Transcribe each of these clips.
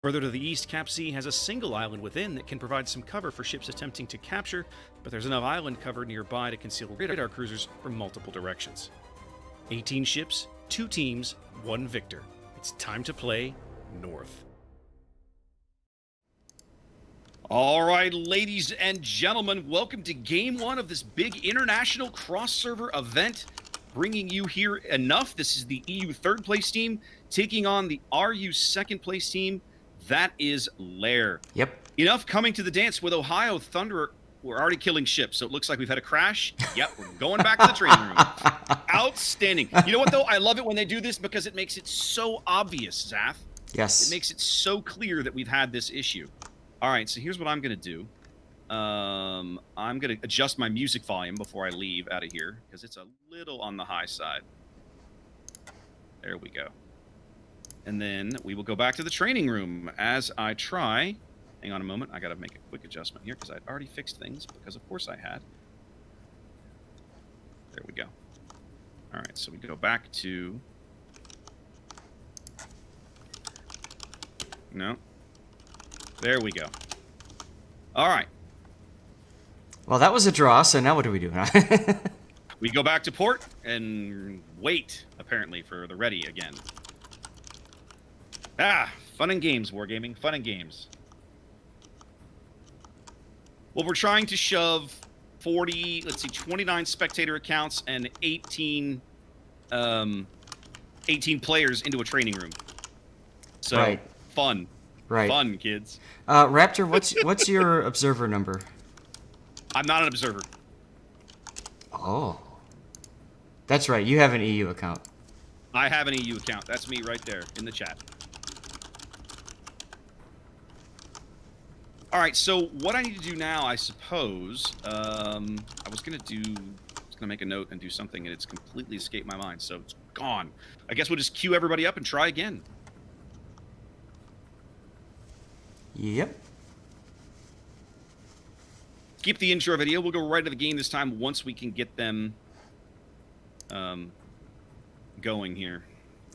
Further to the east, Cap C has a single island within that can provide some cover for ships attempting to capture, but there's enough island cover nearby to conceal radar cruisers from multiple directions. 18 ships, 2 teams, 1 victor. It's time to play North. All right, ladies and gentlemen, welcome to Game 1 of this big international cross-server event. Bringing you here enough. This is the EU third place team taking on the RU second place team. That is LAIR. Yep. Enough coming to the dance with Ohio Thunderer. We're already killing ships, so it looks like we've had a crash. Yep, we're going back to the training room. Outstanding. You know what, though? I love it when they do this because it makes it so obvious, Zath. Yes. It makes it so clear that we've had this issue. All right, so here's what I'm going to do. I'm going to adjust my music volume before I leave out of here because it's a little on the high side. There we go. And then we will go back to the training room as I try. Hang on a moment. I got to make a quick adjustment here because I'd already fixed things because, of course, I had. There we go. All right, so we go back to... No. There we go. All right. Well, that was a draw, so now what do we do? We go back to port and wait, apparently, for the ready again. Fun and games, Wargaming. Fun and games. Well, we're trying to shove 29 spectator accounts and 18 players into a training room. So, right. Fun. Right. Fun, kids. Raptor, what's your observer number? I'm not an observer. Oh. That's right. You have an EU account. I have an EU account. That's me right there in the chat. All right, so what I need to do now, I suppose, I was going to make a note and do something, and it's completely escaped my mind, so it's gone. I guess we'll just queue everybody up and try again. Yep. Keep the intro video. We'll go right to the game this time once we can get them going here.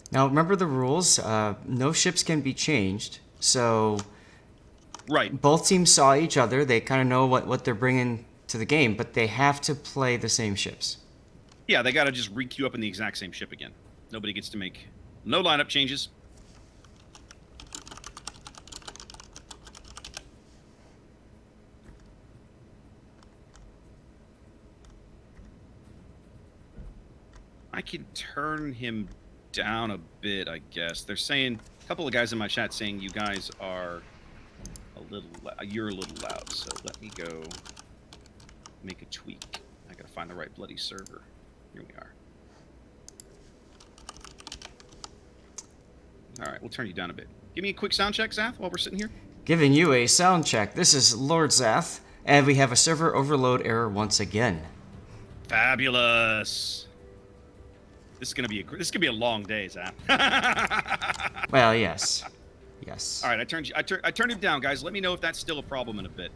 Now, remember the rules. No ships can be changed, so... Right. Both teams saw each other. They kind of know what they're bringing to the game, but they have to play the same ships. Yeah, they got to just re-queue up in the exact same ship again. Nobody gets to make no lineup changes. I can turn him down a bit, I guess. They're saying, a couple of guys in my chat saying you guys are you're a little loud, so let me go make a tweak. I gotta find the right bloody server. Here we are. All right, we'll turn you down a bit. Give me a quick sound check, Zath, while we're sitting here. Giving you a sound check. This is Lord Zath, and we have a server overload error once again. Fabulous. This is gonna be a long day, Zath. Well, yes. Yes. All right, I turned him down, guys. Let me know if that's still a problem in a bit.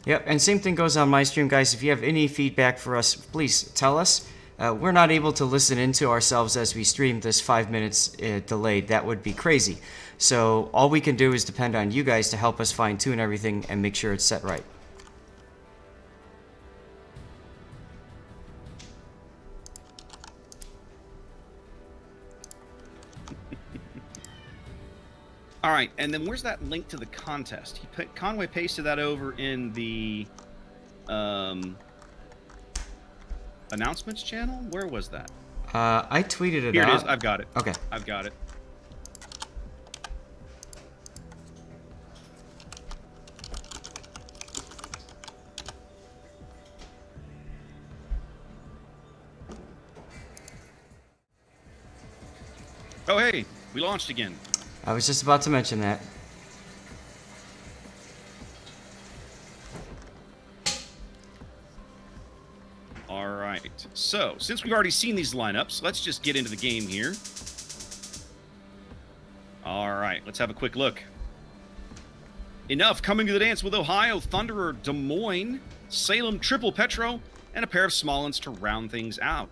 Yep, and same thing goes on my stream, guys. If you have any feedback for us, please tell us. We're not able to listen into ourselves as we stream this 5 minutes delayed. That would be crazy. So all we can do is depend on you guys to help us fine-tune everything and make sure it's set right. All right, and then where's that link to the contest? Conway pasted that over in the announcements channel? Where was that? I tweeted it out. Here it is. I've got it. Okay. I've got it. Oh, hey, we launched again. I was just about to mention that. All right. So, since we've already seen these lineups, let's just get into the game here. All right, let's have a quick look. Enough coming to the dance with Ohio Thunderer, Des Moines, Salem Triple Petro, and a pair of Smalllands to round things out.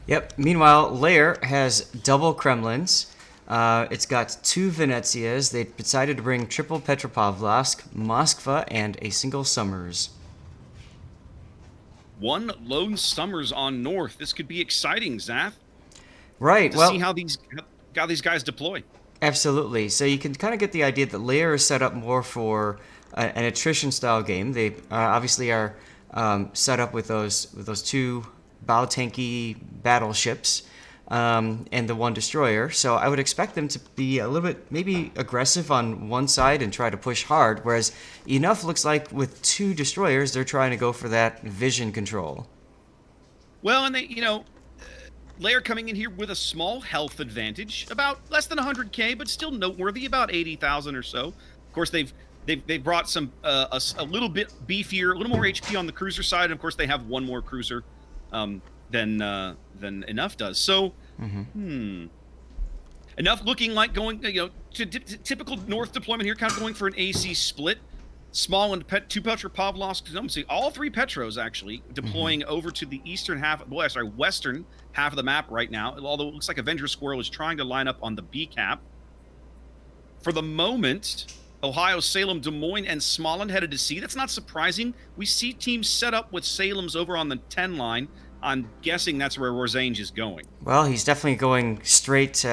Yep. Meanwhile, LAIR has double Kremlins. It's got 2 Venezias. They decided to bring triple Petropavlovsk, Moskva, and a single Summers. One lone Summers on North. This could be exciting, Zath. Right. To Well, see how these guys deploy. absolutely. So you can kind of get the idea that LAIR is set up more for an attrition-style game. They obviously are set up with those 2 bow tanky battleships and the 1 destroyer. So I would expect them to be a little bit maybe aggressive on one side and try to push hard, whereas Enough looks like with 2 destroyers, they're trying to go for that vision control. Well, and they, LAIR coming in here with a small health advantage, about less than 100k, but still noteworthy, about 80,000 or so. Of course, they've brought some a little bit beefier, a little more HP on the cruiser side, and of course they have 1 more cruiser than Enough does. So, Enough looking like going, to typical North deployment here, kind of going for an AC split. Small and 2 Petropavlovsk. All 3 Petros actually deploying over to the western half of the map right now. Although it looks like Avenger Squirrel is trying to line up on the B cap. For the moment, Ohio, Salem, Des Moines, and Smolensk headed to C. That's not surprising. We see teams set up with Salem's over on the 10 line. I'm guessing that's where Rorzange is going. Well, he's definitely going straight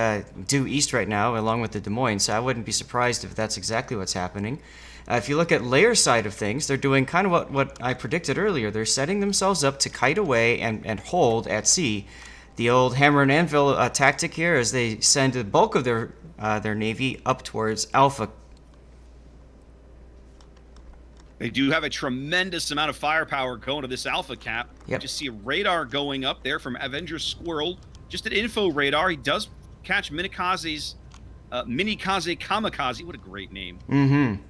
due east right now, along with the Des Moines, so I wouldn't be surprised if that's exactly what's happening. If you look at LAIR's side of things, they're doing kind of what I predicted earlier. They're setting themselves up to kite away and hold at sea. The old hammer and anvil tactic here as they send the bulk of their navy up towards Alpha. They do have a tremendous amount of firepower going to this Alpha cap. Yep. You just see a radar going up there from Avenger Squirrel. Just an info radar. He does catch Minikaze's Minikaze Kamikaze. What a great name. Mm-hmm.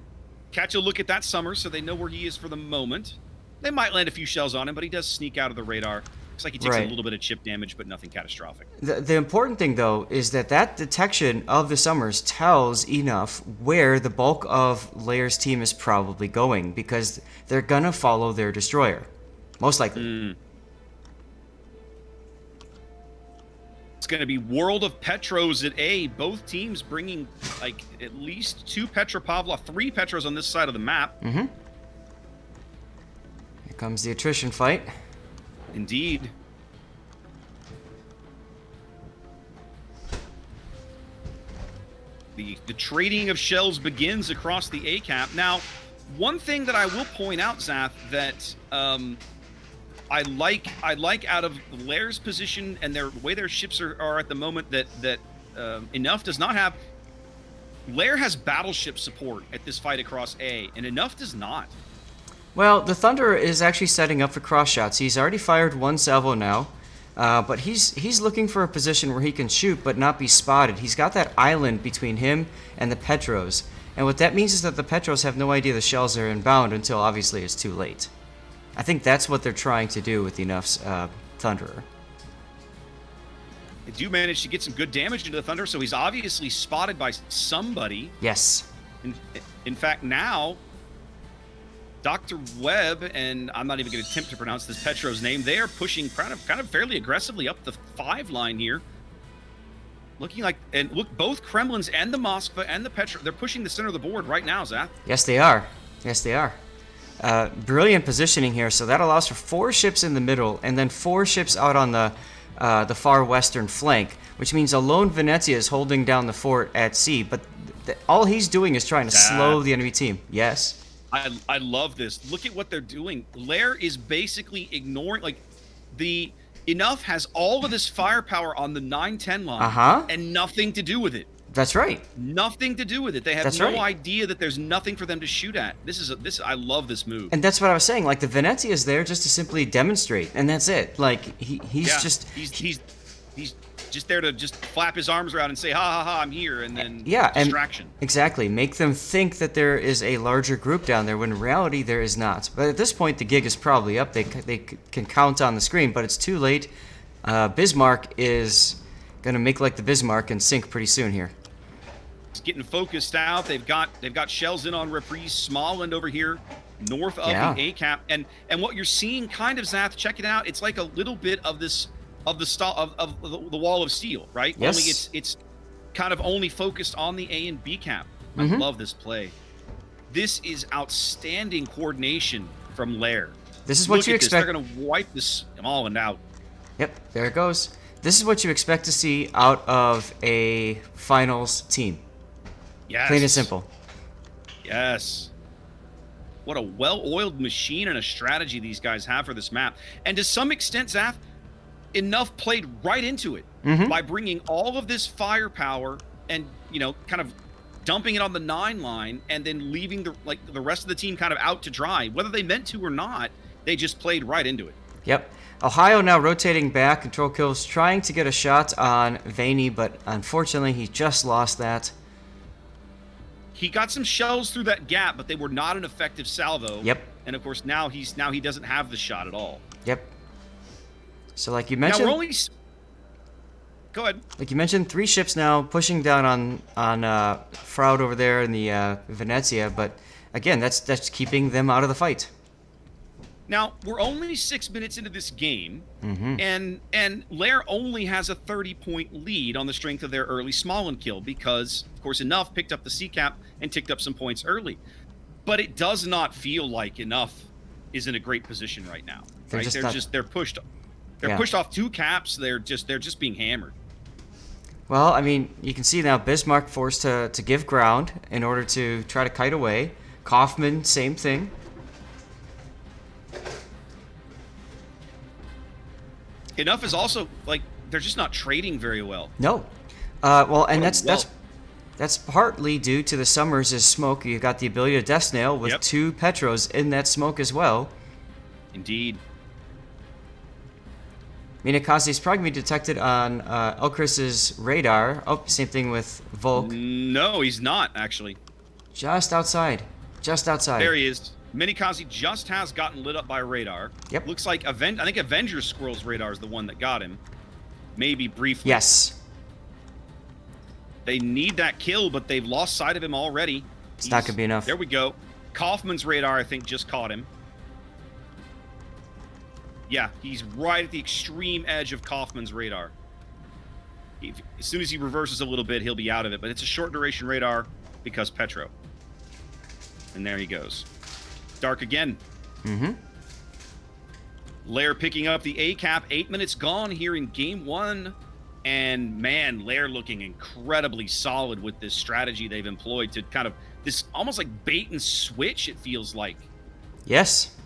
Catch a look at that Summer so they know where he is for the moment. They might land a few shells on him, but he does sneak out of the radar. Looks like he takes a little bit of chip damage, but nothing catastrophic. The important thing, though, is that detection of the Summers tells Enough where the bulk of LAIR's team is probably going, because they're going to follow their destroyer. Most likely. It's going to be World of Petros at A. Both teams bringing, like, at least 2 Petropavlov, 3 Petros on this side of the map. Mm-hmm. Here comes the attrition fight. Indeed. The trading of shells begins across the A cap. Now, one thing that I will point out, Zath, that I like out of LAIR's position and the way their ships are at the moment that Enough does not have. LAIR has battleship support at this fight across A, and Enough does not. Well, the Thunderer is actually setting up for cross shots. He's already fired 1 salvo now, but he's looking for a position where he can shoot but not be spotted. He's got that island between him and the Petros, and what that means is that the Petros have no idea the shells are inbound until obviously it's too late. I think that's what they're trying to do with Enough's Thunderer. They do manage to get some good damage into the Thunderer, so he's obviously spotted by somebody. Yes. In fact, now Dr. Webb, and I'm not even going to attempt to pronounce this Petro's name, they are pushing kind of fairly aggressively up the 5 line here. Looking like, and look, both Kremlins and the Moskva and the Petro, they're pushing the center of the board right now, Zath. Yes, they are. Yes, they are. Brilliant positioning here. So that allows for 4 ships in the middle and then 4 ships out on the far western flank, which means a lone Venezia is holding down the fort at sea. But all he's doing is trying to slow the enemy team. Yes. I love this. Look at what they're doing. LAIR is basically ignoring, like, the Enough has all of this firepower on the 9-10 line and nothing to do with it. That's right. Nothing to do with it. They have no idea that there's nothing for them to shoot at. I love this move. And that's what I was saying. Like, the Venezia is there just to simply demonstrate, and that's it. Like, he's just there to just flap his arms around and say, ha ha ha, I'm here, and then distraction. Exactly. Make them think that there is a larger group down there when in reality there is not. But at this point, the gig is probably up. They can count on the screen, but it's too late. Bismarck is going to make like the Bismarck and sink pretty soon here. It's getting focused out. They've got shells in on Reprise, Smolensk over here, north of the A cap, and what you're seeing, kind of, Zath, check it out. It's like a little bit of this of the wall of steel, right? Yes. Only it's kind of only focused on the A and B cap. I love this play. This is outstanding coordination from LAIR. This is what you expect. They're going to wipe this all and out. Yep, there it goes. This is what you expect to see out of a finals team. Yes. Plain and simple. Yes. What a well-oiled machine and a strategy these guys have for this map. And to some extent, Zaf, enough played right into it by bringing all of this firepower and, you know, kind of dumping it on the 9 line and then leaving the rest of the team kind of out to dry. Whether they meant to or not, they just played right into it. Yep. Ohio now rotating back, control kills, trying to get a shot on Vaney, but unfortunately he just lost that. He got some shells through that gap, but they were not an effective salvo. Yep. And of course now he doesn't have the shot at all. Yep. So like you mentioned, now we're only. Go ahead. Like you mentioned, 3 ships now pushing down on Froud over there in the Venezia, but again, that's keeping them out of the fight. Now we're only 6 minutes into this game, and LAIR only has a 30-point lead on the strength of their early Smolin kill because, of course, Enough picked up the C cap and ticked up some points early. But it does not feel like Enough is in a great position right now. Right? They're pushed. They're pushed off 2 caps. They're just being hammered. Well, I mean, you can see now Bismarck forced to give ground in order to try to kite away. Kaufman, same thing. Enough is also like they're just not trading very well. No. Well, and that's partly due to the Summers' smoke. You've got the ability to Death Snail with 2 Petros in that smoke as well. Indeed. Minakaze is probably going to be detected on Elcris's radar. Oh, same thing with Volk. No, he's not, actually. Just outside. Just outside. There he is. Minikaze just has gotten lit up by radar. Yep. Looks like I think Avenger Squirrel's radar is the one that got him. Maybe briefly. Yes. They need that kill, but they've lost sight of him already. It's not going to be enough. There we go. Kaufman's radar, I think, just caught him. Yeah, he's right at the extreme edge of Kaufman's radar. As soon as he reverses a little bit, he'll be out of it. But it's a short duration radar because Petro. And there he goes. Dark again. LAIR picking up the A cap. 8 minutes gone here in game 1. And man, LAIR looking incredibly solid with this strategy they've employed to kind of this almost like bait and switch, it feels like. Yes.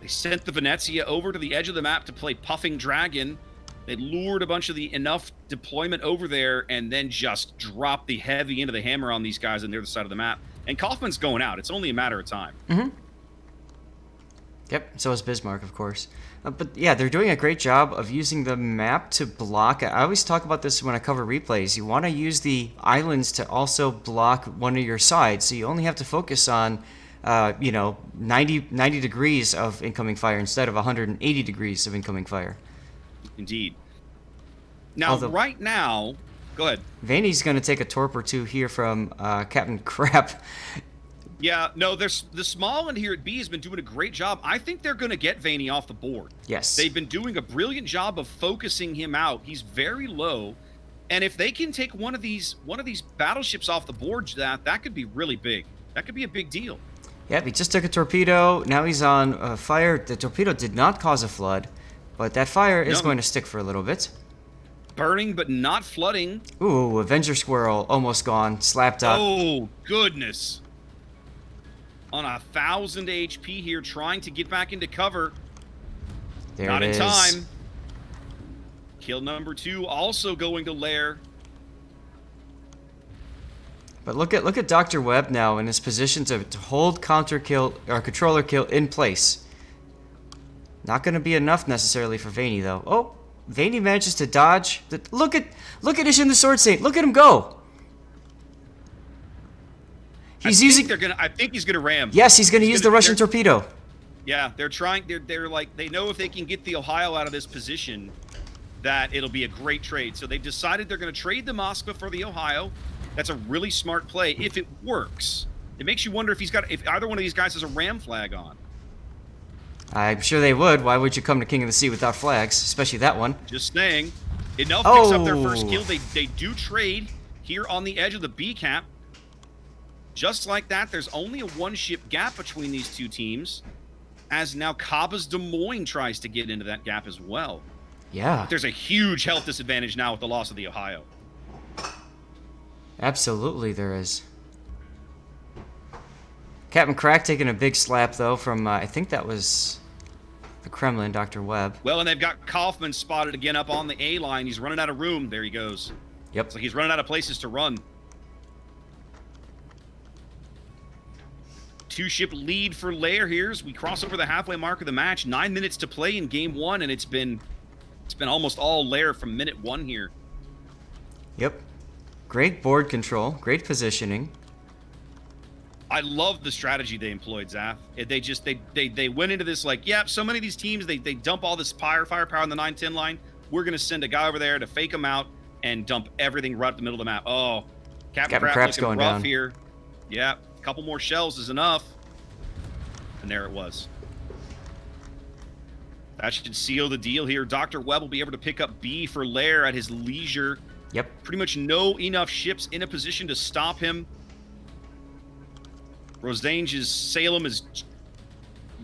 They sent the Venezia over to the edge of the map to play Puffing Dragon. They lured a bunch of the Enough deployment over there and then just dropped the heavy into the hammer on these guys on the other side of the map. And Kaufman's going out. It's only a matter of time. Yep, so is Bismarck, of course. But yeah, they're doing a great job of using the map to block. I always talk about this when I cover replays. You want to use the islands to also block one of your sides. So you only have to focus on 90 degrees of incoming fire instead of 180 degrees of incoming fire. Indeed. Now, right now, go ahead. Vaney's going to take a torp or 2 here from Captain Crap. Yeah, no, there's the small end here at B has been doing a great job. I think they're going to get Vaney off the board. Yes. They've been doing a brilliant job of focusing him out. He's very low. And if they can take one of these battleships off the board, that could be really big. That could be a big deal. Yep, he just took a torpedo. Now he's on fire. The torpedo did not cause a flood, but that fire is going to stick for a little bit. Burning, but not flooding. Ooh, Avenger Squirrel almost gone. Slapped up. Oh, goodness. On 1,000 HP here, trying to get back into cover. There not it in is. time. Kill number 2 also going to LAIR. But look at Dr. Webb now in his position to hold controller kill in place. Not going to be enough necessarily for Vaney though. Oh, Vaney manages to dodge. Look at Ishin the Sword Saint. Look at him go. I think he's gonna ram. Yes, he's gonna use the Russian torpedo. Yeah, they're trying. They're like they know if they can get the Ohio out of this position, that it'll be a great trade. So they've decided they're gonna trade the Moskva for the Ohio. That's a really smart play if it works. It makes you wonder if either one of these guys has a ram flag on. I'm sure they would. Why would you come to King of the Sea without flags, especially that one? Just saying. Enough picks up their first Oh. kill. They do trade here on the edge of the B cap. Just like that, there's only a one-ship gap between these two teams, as now Kaba's Des Moines tries to get into that gap as well. Yeah. There's a huge health disadvantage now with the loss of the Ohio. Absolutely there is. Captain Crack taking a big slap, though, from, I think that was the Kremlin, Dr. Webb. Well, and they've got Kaufman spotted again up on the A line. He's running out of room. There he goes. Yep. It's like he's running out of places to run. Two-ship lead for LAIR here as we cross over the halfway mark of the match. 9 minutes to play in game one, and it's been almost all LAIR from minute one here. Yep. Great board control, great positioning. I love the strategy they employed, Zaf. They went into this like, yeah, so many of these teams, they dump all this firepower on the 9-10 line. We're going to send a guy over there to fake them out and dump everything right up the middle of the map. Oh, Captain Crap's looking going rough down here. Yeah, a couple more shells is enough. And there it was. That should seal the deal here. Dr. Webb will be able to pick up B for LAIR at his leisure. Yep. Pretty much no enough ships in a position to stop him. Rosange's Salem is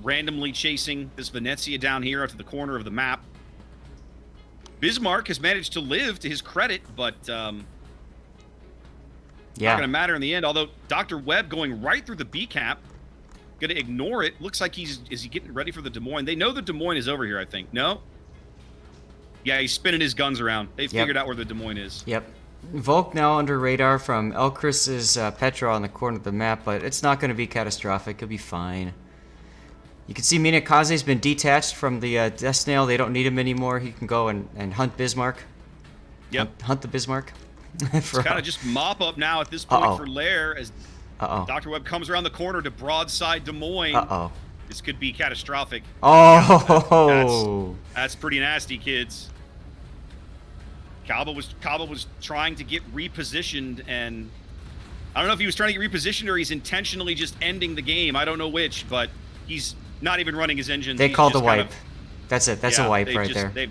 randomly chasing this Venezia down here up to the corner of the map. Bismarck has managed to live to his credit, but not going to matter in the end. Although Dr. Webb going right through the B cap, going to ignore it. Looks like is he getting ready for the Des Moines? They know the Des Moines is over here, I think. No? Yeah, he's spinning his guns around. They figured out where the Des Moines is. Yep. Volk now under radar from Elchris's Petra on the corner of the map, but it's not going to be catastrophic. It'll be fine. You can see Minakaze's been detached from the Death Snail. They don't need him anymore. He can go and hunt Bismarck. Yep. Hunt the Bismarck. It's kind of just mop up now at this point for LAIR as Dr. Webb comes around the corner to broadside Des Moines. This could be catastrophic. Oh! That's pretty nasty, kids. Kaba was trying to get repositioned, and I don't know if he was trying to get repositioned or he's intentionally just ending the game. I don't know which, but he's not even running his engines. They called a wipe. That's it. That's a wipe right there.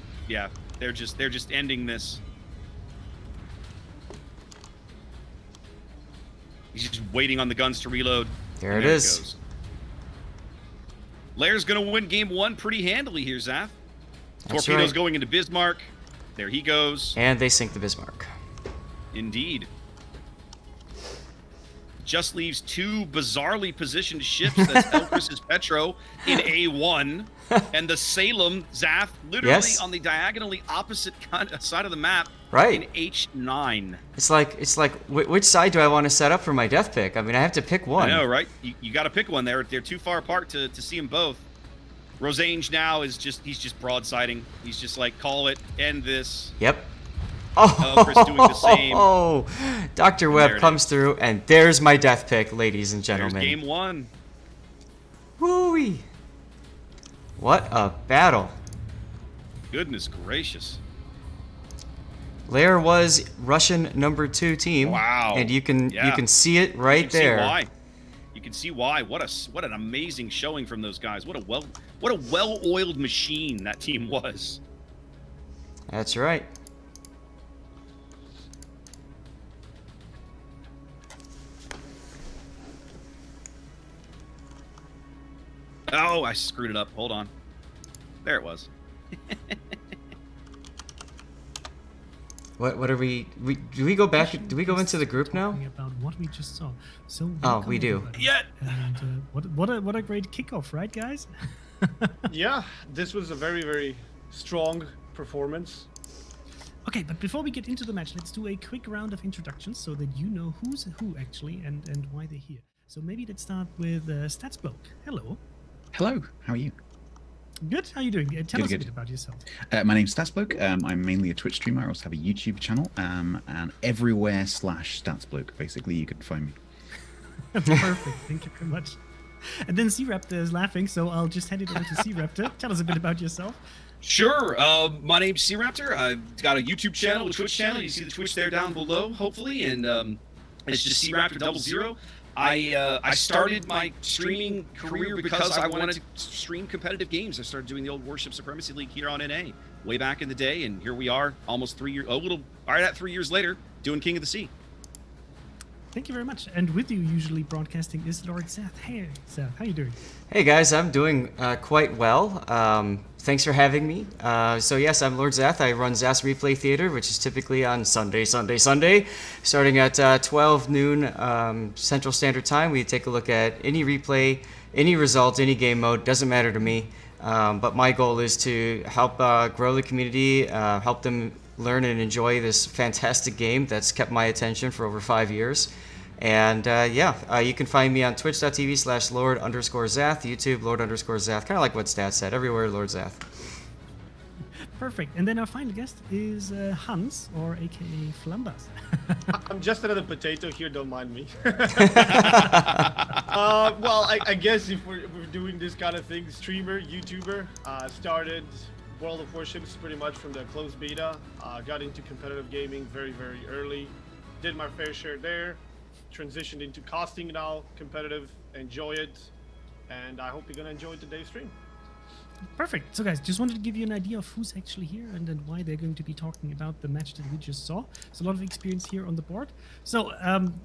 They're just ending this. He's just waiting on the guns to reload. There it is. Goes. LAIR's going to win game one pretty handily here, Zaf. Torpedo's going into Bismarck. There he goes. And they sink the Bismarck. Indeed. Just leaves two bizarrely positioned ships. That's Elchris's Petro in A1. And the Salem, Zaf, literally on the diagonally opposite side of the map. Right. In H9. It's like, which side do I want to set up for my death pick? I mean, I have to pick one. I know, right? You got to pick one. They're too far apart to see them both. Rosange now is he's just broadsiding. He's just like, call it, end this. Yep. Elchris doing the same. Oh, Dr. Webb comes through, and there's my death pick, ladies and gentlemen. There's game one. Woo-wee. What a battle. Goodness gracious. LAIR was Russian -2 team. Wow. And you can see it right there. You can see why. What an amazing showing from those guys. What a well-oiled machine that team was. That's right. Oh, I screwed it up. Hold on. There it was. What are we do we go back? Do we go into the group now? About what we just saw. So we do. Everybody. Yeah. And what a great kickoff, right, guys? Yeah, this was a very, very strong performance. Okay, but before we get into the match, let's do a quick round of introductions so that you know who's who actually and why they're here. So maybe let's start with Statsbloke. Hello. Hello. How are you? Good. How are you doing? Tell us a bit about yourself. My name's Statsbloke. I'm mainly a Twitch streamer. I also have a YouTube channel. And everywhere /Statsbloke. Basically, you can find me. Perfect. Thank you very much. And then C-Raptor is laughing, so I'll just hand it over to C-Raptor. Tell us a bit about yourself. Sure. My name's C-Raptor. I've got a YouTube channel, a Twitch channel. You see the Twitch there down below, hopefully. And it's just C-Raptor 00. I started my streaming career because I wanted to stream competitive games. I started doing the old Warship Supremacy League here on NA way back in the day, and here we are, almost 3 years, right at 3 years later, doing King of the Sea. Thank you very much. And with you, usually broadcasting, is Lord Zath. Hey, Zath, how you doing? Hey guys, I'm doing quite well. Thanks for having me. So yes, I'm Lord Zath. I run Zath's Replay Theater, which is typically on Sunday, starting at 12 noon Central Standard Time. We take a look at any replay, any result, any game mode. Doesn't matter to me. But my goal is to help grow the community, help them learn and enjoy this fantastic game that's kept my attention for over 5 years. And you can find me on twitch.tv/Lord_Zath, YouTube Lord_Zath, kind of like what Stat said, everywhere Lord Zath. Perfect. And then our final guest is Hans, or aka Flambas. I'm just another potato here, don't mind me. Well, I guess if we're doing this kind of thing, streamer, YouTuber, started World of Warships pretty much from the closed beta, got into competitive gaming very, very early, did my fair share there, transitioned into casting now, competitive, enjoy it, and I hope you're gonna enjoy today's stream. Perfect. So guys, just wanted to give you an idea of who's actually here and then why they're going to be talking about the match that we just saw. So a lot of experience here on the board. So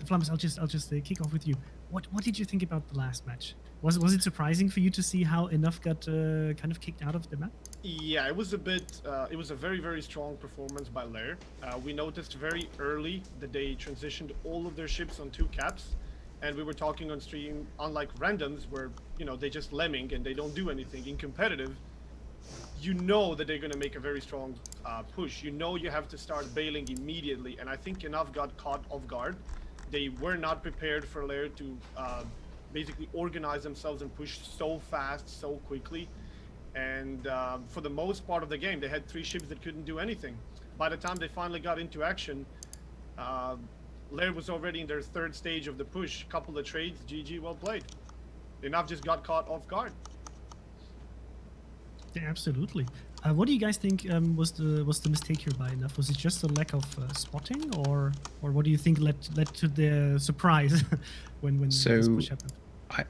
Flams, I'll just kick off with you. What did you think about the last match? Was it surprising for you to see how Enough got kind of kicked out of the map? Yeah, it was a bit. It was a very, very strong performance by LAIR. We noticed very early that they transitioned all of their ships on 2 caps, and we were talking on stream. Unlike randoms, where they just lemming and they don't do anything. In competitive, you know that they're going to make a very strong push. You know you have to start bailing immediately, and I think Enough got caught off guard. They were not prepared for LAIR to basically organize themselves and push so fast, so quickly. And for the most part of the game, they had 3 ships that couldn't do anything. By the time they finally got into action, LAIR was already in their 3rd stage of the push. Couple of trades, GG, well played. Enough just got caught off guard. Yeah, absolutely. What do you guys think was the mistake here by Enough? Was it just a lack of spotting, or what do you think led to the surprise when this push happened?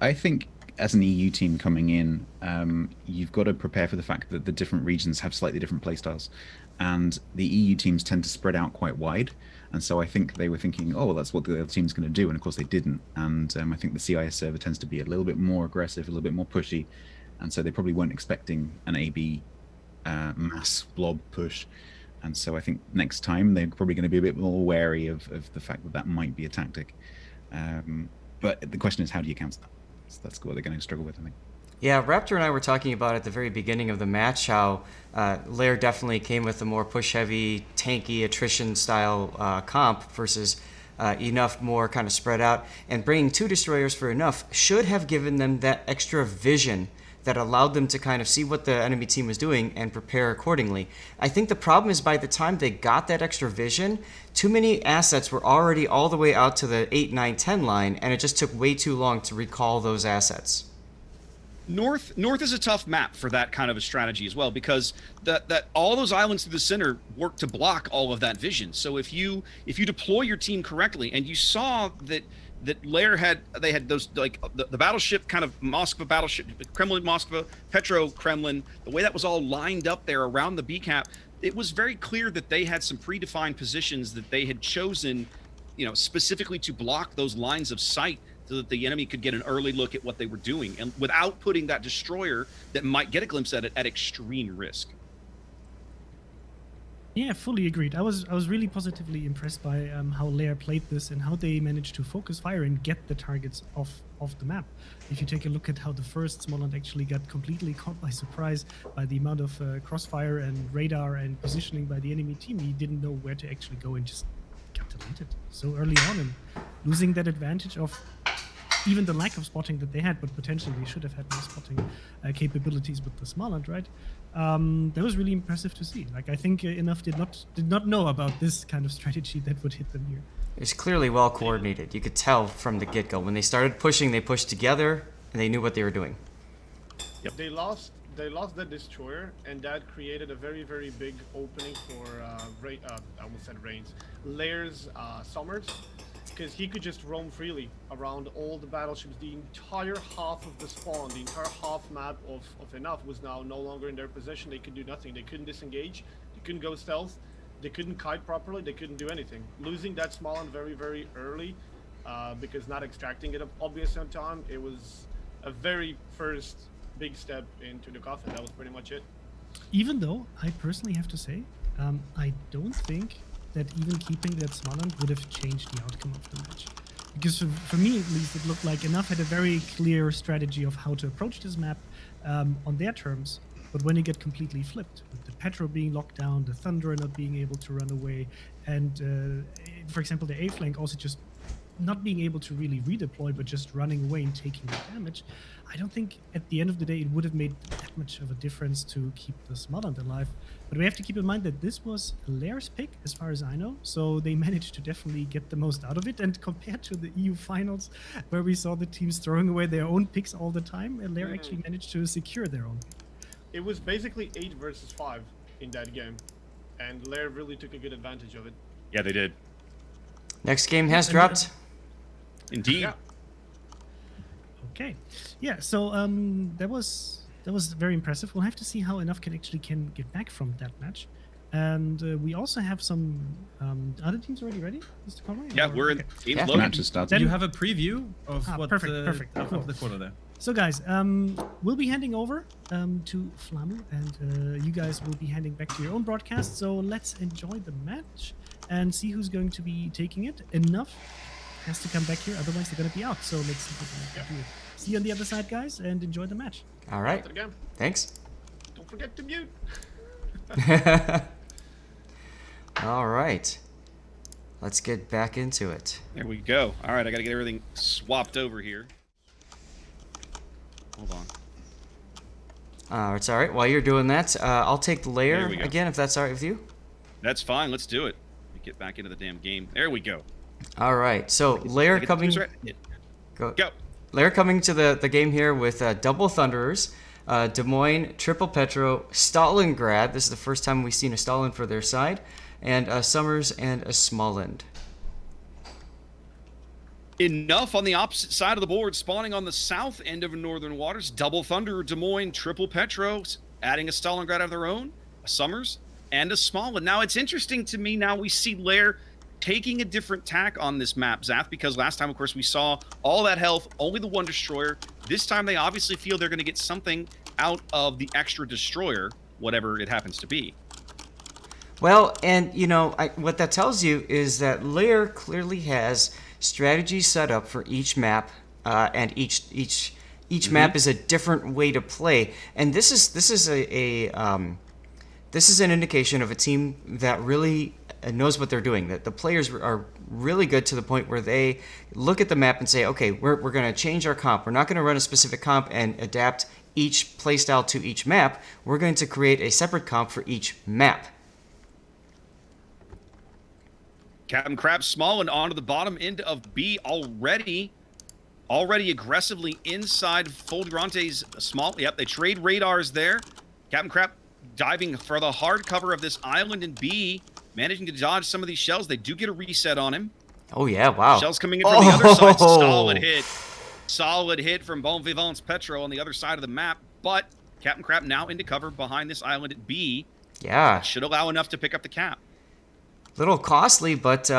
I think as an EU team coming in, you've got to prepare for the fact that the different regions have slightly different playstyles, and the EU teams tend to spread out quite wide. And so I think they were thinking, oh, well, that's what the other team's going to do, and of course they didn't. And I think the CIS server tends to be a little bit more aggressive, a little bit more pushy, and so they probably weren't expecting an AB mass blob push. And so I think next time they're probably going to be a bit more wary of the fact that might be a tactic. But the question is, how do you counter that? So that's what they're going to struggle with, I think. Yeah, Raptor and I were talking about at the very beginning of the match how LAIR definitely came with a more push-heavy, tanky, attrition-style comp versus Enough more kind of spread out. And bringing 2 destroyers for Enough should have given them that extra vision that allowed them to kind of see what the enemy team was doing and prepare accordingly. I think the problem is by the time they got that extra vision, too many assets were already all the way out to the 8, 9, 10 line, and it just took way too long to recall those assets. North is a tough map for that kind of a strategy as well, because that all those islands through the center work to block all of that vision. So if you deploy your team correctly, and you saw that LAIR had those, like the battleship, kind of Moskva battleship, Kremlin Moskva, Petro Kremlin, the way that was all lined up there around the B cap, it was very clear that they had some predefined positions that they had chosen, specifically to block those lines of sight, so that the enemy could get an early look at what they were doing, and without putting that destroyer that might get a glimpse at it at extreme risk. Yeah, fully agreed. I was really positively impressed by how LAIR played this and how they managed to focus fire and get the targets off the map. If you take a look at how the first Smoland actually got completely caught by surprise by the amount of crossfire and radar and positioning by the enemy team, he didn't know where to actually go and just got deleted so early on, and losing that advantage of even the lack of spotting that they had, but potentially they should have had more spotting capabilities with the Smoland, right? That was really impressive to see. Like, I think Enough did not know about this kind of strategy that would hit them here. It was clearly well coordinated. You could tell from the get-go. When they started pushing, they pushed together, and they knew what they were doing. Yep. They lost the destroyer, and that created a very, very big opening for I almost said Reigns, LAIR's Summers, because he could just roam freely around all the battleships. The entire half of the spawn, the entire half map of Enough was now no longer in their possession. They could do nothing. They couldn't disengage. They couldn't go stealth. They couldn't kite properly. They couldn't do anything. Losing that Smalland very, very early, because not extracting it obviously on time, it was a very first big step into the coffin. That was pretty much it. Even though I personally have to say, I don't think that even keeping that Smalland would have changed the outcome of the match. Because for me at least, it looked like Enough had a very clear strategy of how to approach this map on their terms. But when it get completely flipped, with the Petro being locked down, the Thunderer not being able to run away, and for example the A flank also just not being able to really redeploy, but just running away and taking the damage, I don't think at the end of the day it would have made that much of a difference to keep the Smalland alive. But we have to keep in mind that this was LAIR's pick, as far as I know, so they managed to definitely get the most out of it. And compared to the EU finals, where we saw the teams throwing away their own picks all the time, LAIR actually managed to secure their own pick. It was basically 8 versus 5 in that game, and LAIR really took a good advantage of it. Yeah, they did. Next game has dropped. Indeed. Yeah. Okay, yeah. So that was very impressive. We'll have to see how Enough can get back from that match, and we also have some other teams already ready, Mr. Conway? Yeah, Or- we're in. okay. Game's Yeah. loaded. Match has started. Then- You have a preview of what perfect, of cool. the quarter there. So guys, we'll be handing over to Flamu, and you guys will be handing back to your own broadcast. So let's enjoy the match and see who's going to be taking it. Enough has to come back here, otherwise they're going to be out. So let's see if we can do it. See you on the other side, guys, and enjoy the match. All right. After the game. Thanks. Don't forget to mute. All right. Let's get back into it. There we go. All right, I got to get everything swapped over here. Hold on. It's all right. While you're doing that, I'll take the There LAIR we go. again, if that's all right with you. That's fine. Let's do it. Let me get back into the damn game. There we go. All right. So LAIR Get the coming. user- Go. Go. LAIR coming to the game here with double Thunderers, Des Moines, triple Petro, Stalingrad. This is the first time we've seen a Stalin for their side, and Summers and a Smalland. Enough on the opposite side of the board, spawning on the south end of Northern Waters. Double Thunder, Des Moines, triple Petro, adding a Stalingrad of their own, a Summers, and a Smalland. Now, it's interesting to me, now we see LAIR taking a different tack on this map, Zath, because last time, of course, we saw all that health, only the one destroyer. This time, they obviously feel they're going to get something out of the extra destroyer, whatever it happens to be. Well, and you know, what that tells you is that LAIR clearly has strategies set up for each map, and each map is a different way to play. And this is an indication of a team that really knows what they're doing. That the players are really good to the point where they look at the map and say, okay, we're going to change our comp. We're not going to run a specific comp and adapt each playstyle to each map. We're going to create a separate comp for each map. Captain Crab small and onto the bottom end of B already aggressively inside Fulgurante's small. Yep, they trade radars there. Captain Crab diving for the hard cover of this island in B, managing to dodge some of these shells. They do get a reset on him. Oh yeah, wow. Shells coming in from the other side. Solid hit. Solid hit from Bon Vivant's Petro on the other side of the map. But Captain Crab now into cover behind this island at B. Yeah. Should allow enough to pick up the cap. Little costly, but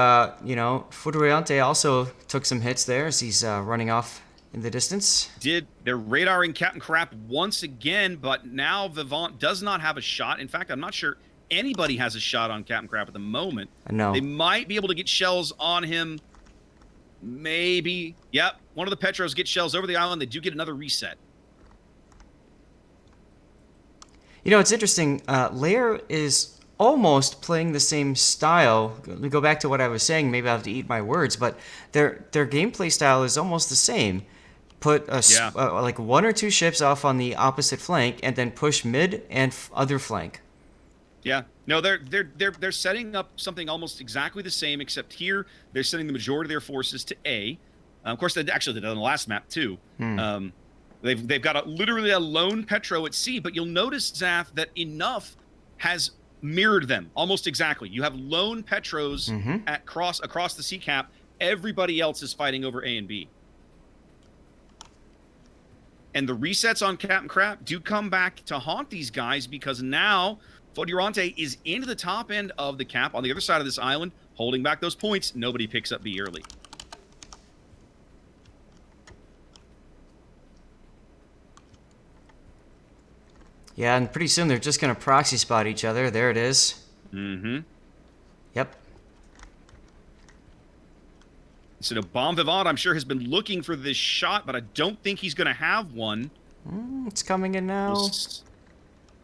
you know, Fulgurante also took some hits there as he's running off in the distance. They're radaring Captain Crap once again, but now Vivant does not have a shot. In fact, I'm not sure anybody has a shot on Captain Crap at the moment. No. They might be able to get shells on him. Maybe. Yep, one of the Petros gets shells over the island. They do get another reset. You know, it's interesting. LAIR is almost playing the same style. Let me go back to what I was saying. Maybe I have to eat my words, but their gameplay style is almost the same. Put like one or two ships off on the opposite flank, and then push mid and other flank. Yeah, no, they're setting up something almost exactly the same, except here they're sending the majority of their forces to A. Of course, they did on the last map too. They've got literally a lone Petro at C, but you'll notice, Zath, that Enough has mirrored them almost exactly. You have lone Petros across the sea cap Everybody else is fighting over A and B. And the resets on Captain Crap do come back to haunt these guys because now Fodiorante is into the top end of the cap on the other side of this island, holding back those points. Nobody picks up B early. Yeah, and pretty soon they're just going to proxy spot each other. There it is. Mm-hmm. Yep. So BANCV, I'm sure, has been looking for this shot, but I don't think he's going to have one. It's coming in now.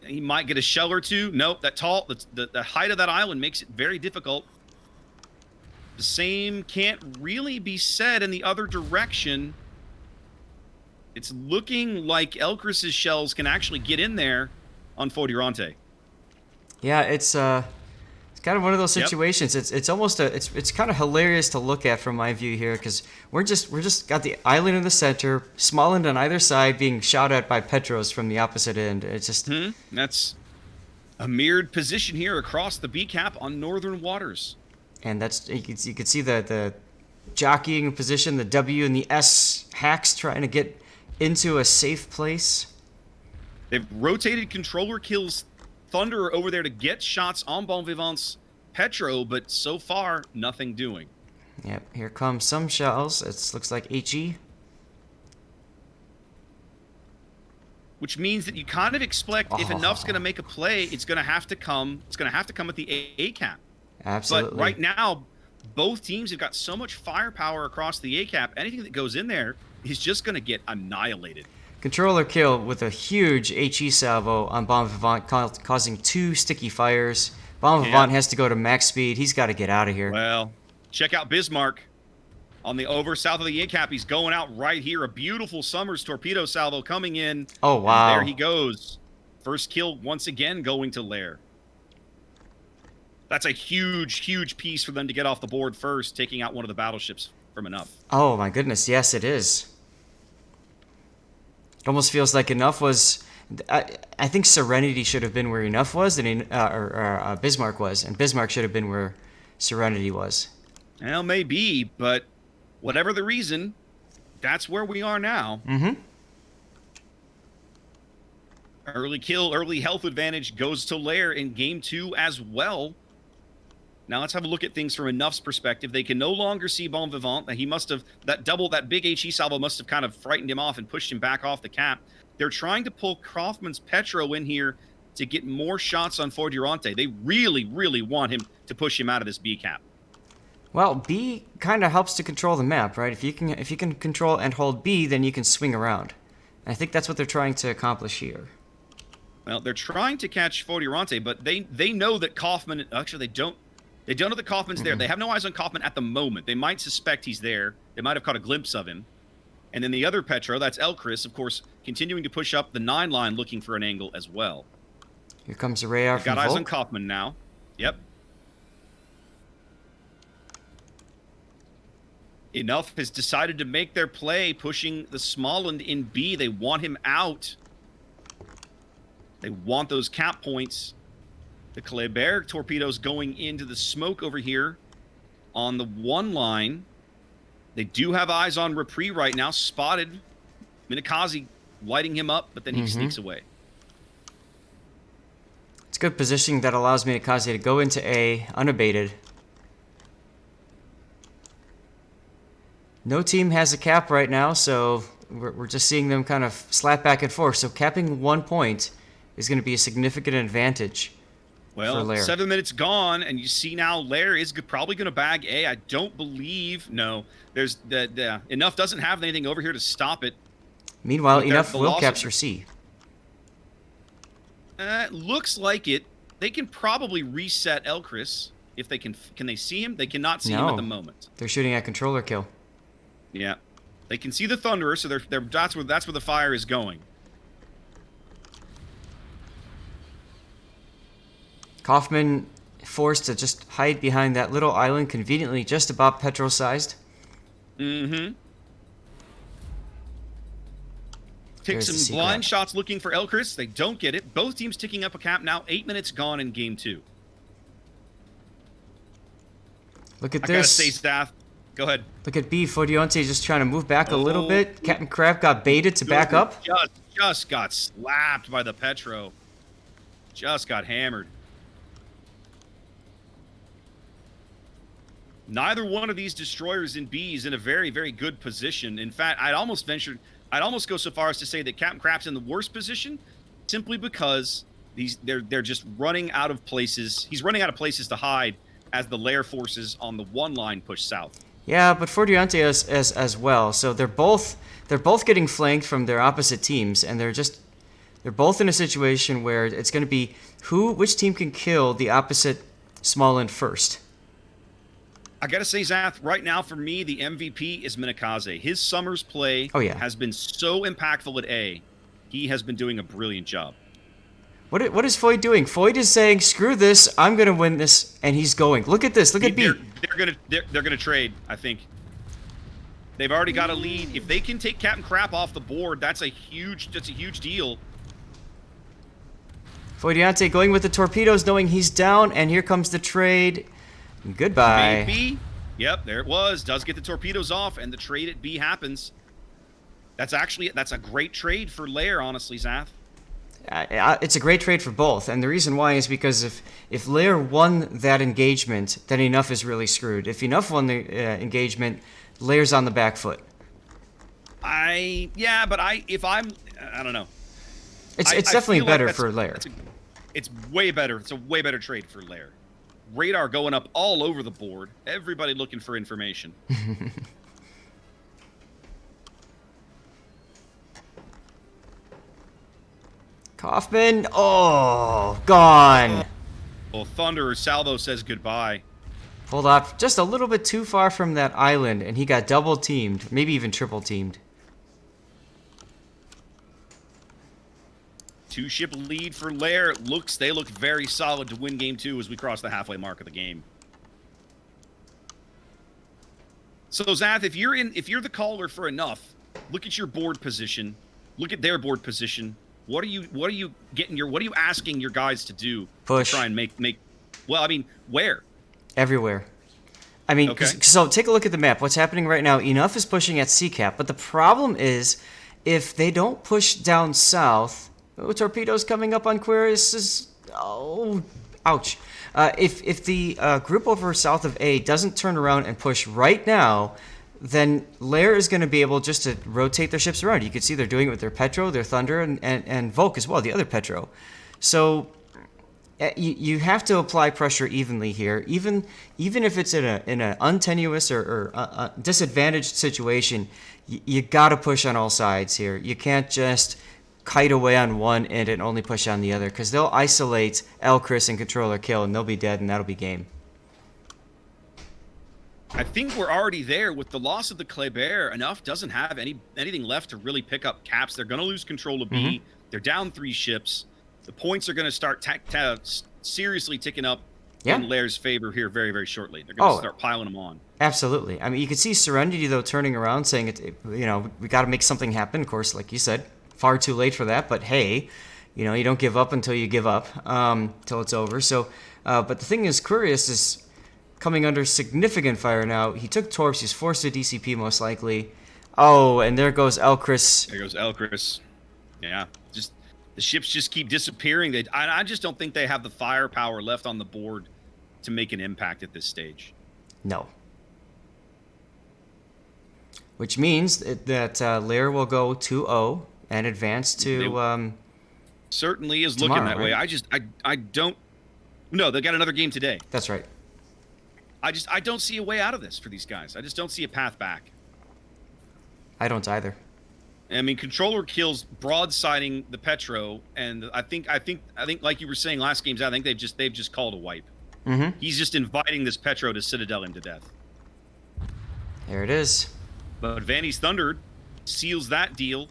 He might get a shell or two. Nope, that tall, the height of that island makes it very difficult. The same can't really be said in the other direction. It's looking like Elcris's shells can actually get in there on Fodiorante. Yeah, it's kind of one of those situations. Yep. It's almost it's kind of hilarious to look at from my view here because we're just got the island in the center, Smalland on either side being shot at by Petros from the opposite end. It's just that's a mirrored position here across the B cap on northern waters. And that's you can see the jockeying position, the W and the S hacks trying to get into a safe place. They've rotated controller kills Thunderer over there to get shots on BANCV's Petro, but so far, nothing doing. Yep, here comes some shells. It looks like HE. Which means that you kind of expect if enough's going to make a play, it's going to have to come at the A cap. Absolutely. But right now, both teams have got so much firepower across the A cap. Anything that goes in there is just going to get annihilated. Controller kill with a huge HE salvo on BANCV, causing 2 sticky fires. BANCV has to go to max speed. He's got to get out of here. Well, check out Bismarck on the south of the A cap. He's going out right here. A beautiful Summers torpedo salvo coming in. Oh, wow. And there he goes. First kill once again going to LAIR. That's a huge, huge piece for them to get off the board first, taking out one of the battleships from Enough. Oh, my goodness. Yes, it is. It almost feels like Enough was... I think Serenity should have been where Enough was, and Bismarck was, and Bismarck should have been where Serenity was. Well, maybe, but whatever the reason, that's where we are now. Mm-hmm. Early kill, early health advantage goes to LAIR in Game 2 as well. Now let's have a look at things from Enough's perspective. They can no longer see BANCV. He must have, that big HE salvo must have kind of frightened him off and pushed him back off the cap. They're trying to pull Kaufman's Petro in here to get more shots on Fodiorante. They really, really want him to push him out of this B cap. Well, B kind of helps to control the map, right? If you can control and hold B, then you can swing around. And I think that's what they're trying to accomplish here. Well, they're trying to catch Fodiorante, but they know that Kaufman, actually they don't know that Kaufman's there. They have no eyes on Kaufman at the moment. They might suspect he's there. They might have caught a glimpse of him. And then the other Petro, that's Elcris, of course, continuing to push up the 9 line looking for an angle as well. Here comes the radar from Got eyes Volk. on Kaufman now. Yep. Enough has decided to make their play, pushing the Smalland in B. They want him out. They want those cap points. The Kleber torpedoes going into the smoke over here on the 1 line. They do have eyes on REPOI right now, spotted. Minakaze lighting him up, but then he sneaks away. It's good positioning that allows Minakaze to go into A unabated. No team has a cap right now, so we're just seeing them kind of slap back and forth. So capping 1 point is going to be a significant advantage. Well, 7 minutes gone, and you see now LAIR is probably going to bag A. I don't believe. No, there's the Enough doesn't have anything over here to stop it. Meanwhile, Enough will capture C. Looks like it. They can probably reset Elcris if they can. Can they see him? They cannot see him at the moment. They're shooting at controller kill. Yeah, they can see the Thunderer, so that's where the fire is going. Kaufman forced to just hide behind that little island, conveniently just about Petro-sized. Mm-hmm. Take There's some blind shots looking for Elcris. They don't get it. Both teams ticking up a cap now. 8 minutes gone in Game 2. Look at I this. gotta say, Staff, Go ahead. Look at B. Fodionte just trying to move back a little Oh. bit. Captain Crab got baited to back up. Just got slapped by the Petro. Just got hammered. Neither one of these destroyers in B is in a very, very good position. In fact, I'd almost go so far as to say that Captain Crab's in the worst position, simply because they're just running out of places. He's running out of places to hide as the LAIR forces on the one line push south. Yeah, but Fodionte as well. So they're both getting flanked from their opposite teams, and they're both in a situation where it's going to be which team can kill the opposite small end first. I gotta say, Zath, right now for me, the MVP is Minakaze. His summer's play has been so impactful at A. He has been doing a brilliant job. What is Foyd doing? Foyd is saying, "Screw this! I'm gonna win this," and he's going. Look at this. Look at B. They're gonna trade. I think they've already got a lead. If they can take Captain Crap off the board, that's a huge deal. Fodionte going with the torpedoes, knowing he's down, and here comes the trade. Goodbye. Maybe. Yep, there it was. Does get the torpedoes off, and the trade at B happens. That's a great trade for LAIR, honestly, Zath. It's a great trade for both, and the reason why is because if LAIR won that engagement, then Enough is really screwed. If Enough won the engagement, LAIR's on the back foot. I don't know. It's definitely better for LAIR. It's way better. It's a way better trade for LAIR. Radar going up all over the board. Everybody looking for information. Kaufman, gone. Well, Thunder Salvo says goodbye. Pulled off just a little bit too far from that island, and he got double teamed, maybe even triple teamed. 2-ship lead for LAIR. They look very solid to win game 2 as we cross the halfway mark of the game. So Zath, if you're the caller for Enough, look at your board position. Look at their board position. What are you asking your guys to do? Push. To try and make well, I mean, where? Everywhere. I mean, okay. So take a look at the map. What's happening right now, Enough is pushing at CCAP, but the problem is if they don't push down south, torpedoes coming up on Quirius ouch. If the group over south of A doesn't turn around and push right now, then LAIR is going to be able just to rotate their ships around. You can see they're doing it with their Petro, their Thunder, and Volk as well, the other Petro. So you have to apply pressure evenly here, even if it's in an untenuous or a disadvantaged situation. You got to push on all sides here. You can't just kite away on one end and only push on the other, because they'll isolate Elchris and Controller Kill, and they'll be dead, and that'll be game. I think we're already there with the loss of the Kleber. Enough doesn't have anything left to really pick up caps. They're going to lose control of B. They're down 3 ships. The points are going to start seriously ticking up in LAIR's favor here very, very shortly. They're going to start piling them on. Absolutely. I mean, you could see Serenity, though, turning around, saying, we got to make something happen. Of course, like you said, far too late for that. But hey, you don't give up until you give up, till it's over. So, but the thing is, Curious is coming under significant fire now. He took Torps. He's forced to DCP most likely. Oh, and there goes Elchris. There goes Elchris. Yeah, just the ships just keep disappearing. I just don't think they have the firepower left on the board to make an impact at this stage. No. Which means that LAIR will go 2-0 and advance to. Certainly is tomorrow, looking that way. I don't. No, they got another game today. That's right. I don't see a way out of this for these guys. I just don't see a path back. I don't either. I mean, Controller Kill's broadsiding the Petro, and I think like you were saying last games, I think they've just called a wipe. He's just inviting this Petro to Citadel him to death. There it is. But Vanny's Thunder seals that deal.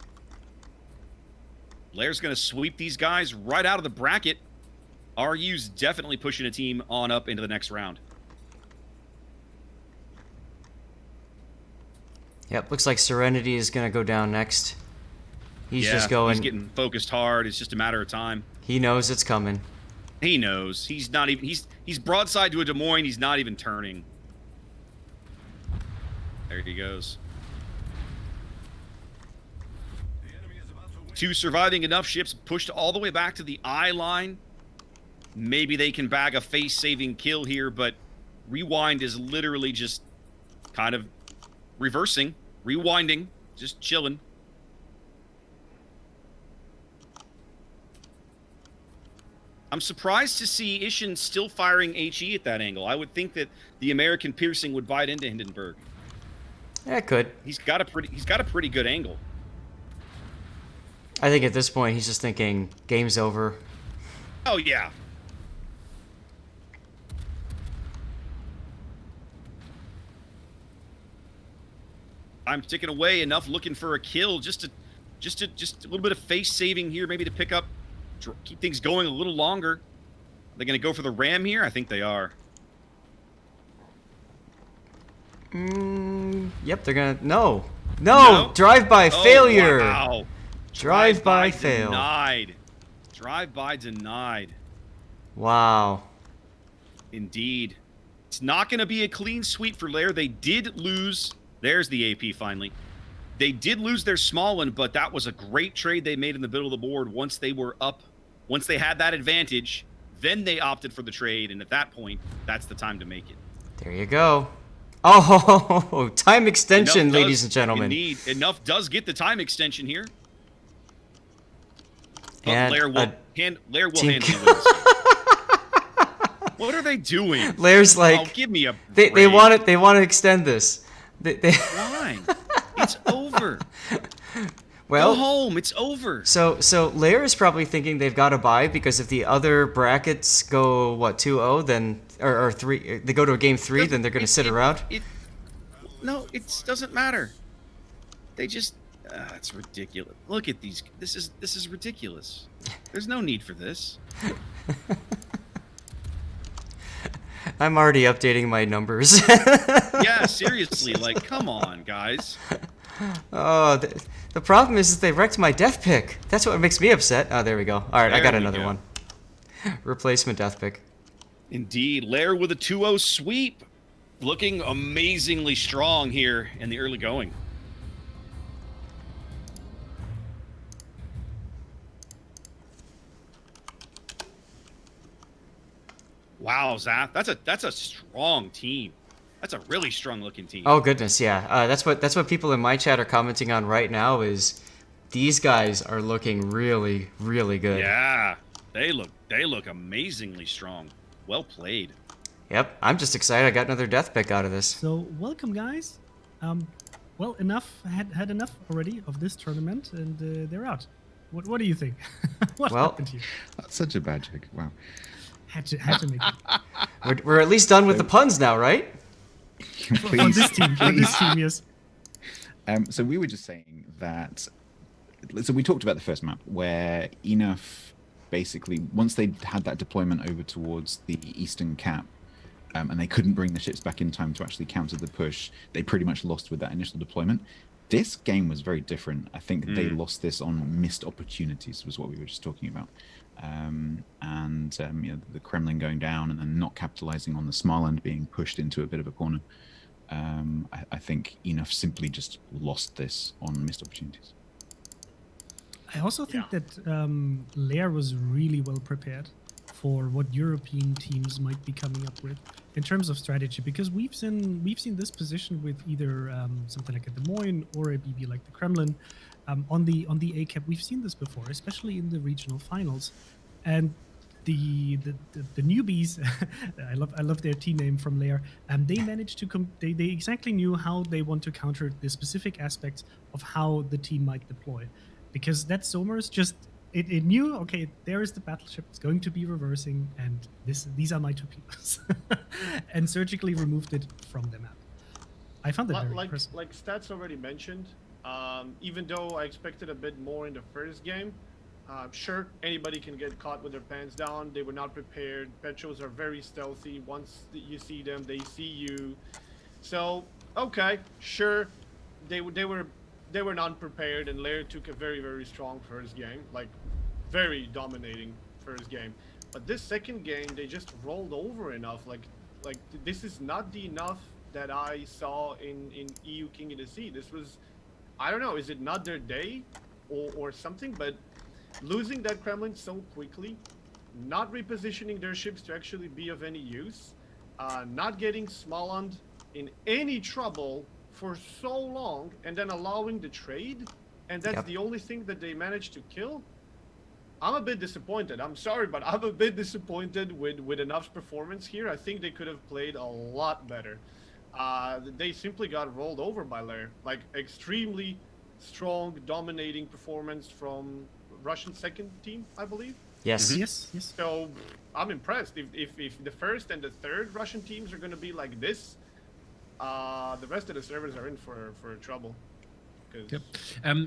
LAIR's going to sweep these guys right out of the bracket. RU's definitely pushing a team on up into the next round. Yep, looks like Serenity is going to go down next. He's just going. He's getting focused hard. It's just a matter of time. He knows it's coming. He knows. He's not even. He's broadside to a Des Moines. He's not even turning. There he goes. 2 surviving enough ships pushed all the way back to the eye line. Maybe they can bag a face-saving kill here, but Rewind is literally just kind of reversing, rewinding, just chilling. I'm surprised to see Ishin still firing HE at that angle. I would think that the American piercing would bite into Hindenburg. Yeah, it could. He's got a pretty good angle. I think at this point he's just thinking, game's over. Oh yeah. I'm sticking away enough, looking for a kill, just a little bit of face saving here, maybe to pick up, keep things going a little longer. Are they going to go for the ram here? I think they are. Yep, they're gonna. No, drive-by failure. Wow. Drive-by fail. Denied. Drive-by denied. Wow. Indeed. It's not going to be a clean sweep for LAIR. They did lose. There's the AP finally. They did lose their small one, but that was a great trade they made in the middle of the board. Once they were up, once they had that advantage, then they opted for the trade, and at that point, that's the time to make it. There you go. Oh, time extension, ladies and gentlemen. Indeed. Enough does get the time extension here. But And LAIR will team handle this. What are they doing? LAIR's like, oh, give me a they break. want to extend this. Why? It's over. Well, go home. It's over. So LAIR is probably thinking they've got to buy because if the other brackets go what 2-0, then or 3, they go to a game 3, then they're going to sit around. No, it doesn't matter. They just it's ridiculous. Look at these. This is ridiculous. There's no need for this. I'm already updating my numbers. Yeah, seriously. Like, come on, guys. Oh, the problem is they wrecked my death pick. That's what makes me upset. Oh, there we go. All right, I got another one. Replacement death pick. Indeed. LAIR with a 2-0 sweep. Looking amazingly strong here in the early going. Wow, Zaf, that's a strong team. That's a really strong looking team. Oh goodness, yeah. That's what people in my chat are commenting on right now. Is these guys are looking really, really good. Yeah, they look amazingly strong. Well played. Yep, I'm just excited. I got another death pick out of this. So welcome, guys. Well, enough had enough already of this tournament, and they're out. What do you think? What happened here? That's such a bad joke. Wow. Had to make it. We're at least done with the puns now, right? For this team, yes. So we were just saying that. So we talked about the first map where Enough basically, once they had that deployment over towards the eastern cap, and they couldn't bring the ships back in time to actually counter the push, they pretty much lost with that initial deployment. This game was very different. I think they lost this on missed opportunities, was what we were just talking about. You know, the Kremlin going down and then not capitalizing on the Smarland being pushed into a bit of a corner. I think Enough simply just lost this on missed opportunities. I also think that LAIR was really well prepared for what European teams might be coming up with in terms of strategy, because we've seen this position with either something like a Des Moines or a BB like the Kremlin on the ACAP. We've seen this before, especially in the regional finals, and the newbies. I love their team name from LAIR. They managed to they exactly knew how they want to counter the specific aspects of how the team might deploy, because that Somers just it knew, okay, there is the battleship, it's going to be reversing, and these are my torpedoes, and surgically removed it from the map. I found that very impressive. Like Stats already mentioned, even though I expected a bit more in the first game, sure, anybody can get caught with their pants down. They were not prepared. Petros are very stealthy. Once you see them, they see you. So, okay, sure, they were not prepared, and LAIR took a very, very strong first game, like very dominating first game. But this second game, they just rolled over enough. Like this is not the enough that I saw in EU King of the Sea. This was, I don't know, is it not their day or something? But losing that Kremlin so quickly, not repositioning their ships to actually be of any use, not getting Smoland in any trouble for so long, and then allowing the trade, and that's the only thing that they managed to kill. I'm a bit disappointed. I'm sorry, but I'm a bit disappointed with Enough's performance here. I think they could have played a lot better. They simply got rolled over by LAIR. Like, extremely strong, dominating performance from Russian second team, I believe. Yes. Yes. So I'm impressed. If the first and the third Russian teams are going to be like this, the rest of the servers are in for trouble. Yep.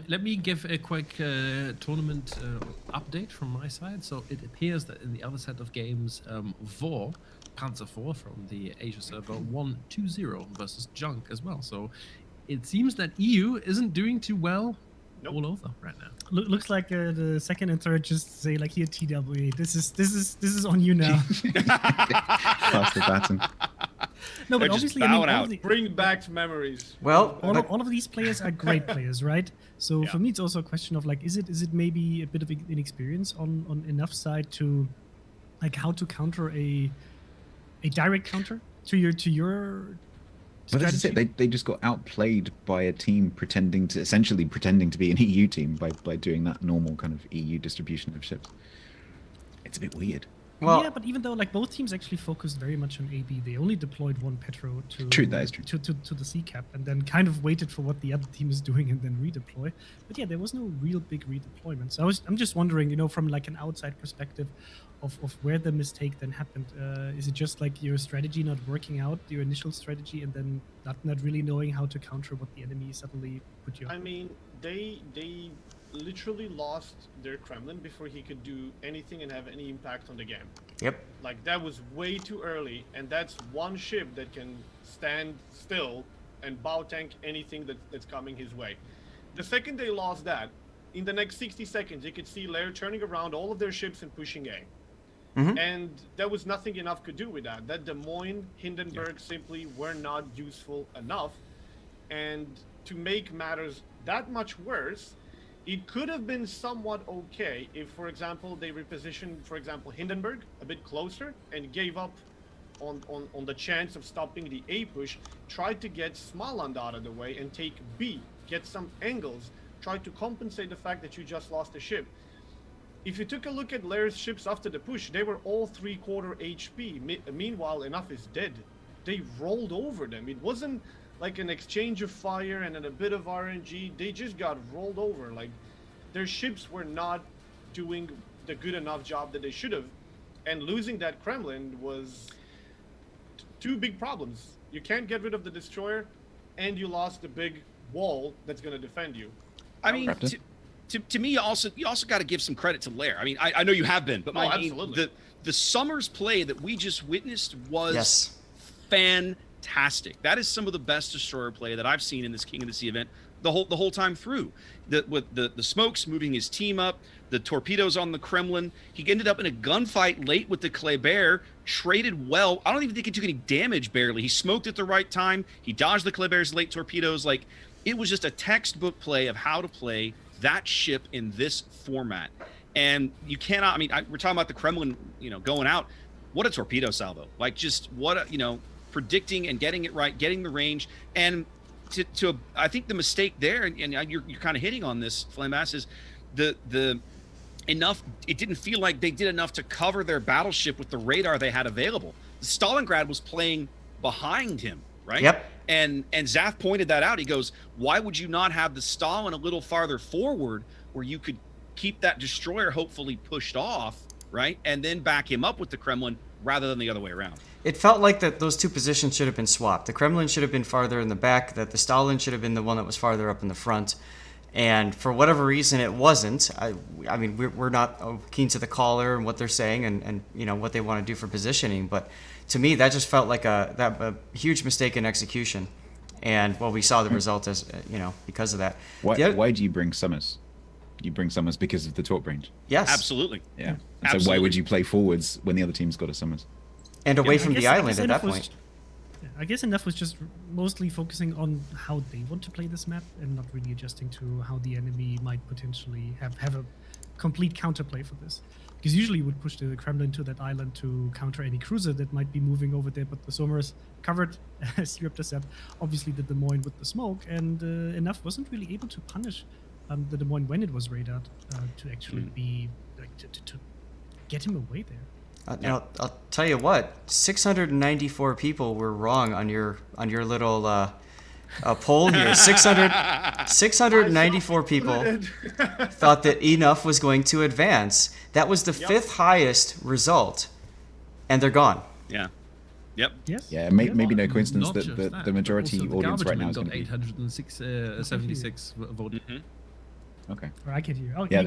Let me give a quick tournament update from my side. So it appears that in the other set of games, VOR, Panzer IV from the Asia server, won 2-0 versus Junk as well. So it seems that EU isn't doing too well all over right now. Looks like the second and third just say like, here TWA, this is on you now. Pass the baton. No, but They're just obviously, I mean, bowing out. Bring back memories. Well, all of these players are great players, right? So for me, it's also a question of like, is it maybe a bit of inexperience on enough side to like how to counter a direct counter to your Well, this is it. They just got outplayed by a team essentially pretending to be an EU team by doing that normal kind of EU distribution of ships. It's a bit weird. well, yeah, but even though like both teams actually focused very much on AB, they only deployed one Petro to True, that is true. to the C cap, and then kind of waited for what the other team is doing and then redeploy. But yeah, there was no real big redeployment. So I'm just wondering, from like an outside perspective, of where the mistake then happened. Is it just like your strategy not working out, your initial strategy, and then not really knowing how to counter what the enemy suddenly put you up? I mean, they literally lost their Kremlin before he could do anything and have any impact on the game. yep. Like, that was way too early, and that's one ship that can stand still and bow tank anything that's coming his way. The second they lost that, in the next 60 seconds, you could see LAIR turning around all of their ships and pushing A. And there was nothing enough could do with that. That Des Moines, Hindenburg simply were not useful enough. And to make matters that much worse, it could have been somewhat okay if, for example, they repositioned, for example, Hindenburg a bit closer and gave up on the chance of stopping the A push, tried to get Smoland out of the way and take B, get some angles, try to compensate the fact that you just lost a ship. If you took a look at LAIR's ships after the push, they were all 3/4 HP. Meanwhile, Enough is dead. They rolled over them. It wasn't like an exchange of fire and then a bit of RNG. They just got rolled over. Like, their ships were not doing the good enough job that they should have. And losing that Kremlin was two big problems. You can't get rid of the destroyer, and you lost the big wall that's going to defend you. I mean, to me, you also got to give some credit to LAIR. I mean, I know you have been, but the Summers play that we just witnessed was fantastic. That is some of the best destroyer play that I've seen in this King of the Sea event the whole time through. With the smokes moving his team up, the torpedoes on the Kremlin. He ended up in a gunfight late with the Kleber, traded well. I don't even think he took any damage barely. He smoked at the right time. He dodged the Kleber's late torpedoes. Like, it was just a textbook play of how to play that ship in this format. And you cannot, I mean, we're talking about the Kremlin, going out. What a torpedo salvo. Like, just what a, predicting and getting it right, getting the range. And to I think the mistake there, and you're kind of hitting on this, Flamebass, is the enough, it didn't feel like they did enough to cover their battleship with the radar they had available. Stalingrad was playing behind him, right? Yep. And Zaf pointed that out. He goes, why would you not have the Stalin a little farther forward where you could keep that destroyer hopefully pushed off, right? And then back him up with the Kremlin rather than the other way around. It felt like that those two positions should have been swapped. The Kremlin should have been farther in the back, that the Stalin should have been the one that was farther up in the front. And for whatever reason, it wasn't. I mean, we're not keen to the caller and what they're saying and what they want to do for positioning. But to me, that just felt like a huge mistake in execution. And, well, we saw the result as, because of that. Why do you bring Summers? You bring Summers because of the torp range? Yes. Absolutely. Yeah. Absolutely. So why would you play forwards when the other team's got a Summers? And away from the I island guess at that Enough point. Yeah, I guess enough was just mostly focusing on how they want to play this map and not really adjusting to how the enemy might potentially have a complete counterplay for this. Because usually you would push the Kremlin to that island to counter any cruiser that might be moving over there, but the Somers covered, as Raptor said, obviously the Des Moines with the smoke, and enough wasn't really able to punish the Des Moines when it was radared to actually be like to get him away there. I'll tell you what, 694 people were wrong on your little poll here. 694 people thought that Enough was going to advance. That was the fifth highest result, and they're gone. Yeah. Yep. Yes. Yeah, maybe no coincidence Not that just the majority also the audience right garbage now is men going to got be 876 voted. okay. Or I can hear. Oh, Yeah,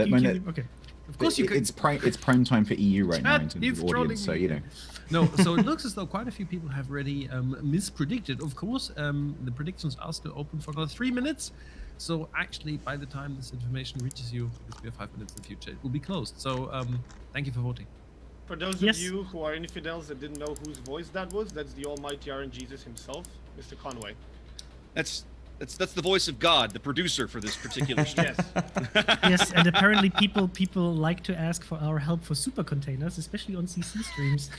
okay. Of course you could. It's prime time for EU right now in Chat, terms it's of audience, so trolling you know. No, so it looks as though quite a few people have already mispredicted. Of course, the predictions are still open for another 3 minutes. So actually, by the time this information reaches you, because we have 5 minutes in the future, it will be closed. So thank you for voting. For those Yes. of you who are infidels that didn't know whose voice that was, that's the almighty RNG Jesus himself, Mr. Conway. That's the voice of God, the producer for this particular stream. Yes. Yes, and apparently people like to ask for our help for super containers, especially on CC streams.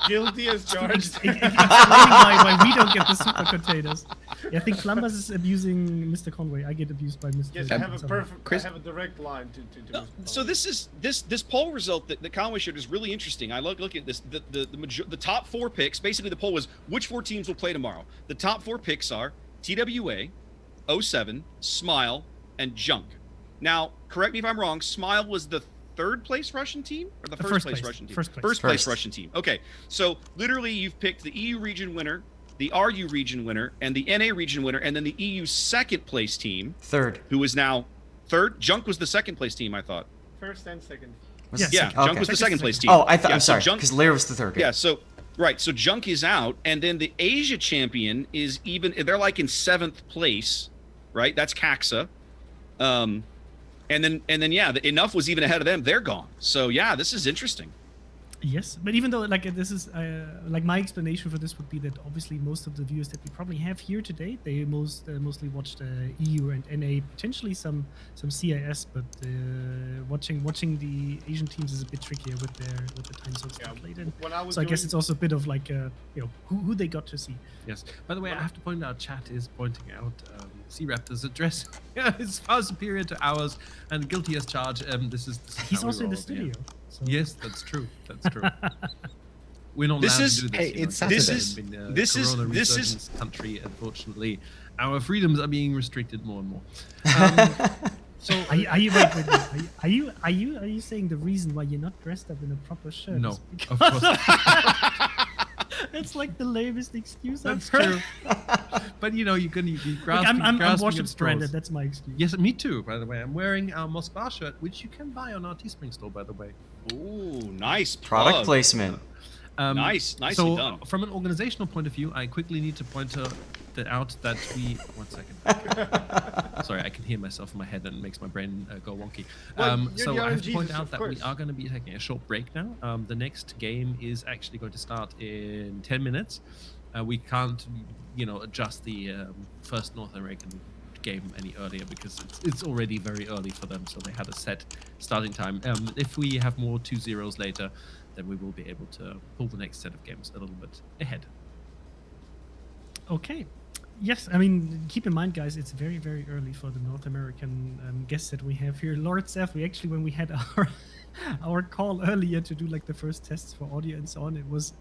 Guilty as charged. Explaining why we don't get the super containers. Yeah, I think Flumbers is abusing Mr. Conway. I get abused by Mr. Yes, I have a somehow. I have a direct line to No, Mr. so Conway. this poll result that Conway showed is really interesting. I look at this. The top 4 picks. Basically, the poll was which 4 teams will play tomorrow. The top 4 picks are TWA, 07, Smile, and Junk. Now, correct me if I'm wrong. Smile was the 3rd place Russian team or the first place Russian team? First place. First place First. Russian team. Okay, so literally you've picked the EU region winner, the RU region winner, and the NA region winner, and then the EU 2nd place team, Third. who is now 3rd. Junk was the 2nd place team, I thought. First and second. Was Yes. it Yeah, second? Junk was the Second. 2nd place team. Oh, I thought. Yeah, I'm so sorry, Junk, because Lair was the third. yeah, so right, so Junk is out, and then the Asia champion is even. They're like in 7th place, right? That's Caxa. And then yeah, the Enough was even ahead of them. They're gone. So yeah, this is interesting. Yes, but even though like this is like my explanation for this would be that obviously most of the viewers that we probably have here today, they mostly watched EU and NA, potentially some CIS, but watching the Asian teams is a bit trickier with the time zones they played in. When I was So I guess doing- it's also a bit of like who they got to see. Yes. By the way, I have to point out, chat is pointing out C-Raptor's address is far superior to ours, and guilty as charged. This is He's how we also in the roll, yeah. studio. So. Yes, that's true. That's true. We're not This allowed is- to do this. hey, you know, it's because Saturday. we've been, This is- corona this is- resurgence country. Unfortunately, our freedoms are being restricted more and more. So Are you wait, are you saying the reason why you're not dressed up in a proper shirt? no, is because- of course not. That's like the lamest excuse I've That's heard. true. But you know, you can be Look, grasping, I'm grasping worship at straws. branded. That's my excuse. Yes, me too. By the way, I'm wearing our Moskva shirt, which you can buy on our Teespring store. By the way. Ooh, nice Product plug. placement. Nicely so, done. from an organizational point of view, I quickly need to point out that we. 1 second. Sorry, I can hear myself in my head and it makes my brain go wonky. Well, you're So the I have RNG to point Jesus, out of that we course. are going to be taking a short break now. The next game is actually going to start in 10 minutes. We can't, adjust the first North American game any earlier because it's already very early for them, so they had a set starting time. If we have more 2-0s later, then we will be able to pull the next set of games a little bit ahead. Okay. Yes, I mean, keep in mind, guys, it's very, very early for the North American guests that we have here. Lord Seth, we actually, when we had our call earlier to do like the first tests for audio and so on, it was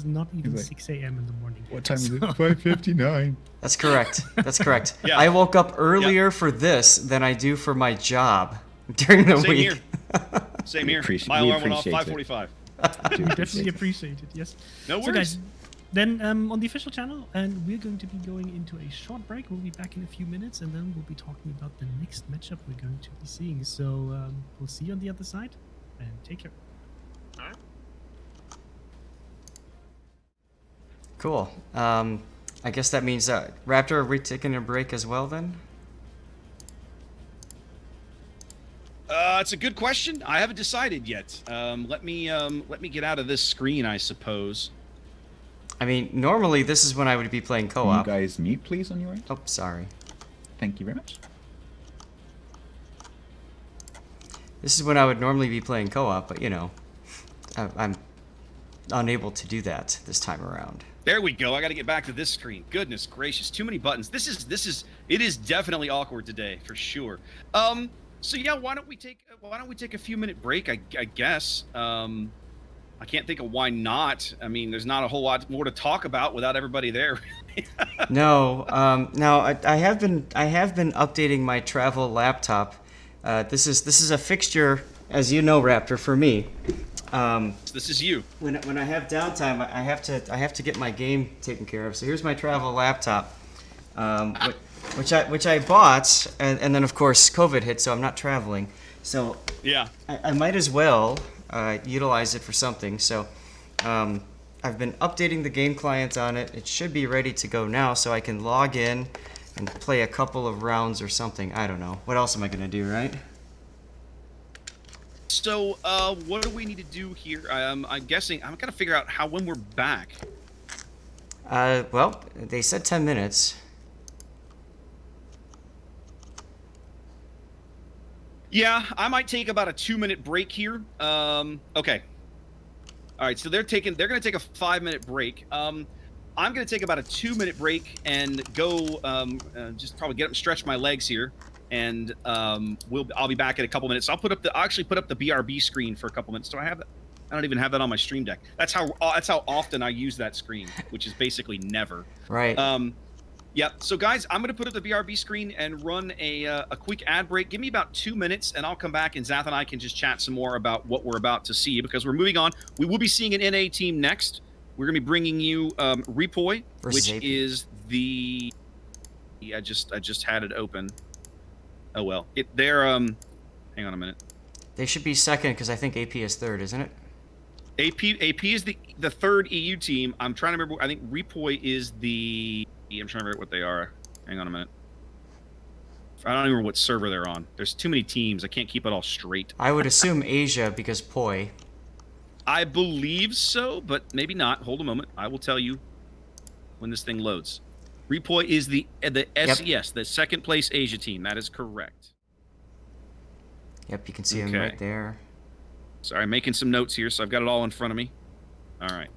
not even Like, 6 a.m. in the morning. What time is it? So- 5:59. That's correct. That's correct. Yeah. I woke up earlier for this than I do for my job during the Same week. here. Same here. My we alarm went off appreciate it. 5:45. Do We appreciate definitely it. appreciate it. Yes. No So, worries. guys, then on the official channel, and we're going to be going into a short break. We'll be back in a few minutes, and then we'll be talking about the next matchup we're going to be seeing. So we'll see you on the other side, and take care. Cool. I guess that means Raptor, are we taking a break as well then? It's a good question. I haven't decided yet. Let me get out of this screen, I suppose. I mean, normally this is when I would be playing Can you co-op. guys mute, please, on your end? Oh, sorry. Thank you very much. This is when I would normally be playing co-op, but you know, I'm unable to do that this time around. There we go. I got to get back to this screen. Goodness gracious, too many buttons. It is definitely awkward today for sure. So yeah, why don't we take a few minute break? I guess. I can't think of why not. I mean, there's not a whole lot more to talk about without everybody there. No, I have been updating my travel laptop. This is a fixture, as you know, Raptor, for me. This is you. When I have downtime, I have to get my game taken care of. So here's my travel laptop, which I bought, and then of course COVID hit, so I'm not traveling. So Yeah. I might as well utilize it for something. So I've been updating the game client on it. It should be ready to go now, so I can log in and play a couple of rounds or something. I don't know. What else am I gonna do, right? So what do we need to do here? I'm guessing I'm gonna figure out when we're back. Well, they said 10 minutes. Yeah, I might take about a 2-minute break here. Okay. All right, so they're gonna take a 5-minute break. I'm gonna take about a 2-minute break and go just probably get up and stretch my legs here, and I'll be back in a couple minutes. I'll actually put up the BRB screen for a couple minutes. Do I have that? I don't even have that on my Stream Deck. That's how often I use that screen, which is basically never. Right. Yeah, so guys, I'm going to put up the BRB screen and run a quick ad break. Give me about 2 minutes, and I'll come back, and Zath and I can just chat some more about what we're about to see, because we're moving on. We will be seeing an NA team next. We're going to be bringing you REPOI, Versus which AP. is the... I just had it open. Oh, well. They're... Hang on a minute. They should be second, because I think AP is third, isn't it? AP is the third EU team. I'm trying to remember. I think REPOI is the... I'm trying to remember what they are. Hang on a minute. I don't even remember what server they're on. There's too many teams. I can't keep it all straight. I would assume Asia, because Poi. I believe so, but maybe not. Hold a moment. I will tell you when this thing loads. REPOI is the SES, the second place Asia team. That is correct. Yep, you can see him Okay. right there. Sorry, I'm making some notes here, so I've got it all in front of me. All right.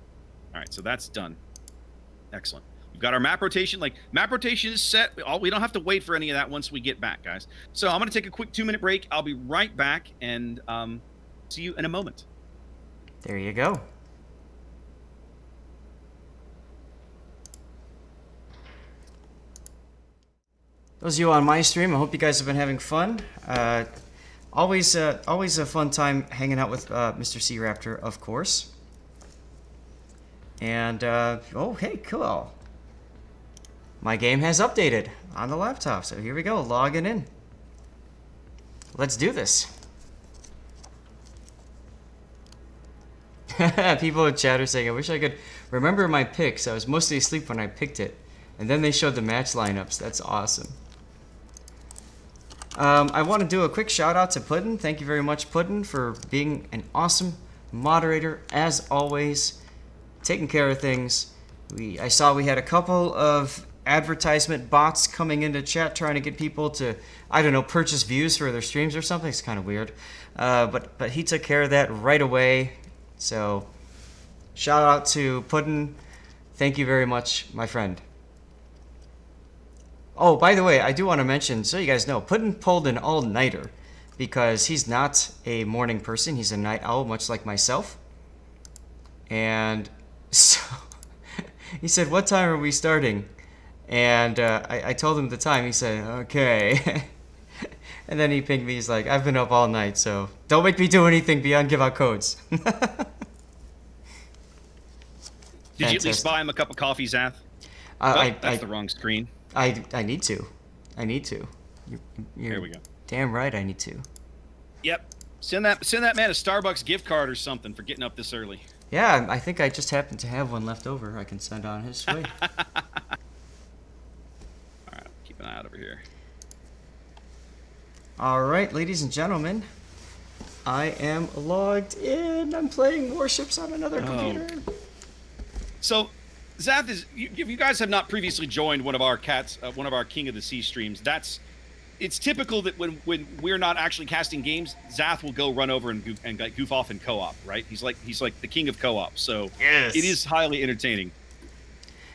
All right, so that's done. Excellent. We've got our map rotation. Map rotation is set. We don't have to wait for any of that once we get back, guys. So I'm going to take a quick 2-minute break. I'll be right back, and see you in a moment. There you go. Those of you on my stream, I hope you guys have been having fun. Always a fun time hanging out with Mr. C Raptor, of course. And oh, hey, cool. My game has updated on the laptop, so here we go, logging in. Let's do this. People in chat are saying, I wish I could remember my picks. I was mostly asleep when I picked it. And then they showed the match lineups. That's awesome. I want to do a quick shout out to Puddin. Thank you very much, Puddin, for being an awesome moderator, as always, taking care of things. I saw we had a couple of advertisement bots coming into chat trying to get people to, I don't know, purchase views for their streams or something. It's kind of weird. But he took care of that right away. So, shout out to Puddin. Thank you very much, my friend. Oh, by the way, I do want to mention, so you guys know, Puddin pulled an all-nighter because he's not a morning person. He's a night owl, much like myself. And so he said, what time are we starting? And I told him the time. He said, okay. And then he pinged me. He's like, I've been up all night, so don't make me do anything beyond give out codes. Did you at least buy him a cup of coffee, Zath? That's the wrong screen. I need to. I need to. There we go. Damn right I need to. Yep. Send that man a Starbucks gift card or something for getting up this early. Yeah, I think I just happen to have one left over. I can send on his way. All right, keep an eye out over here. All right, ladies and gentlemen, I am logged in. I'm playing Warships on another computer. So, Zath is. If you guys have not previously joined one of our King of the Sea streams, it's typical that when we're not actually casting games, Zath will go run over and goof off in co-op, right? He's like the king of co-op, so Yes. it is highly entertaining.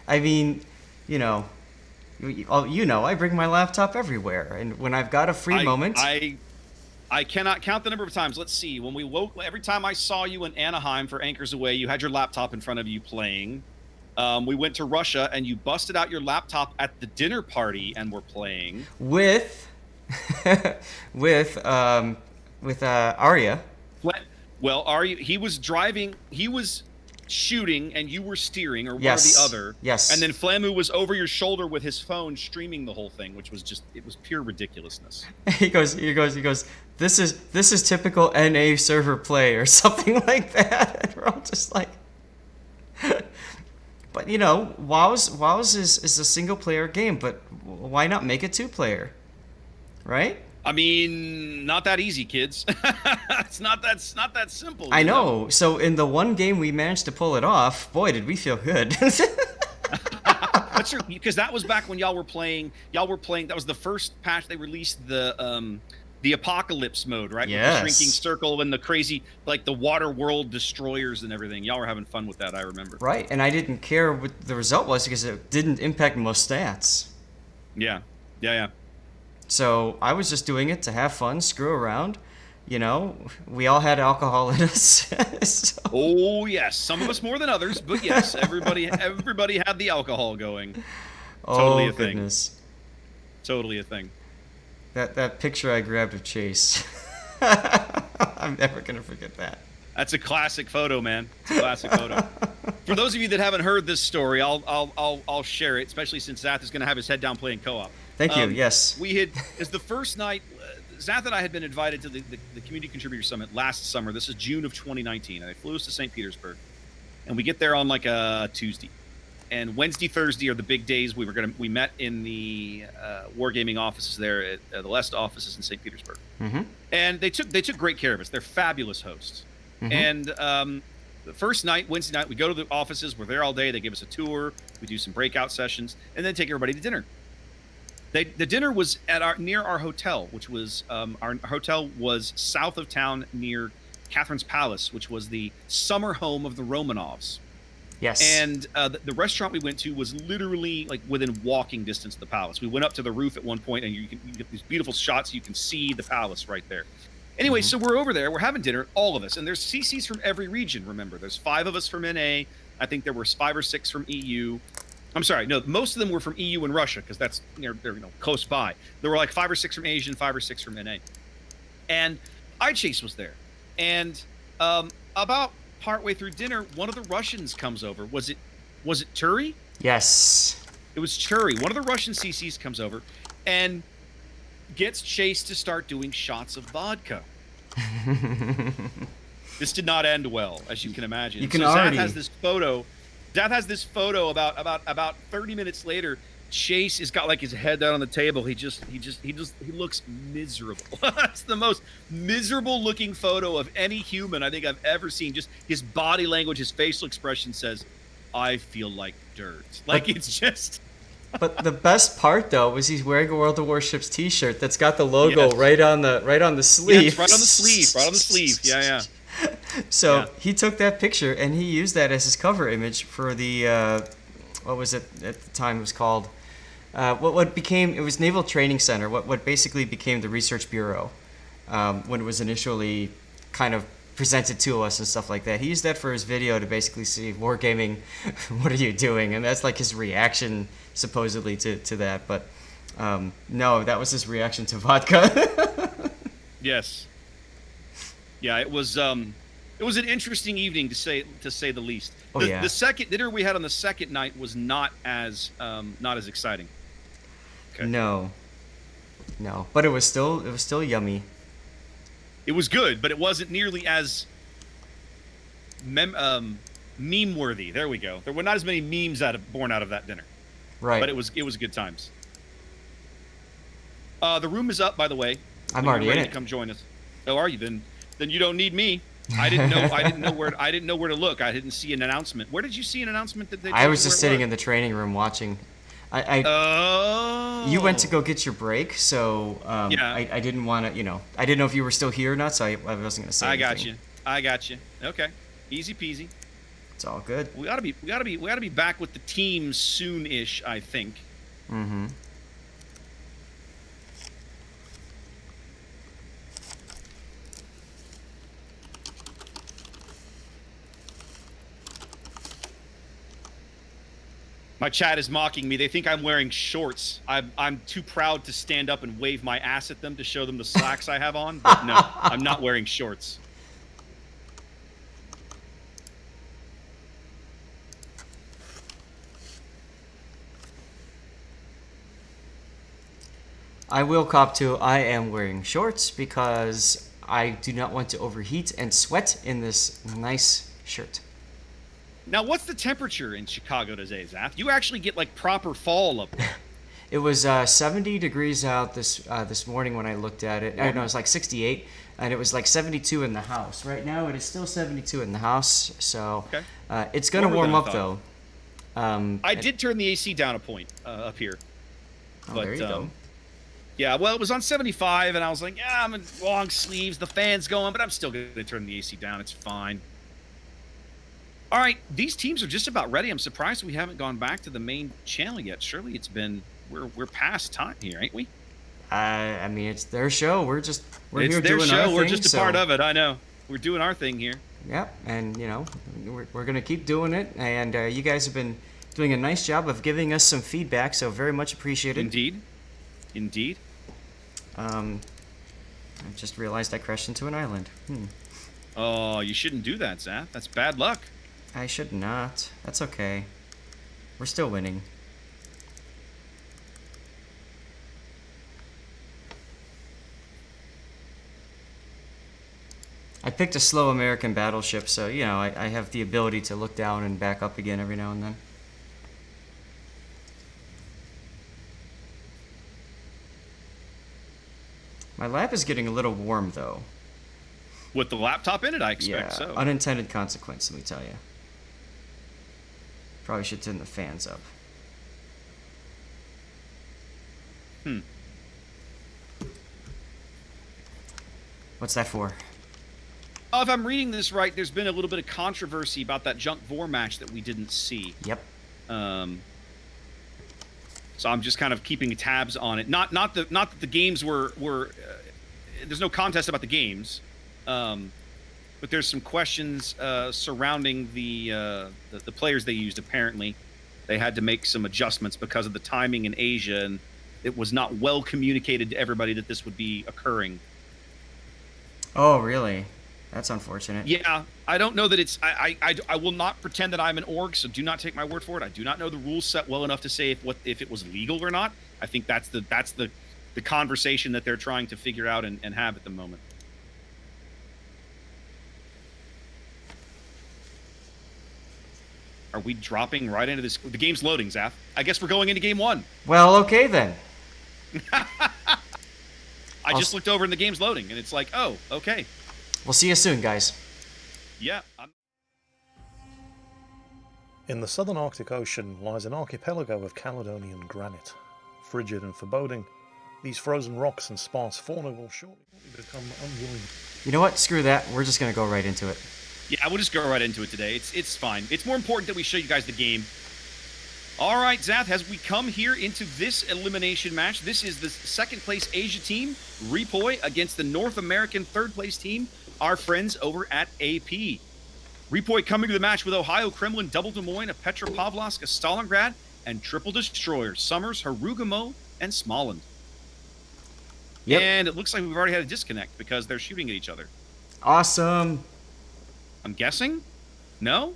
I mean, I bring my laptop everywhere, and when I've got a free moment, I cannot count the number of times. Let's see. When we woke, every time I saw you in Anaheim for Anchors Away, you had your laptop in front of you playing. We went to Russia and you busted out your laptop at the dinner party and were playing with Arya. Well, Arya, he was driving, he was shooting, and you were steering, or Yes. one or the other. Yes. And then Flamu was over your shoulder with his phone streaming the whole thing, which was it was pure ridiculousness. He goes. This is typical NA server play or something like that. And we're all just like, but WoW's is a single player game, but why not make it 2-player, right? I mean, not that easy, kids. It's not that simple. I know. So in the one game we managed to pull it off, boy, did we feel good. That's true, because that was back when y'all were playing. That was the first patch they released, the apocalypse mode, right? Yes. With the shrinking circle and the crazy, like the water world destroyers and everything. Y'all were having fun with that, I remember. Right, and I didn't care what the result was because it didn't impact most stats. Yeah. So I was just doing it to have fun, screw around. We all had alcohol in us. So. Oh yes, some of us more than others, but yes, everybody had the alcohol going. Totally a thing. Goodness. Totally a thing. That picture I grabbed of Chase. I'm never gonna forget that. That's a classic photo, man. It's a classic photo. For those of you that haven't heard this story, I'll share it, especially since Zath is gonna have his head down playing co-op. Thank you. Yes. As the first night, Zath and I had been invited to the Community Contributor Summit last summer. This is June of 2019, and they flew us to St. Petersburg. And we get there on like a Tuesday. And Wednesday, Thursday are the big days. We met in the Wargaming offices there at the Lest offices in St. Petersburg. Mm-hmm. And they took great care of us. They're fabulous hosts. Mm-hmm. And the first night, Wednesday night, we go to the offices. We're there all day. They give us a tour. We do some breakout sessions, and then take everybody to dinner. The dinner was at near our hotel, which was our hotel was south of town near Catherine's Palace, which was the summer home of the Romanovs. Yes. And the restaurant we went to was literally like within walking distance of the palace. We went up to the roof at one point, and you get these beautiful shots. You can see the palace right there. Anyway, so we're over there. We're having dinner, all of us, and there's CCs from every region. Remember, there's 5 of us from NA. I think there were 5 or 6 from EU. I'm sorry, no, most of them were from EU and Russia because that's they're close by. There were like 5 or 6 from Asia and 5 or 6 from NA. And iChase was there. And about partway through dinner, one of the Russians comes over. Was it Turi? Yes. It was Turi. One of the Russian CCs comes over and gets Chase to start doing shots of vodka. This did not end well, as you can imagine. You can so already. Zath has this photo about 30 minutes later. Chase has got like his head down on the table. He looks miserable. It's the most miserable looking photo of any human I think I've ever seen. Just his body language, his facial expression says, "I feel like dirt." Like it's just. But the best part though was he's wearing a World of Warships T-shirt that's got the logo Yes. right on the sleeve. Yeah, it's right on the sleeve. Right on the sleeve. Yeah. So Yeah. he took that picture and he used that as his cover image for the what was it at the time? It was called what became it was Naval Training Center. What basically became the Research Bureau when it was initially kind of presented to us and stuff like that. He used that for his video to basically see Wargaming. What are you doing? And that's like his reaction supposedly to that. But no, that was his reaction to vodka. Yes. Yeah, it was an interesting evening to say the least. Oh, yeah. The second dinner we had on the second night was not as exciting. Okay. No, but it was still yummy. It was good, but it wasn't nearly as meme worthy. There we go. There were not as many memes born out of that dinner. Right. But it was good times. The room is up, by the way. I'm When already you're in ready it. to come join us. Oh, are you? Then you don't need me. I didn't know. I didn't know where. I didn't know where to look. I didn't see an announcement. Where did you see an announcement that they? I was just sitting in the training room watching. Oh. You went to go get your break, so Yeah. I didn't want to, I didn't know if you were still here or not, so I wasn't going to say anything. I got you. Okay. Easy peasy. It's all good. We gotta be back with the team soon-ish, I think. Mm-hmm. My chat is mocking me. They think I'm wearing shorts. I'm too proud to stand up and wave my ass at them to show them the slacks I have on. But no, I'm not wearing shorts. I will cop to I am wearing shorts because I do not want to overheat and sweat in this nice shirt. Now, what's the temperature in Chicago today, Zaf? You actually get like proper fall up there. It was 70 degrees out this morning when I looked at it. I know it was like 68, and it was like 72 in the house. Right now, it is still 72 in the house, so Okay. It's gonna Warmer than warm I up thought. though. I did turn the AC down a point up here. Oh, there you go. Yeah, well, it was on 75, and I was like, yeah, I'm in long sleeves, the fan's going, but I'm still going to turn the AC down. It's fine. All right, these teams are just about ready. I'm surprised we haven't gone back to the main channel yet. Surely it's been we're past time here, ain't we? I mean, it's their show. We're It's here their doing show. our thing. We're just a so, part of it. I know. We're doing our thing here. Yep, and we're gonna keep doing it. And you guys have been doing a nice job of giving us some feedback, so very much appreciated. Indeed. I just realized I crashed into an island. Oh, you shouldn't do that, Zaf. That's bad luck. I should not. That's okay. We're still winning. I picked a slow American battleship, so, I have the ability to look down and back up again every now and then. My lab is getting a little warm, though. With the laptop in it, I expect Yeah, so. unintended consequence, let me tell you. Probably should turn the fans up. What's that for? Oh, if I'm reading this right, there's been a little bit of controversy about that junk VOR match that we didn't see. Yep. So I'm just kind of keeping tabs on it. Not that the games were there's no contest about the games, but there's some questions surrounding the players they used. Apparently, they had to make some adjustments because of the timing in Asia, and it was not well communicated to everybody that this would be occurring. Oh, really? That's unfortunate. Yeah, I don't know that it's. I will not pretend that I'm an org, so do not take my word for it. I do not know the rules set well enough to say if it was legal or not. I think that's the conversation that they're trying to figure out and have at the moment. Are we dropping right into this? The game's loading, Zaf. I guess we're going into game one. Well, okay then. I just looked over and the game's loading, and it's like, oh, okay. We'll see you soon, guys. Yeah. In the southern Arctic Ocean lies an archipelago of Caledonian granite. Frigid and foreboding, these frozen rocks and sparse fauna will shortly become unwilling. You know what? Screw that. We're just going to go right into it. Yeah, we'll just go right into it today. It's fine. It's more important that we show you guys the game. All right, Zath, as we come here into this elimination match, this is the second place Asia team, REPOI, against the North American third place team, our friends over at AP. REPOI coming to the match with Ohio, Kremlin, Double Des Moines, a Petropavlovsk, a Stalingrad, and triple destroyers, Summers, Harugamo, and Smolensk. Yep. And it looks like we've already had a disconnect because they're shooting at each other. Awesome. I'm guessing? No?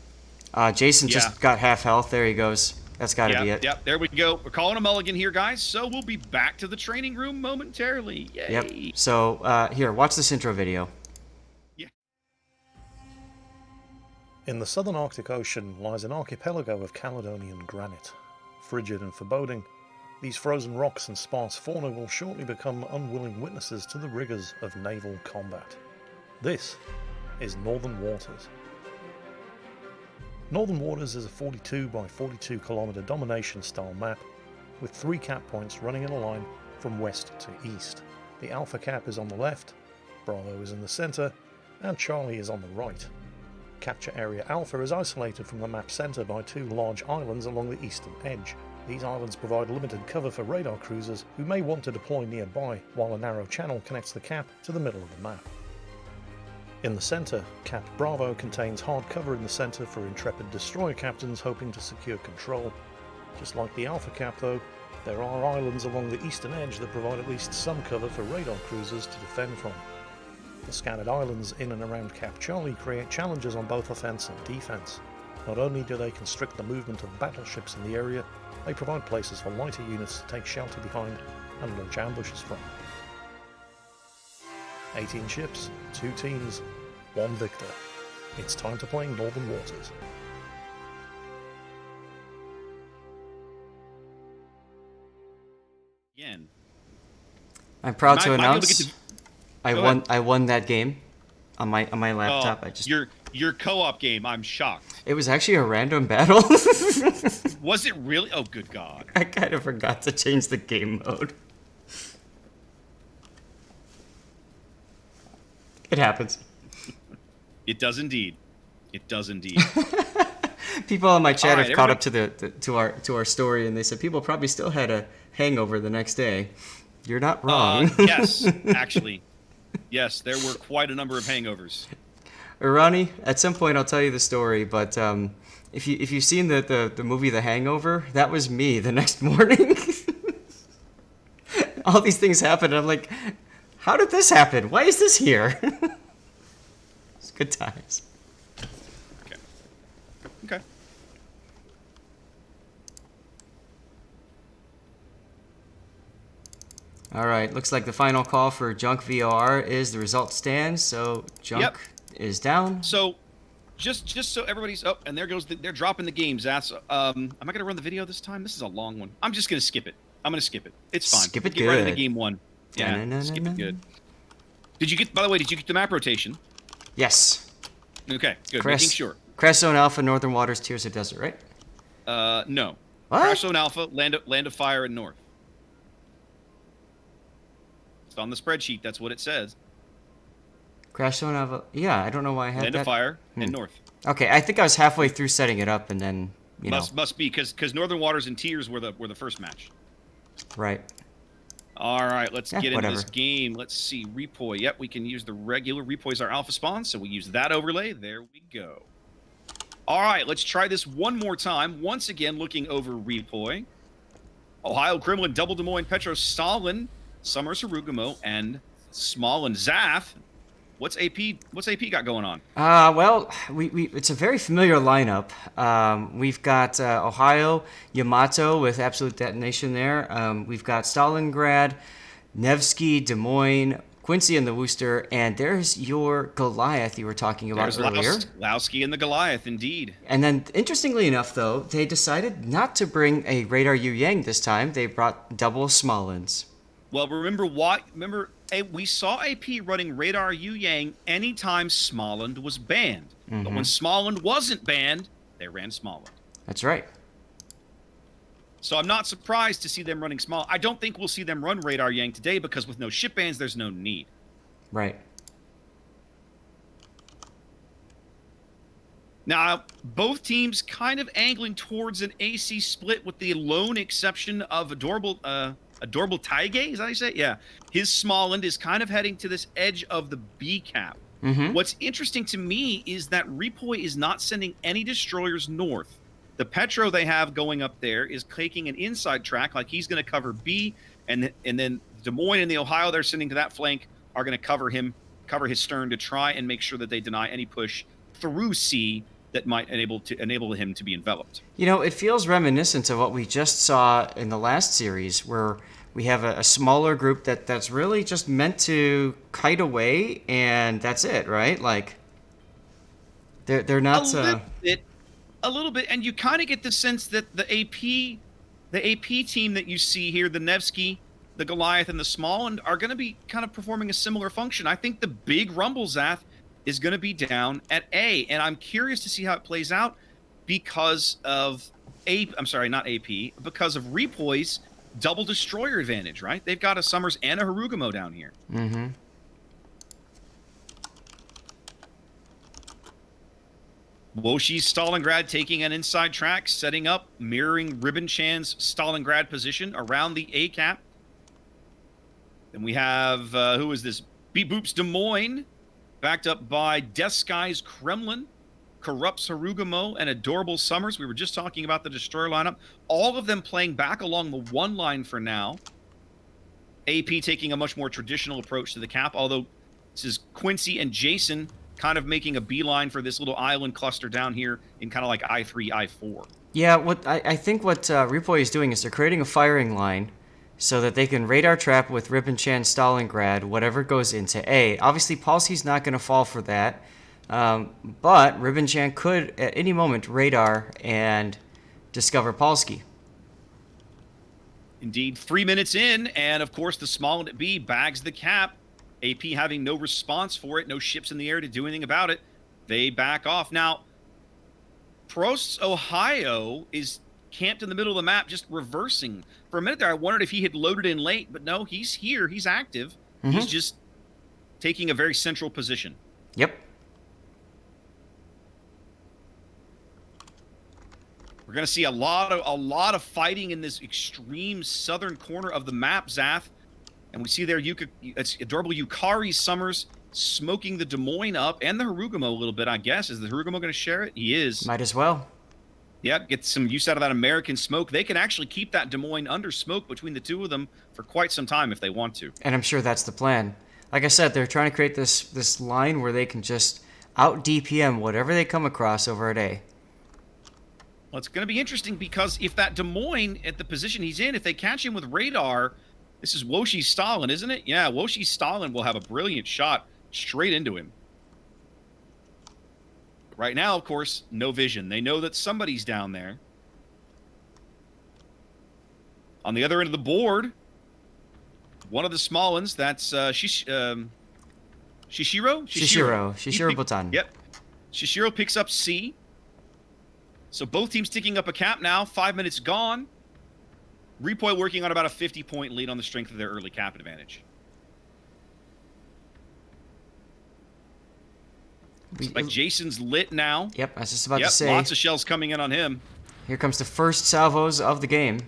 Jason just got half health. There he goes. That's got to be it. Yep, there we go. We're calling a mulligan here, guys. So we'll be back to the training room momentarily. Yay. Yep. So here, watch this intro video. Yeah. In the southern Arctic Ocean lies an archipelago of Caledonian granite. Frigid and foreboding, these frozen rocks and sparse fauna will shortly become unwilling witnesses to the rigors of naval combat. This is Northern Waters. Northern Waters is a 42 by 42 kilometer domination style map with 3 cap points running in a line from west to east. The Alpha cap is on the left, Bravo is in the center, and Charlie is on the right. Capture Area Alpha is isolated from the map center by 2 large islands along the eastern edge. These islands provide limited cover for radar cruisers who may want to deploy nearby, while a narrow channel connects the cap to the middle of the map. In the center, Cap Bravo contains hard cover in the center for intrepid destroyer captains hoping to secure control. Just like the Alpha Cap though, there are islands along the eastern edge that provide at least some cover for radar cruisers to defend from. The scattered islands in and around Cap Charlie create challenges on both offense and defense. Not only do they constrict the movement of battleships in the area, they provide places for lighter units to take shelter behind and launch ambushes from. 18 ships, 2 teams, 1 victor. It's time to play Northern Waters. Again. I'm proud to Am I able to announce get to- I won that game on my laptop. Oh, your co-op game. I'm shocked. It was actually a random battle. Was it really? Oh, good God. I kind of forgot to change the game mode. It happens. It does indeed. It does indeed. People on my chat All right, have caught up to our story, and they said people probably still had a hangover the next day. You're not wrong. Yes, actually. Yes, there were quite a number of hangovers. Ronnie, at some point I'll tell you the story, but if you've seen the movie The Hangover, that was me the next morning. All these things happened, and I'm like, how did this happen? Why is this here? It's good times. Okay. All right, looks like the final call for Junk VOR is the result stands, so Junk is down. So, just so everybody's up, and there goes they're dropping the games. That's am I gonna run the video this time? This is a long one. I'm just gonna skip it. I'm gonna skip it. It's fine. Skip it Get right into good. game 1. Yeah, skip it good. Did you get? By the way, did you get the map rotation? Yes. Okay, good. Making sure. Crash Zone Alpha, Northern Waters, Tears of Desert, right? No. What? Crash Zone Alpha, Land of Fire, and North. It's on the spreadsheet. That's what it says. Crash Zone Alpha. Yeah, I don't know why I had Land that. of Fire and North. Okay, I think I was halfway through setting it up, and then Must be because Northern Waters and Tears were the first match. Right. All right, let's get into this whatever. game. Let's see, REPOI. Yep, we can use the regular. REPOI is our alpha spawn, so we use that overlay. There we go. All right, let's try this one more time. Once again, looking over REPOI. Ohio, Kremlin, Double Des Moines, Petro, Stalin, Summer, Sarugamo, and Small and Zath. What's AP got going on? Well, it's a very familiar lineup. We've got Ohio, Yamato with Absolute Detonation there. We've got Stalingrad, Nevsky, Des Moines, Quincy and the Worcester, and there's your Goliath you were talking about earlier. Lowski and the Goliath, indeed. And then, interestingly enough, though, they decided not to bring a Radar Yu Yang this time. They brought double Smolens. Well, remember, we saw AP running Radar Yu Yang anytime Smoland was banned. But when Smoland wasn't banned, they ran Smoland. That's right. So I'm not surprised to see them running small. I don't think we'll see them run Radar Yang today because with no ship bans, there's no need. Right. Now, both teams kind of angling towards an AC split with the lone exception of Adorable Taige, is that how you say it? Yeah. His Smoland is kind of heading to this edge of the B cap. What's interesting to me is that REPOI is not sending any destroyers north. The Petro they have going up there is taking an inside track, like he's going to cover B, and then Des Moines and the Ohio they're sending to that flank are going to cover his stern to try and make sure that they deny any push through C that might enable him to be enveloped. You know, it feels reminiscent of what we just saw in the last series, where we have a smaller group that's really just meant to kite away, and that's it, right? Like, they're not a little bit, and you kind of get the sense that the AP team that you see here, the Nevsky, the Goliath, and the Small, are going to be kind of performing a similar function. I think the big rumble, Zath, is going to be down at A. And I'm curious to see how it plays out because of because of REPOI's double destroyer advantage, right? They've got a Summers and a Harugumo down here. Mm-hmm. Woshi's Stalingrad taking an inside track, setting up, mirroring Ribbon Chan's Stalingrad position around the A cap. Then we have, who is this? Beep Boop's Des Moines, backed up by Death Sky's Kremlin, Corrupts Harugumo, and Adorable Summers. We were just talking about the Destroyer lineup. All of them playing back along the one line for now. AP taking a much more traditional approach to the cap, although this is Quincy and Jason kind of making a beeline for this little island cluster down here in kind of like I3, I4. Yeah, what I think what REPOI is doing is they're creating a firing line so that they can radar trap with Ribbon-Chan Stalingrad whatever goes into A. Obviously, Palski's not going to fall for that, but Ribbon-Chan could at any moment radar and discover Palski. Indeed, 3 minutes in, and of course the small at B bags the cap. AP having no response for it, no ships in the air to do anything about it. They back off. Now, Prost's Ohio is camped in the middle of the map, just reversing. For a minute there, I wondered if he had loaded in late, but no, he's here. He's active. Mm-hmm. He's just taking a very central position. Yep. We're going to see a lot of fighting in this extreme southern corner of the map, Zath. And we see there it's Adorable Yukari Summers smoking the Des Moines up and the Harugumo a little bit, I guess. Is the Harugumo going to share it? He is. Might as well. Yeah, get some use out of that American smoke. They can actually keep that Des Moines under smoke between the two of them for quite some time if they want to. And I'm sure that's the plan. Like I said, they're trying to create this line where they can just out DPM whatever they come across over at A. Well, it's going to be interesting because if that Des Moines at the position he's in, if they catch him with radar, this is Woshi Stalin, isn't it? Yeah, Woshi Stalin will have a brilliant shot straight into him. Right now, of course, no vision. They know that somebody's down there. On the other end of the board, one of the small ones, that's Shishiro? Shishiro Botan. Yep. Shishiro picks up C. So both teams ticking up a cap now. 5 minutes gone. REPOI working on about a 50-point lead on the strength of their early cap advantage. Looks like Jason's lit now. Yep, I was just about to say. Lots of shells coming in on him. Here comes the first salvos of the game.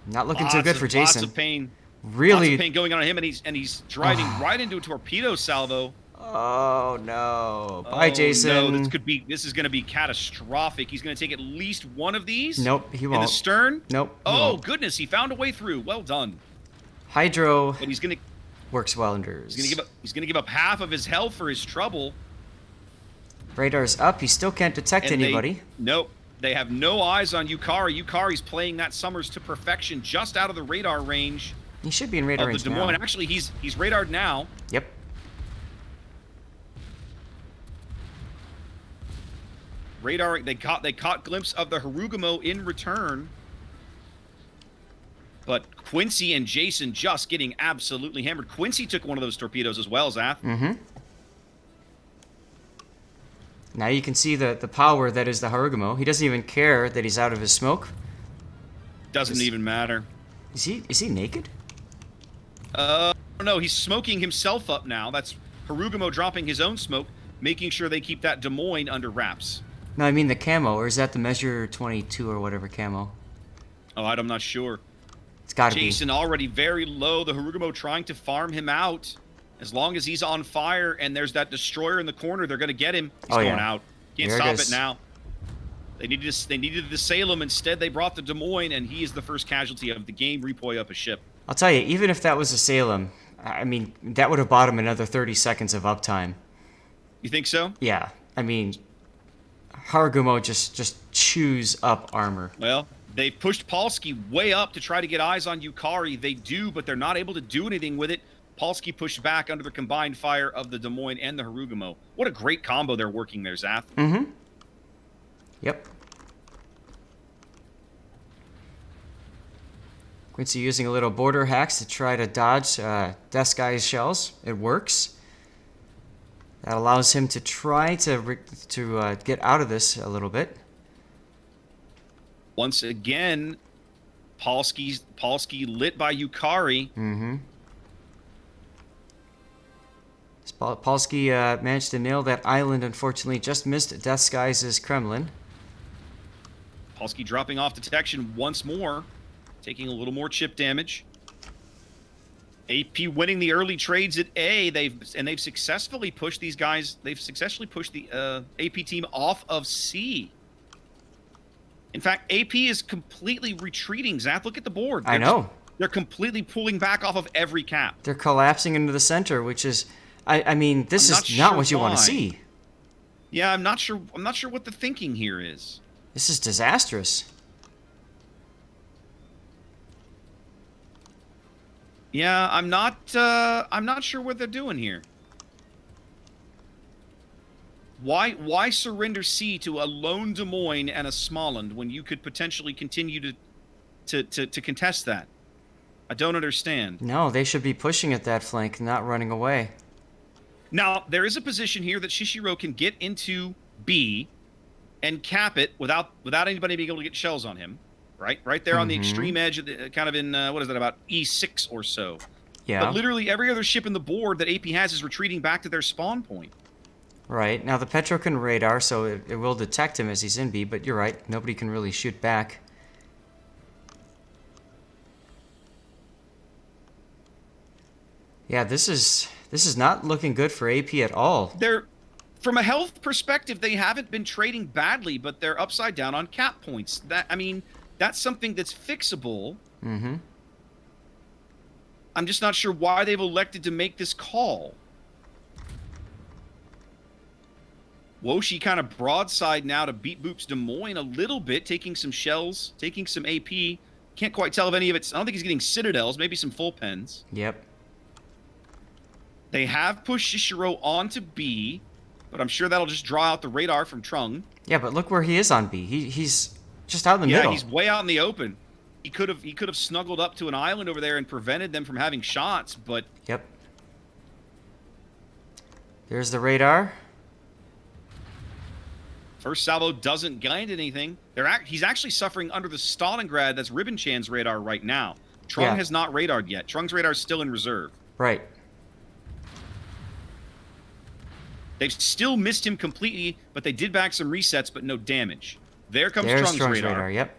Not looking too good for Jason. Lots of pain. Really? Lots of pain going on him, and he's driving right into a torpedo salvo. Oh no! Bye, Jason. No, this is going to be catastrophic. He's going to take at least one of these. Nope, he won't. In the stern. Nope. Oh goodness, he found a way through. Well done. Hydro. But he's going to works wonders. He's going to give up half of his health for his trouble. Radar's up. He still can't detect anybody. Nope. They have no eyes on Yukari. Yukari's playing that Summers to perfection, just out of the radar range. He should be in radar range now. Des Moines. now. Actually, he's radared now. Yep. Radar. They caught glimpse of the Harugumo in return. But Quincy and Jason just getting absolutely hammered. Quincy took one of those torpedoes as well, Zath. Mm-hmm. Now you can see the power that is the Harugumo. He doesn't even care that he's out of his smoke. Doesn't even matter. Is he naked? No, he's smoking himself up now. That's Harugumo dropping his own smoke, making sure they keep that Des Moines under wraps. No, I mean the camo, or is that the Measure 22 or whatever camo? Oh, I'm not sure. It's got to be. Jason already very low. The Harugumo trying to farm him out. As long as he's on fire and there's that destroyer in the corner, they're going to get him. He's going out. Can't stop it now. They needed to sail him. Instead, they brought the Des Moines, and he is the first casualty of the game. REPOI up a ship. I'll tell you, even if that was a Salem, I mean, that would have bought him another 30 seconds of uptime. You think so? Yeah. I mean, Harugumo just chews up armor. Well, they pushed Palski way up to try to get eyes on Yukari. They do, but they're not able to do anything with it. Palski pushed back under the combined fire of the Des Moines and the Harugumo. What a great combo they're working there, Zath. Mm-hmm. Yep. Quincy using a little border hacks to try to dodge Death Sky's shells. It works. That allows him to try to get out of this a little bit. Once again, Polsky lit by Yukari. Mm-hmm. Polsky managed to nail that island. Unfortunately, just missed Death Skies' Kremlin. Polsky dropping off detection once more, taking a little more chip damage. AP winning the early trades at A. They've successfully pushed these guys. They've successfully pushed the AP team off of C. In fact, AP is completely retreating. Zath, look at the board. I know. They're completely pulling back off of every cap. They're collapsing into the center, which is, I mean, this is not what you want to see. Yeah, I'm not sure what the thinking here is. This is disastrous. Yeah, I'm not sure what they're doing here. Why surrender C to a lone Des Moines and a Smolensk when you could potentially continue to contest that? I don't understand. No, they should be pushing at that flank, not running away. Now, there is a position here that Shishiro can get into B and cap it without anybody being able to get shells on him. Right there on the extreme edge, of the, kind of in, what is that, about E6 or so. Yeah. But literally every other ship in the board that AP has is retreating back to their spawn point. Right. Now, the Petro can radar, so it will detect him as he's in B, but you're right. Nobody can really shoot back. Yeah, this is not looking good for AP at all. From a health perspective, they haven't been trading badly, but they're upside down on cap points. That's something that's fixable. Mm-hmm. I'm just not sure why they've elected to make this call. Woshi kind of broadside now to beat Boop's Des Moines a little bit, taking some shells, taking some AP. Can't quite tell if any of it's... I don't think he's getting Citadels, maybe some full pens. Yep. They have pushed Shishiro onto B, but I'm sure that'll just draw out the radar from Trung. Yeah, but look where he is on B. He's just out in the middle. Yeah, he's way out in the open. He could have snuggled up to an island over there and prevented them from having shots, but... Yep. There's the radar. First salvo doesn't gain anything. He's actually suffering under the Stalingrad, that's Ribbenchan's radar right now. Trung has not radared yet. Trung's radar is still in reserve. Right. They've still missed him completely, but they did back some resets, but no damage. There's Trung's radar. Yep.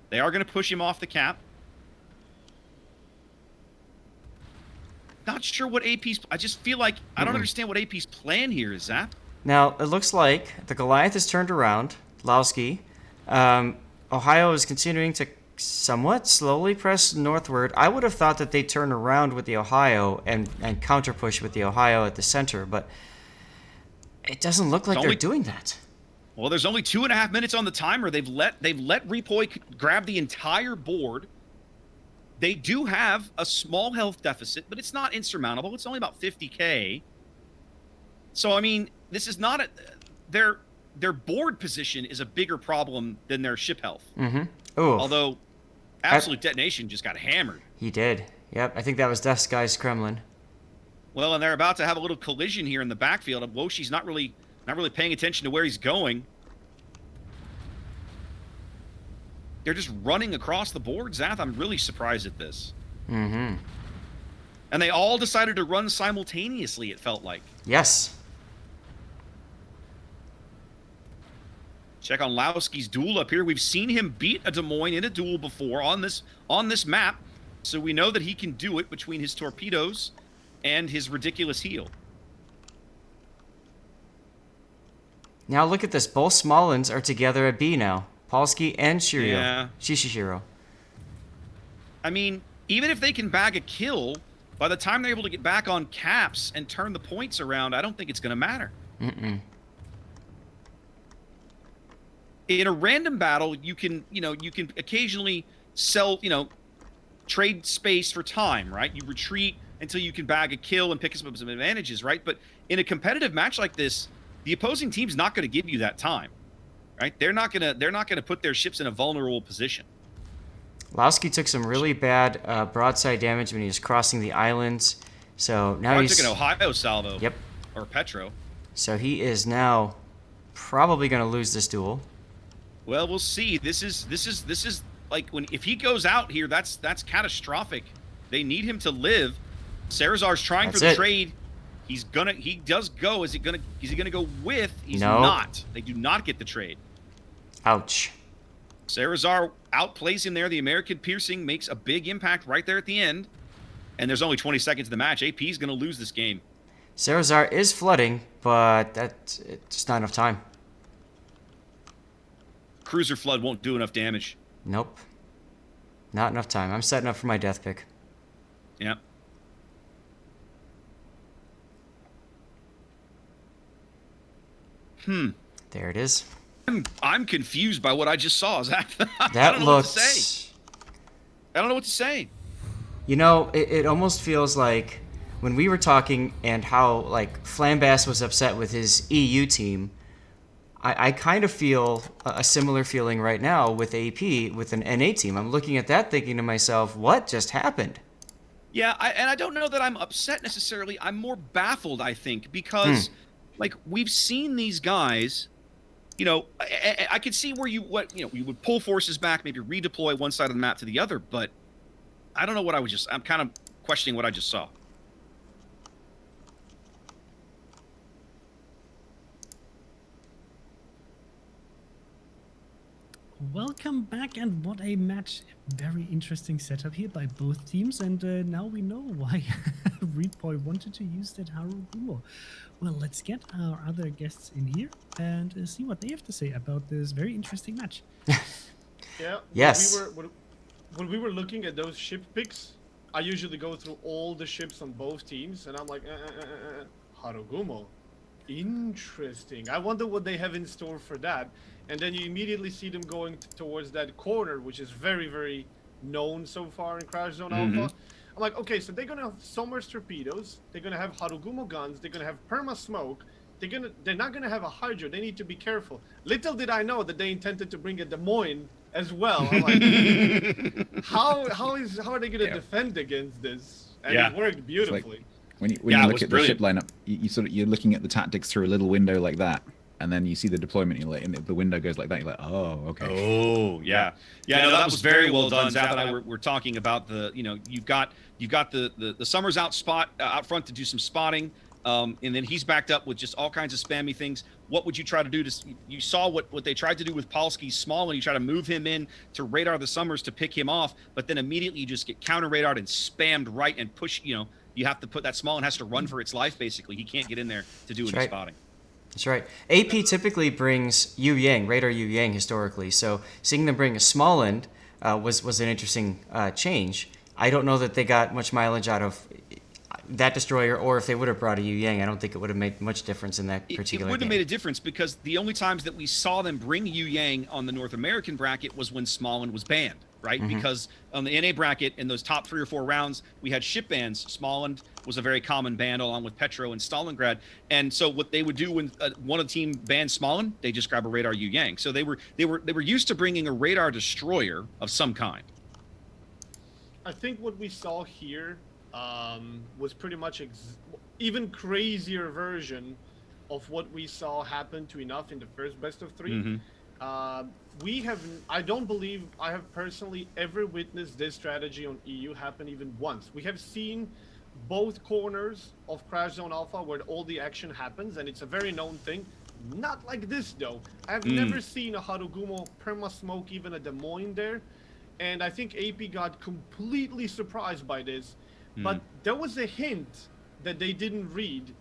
They are going to push him off the cap. Not sure what AP's... I just feel like... I don't understand what AP's plan here is, Zap. Now, it looks like the Goliath is turned around. Lowski. Ohio is continuing to somewhat slowly press northward. I would have thought that they'd turn around with the Ohio and counter push with the Ohio at the center, but it doesn't look like they're doing that. Well, there's only 2.5 minutes on the timer. They've let REPOI grab the entire board. They do have a small health deficit, but it's not insurmountable. It's only about 50K. So, I mean, this is not their board position is a bigger problem than their ship health. Mm-hmm. Oh. Although Absolute Detonation just got hammered. He did. Yep, I think that was Death Sky's Kremlin. Well, and they're about to have a little collision here in the backfield. Woshi's not really paying attention to where he's going. They're just running across the board, Zath. I'm really surprised at this. Mm-hmm. And they all decided to run simultaneously, it felt like. Yes. Check on Lowski's duel up here. We've seen him beat a Des Moines in a duel before on this map, so we know that he can do it between his torpedoes and his ridiculous heel. Now look at this. Both Smolens are together at B now. Polsky and Shishiro. Yeah. Shishiro. I mean, even if they can bag a kill, by the time they're able to get back on caps and turn the points around, I don't think it's going to matter. Mm-mm. In a random battle, you can occasionally sell, trade space for time, right? You retreat until you can bag a kill and pick up some advantages, right? But in a competitive match like this, the opposing team's not going to give you that time, right? They're not going to put their ships in a vulnerable position. Lowski took some really bad broadside damage when he was crossing the islands. So now I he's took an Ohio salvo. Yep. Or Petro. So he is now probably going to lose this duel. Well, we'll see. This is like if he goes out here, that's catastrophic. They need him to live. Sarazar's trying That's for the it. trade. He does go. Is he gonna go with? He's No. not. They do not get the trade. Ouch. Sarazar outplays him there. The American Piercing makes a big impact right there at the end. And there's only 20 seconds of the match. AP is gonna lose this game. Sarazar is flooding, but it's just not enough time. Cruiser Flood won't do enough damage. Nope. Not enough time. I'm setting up for my death pick. Yeah. There it is. I'm confused by what I just saw, Zach. I That don't know what to say. looks... I don't know what to say. You know, it almost feels like when we were talking and how, like, Flambass was upset with his EU team, I kind of feel a similar feeling right now with AP, with an NA team. I'm looking at that thinking to myself, what just happened? Yeah, I don't know that I'm upset necessarily. I'm more baffled, I think, because like we've seen these guys, you know, I could see where you would pull forces back, maybe redeploy one side of the map to the other, but I don't know what I'm kind of questioning what I just saw. Welcome back, and what a match. Very interesting setup here by both teams, and now we know why REPOI wanted to use that Harugumo. Well, let's get our other guests in here and see what they have to say about this very interesting match. Yeah. Yes. When we were looking at those ship picks, I usually go through all the ships on both teams, and I'm like, Harugumo. Interesting. I wonder what they have in store for that. And then you immediately see them going towards that corner, which is very, very known so far in Crash Zone Alpha. I'm like, okay, so they're gonna have Sommer's torpedoes, they're gonna have Harugumo guns, they're gonna have perma smoke, they're not gonna have a Hydra. They need to be careful. Little did I know that they intended to bring a Des Moines as well. I'm like, how are they gonna defend against this? And it worked beautifully. When you look at the ship lineup, you're looking at the tactics through a little window like that, and then you see the deployment. You're like, and the window goes like that. You're like, oh, okay. Oh, yeah. No, that was very well done. Zap and I were talking about you've got the Summers out front to do some spotting, and then he's backed up with just all kinds of spammy things. What would you try to do you saw what they tried to do with Polsky's small, and you try to move him in to radar the Summers to pick him off, but then immediately you just get counter radared and spammed right and push, you have to put that small and has to run for its life, basically. He can't get in there to do any spotting. That's right. AP typically brings Yu Yang, Radar Yu Yang historically, so seeing them bring a small end was an interesting change. I don't know that they got much mileage out of that destroyer, or if they would have brought a Yu Yang, I don't think it would have made much difference in that particular game. It wouldn't have made a difference, because the only times that we saw them bring Yu Yang on the North American bracket was when Smallland was banned, right? Because on the NA bracket, in those top 3 or 4 rounds, we had ship bans. Smallland was a very common ban, along with Petro and Stalingrad. And so what they would do when one of the team banned Smallland, they just grab a radar Yu Yang. So they were used to bringing a radar destroyer of some kind. I think what we saw here was pretty much even crazier version of what we saw happen to Enough in the first best of 3. I don't believe I have personally ever witnessed this strategy on EU happen even once. We have seen both corners of Crash Zone Alpha where all the action happens, and it's a very known thing. Not like this though. I have never seen a Harugumo perma smoke even a Des Moines there, and I think AP got completely surprised by this. But there was a hint that they didn't read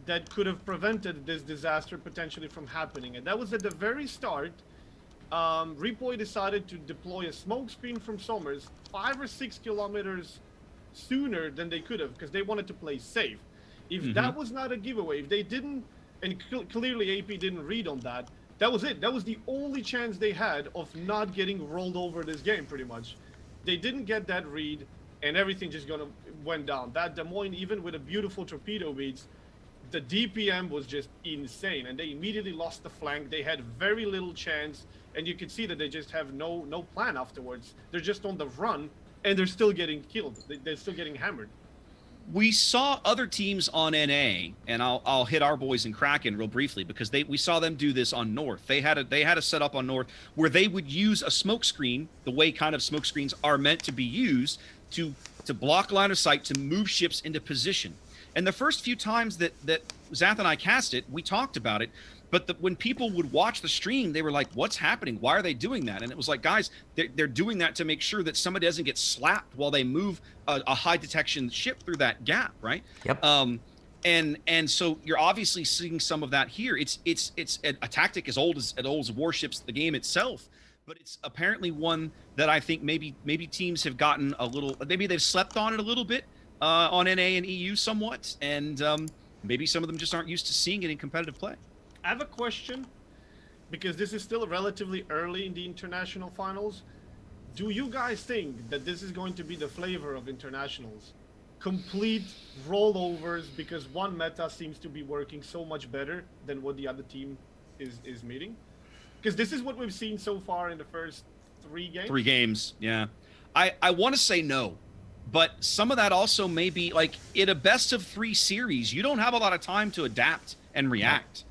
that could have prevented this disaster potentially from happening, and that was at the very start. REPOI decided to deploy a smoke screen from Somers 5 or 6 kilometers sooner than they could have, because they wanted to play safe. If that was not a giveaway, if they didn't, and clearly AP didn't read on that, that was it. That was the only chance they had of not getting rolled over this game, pretty much. They didn't get that read, and everything just went down. That Des Moines, even with a beautiful torpedo beats, the DPM was just insane, and they immediately lost the flank. They had very little chance, and you could see that they just have no plan afterwards. They're just on the run, and they're still getting killed. They're still getting hammered. we saw other teams on NA, and I'll hit our boys in Kraken real briefly because we saw them do this on North. They had a setup on North where they would use a smoke screen, the way kind of smoke screens are meant to be used to block line of sight, to move ships into position. And the first few times that Zath and I cast it, we talked about it. But when people would watch the stream, they were like, what's happening? Why are they doing that? And it was like, guys, they're doing that to make sure that somebody doesn't get slapped while they move a high detection ship through that gap, right? Yep. And so you're obviously seeing some of that here. It's a tactic as old as warships, the game itself. But it's apparently one that I think maybe teams have gotten a little, maybe they've slept on it a little bit on NA and EU somewhat. And maybe some of them just aren't used to seeing it in competitive play. I have a question, because this is still relatively early in the international finals. Do you guys think that this is going to be the flavor of internationals? Complete rollovers because one meta seems to be working so much better than what the other team is meeting? Because this is what we've seen so far in the first 3 games. 3 games, yeah. I want to say no, but some of that also may be like in a best of 3 series, you don't have a lot of time to adapt and react.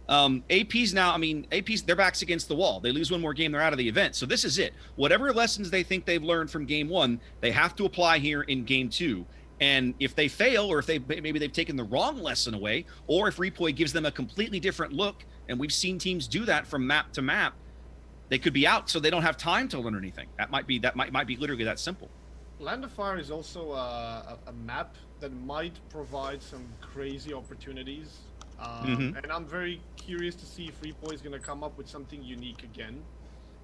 AP's now, AP's, their back's against the wall. They lose one more game, they're out of the event. So this is it. Whatever lessons they think they've learned from game 1, they have to apply here in game 2. And if they fail, or if maybe they've taken the wrong lesson away, or if REPOI gives them a completely different look, and we've seen teams do that from map to map, they could be out, so they don't have time to learn anything. That might be literally that simple. Land of Fire is also a map that might provide some crazy opportunities. And I'm very curious to see if REPOI is going to come up with something unique again.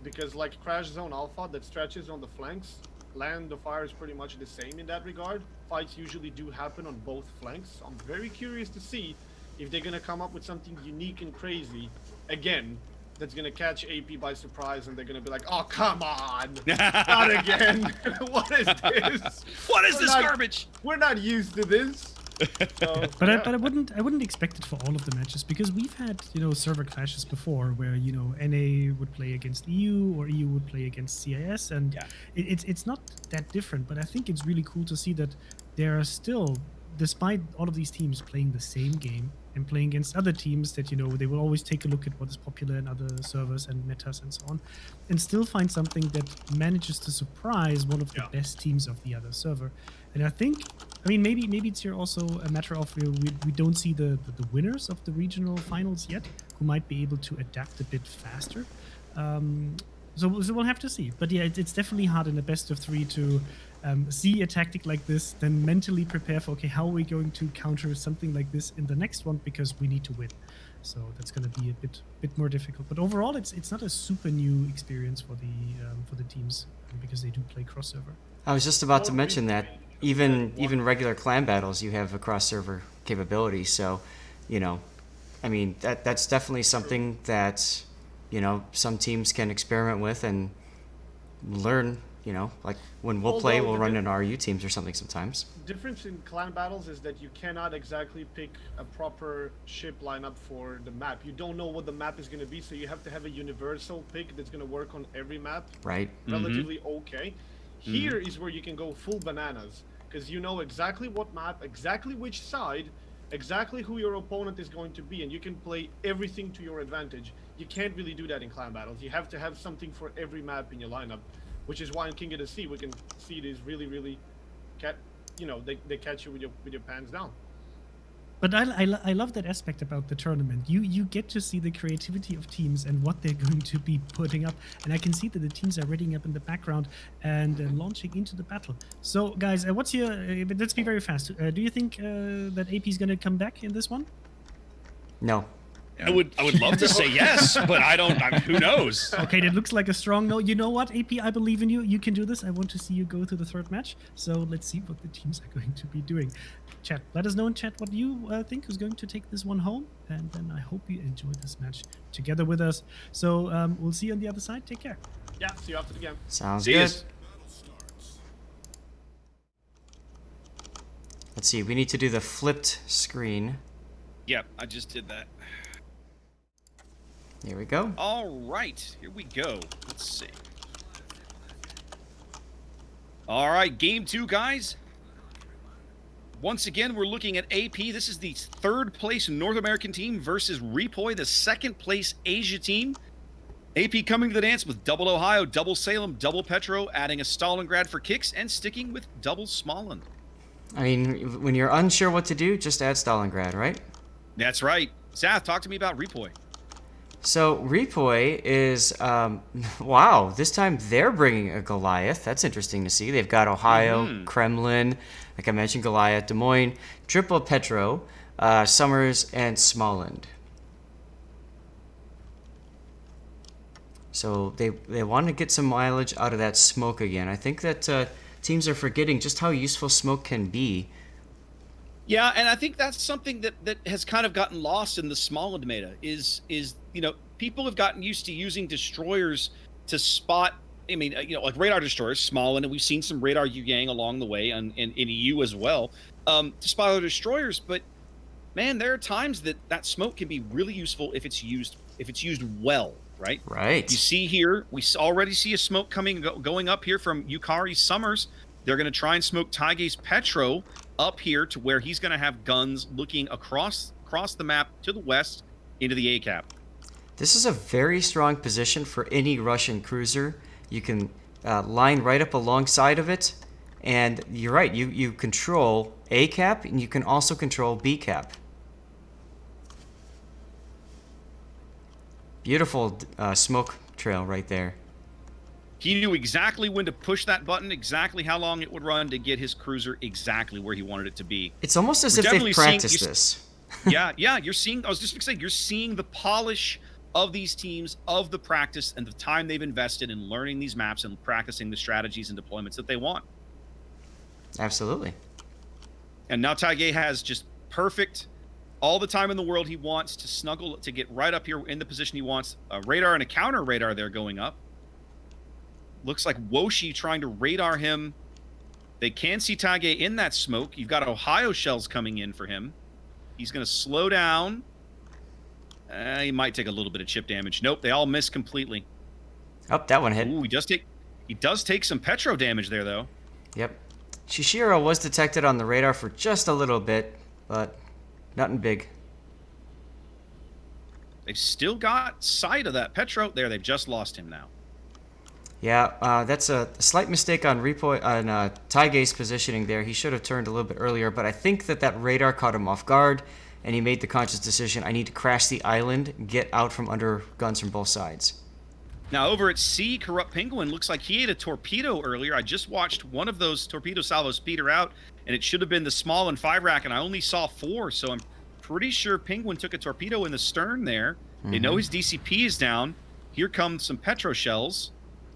Because like Crash Zone Alpha that stretches on the flanks, Land of Fire is pretty much the same in that regard. Fights usually do happen on both flanks. I'm very curious to see if they're going to come up with something unique and crazy again that's going to catch AP by surprise, and they're going to be like, oh, come on, not again. What is this? What is this garbage? We're not used to this. So, But yeah. I wouldn't expect it for all of the matches, because we've had server clashes before where NA would play against EU or EU would play against CIS, and it's not that different. But I think it's really cool to see that there are still, despite all of these teams playing the same game and playing against other teams that they will always take a look at what is popular in other servers and metas and so on, and still find something that manages to surprise one of the best teams of the other server. And I think, maybe it's here also a matter of we don't see the winners of the regional finals yet, who might be able to adapt a bit faster. So we'll have to see. But yeah, it's definitely hard in a best of 3 to see a tactic like this, then mentally prepare for, okay, how are we going to counter something like this in the next one, because we need to win. So that's going to be a bit more difficult. But overall, it's not a super new experience for the teams, because they do play cross server. I was just about to mention that even regular clan battles, you have a cross server capability. So, that's definitely something that some teams can experiment with and learn. Like when we'll play, we'll run in RU teams or something sometimes. Difference in clan battles is that you cannot exactly pick a proper ship lineup for the map. You don't know what the map is going to be, so you have to have a universal pick that's going to work on every map. Right. Relatively okay. Here is where you can go full bananas, because you know exactly what map, exactly which side, exactly who your opponent is going to be, and you can play everything to your advantage. You can't really do that in clan battles. You have to have something for every map in your lineup, which is why in King of the Sea we can see these really they catch you with your pants down. But I love that aspect about the tournament. You get to see the creativity of teams and what they're going to be putting up. And I can see that the teams are readying up in the background and launching into the battle. So, guys, what's your... let's be very fast. Do you think that AP is going to come back in this one? No. I would love to say yes, but I don't. Who knows? Okay, that looks like a strong no. You know what, AP? I believe in you. You can do this. I want to see you go to the 3rd match. So let's see what the teams are going to be doing. Chat, let us know in chat what you think is going to take this one home. And then I hope you enjoy this match together with us. So we'll see you on the other side. Take care. Yeah, see you after the game. Sounds See good. yous. Let's see. We need to do the flipped screen. Yep, I just did that. Here we go. All right, here we go. Let's see. All right, game 2, guys. Once again, we're looking at AP. This is the third place North American team versus REPOI, the second place Asia team. AP coming to the dance with double Ohio, double Salem, double Petro, adding a Stalingrad for kicks, and sticking with double Smolensk. I mean, when you're unsure what to do, just add Stalingrad, right? That's right. Zath, talk to me about REPOI. So REPOI is, wow, this time they're bringing a Goliath. That's interesting to see. They've got Ohio, Kremlin, like I mentioned, Goliath, Des Moines, triple Petro, Summers, and Smolensk. So they want to get some mileage out of that smoke again. I think that teams are forgetting just how useful smoke can be. Yeah, and I think that's something that has kind of gotten lost in the Smolensk meta is people have gotten used to using destroyers to spot. I mean, like radar destroyers, Smolensk, and we've seen some radar Yang along the way, and in EU as well, to spot other destroyers. But man, there are times that smoke can be really useful if it's used well, right? Right. You see here, we already see a smoke going up here from Yukari's Summers. They're going to try and smoke Taige's Petro up here to where he's going to have guns looking across the map to the west into the A cap. This is a very strong position for any Russian cruiser. You can line right up alongside of it, and you're right, you control A cap, and you can also control B cap. Beautiful smoke trail right there. He knew exactly when to push that button, exactly how long it would run to get his cruiser exactly where he wanted it to be. It's almost as if they've practiced this. Yeah, you're seeing, I was just going to say, you're seeing the polish of these teams, of the practice, and the time they've invested in learning these maps and practicing the strategies and deployments that they want. Absolutely. And now Taige has just perfect, all the time in the world he wants to snuggle, to get right up here in the position he wants. A radar and a counter radar there going up. Looks like Woshi trying to radar him. They can see Taige in that smoke. You've got Ohio shells coming in for him. He's going to slow down. He might take a little bit of chip damage. Nope, they all miss completely. Oh, that one hit. Ooh, he does take some Petro damage there, though. Yep. Shishiro was detected on the radar for just a little bit, but nothing big. They've still got sight of that Petro. There, they've just lost him now. Yeah, that's a slight mistake on Taige's positioning there. He should have turned a little bit earlier, but I think that radar caught him off guard, and he made the conscious decision, I need to crash the island, get out from under guns from both sides. Now, over at C, Corrupt Penguin looks like he ate a torpedo earlier. I just watched one of those torpedo salvos peter out, and it should have been the small and 5 rack, and I only saw 4, so I'm pretty sure Penguin took a torpedo in the stern there. They know his DCP is down. Here comes some Petro shells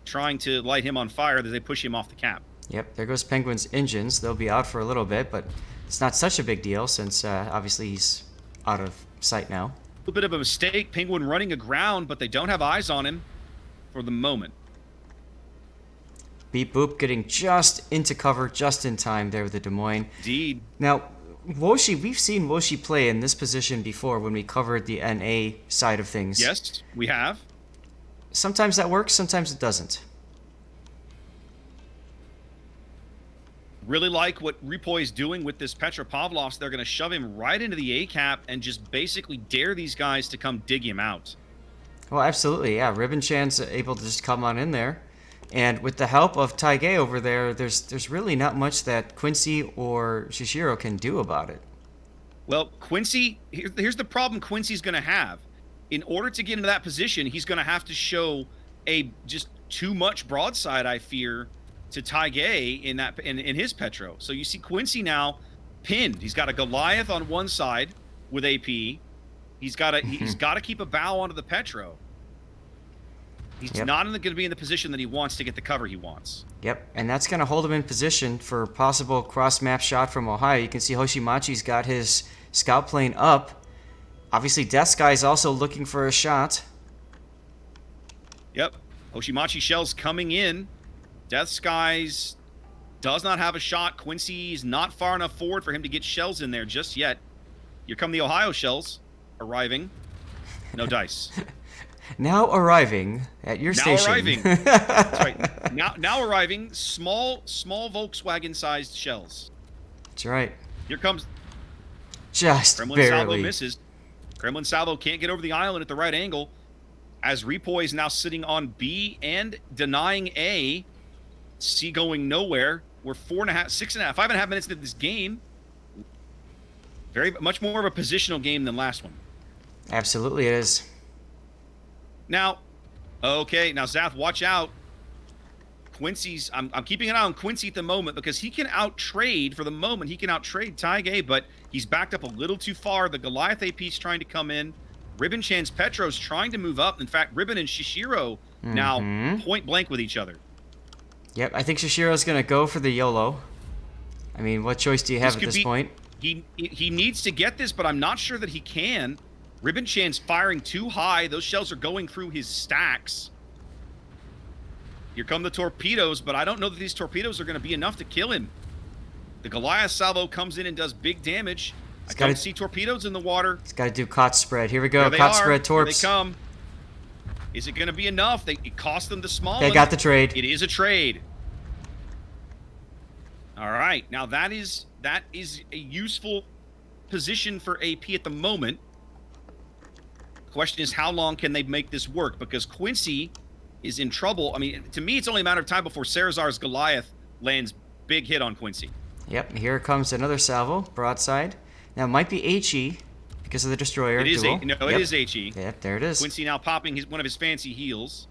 trying to light him on fire as they push him off the cap. Yep, there goes Penguin's engines. They'll be out for a little bit, but it's not such a big deal since obviously he's out of sight now. A little bit of a mistake. Penguin running aground, but they don't have eyes on him for the moment. Beep Boop getting just into cover just in time there with the Des Moines. Indeed. Now, Woshi, we've seen Woshi play in this position before when we covered the NA side of things. Yes, we have. Sometimes that works, sometimes it doesn't. Really like what REPOI is doing with this Petropavlovsk. They're going to shove him right into the A cap and just basically dare these guys to come dig him out. Well, absolutely, yeah. Ribbon Chan's able to just come on in there. And with the help of Taige over there, there's really not much that Quincy or Shishiro can do about it. Well, Quincy, here's the problem Quincy's going to have. In order to get into that position, he's going to have to show just too much broadside, I fear, to Taige in his Petro. So you see Quincy now pinned. He's got a Goliath on one side with AP. He's got to keep a bow onto the Petro. He's not going to be in the position that he wants to get the cover he wants. Yep, and that's going to hold him in position for possible cross-map shot from Ohio. You can see Hoshimachi's got his scout plane up. Obviously, Death Sky is also looking for a shot. Yep, Hoshimachi shells coming in. Death Skies does not have a shot. Quincy's not far enough forward for him to get shells in there just yet. Here come the Ohio shells arriving. No dice. Now arriving at your station. Now arriving. That's right. Now arriving. Small Volkswagen-sized shells. That's right. Here comes Just Kremlin Salvo barely. misses. Kremlin Salvo can't get over the island at the right angle. As REPOI is now sitting on B and denying A. C going nowhere. We're 4.5, 6.5, 5.5 minutes into this game. Very much more of a positional game than last one. Absolutely it is. Now, okay, now Zath, watch out. Quincy's, I'm keeping an eye on Quincy at the moment because he can out-trade for the moment. He can out-trade Taige, but he's backed up a little too far. The Goliath AP's trying to come in. Ribbon Chan's Petro's trying to move up. In fact, Ribbon and Shishiro now point blank with each other. Yep, I think Shishiro's going to go for the YOLO. I mean, what choice do you have at this point? He needs to get this, but I'm not sure that he can. Ribbon Chan's firing too high. Those shells are going through his stacks. Here come the torpedoes, but I don't know that these torpedoes are going to be enough to kill him. The Goliath salvo comes in and does big damage. I don't see torpedoes in the water. He's got to do cot spread. Here we go. There Cot spread torps. Here they come. Is it going to be enough? It cost them the small They one. got the trade. It is a trade. All right. Now that is a useful position for AP at the moment. The question is, how long can they make this work? Because Quincy is in trouble. I mean, to me, it's only a matter of time before Sarazar's Goliath lands big hit on Quincy. Yep, here comes another salvo, broadside. Now, it might be HE because of the destroyer. It is duel. it is HE. Yep, there it is. Quincy now popping one of his fancy heals.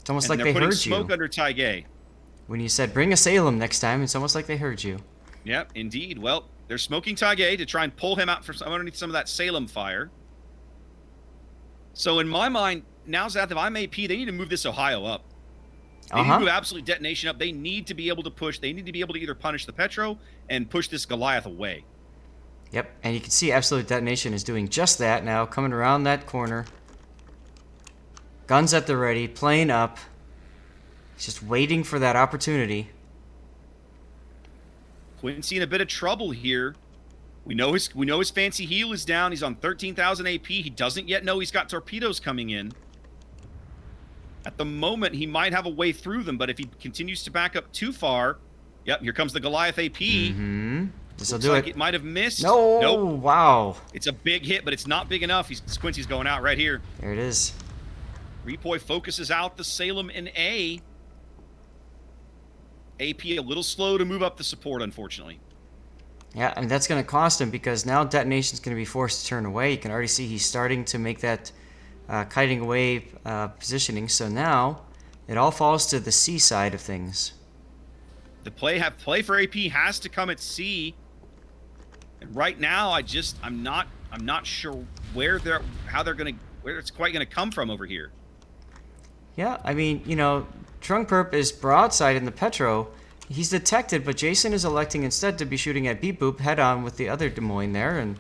It's almost And like they they're putting heard smoke you. under Taige. When you said, bring a Salem next time, it's almost like they heard you. Yep, indeed. Well, they're smoking Taige to try and pull him out from underneath some of that Salem fire. So in my mind, now Zath, if I'm AP, they need to move this Ohio up. They need to move Absolute Detonation up. They need to be able to push. They need to be able to either punish the Petro and push this Goliath away. Yep, and you can see Absolute Detonation is doing just that now, coming around that corner. Guns at the ready, plane up. He's just waiting for that opportunity. Quincy in a bit of trouble here. We know his fancy heal is down. He's on 13,000 AP. He doesn't yet know he's got torpedoes coming in. At the moment, he might have a way through them, but if he continues to back up too far, yep, here comes the Goliath AP. This will Looks do like it. it might have missed. No, Nope. wow. It's a big hit, but it's not big enough. Quincy's going out right here. There it is. REPOI focuses out the Salem in A. AP a little slow to move up the support, unfortunately. Yeah, and that's going to cost him because now Detonation's going to be forced to turn away. You can already see he's starting to make that kiting away positioning. So now it all falls to the C side of things. The play for AP has to come at C. And right now, I'm not sure where it's quite gonna come from over here. Yeah, I mean, you know, Trunk Perp is broadside in the Petro. He's detected, but Jason is electing instead to be shooting at Beep Boop head on with the other Des Moines there, and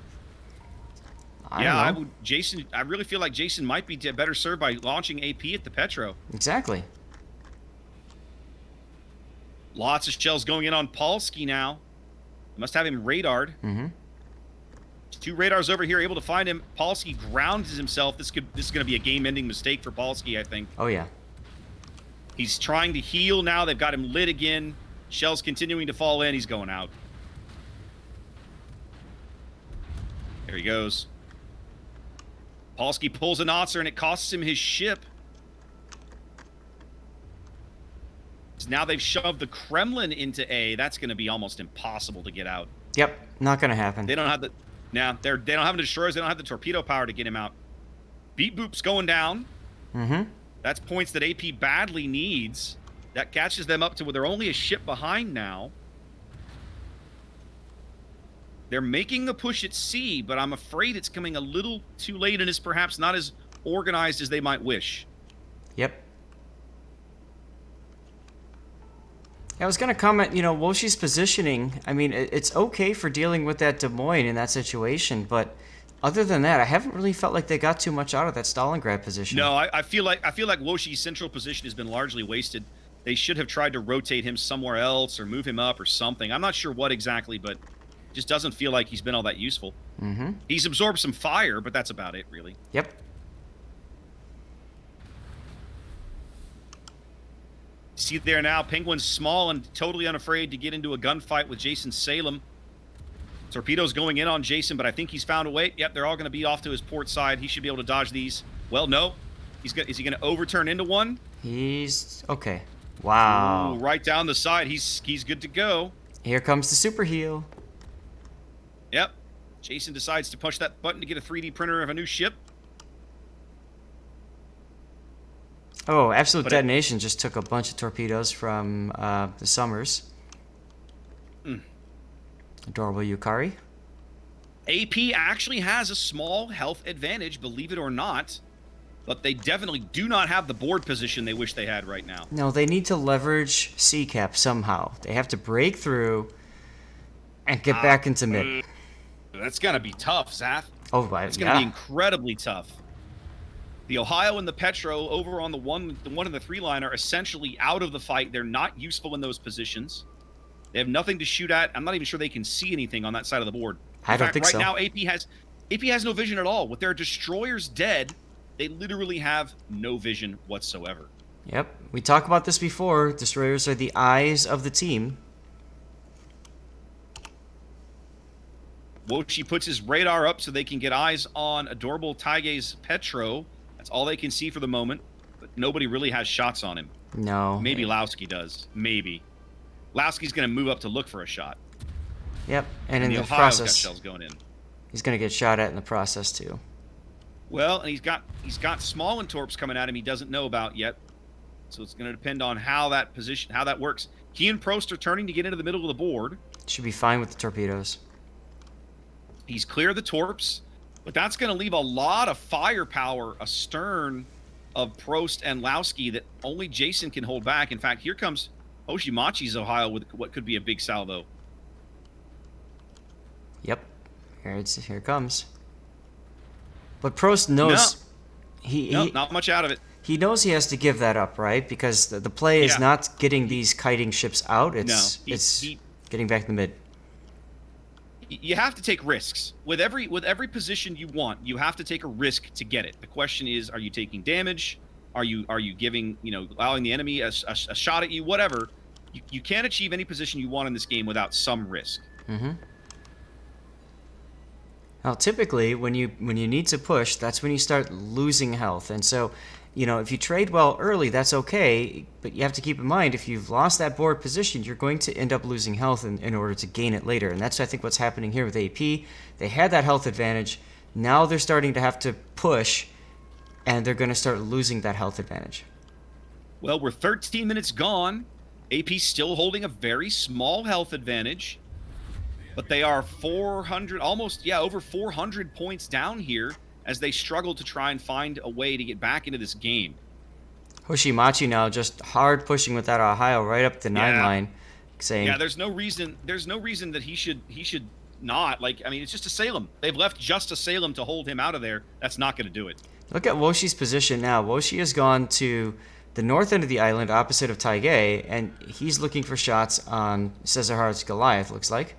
I don't know. I really feel like Jason might be better served by launching AP at the Petro. Exactly. Lots of shells going in on Polsky now. They must have him radared. Two radars over here able to find him. Polsky grounds himself. This is going to be a game-ending mistake for Polsky, I think. Oh, yeah. He's trying to heal now. They've got him lit again. Shells continuing to fall in. He's going out. There he goes. Polsky pulls an Otzer, and it costs him his ship. So now they've shoved the Kremlin into A. That's going to be almost impossible to get out. Yep, not going to happen. They don't have the... Now, they don't have the destroyers. They don't have the torpedo power to get him out. Beep Boop's going down. That's points that AP badly needs. That catches them up to where they're only a ship behind now. They're making the push at C, but I'm afraid it's coming a little too late and is perhaps not as organized as they might wish. Yep. I was going to comment, you know, Woshi's positioning, I mean, it's okay for dealing with that Des Moines in that situation, but other than that, I haven't really felt like they got too much out of that Stalingrad position. No, I feel like Woshi's central position has been largely wasted. They should have tried to rotate him somewhere else or move him up or something. I'm not sure what exactly, but it just doesn't feel like he's been all that useful. He's absorbed some fire, but that's about it, really. Yep. See there now, Penguin's small and totally unafraid to get into a gunfight with Jason Salem. Torpedoes going in on Jason, but I think he's found a way. Yep, they're all going to be off to his port side. He should be able to dodge these. Well, no. Is he going to overturn into one? He's okay. Wow. Ooh, right down the side. He's good to go. Here comes the super heal. Yep. Jason decides to push that button to get a 3D printer of a new ship. Oh, Absolute But Detonation just took a bunch of torpedoes from the Summers. Adorable Yukari. AP actually has a small health advantage, believe it or not. But they definitely do not have the board position they wish they had right now. No, they need to leverage C-Cap somehow. They have to break through and get back into mid. That's going to be tough, Zath. Oh, It's going to be incredibly tough. The Ohio and the Petro over on the one and the 3 line are essentially out of the fight. They're not useful in those positions. They have nothing to shoot at. I'm not even sure they can see anything on that side of the board. I don't think so. Right now, AP has no vision at all. With their destroyers dead, they literally have no vision whatsoever. Yep. We talked about this before. Destroyers are the eyes of the team. Woshi puts his radar up so they can get eyes on adorable Taige's Petro. That's all they can see for the moment. But nobody really has shots on him. No. Maybe Lowski does. Maybe. Lowski's going to move up to look for a shot. Yep. And in the Ohio's process, got shells going in. he's going to get shot at in the process too. Well, and he's got small torps coming at him he doesn't know about yet. So it's going to depend on how that works. He and Prost are turning to get into the middle of the board. Should be fine with the torpedoes. He's clear of the torps, but that's going to leave a lot of firepower astern of Prost and Lowski that only Jason can hold back. In fact, here comes Oshimachi's Ohio with what could be a big salvo. Yep. Here it comes. But Prost knows Not much out of it. he knows he has to give that up, right? Because the play is not getting these kiting ships out. It's getting back to the mid. You have to take risks. With every position you want, you have to take a risk to get it. The question is, are you taking damage? Are you giving, allowing the enemy a shot at you? Whatever. You can't achieve any position you want in this game without some risk. Mm-hmm. Now, typically, when you need to push, that's when you start losing health. And so, if you trade well early, that's okay. But you have to keep in mind, if you've lost that board position, you're going to end up losing health in order to gain it later. And that's, I think, what's happening here with AP. They had that health advantage. Now they're starting to have to push, and they're going to start losing that health advantage. Well, we're 13 minutes gone. AP's still holding a very small health advantage. But they are 400, over 400 points down here as they struggle to try and find a way to get back into this game. Hoshimachi now just hard pushing with that Ohio right up the 9 line, saying, there's no reason that he should not. It's just a Salem. They've left just a Salem to hold him out of there. That's not going to do it. Look at Woshi's position now. Woshi has gone to the north end of the island, opposite of Taige, and he's looking for shots on Cesar's Goliath, looks like.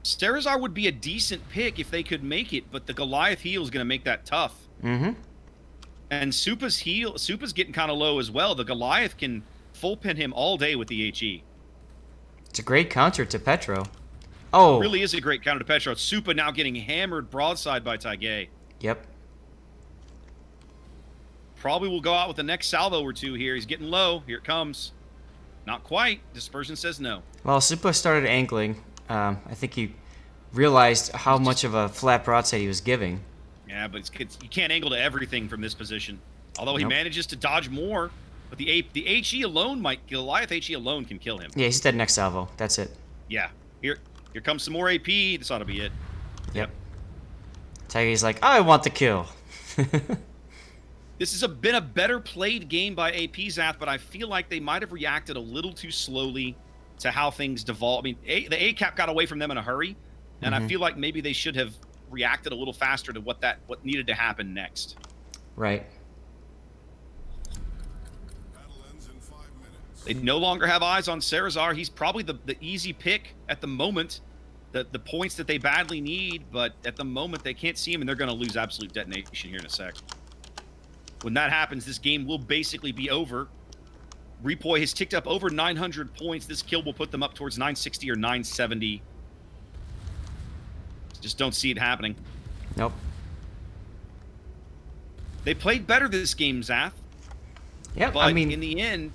Sterazar would be a decent pick if they could make it, but the Goliath heal is going to make that tough. Mm-hmm. And Supa's getting kind of low as well. The Goliath can full pin him all day with the HE. It's a great counter to Petro. Oh. It really is a great counter to Petro. Supa now getting hammered broadside by Taige. Yep. Probably will go out with the next salvo or two here. He's getting low. Here it comes. Not quite. Dispersion says no. Well, Supa started angling. I think he realized how much of a flat broadside he was giving. Yeah, but you can't angle to everything from this position. Although he manages to dodge more, but the HE alone Goliath HE alone can kill him. Yeah, he's dead next salvo. That's it. Yeah. Here comes some more AP. This ought to be it. Yep. Taige's like, I want the kill. This has been a better played game by AP Zath, but I feel like they might have reacted a little too slowly to how things devolve. The A-cap got away from them in a hurry, and I feel like maybe they should have reacted a little faster to what needed to happen next. Right. They no longer have eyes on Cerazar. He's probably the easy pick at the moment, the points that they badly need, but at the moment they can't see him, and they're going to lose Absolute Detonation here in a sec. When that happens, this game will basically be over. REPOI has ticked up over 900 points. This kill will put them up towards 960 or 970. Just don't see it happening. Nope. They played better this game, Zath. Yeah, But I mean, in the end,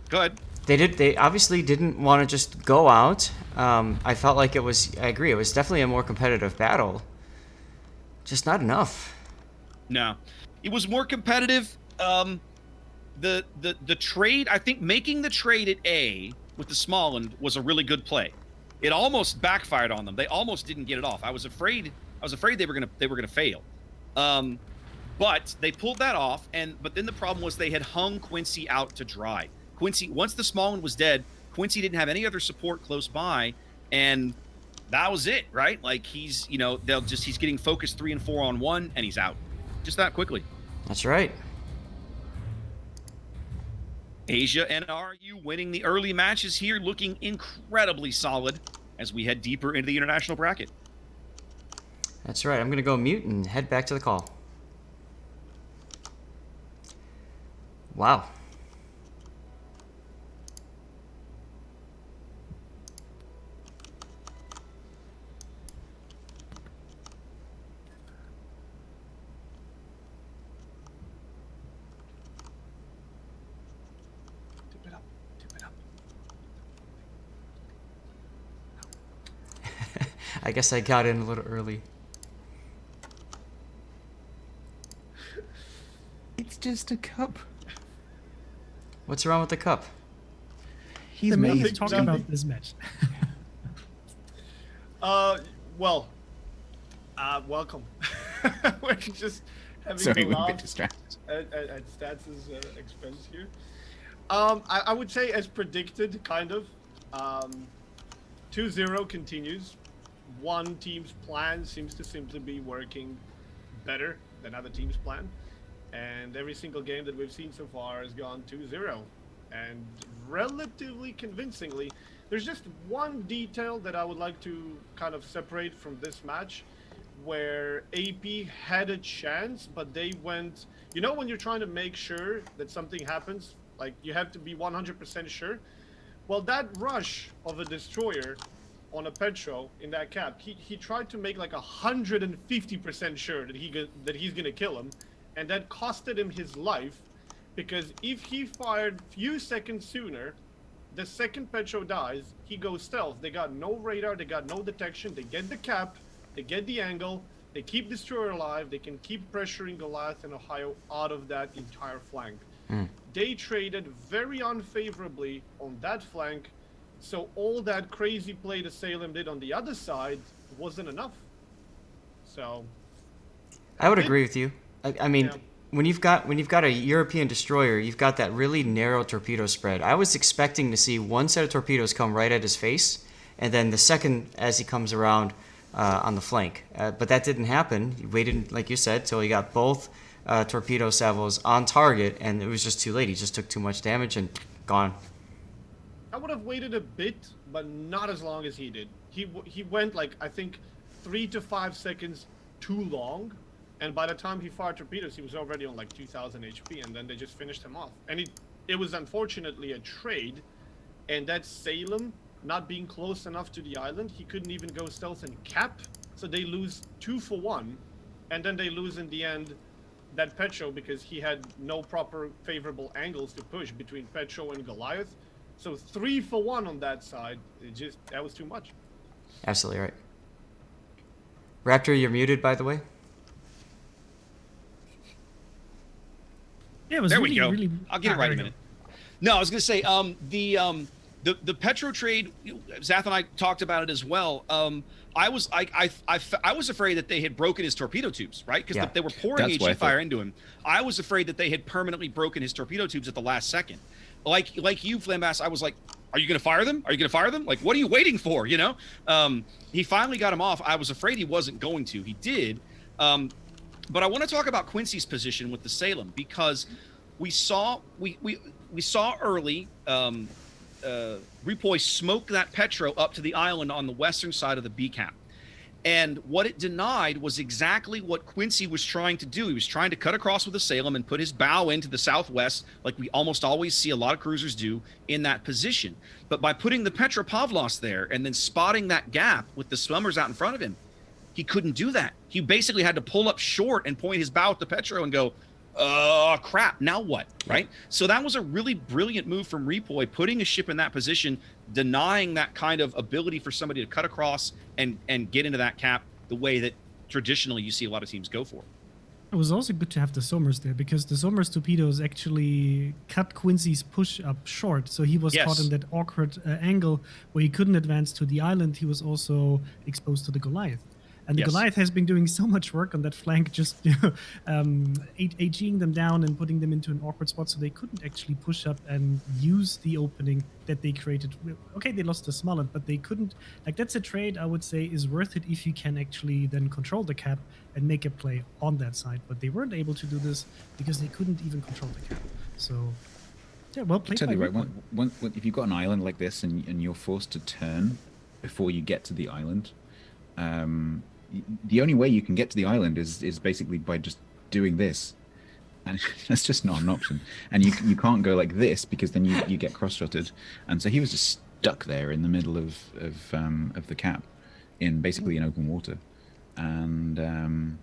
go ahead. They obviously didn't want to just go out. I felt like I agree, it was definitely a more competitive battle. Just not enough. No, it was more competitive. The trade, I think making the trade at A with the Smalland was a really good play. It almost backfired on them. They almost didn't get it off. I was afraid they were gonna fail. But they pulled that off, but then the problem was they had hung Quincy out to dry. Quincy, once the Smalland was dead, Quincy didn't have any other support close by, and that was it, right? Like he's getting focused 3 and 4 on 1, and he's out. Just that quickly. That's right. Asia and RU winning the early matches here, looking incredibly solid as we head deeper into the international bracket. That's right. I'm going to go mute and head back to the call. Wow. Tip it up. I guess I got in a little early. It's just a cup. What's wrong with the cup? He's The made main his talk nothing. about this match. Welcome. We're just having Sorry, a we're a laugh bit distracted. at Stats' expense here. I would say as predicted, kind of. 2-0 continues. One team's plan seems to simply be working better than other teams' plan. And every single game that we've seen so far has gone 2-0. And relatively convincingly. There's just one detail that I would like to kind of separate from this match, where AP had a chance, but they went... You know when you're trying to make sure that something happens? Like, you have to be 100% sure? Well, that rush of a destroyer on a Petro in that cap, he tried to make like 150% sure that he's gonna kill him, and that costed him his life, because if he fired few seconds sooner, the second Petro dies, he goes stealth. They got no radar, they got no detection, they get the cap, they get the angle, they keep Destroyer alive, they can keep pressuring Goliath and Ohio out of that entire flank. They traded very unfavorably on that flank, so all that crazy play that Salem did on the other side wasn't enough. So I would agree with you. I mean, Yeah. when you've got a European destroyer, you've got that really narrow torpedo spread. I was expecting to see one set of torpedoes come right at his face, and then the second as he comes around on the flank. But that didn't happen. He waited, like you said, till he got both torpedo salvos on target, and it was just too late. He just took too much damage and gone. I would have waited a bit, but not as long as he did. He went like, I think 3 to 5 seconds too long, and by the time he fired torpedoes, he was already on like 2000 HP, and then they just finished him off. And it was unfortunately a trade, and that Salem not being close enough to the island, he couldn't even go stealth and cap, so they lose 2 for 1, and then they lose in the end that Petro because he had no proper favorable angles to push between Petro and Goliath. So 3 for 1 on that side, that was too much. Absolutely right. Raptor, you're muted, by the way. Yeah, it was There really, we go. really. I'll get it right in a minute. No, I was going to say the Petro trade. Zath and I talked about it as well. I was afraid that they had broken his torpedo tubes, right? Because Yeah. they were pouring That's what I HE fire thought. into him. I was afraid that they had permanently broken his torpedo tubes at the last second. Like you, Flambass, I was like, are you going to fire them? Are you going to fire them? Like, what are you waiting for? You know? He finally got him off. I was afraid he wasn't going to. He did. But I want to talk about Quincy's position with the Salem, because we saw early REPOI smoke that Petro up to the island on the western side of the B cap. And what it denied was exactly what Quincy was trying to do. He was trying to cut across with the Salem and put his bow into the southwest, like we almost always see a lot of cruisers do in that position. But by putting the Petropavlos there and then spotting that gap with the swimmers out in front of him, he couldn't do that. He basically had to pull up short and point his bow at the Petro and go, crap, now what, right? So that was a really brilliant move from REPOI, putting a ship in that position, denying that kind of ability for somebody to cut across and get into that cap the way that traditionally you see a lot of teams go for. It was also good to have the Somers there, because the Somers torpedoes actually cut Quincy's push up short. So he was caught in that awkward angle where he couldn't advance to the island. He was also exposed to the Goliath. And the Goliath has been doing so much work on that flank, just AGing them down and putting them into an awkward spot, so they couldn't actually push up and use the opening that they created. Okay, they lost the Smollett, but they couldn't. Like, that's a trade I would say is worth it if you can actually then control the cap and make a play on that side. But they weren't able to do this because they couldn't even control the cap. So, yeah, well played. Totally right. If you've got an island like this and you're forced to turn before you get to the island, the only way you can get to the island is basically by just doing this, and that's just not an option. And you can't go like this, because then you get cross-shotted. And so he was just stuck there in the middle of the cap, in basically in open water. And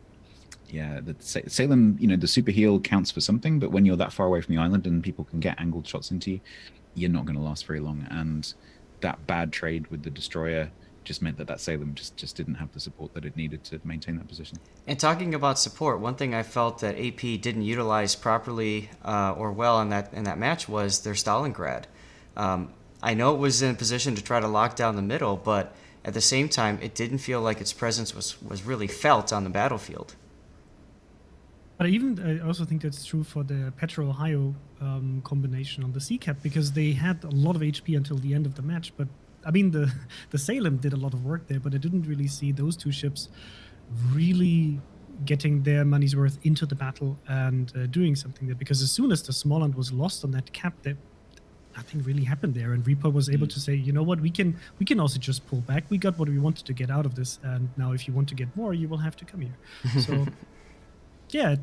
yeah, the Salem, the super heel counts for something, but when you're that far away from the island and people can get angled shots into you, you're not going to last very long. And that bad trade with the destroyer just meant that Salem just didn't have the support that it needed to maintain that position. And talking about support, one thing I felt that AP didn't utilize properly or well in that match was their Stalingrad. I know it was in a position to try to lock down the middle, but at the same time, it didn't feel like its presence was really felt on the battlefield. But I also think that's true for the Petro-Ohio combination on the sea cap, because they had a lot of HP until the end of the match, but I mean, the Salem did a lot of work there, but I didn't really see those two ships really getting their money's worth into the battle and doing something there. Because as soon as the Smollett was lost on that cap, nothing really happened there. And REPOI was able to say, you know what, we can also just pull back. We got what we wanted to get out of this, and now if you want to get more, you will have to come here. So, yeah.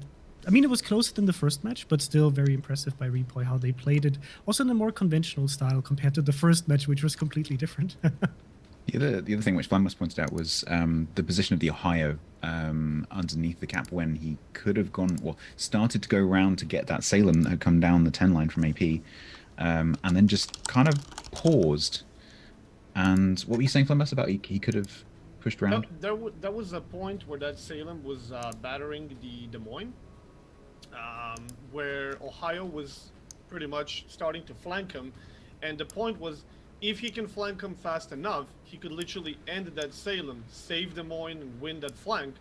I mean, it was closer than the first match, but still very impressive by REPOI how they played it. Also in a more conventional style compared to the first match, which was completely different. The other thing which Flamus pointed out was the position of the Ohio underneath the cap, when he could have started to go around to get that Salem that had come down the 10 line from AP, and then just kind of paused. And what were you saying, Flamus, about he could have pushed around? There was a point where that Salem was battering the Des Moines, where Ohio was pretty much starting to flank him, and the point was, if he can flank him fast enough, he could literally end that Salem, save Des Moines, and win that flank.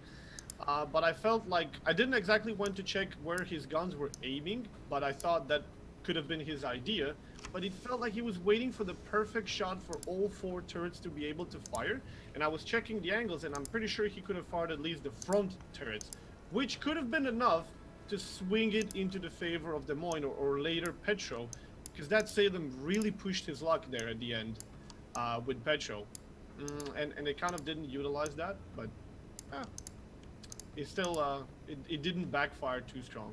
But I felt like I didn't exactly want to check where his guns were aiming, but I thought that could have been his idea. But it felt like he was waiting for the perfect shot for all 4 turrets to be able to fire. And I was checking the angles, and I'm pretty sure he could have fired at least the front turrets, which could have been enough to swing it into the favor of Des Moines or later Petro, because that Salem really pushed his luck there at the end with Petro. And they kind of didn't utilize that, but it still it didn't backfire too strong.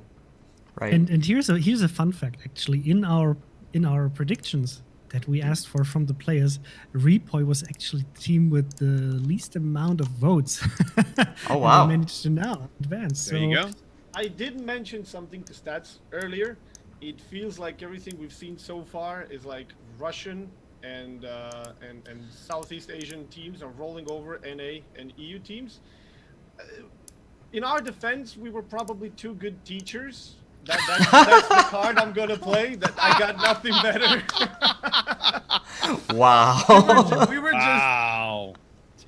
Right. And here's a fun fact, actually. In our predictions that we asked for from the players, REPOI was actually the team with the least amount of votes. Oh wow! And they managed to now advance. There you go. I did mention something to stats earlier. It feels like everything we've seen so far is like Russian and Southeast Asian teams are rolling over NA and EU teams. In our defense, we were probably 2 good teachers. That's the card I'm gonna play. That I got nothing better. Wow. We were just. Wow.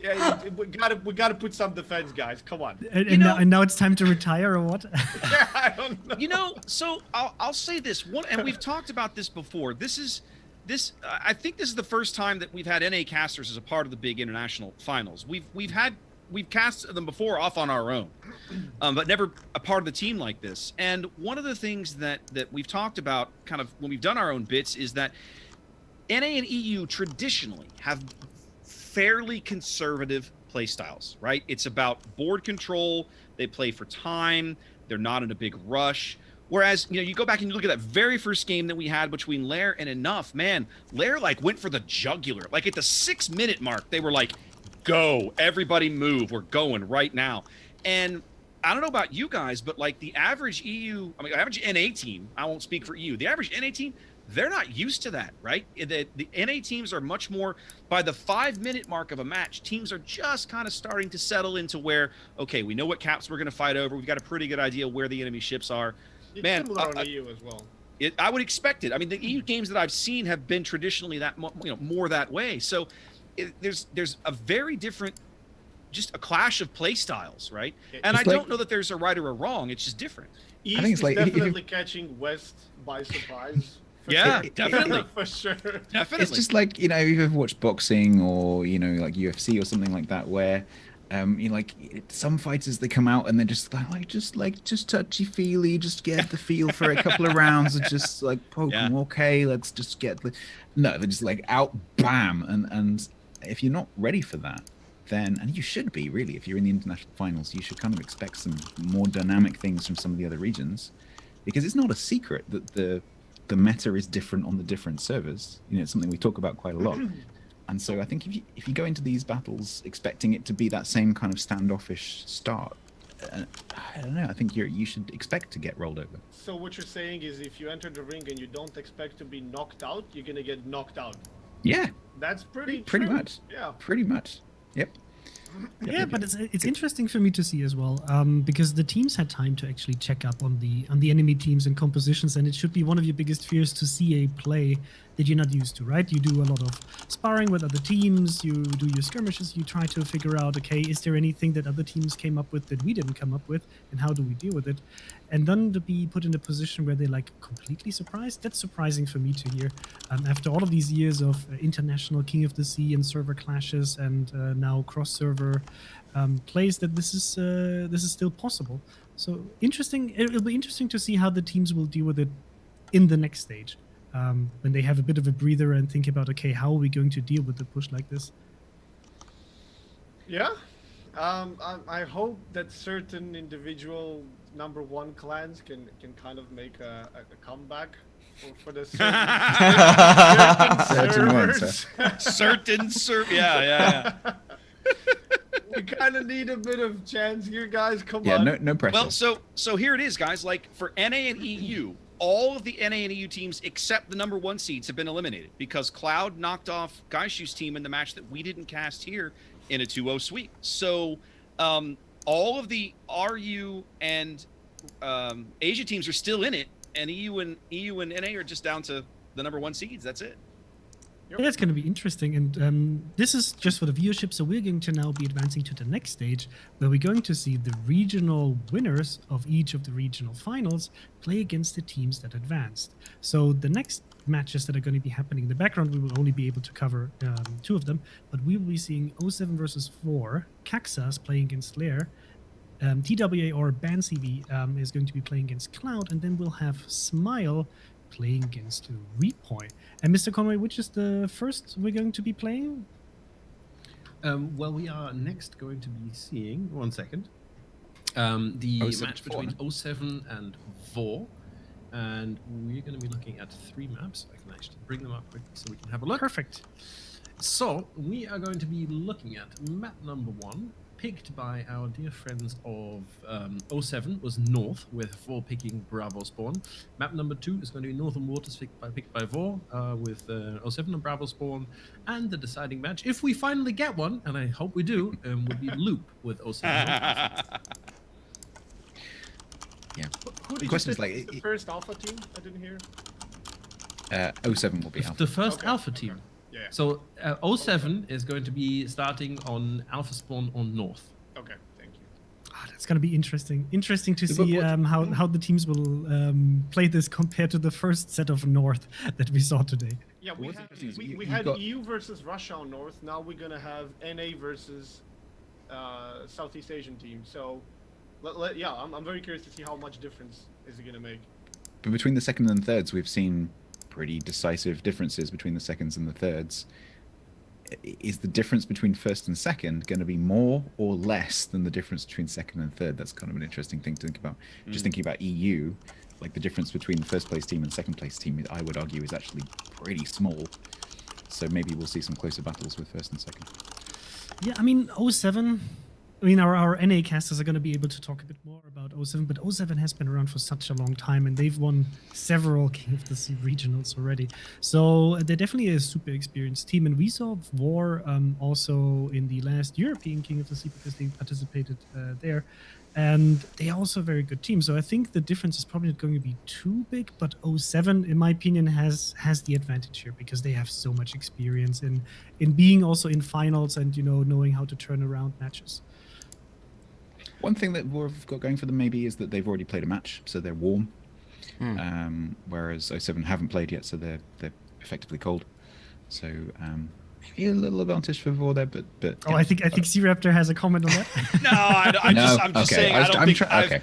Yeah, we gotta put some defense, guys. Come on. And now it's time to retire, or what? Yeah, I don't know. So I'll say this one, and we've talked about this before. I think this is the first time that we've had NA casters as a part of the big international finals. We've cast them before off on our own, but never a part of the team like this. And one of the things that we've talked about kind of when we've done our own bits is that NA and EU traditionally have fairly conservative play styles, right? It's about board control. They play for time. They're not in a big rush. Whereas, you go back and you look at that very first game that we had between LAIR and Enough, man, LAIR like went for the jugular. Like at the 6-minute mark, they were like, go, everybody move. We're going right now. And I don't know about you guys, but like the average average NA team, I won't speak for EU, the average NA team, they're not used to that, right? The NA teams are much more, by the 5-minute mark of a match, teams are just kind of starting to settle into where, okay, we know what caps we're going to fight over. We've got a pretty good idea where the enemy ships are. It's Man, similar on EU as well. I would expect it. I mean, the EU games that I've seen have been traditionally that more that way. So there's a very different, just a clash of play styles, right? And I don't know that there's a right or a wrong. It's just different. East think it's is like- definitely catching West by surprise. Yeah, definitely. For sure. Definitely. It's just like, if you've ever watched boxing or, like UFC or something like that, where, some fighters, they come out and they're just just touchy feely, just get the feel for a couple of rounds and just like poke them. Okay, let's just get no, they're just like out, bam. And if you're not ready for that, then, and you should be really, if you're in the international finals, you should kind of expect some more dynamic things from some of the other regions, because it's not a secret that the meta is different on the different servers. It's something we talk about quite a lot. And so I think if you go into these battles expecting it to be that same kind of standoffish start, I don't know, I think you should expect to get rolled over. So what you're saying is, if you enter the ring and you don't expect to be knocked out, you're gonna get knocked out. Yeah, That's pretty pretty true. much. Yeah. Pretty much. Yep. Yeah, but it's interesting for me to see as well, because the teams had time to actually check up on the enemy teams and compositions, and it should be one of your biggest fears to see a play that you're not used to, right? You do a lot of sparring with other teams, you do your skirmishes, you try to figure out, okay, is there anything that other teams came up with that we didn't come up with, and how do we deal with it? And then to be put in a position where they're like completely surprised, that's surprising for me to hear. After all of these years of international King of the Sea and server clashes and now cross-server plays, that this is still possible. So interesting. It'll be interesting to see how the teams will deal with it in the next stage, when they have a bit of a breather and think about, okay, how are we going to deal with the push like this? Yeah. I hope that certain individual #1 clans can kind of make a comeback for the Certain ones, Yeah. We kind of need a bit of chance here, guys. Come Yeah, on. no pressure. Well, so here it is, guys. Like for NA and EU, all of the NA and EU teams except the #1 seeds have been eliminated because Cloud knocked off Gaishu's team in the match that we didn't cast here in a 2-0 sweep. So all of the RU and Asia teams are still in it, and EU and NA are just down to the #1 seeds. That's it. Yeah, it's going to be interesting, and this is just for the viewership, so we're going to now be advancing to the next stage, where we're going to see the regional winners of each of the regional finals play against the teams that advanced. So the next matches that are going to be happening in the background, we will only be able to cover 2 of them, but we will be seeing 07 versus VOR, Caxas playing against LAIR, TWA or BANCV is going to be playing against Cloud, and then we'll have Smile playing against REPOI. And Mr. Conway, which is the first we're going to be playing? Well, we are next going to be seeing, one second, the 07 match between 07 and VOR. And we're going to be looking at 3 maps. I can actually bring them up quickly so we can have a look. Perfect. So, we are going to be looking at map #1, picked by our dear friends of 07, was North, with VOR picking Bravo Spawn. Map #2 is going to be Northern Waters, picked by VOR, with 07 and Bravo Spawn. And the deciding match, if we finally get one, and I hope we do, would be Loop with 07. Yeah. Who The did question you is pick like, as the first alpha team? I didn't hear. 07 will be alpha. The first Okay, Alpha okay. team. Yeah. So 07 is going to be starting on Alpha Spawn on North. Okay. Thank you. That's going to be interesting. Interesting to But see what- how the teams will play this compared to the first set of North that we saw today. Yeah, What's interesting is we you've had got- EU versus Russia on North. Now we're gonna have NA versus Southeast Asian team. So, yeah, I'm very curious to see how much difference is it gonna make. But between the second and thirds, we've seen pretty decisive differences between the seconds and the thirds. is the difference between first and second going to be more or less than the difference between second and third? That's kind of an interesting thing to think about. Just thinking about EU, like the difference between the first place team and second place team, I would argue is actually pretty small. So maybe we'll see some closer battles with first and second. Yeah, I mean, 07, I mean, our NA casters are going to be able to talk a bit more about 07, but 07 has been around for such a long time, and they've won several King of the Sea regionals already. So they're definitely a super experienced team, and we saw VOR also in the last European King of the Sea because they participated there. And they are also a very good team. So I think the difference is probably not going to be too big, but 07, in my opinion, has the advantage here because they have so much experience in being also in finals and, you know, knowing how to turn around matches. One thing that we've got going for them maybe is that they've already played a match, so they're warm. Whereas 07 haven't played yet, so they're effectively cold. So maybe a little advantage for VOR there, but oh, I think C-Raptor has a comment on that. No, I'm just saying. I don't think okay.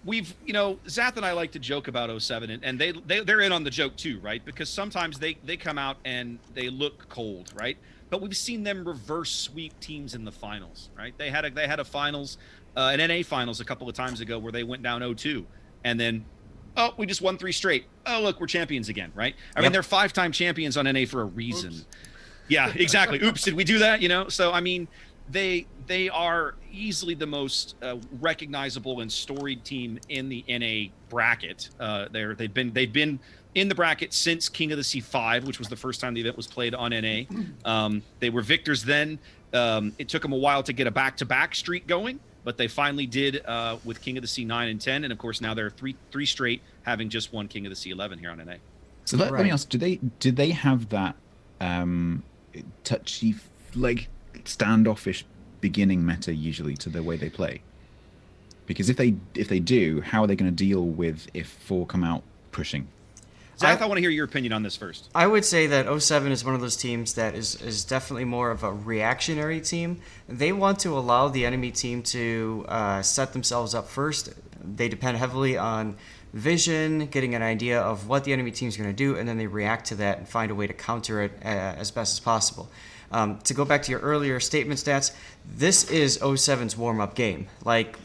we've, you know, Zath and I like to joke about 07, and they're in on the joke too, right? Because sometimes they come out and they look cold, right? But we've seen them reverse sweep teams in the finals, right? They had a finals, an NA finals a couple of times ago where they went down 0-2, and then, oh, we just won 3 straight. Oh, look, we're champions again, right? I mean, they're 5-time champions on NA for a reason. Oops. Yeah, exactly. Oops, did we do that? You know, so I mean, they are easily the most recognizable and storied team in the NA bracket. They've been in the bracket since King of the Sea 5, which was the first time the event was played on NA. They were victors then. It took them a while to get a back-to-back streak going, but they finally did with King of the Sea 9 and 10, and of course now they're three straight, having just won King of the Sea 11 here on NA. So let me ask: did they have that touchy, like standoffish beginning meta usually to the way they play? Because if they do, how are they going to deal with if 4 come out pushing? Zach, I want to hear your opinion on this first. I would say that 07 is one of those teams that is definitely more of a reactionary team. They want to allow the enemy team to set themselves up first. They depend heavily on vision, getting an idea of what the enemy team is going to do, and then they react to that and find a way to counter it as best as possible. To go back to your earlier statement stats, this is 07's warm-up game. Like,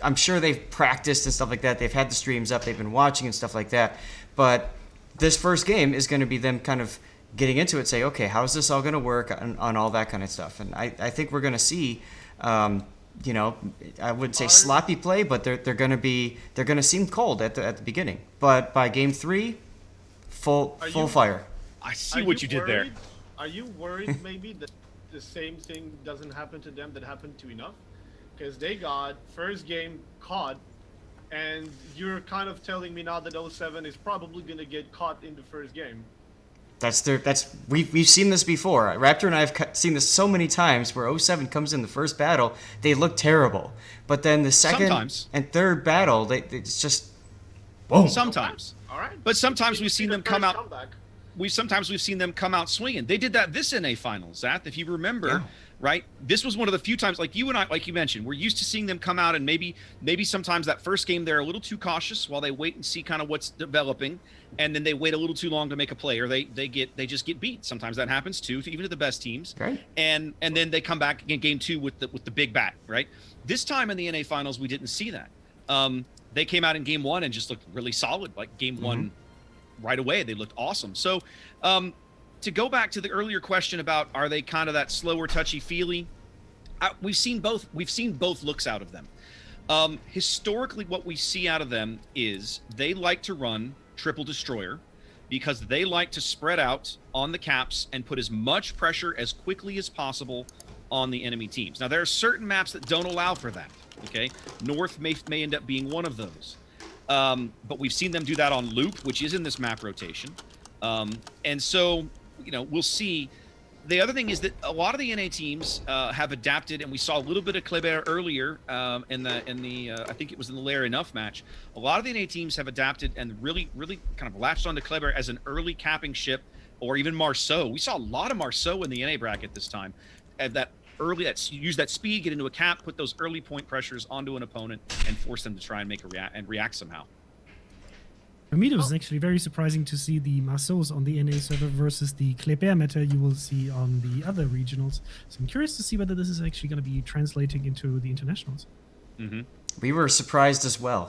I'm sure they've practiced and stuff like that. They've had the streams up. They've been watching and stuff like that. But this first game is going to be them kind of getting into it, say, okay, how's this all going to work on all that kind of stuff. And I think we're going to see, you know, I wouldn't say sloppy play, but they're going to seem cold at the beginning. But by game 3, full fire. I see what you did there. Are you worried maybe that the same thing doesn't happen to them that happened to Enough? Because they got first game caught, and you're kind of telling me now that 07 is probably going to get caught in the first game. We've seen this before. Raptor and I have seen this so many times where 07 comes in the first battle, they look terrible, but then the second and third battle, it's just boom. Sometimes, all right. But sometimes we've seen them come out. Comeback. We've seen them come out swinging. They did that this NA finals, Zath, if you remember, right? This was one of the few times, like you and I, like you mentioned, we're used to seeing them come out, and maybe sometimes that first game they're a little too cautious while they wait and see kind of what's developing, and then they wait a little too long to make a play, or they just get beat. Sometimes that happens too, even to the best teams. Right. And then they come back in game 2 with the big bat, right? This time in the NA finals, we didn't see that. They came out in game 1 and just looked really solid, like game 1. Right away, they looked awesome. So to go back to the earlier question about are they kind of that slower, touchy-feely, we've seen both looks out of them. Historically, what we see out of them is they like to run triple destroyer because they like to spread out on the caps and put as much pressure as quickly as possible on the enemy teams. Now, there are certain maps that don't allow for that, okay? North may end up being one of those. But we've seen them do that on Loop, which is in this map rotation. And so, you know, we'll see. The other thing is that a lot of the NA teams have adapted, and we saw a little bit of Kleber earlier in the I think it was in the LAIR Enough match. A lot of the NA teams have adapted and really kind of latched onto Kleber as an early capping ship, or even Marceau. We saw a lot of Marceau in the NA bracket this time. Use that speed, get into a cap, put those early point pressures onto an opponent, and force them to try and react somehow. For me, it was actually very surprising to see the Marceaus on the NA server versus the Kleber meta you will see on the other regionals. So I'm curious to see whether this is actually going to be translating into the internationals. Mm-hmm. We were surprised as well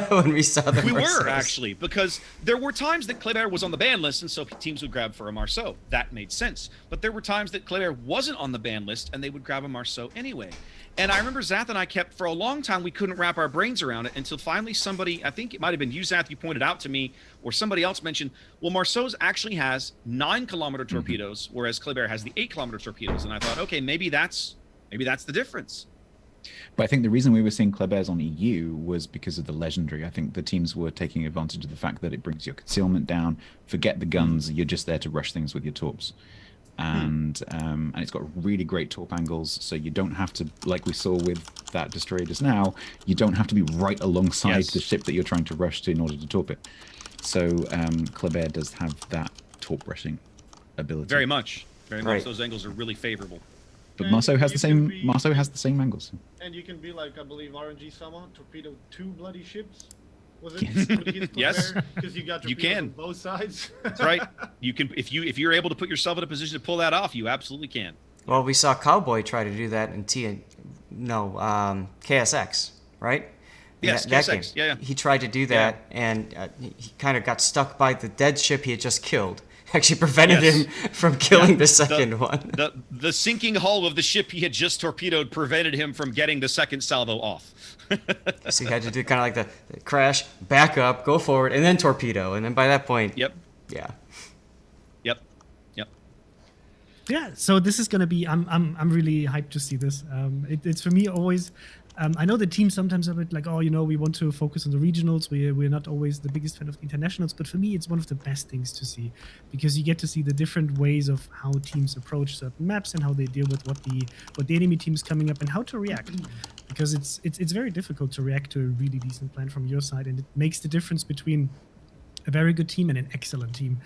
when we saw the We Marceaus. were, actually, because there were times that Kleber was on the ban list, and so teams would grab for a Marceau. That made sense. But there were times that Kleber wasn't on the ban list, and they would grab a Marceau anyway. And I remember Zath and I kept, for a long time, we couldn't wrap our brains around it until finally somebody, I think it might have been you, Zath, you pointed out to me, or somebody else mentioned, well, Marceau's actually has 9-kilometer torpedoes, whereas Kleber has the 8-kilometer torpedoes. And I thought, okay, maybe that's the difference. But I think the reason we were seeing Kleber's on EU was because of the legendary. I think the teams were taking advantage of the fact that it brings your concealment down. Forget the guns, you're just there to rush things with your torps. And it's got really great torp angles, so you don't have to, like we saw with that destroyer just now, you don't have to be right alongside the ship that you're trying to rush to in order to torp it. So Kleber does have that torp rushing ability. Very much. Very much. Right. Those angles are really favorable. But And Marceau has you the can same. be- Marceau has the same angles. And you can be like, I believe, RNG Sama, torpedo 2 bloody ships. Was Yes. it? Yes. Because you got You torpedoes can. on both sides. That's right. You can, if you're able to put yourself in a position to pull that off, you absolutely can. Well, we saw Cowboy try to do that in KSX, right? In Yes, that KSX. game. Yeah. He tried to do that, and he kind of got stuck by the dead ship he had just killed. Actually prevented Yes. him from killing the second one. The sinking hull of the ship he had just torpedoed prevented him from getting the second salvo off. So he had to do kind of like the crash, back up, go forward, and then torpedo. And then by that point, Yep. yeah. Yep. Yeah, so this is gonna be. I'm really hyped to see this. It's for me always. I know the team sometimes are a bit like, oh, we want to focus on the regionals. We're not always the biggest fan of the internationals, but for me, it's one of the best things to see because you get to see the different ways of how teams approach certain maps and how they deal with what the enemy team's coming up and how to react. Because it's very difficult to react to a really decent plan from your side, and it makes the difference between a very good team and an excellent team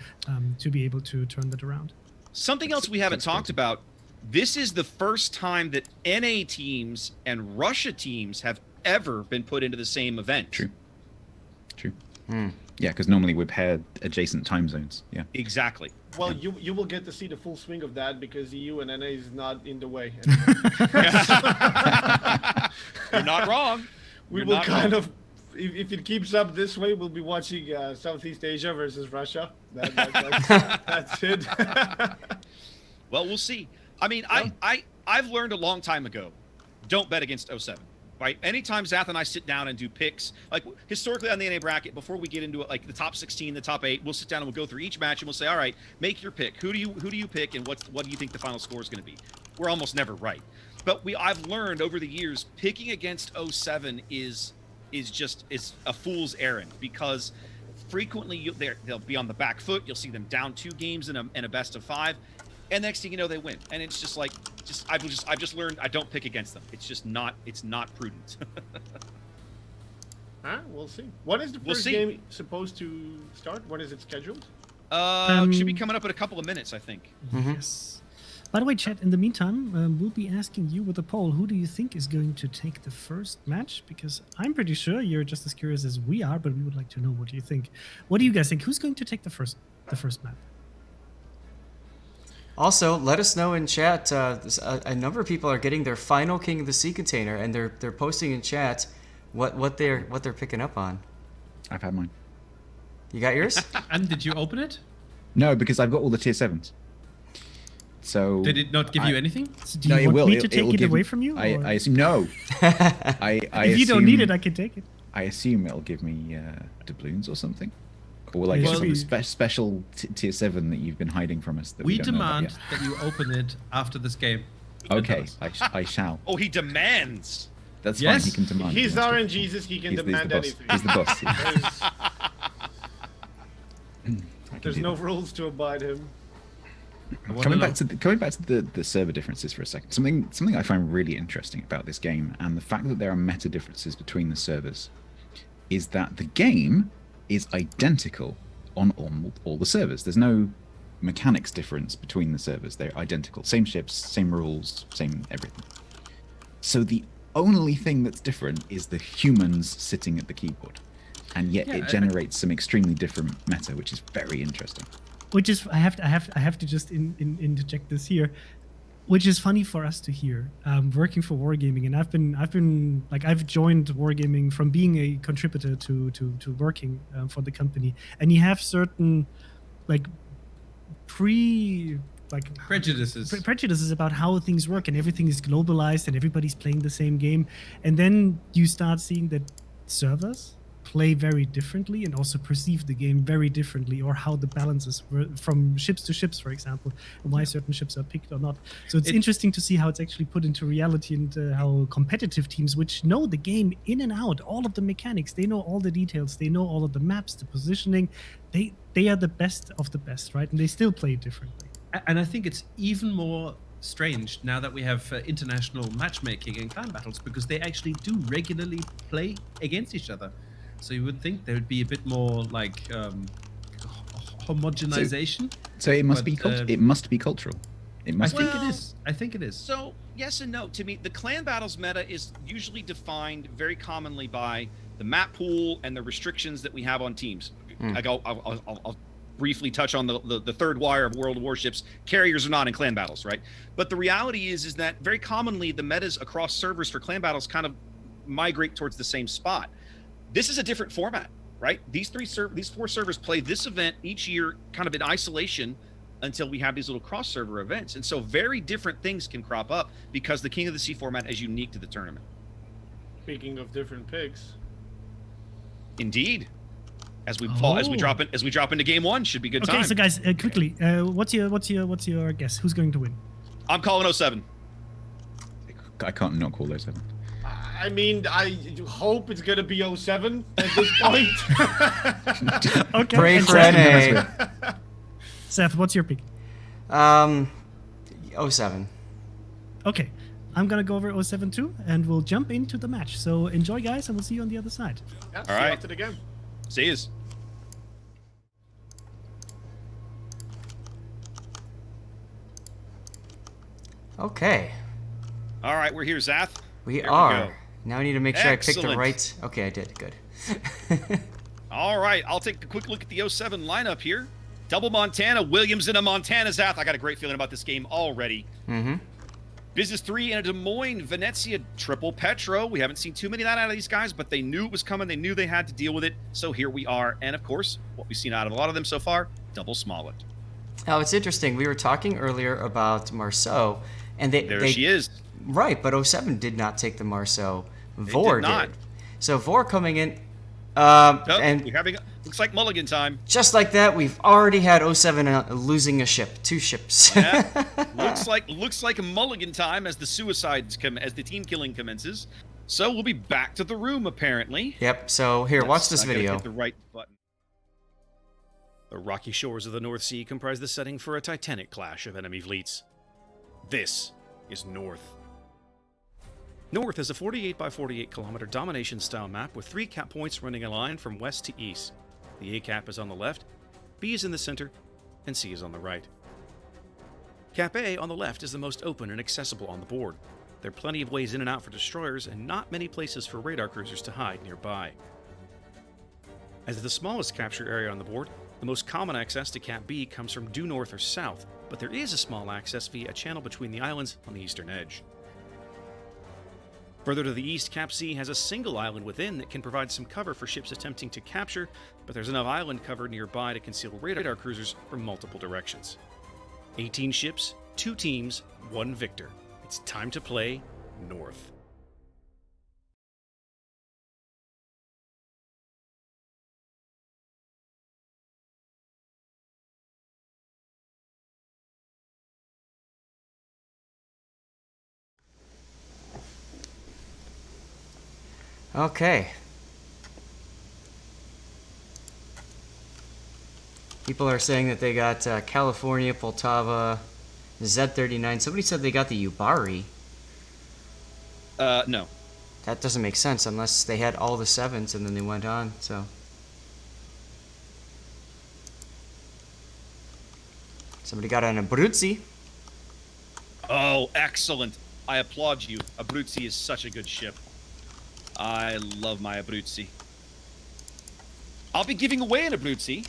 to be able to turn that around. Something else we haven't talked about. This is the first time that NA teams and Russia teams have ever been put into the same event. True. Yeah, because normally we're paired adjacent time zones. Yeah. Exactly. Well, you will get to see the full swing of that because EU and NA is not in the way. You're not wrong. We You're will not kind wrong. of, if it keeps up this way, we'll be watching Southeast Asia versus Russia. That's it. Well, we'll see. I mean, I've learned a long time ago, don't bet against 07. Right? Anytime Zath and I sit down and do picks, like historically on the NA bracket, before we get into it, like the top 16, the top 8, we'll sit down and we'll go through each match and we'll say, all right, make your pick. Who do you pick, and what do you think the final score is going to be? We're almost never right. But I've learned over the years, picking against 07 is a fool's errand because frequently they'll be on the back foot. You'll see them down 2 games in a best of 5. And next thing you know, they win. And it's just like, I've just learned I don't pick against them. It's not prudent. We'll see. When is the We'll first see. game supposed to start? When is it scheduled? Should be coming up in a couple of minutes, I think. Yes. By the way, chat, in the meantime, we'll be asking you with a poll, who do you think is going to take the first match? Because I'm pretty sure you're just as curious as we are, but we would like to know what you think. What do you guys think? Who's going to take the first map? Also, let us know in chat. A number of people are getting their final King of the Sea container, and they're posting in chat what they're picking up on. I've had mine. You got yours? And did you open it? No, because I've got all the tier 7s. So Did it not give you anything? So do No, you it want will. me to It take will it give- away from you? I or- assume no. I if you don't need it, assume- I can take it. I assume it'll give me doubloons or something. Or will I Well, get some special tier 7 that you've been hiding from us? That we We don't know about demand that you open it after this game. yet? Okay, I shall. Oh, he demands. That's Yes. fine. He can demand. He's he wants to. RNGesus, he can He's the demand boss. anything. He's the boss. There's, I can there's do no that. rules to abide him. Coming back to the server differences for a second, something I find really interesting about this game and the fact that there are meta differences between the servers is that the game is identical on all the servers. There's no mechanics difference between the servers. They're identical. Same ships, same rules, same everything. So the only thing that's different is the humans sitting at the keyboard. and yet Yeah, it generates some extremely different meta, which is very interesting. Which is I have to just interject this here, which is funny for us to hear. Working for Wargaming, and I've joined Wargaming from being a contributor to working for the company, and you have certain like prejudices about how things work, and everything is globalized and everybody's playing the same game, and then you start seeing that servers play very differently and also perceive the game very differently, or how the balances were from ships to ships, for example, and why certain ships are picked or not. So it's interesting to see how it's actually put into reality, and how competitive teams, which know the game in and out, all of the mechanics, they know all the details, they know all of the maps, the positioning, they are the best of the best, right? And they still play differently. And I think it's even more strange now that we have international matchmaking and clan battles, because they actually do regularly play against each other. So you would think there would be a bit more like homogenization. So it must be it must be cultural. It must. I think it is. So yes and no. To me, the clan battles meta is usually defined very commonly by the map pool and the restrictions that we have on teams. I'll briefly touch on the third wire of World of Warships. Carriers are not in clan battles, right? But the reality is that very commonly the metas across servers for clan battles kind of migrate towards the same spot. This is a different format, right? These four servers play this event each year kind of in isolation until we have these little cross-server events. And so very different things can crop up because the King of the Sea format is unique to the tournament. Speaking of different picks. Indeed. As we drop into game one, should be good time. Okay, so guys, quickly, what's your guess? Who's going to win? I'm calling 07. I can't not call 07. I mean, I hope it's gonna be 07 at this point. Okay. Pray for NA. Seth, what's your pick? 07. Okay, I'm gonna go over 07 too, and we'll jump into the match. So enjoy, guys, and we'll see you on the other side. Yeah, all right. After the game. See yous. Okay. All right, we're here, Zath. We There are. go. Now I need to make sure I pick the Excellent. right. Okay, I did. Good. All right, I'll take a quick look at the 07 lineup here. Double Montana, Williams in a Montana, Zath. I got a great feeling about this game already. Mm-hmm. Business 3 and a Des Moines, Venezia, triple Petro. We haven't seen too many of that out of these guys, but they knew it was coming. They knew they had to deal with it. So here we are. And of course, what we've seen out of a lot of them so far, double Smollett. Now it's interesting. We were talking earlier about Marceau, and they She is. Right, but 07 did not take the Marceau. VOR did not. So VOR coming in, And we're having looks like mulligan time. Just like that, we've already had 07 losing a ship, 2 ships. Yeah. looks like a mulligan time as the suicides as the team killing commences. So we'll be back to the room apparently. Yep. So here, watch this I gotta video. hit the right button. The rocky shores of the North Sea comprise the setting for a titanic clash of enemy fleets. This is North. North is a 48 by 48 kilometer domination-style map with 3 cap points running a line from west to east. The A cap is on the left, B is in the center, and C is on the right. Cap A on the left is the most open and accessible on the board. There are plenty of ways in and out for destroyers and not many places for radar cruisers to hide nearby. As the smallest capture area on the board, the most common access to Cap B comes from due north or south, but there is a small access via a channel between the islands on the eastern edge. Further to the east, Cap C has a single island within that can provide some cover for ships attempting to capture, but there's enough island cover nearby to conceal radar cruisers from multiple directions. 18 ships, 2 teams, 1 victor. It's time to play North. Okay. People are saying that they got California, Poltava, Z39. Somebody said they got the Ubari. No. That doesn't make sense unless they had all the 7s and then they went on, so. Somebody got an Abruzzi. Oh, excellent. I applaud you. Abruzzi is such a good ship. I love my Abruzzi. I'll be giving away an Abruzzi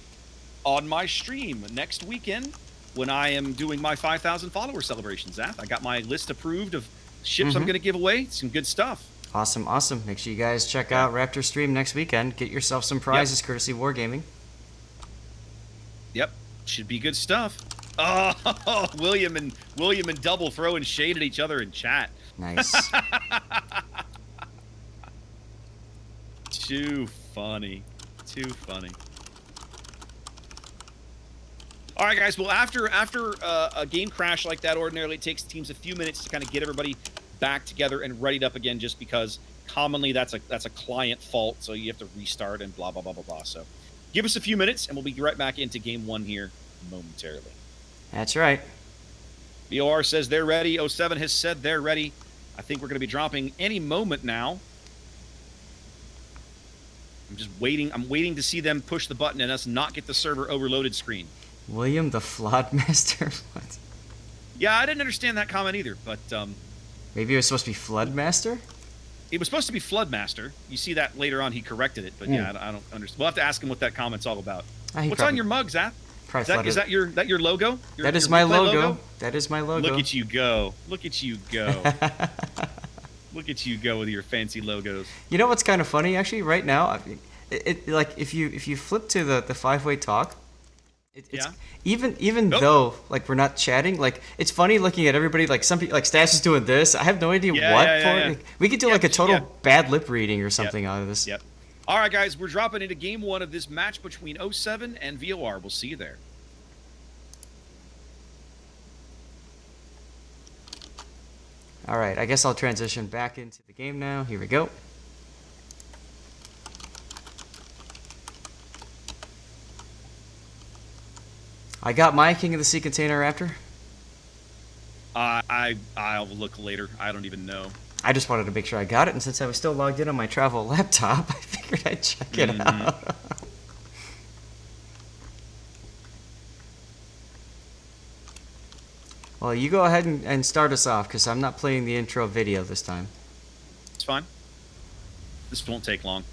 on my stream next weekend when I am doing my 5,000 follower celebration, Zath. I got my list approved of ships I'm going to give away. Some good stuff. Awesome, awesome. Make sure you guys check out Raptor Stream next weekend. Get yourself some prizes courtesy War Gaming. Yep, should be good stuff. Oh, William and Double throwing shade at each other in chat. Nice. Too funny. Too funny. All right, guys. Well, after a game crash like that, ordinarily it takes teams a few minutes to kind of get everybody back together and readied up again, just because commonly that's a client fault, so you have to restart and blah blah blah blah blah. So, give us a few minutes, and we'll be right back into game 1 here momentarily. That's right. VOR says they're ready. 07 has said they're ready. I think we're going to be dropping any moment now. I'm just waiting. I'm waiting to see them push the button and us not get the server overloaded screen. William the Floodmaster? What? Yeah, I didn't understand that comment either, but Maybe it was supposed to be Floodmaster? it was supposed to be Floodmaster. You see that later on, he corrected it, but yeah, I don't understand. We'll have to ask him what that comment's all about. He What's probably- on your mug, Zach? Probably Is that your logo? That is my logo. That is my logo. Look at you go. Look at you go. Look at you go with your fancy logos. You know what's kind of funny actually right now? I mean, like if you flip to the 5-way talk, it's Yeah. even Nope. though like we're not chatting, like it's funny looking at everybody, like some people, like Stash is doing this. I have no idea Yeah, what yeah, for. yeah, yeah. Like, we could do Yeah, like a total yeah. bad lip reading or something out of this. Yep. All right, guys, we're dropping into game 1 of this match between 07 and VOR. We'll see you there. All right, I guess I'll transition back into the game now. Here we go. I got my King of the Sea container Raptor. I'll look later. I don't even know. I just wanted to make sure I got it, and since I was still logged in on my travel laptop, I figured I'd check it out. Well, you go ahead and start us off, because I'm not playing the intro video this time. It's fine. This won't take long.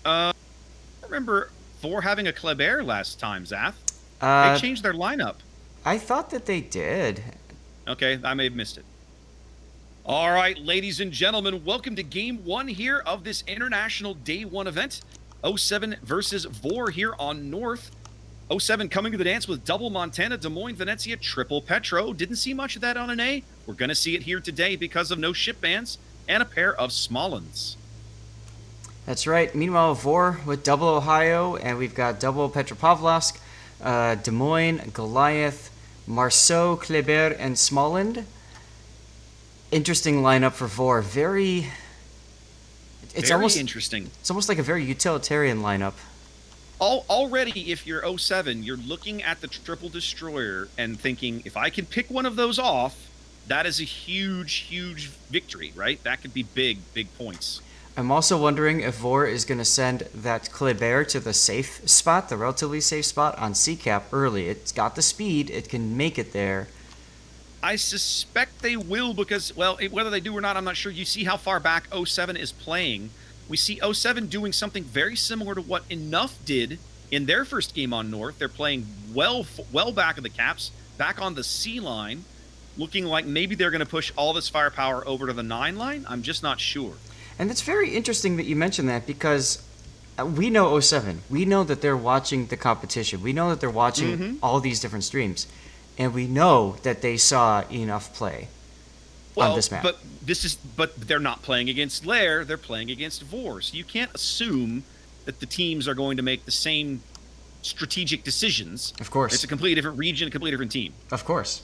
I remember VOR having a Kleber last time, Zath. They changed their lineup. I thought that they did. Okay, I may have missed it. All right, ladies and gentlemen, welcome to game 1 here of this International Day 1 event. 07 versus VOR here on North. 07 coming to the dance with double Montana, Des Moines, Venezia, triple Petro. Didn't see much of that on an A. We're going to see it here today because of no ship bans and a pair of Smolens. That's right. Meanwhile, VOR with double Ohio, and we've got double Petropavlovsk, Des Moines, Goliath, Marceau, Kleber, and Smolensk. Interesting lineup for VOR. It's Very almost interesting. It's almost like a very utilitarian lineup. Already, if you're 07, you're looking at the triple destroyer and thinking, if I can pick one of those off, that is a huge, huge victory, right? That could be big, big points. I'm also wondering if VOR is going to send that Kleber to the safe spot, the relatively safe spot on CCAP early. It's got the speed. It can make it there. I suspect they will because, well, whether they do or not, I'm not sure. You see how far back 07 is playing. We see 07 doing something very similar to what Enough did in their first game on North. They're playing well back of the caps, back on the C line, looking like maybe they're going to push all this firepower over to the 9 line. I'm just not sure. And it's very interesting that you mention that because we know 07. We know that they're watching the competition. We know that they're watching all these different streams. And we know that they saw Enough play on this map. But they're not playing against LAIR, they're playing against VOR. So you can't assume that the teams are going to make the same strategic decisions. Of course. It's a completely different region, a completely different team. Of course.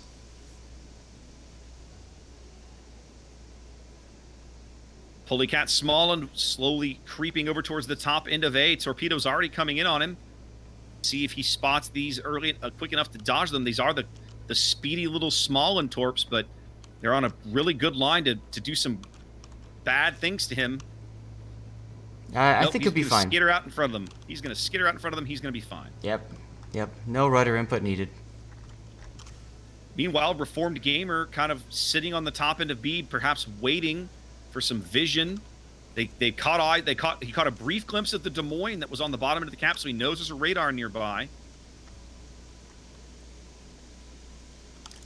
Polycat Smollen slowly creeping over towards the top end of A. Torpedo's already coming in on him. See if he spots these early, quick enough to dodge them. These are the speedy little Smollen torps, but they're on a really good line to do some bad things to him. I think he'll be fine. Skitter out in front of them. He's going to skitter out in front of them. He's going to be fine. Yep. No rudder input needed. Meanwhile, Reformed Gamer kind of sitting on the top end of B, perhaps waiting for some vision. He caught a brief glimpse of the Des Moines that was on the bottom end of the cap, so he knows there's a radar nearby.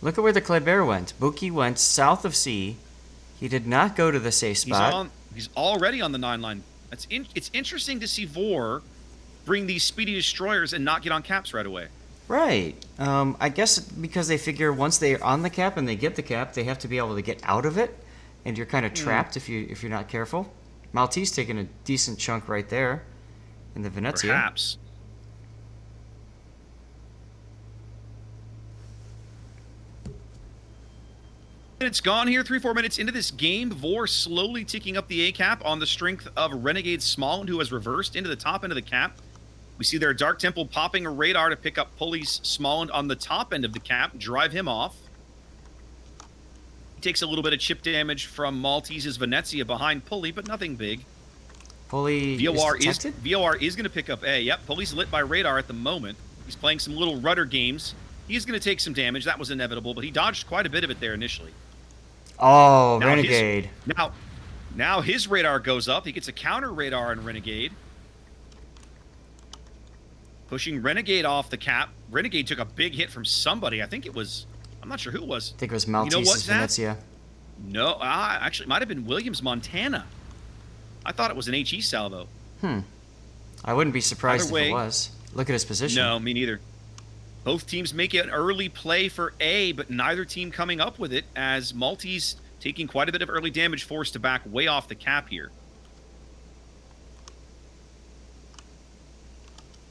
Look at where the Kleber went. Buki went south of C. He did not go to the safe spot. He's already on the 9 line. It's interesting to see VOR bring these speedy destroyers and not get on caps right away. Right. I guess because they figure once they're on the cap and they get the cap, they have to be able to get out of it, and you're kind of trapped if you're not careful. Maltese taking a decent chunk right there in the Venezia. Perhaps. It's gone here, 3-4 minutes into this game. VOR slowly ticking up the A cap on the strength of Renegade Smalland, who has reversed into the top end of the cap. We see their Dark Temple popping a radar to pick up Pulley's Smalland on the top end of the cap, drive him off. He takes a little bit of chip damage from Maltese's Venezia behind Pulley, but nothing big. Pulley VOR is detected? VOR is going to pick up A. Yep, Pulley's lit by radar at the moment. He's playing some little rudder games. He's going to take some damage. That was inevitable, but he dodged quite a bit of it there initially. Oh, now Renegade. Now his radar goes up. He gets a counter radar on Renegade. Pushing Renegade off the cap. Renegade took a big hit from somebody. I think it was... I'm not sure who it was. I think it was Maltese's Venezia. No, actually, it might have been Williams, Montana. I thought it was an HE salvo. I wouldn't be surprised if it was. Look at his position. No, me neither. Both teams make an early play for A, but neither team coming up with it, as Maltese taking quite a bit of early damage, forced to back way off the cap here.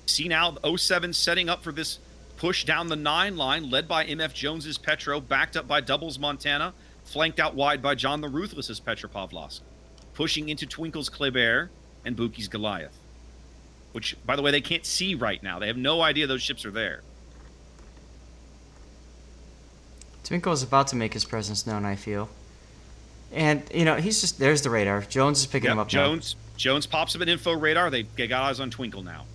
See now 07 setting up for this push down the 9 line, led by MF Jones's Petro, backed up by Doubles Montana, flanked out wide by John the Ruthless's Petropavlovsk, pushing into Twinkle's Kleber and Buki's Goliath, which, by the way, they can't see right now. They have no idea those ships are there. Twinkle is about to make his presence known, I feel. And, he's just... There's the radar. Jones is picking him up now. Jones pops up an info radar. They got eyes on Twinkle now.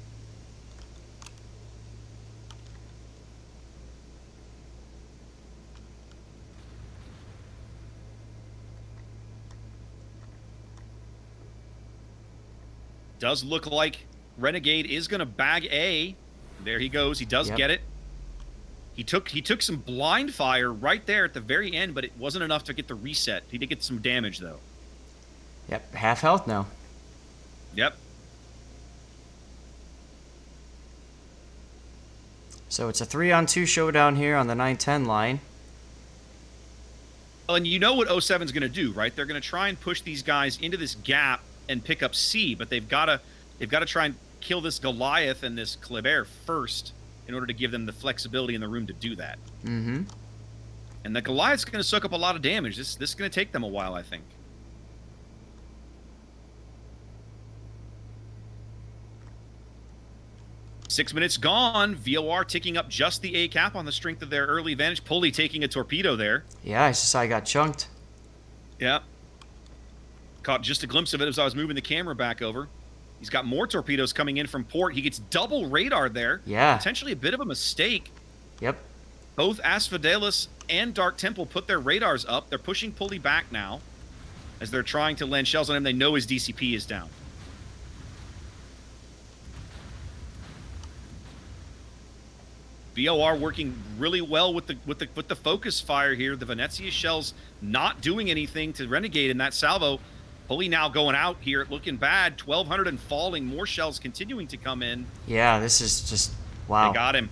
Does look like Renegade is going to bag A. There he goes. He does get it. He took some blind fire right there at the very end, but it wasn't enough to get the reset. He did get some damage, though. Yep, half health now. Yep. So it's a 3-on-2 showdown here on the 9-10 line. Well, and you know what 07's going to do, right? They're going to try and push these guys into this gap and pick up C, but they've got to try and kill this Goliath and this Kleber first in order to give them the flexibility in the room to do that. Mm-hmm. And the Goliath's going to soak up a lot of damage. This is going to take them a while, I think. Six minutes gone. VOR ticking up just the A cap on the strength of their early advantage. Pulley taking a torpedo there. Yeah, I just saw I got chunked. Yeah. Caught just a glimpse of it as I was moving the camera back over. He's got more torpedoes coming in from port. He gets double radar there. Yeah. Potentially a bit of a mistake. Yep. Both Asphodelis and Dark Temple put their radars up. They're pushing Pulley back now as they're trying to land shells on him. They know his DCP is down. VOR working really well with the focus fire here. The Venezia shells not doing anything to Renegade in that salvo. Pulley now going out here, looking bad. 1,200 and falling. More shells continuing to come in. Yeah, this is just... Wow. They got him.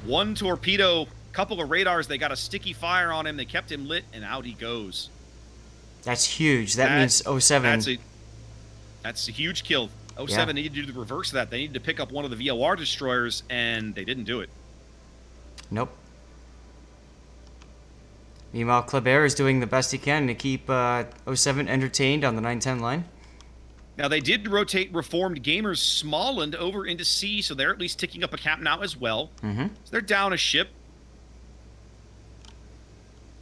One torpedo, couple of radars. They got a sticky fire on him. They kept him lit, and out he goes. That's huge. That means 07... That's a huge kill. 07 needed to do the reverse of that. They needed to pick up one of the VOR destroyers, and they didn't do it. Nope. Meanwhile, Kleber is doing the best he can to keep 07 entertained on the 9-10 line. Now, they did rotate Reformed Gamers Smalland over into C, so they're at least ticking up a cap now as well. Mm-hmm. So they're down a ship.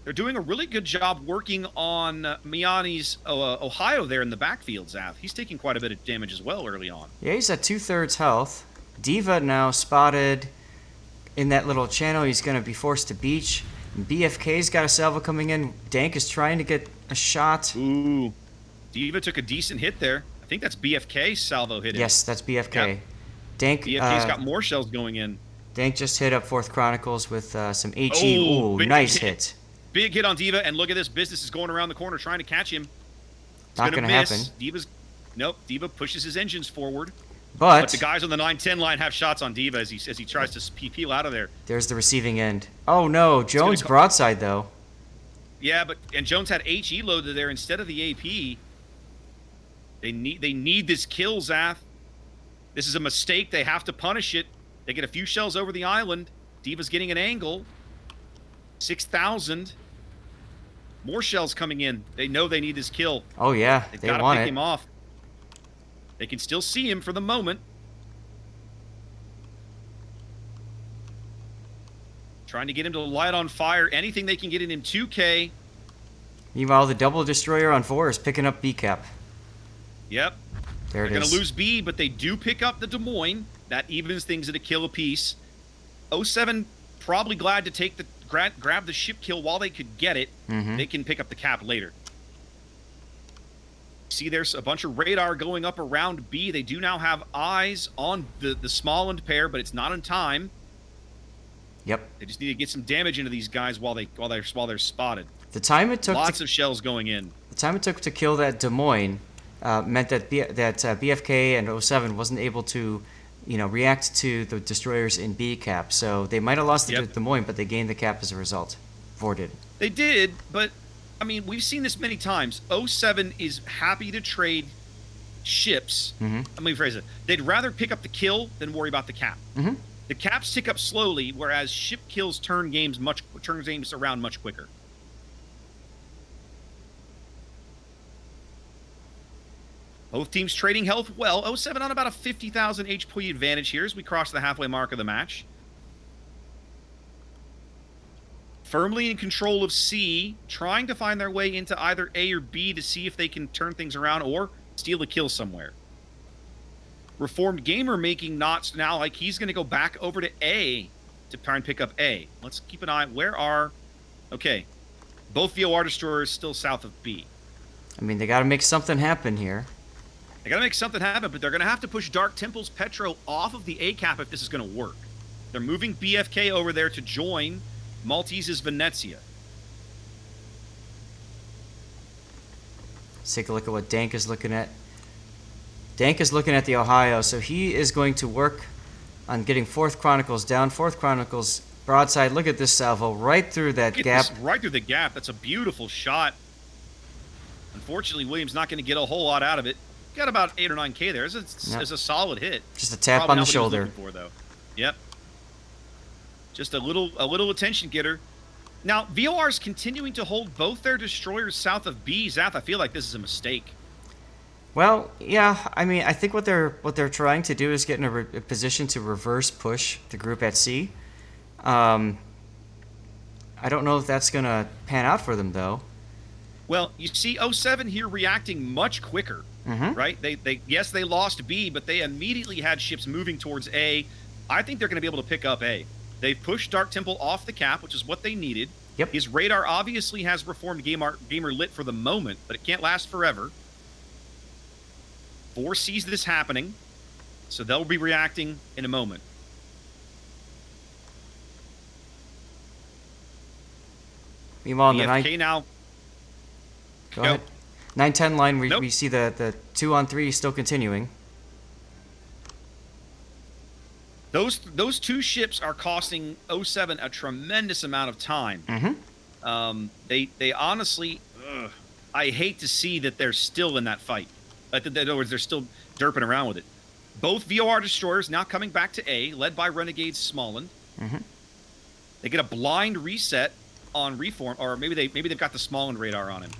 They're doing a really good job working on Miani's Ohio there in the backfield, Zav. He's taking quite a bit of damage as well early on. Yeah, he's at 2/3 health. Diva now spotted in that little channel. He's going to be forced to beach. BFK's got a salvo coming in. Dank is trying to get a shot. Ooh. Diva took a decent hit there. I think that's BFK salvo hitting. Yes, that's BFK. Yep. Dank, BFK's got more shells going in. Dank just hit up 4th Chronicles with some HE. Oh, Ooh, big nice hit. hit. Big hit on Diva, and look at this. Business is going around the corner trying to catch him. It's Not gonna gonna miss. happen. Diva pushes his engines forward. But the guys on the 9-10 line have shots on Diva as he tries to peel out of there. there's the receiving end. Oh no, Jones broadside though. Yeah, and Jones had HE loaded there instead of the AP. They need this kill, Zath. This is a mistake. They have to punish it. They get a few shells over the island. Diva's getting an angle. 6,000. More shells coming in. They know they need this kill. Oh yeah, They've they got to want pick it. him off. They can still see him for the moment. Trying to get him to light on fire. Anything they can get in him. 2K. Meanwhile, the double destroyer on 4 is picking up B cap. Yep. There They're it going is. to lose B, but they do pick up the Des Moines. That evens things at a kill apiece. 07 probably glad to take the grab the ship kill while they could get it. Mhm. They can pick up the cap later. See, there's a bunch of radar going up around B. They do now have eyes on the Smallland pair, but it's not in time. Yep. They just need to get some damage into these guys while they're spotted. The time it took Lots to, of shells going in. the time it took to kill that Des Moines meant that BFK and 07 wasn't able to, react to the destroyers in B cap. So they might have lost the Yep. Des Moines, but they gained the cap as a result. VOR did. They did, but I mean, we've seen this many times. 07 is happy to trade ships. Mhm. Let me rephrase it. They'd rather pick up the kill than worry about the cap. Mhm. The caps tick up slowly, whereas ship kills turn games around much quicker. Both teams trading health well. 07 on about a 50,000 HP advantage here as we cross the halfway mark of the match. Firmly in control of C, trying to find their way into either A or B to see if they can turn things around or steal a kill somewhere. Reformed Gamer making knots now, like he's going to go back over to A to try and pick up A. Let's keep an eye. Okay. Both VOR destroyers still south of B. I mean, they got to make something happen here. They got to make something happen, but they're going to have to push Dark Temple's Petro off of the A cap if this is going to work. They're moving BFK over there to join Maltese's Venezia. Let's take a look at what Dank is looking at. Dank is looking at the Ohio, so he is going to work on getting 4th Chronicles down. 4th Chronicles broadside. Look at this salvo right through that gap. Right through the gap. That's a beautiful shot. Unfortunately, Williams not going to get a whole lot out of it. Got about 8 or 9K there. It's a solid hit. Just a tap Probably on the not what he was shoulder. looking for, though. Yep. Just a little attention getter. Now, VOR is continuing to hold both their destroyers south of B. Zath, I feel like this is a mistake. Well, yeah. I mean, I think what they're trying to do is get in a position to reverse push the group at C. I don't know if that's gonna pan out for them though. Well, you see 07 here reacting much quicker, right? They lost B, but they immediately had ships moving towards A. I think they're going to be able to pick up A. They've pushed Dark Temple off the cap, which is what they needed. Yep. His radar obviously has Reformed Gamer lit for the moment, but it can't last forever. 4 sees this happening, so they'll be reacting in a moment. Meanwhile, on the BFK now. Go ahead. 9-10 line, we Nope. see the 2-on-3 still continuing. Those 2 ships are costing 07 a tremendous amount of time. They honestly, I hate to see that they're still in that fight. In other words, they're still derping around with it. Both VOR destroyers now coming back to A, led by Renegades Smallland. They get a blind reset on Reform, or maybe they've got the Smallland radar on him.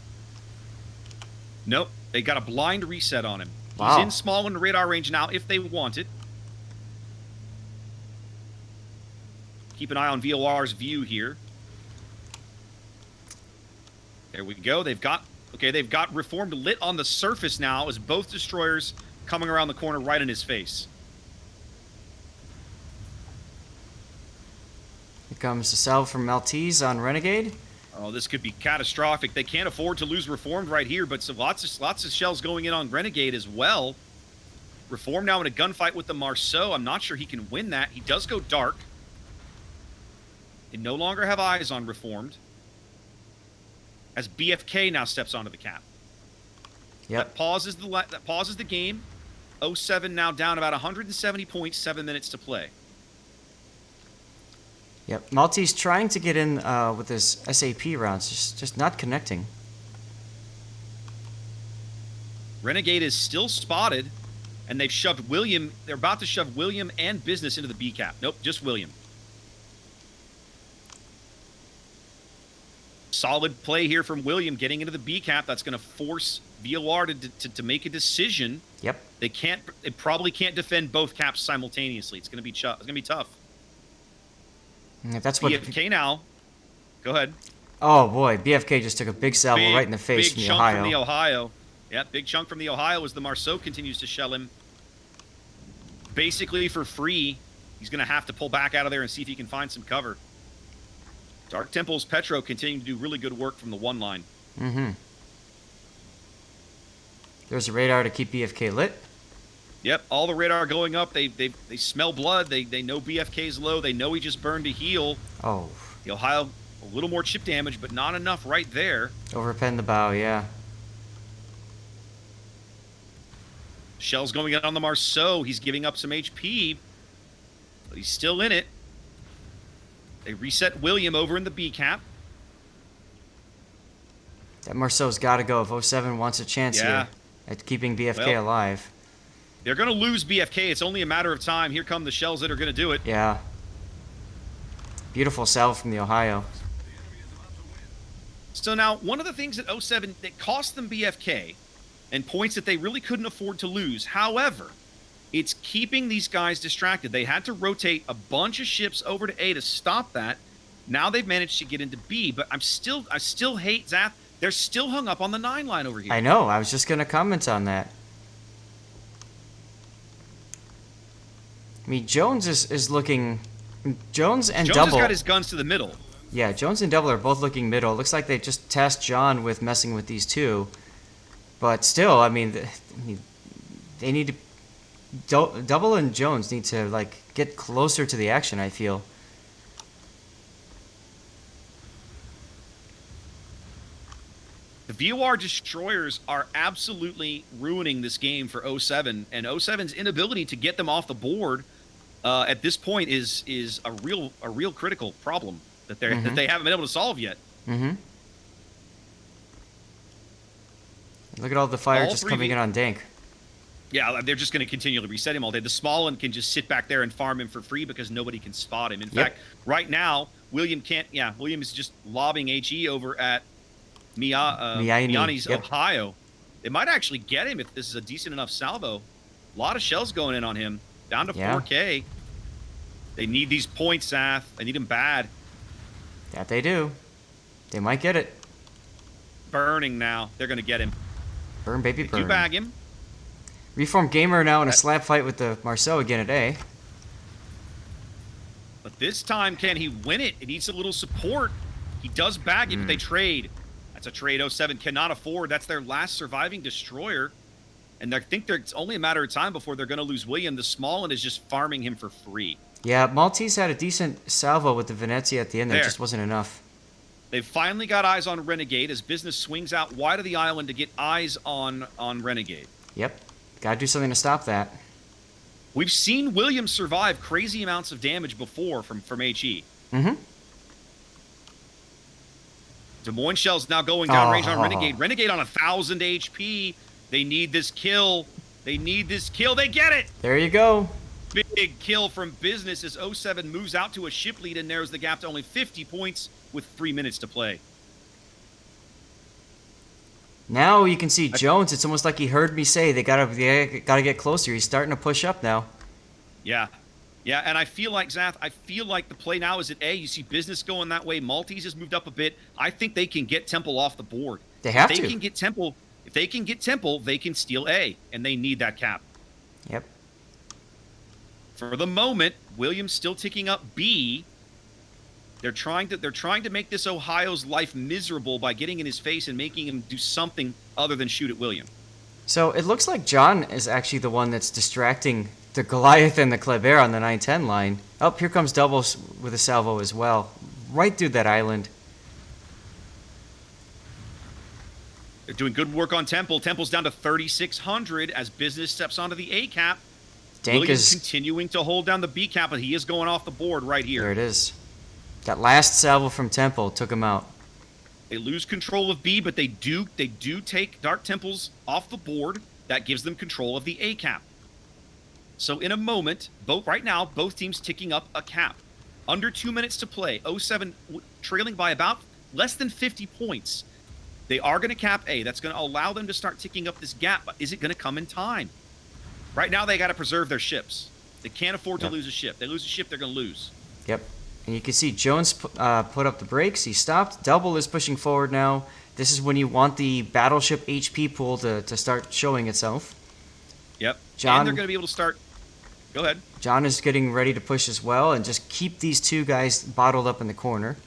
Nope, they got a blind reset on him. Wow. He's in Smallland radar range now if they want it. Keep an eye on VOR's view here. There we go. They've got Reformed lit on the surface now as both destroyers coming around the corner right in his face. comes the salve from Maltese on Renegade. Oh, this could be catastrophic. They can't afford to lose Reformed right here, but so lots of shells going in on Renegade as well. Reformed now in a gunfight with the Marceau. I'm not sure he can win that. He does go dark. They no longer have eyes on Reformed. As BFK now steps onto the cap. Yep. That pauses the game. 07 now down about 170 points, 7 minutes to play. Yep. Maltese trying to get in with his SAP rounds, just not connecting. Renegade is still spotted, and they've shoved William. They're about to shove William and Business into the B cap. Nope, just William. Solid play here from William getting into the B cap. That's going to force VOR to make a decision. Yep. They probably can't defend both caps simultaneously. It's going to be tough. Yeah, that's what. BFK now. Go ahead. Oh boy, BFK just took a big salvo right in the face big from the chunk Ohio. from the Ohio. Yeah, big chunk from the Ohio as the Marceau continues to shell him. Basically for free, he's going to have to pull back out of there and see if he can find some cover. Dark Temple's Petro continuing to do really good work from the one line. Mm-hmm. There's a radar to keep BFK lit. Yep, all the radar going up. They smell blood. They know BFK's low. They know he just burned a heal. Oh. The Ohio, a little more chip damage, but not enough right there. Overpen the bow, yeah. Shell's going in on the Marceau. He's giving up some HP, but he's still in it. They reset William over in the B cap. That Marceau's got to go if 07 wants a chance here at keeping BFK alive. They're going to lose BFK. It's only a matter of time. Here come the shells that are going to do it. Yeah. Beautiful salve from the Ohio. So now, one of the things at 07 that cost them BFK and points that they really couldn't afford to lose. However, it's keeping these guys distracted. They had to rotate a bunch of ships over to A to stop that. Now they've managed to get into B, but I still hate Zath. They're still hung up on the 9 line over here. I know. I was just going to comment on that. I mean, Jones is looking... Jones and Jones Double... has got his guns to the middle. Yeah, Jones and Double are both looking middle. Looks like they just tasked John with messing with these two. But still, I mean, they need to... Double and Jones need to, like, get closer to the action, I feel. The VOR destroyers are absolutely ruining this game for 07, and 07's inability to get them off the board at this point is a real critical problem that they haven't been able to solve yet. Mm-hmm. Look at all the fire just coming in on Dank. Yeah, they're just going to continually reset him all day. The Smallland can just sit back there and farm him for free because nobody can spot him. In fact, right now, William can't... Yeah, William is just lobbing HE over at Miani's Ohio. They might actually get him if this is a decent enough salvo. A lot of shells going in on him. Down to 4K. They need these points, Zath. They need them bad. That they do. They might get it. Burning now. They're going to get him. Burn, baby, burn. You bag him. Reformed Gamer now in a slap fight with the Marceau again at A. But this time, can he win it? It needs a little support. He does bag it, but they trade. That's a trade 07 cannot afford. That's their last surviving destroyer. And I think it's only a matter of time before they're going to lose William. The Smallland is just farming him for free. Yeah, Maltese had a decent salvo with the Venezia at the end. There just wasn't enough. They've finally got eyes on Renegade as Business swings out wide of the island to get eyes on Renegade. Yep. Got to do something to stop that. We've seen William survive crazy amounts of damage before from HE. Mm-hmm. Des Moines Shell's now going down range on Renegade. Renegade on 1,000 HP. They need this kill. They need this kill. They get it! There you go. Big kill from Business as 07 moves out to a ship lead and narrows the gap to only 50 points with 3 minutes to play. Now you can see Jones. It's almost like he heard me say they gotta get closer. He's starting to push up now. Yeah. Yeah, and I feel like, Zath, the play now is at A. You see Business going that way. Maltese has moved up a bit. I think they can get Temple off the board. They have to. If they can get Temple, they can steal A, and they need that cap. Yep. For the moment, William's still ticking up B. They're trying to make this Ohio's life miserable by getting in his face and making him do something other than shoot at William. So it looks like John is actually the one that's distracting the Goliath and the Kleber on the 9-10 line. Oh, here comes Doubles with a salvo as well. Right through that island. They're doing good work on Temple. Temple's down to 3,600 as Business steps onto the A cap. Dank Williams is... continuing to hold down the B cap, but he is going off the board right here. There it is. That last salvo from Temple took him out. They lose control of B, but they do take Dark Temples off the board. That gives them control of the A cap. So in a moment, right now, both teams ticking up a cap. Under 2 minutes to play. 07 trailing by about less than 50 points. They are going to cap A. That's going to allow them to start ticking up this gap. But is it going to come in time? Right now, they got to preserve their ships. They can't afford to lose a ship. They lose a ship, they're going to lose. Yep. And you can see Jones put up the brakes. He stopped. Double is pushing forward now. This is when you want the battleship HP pool to start showing itself. Yep. John, and they're going to be able to start. Go ahead. John is getting ready to push as well and just keep these two guys bottled up in the corner.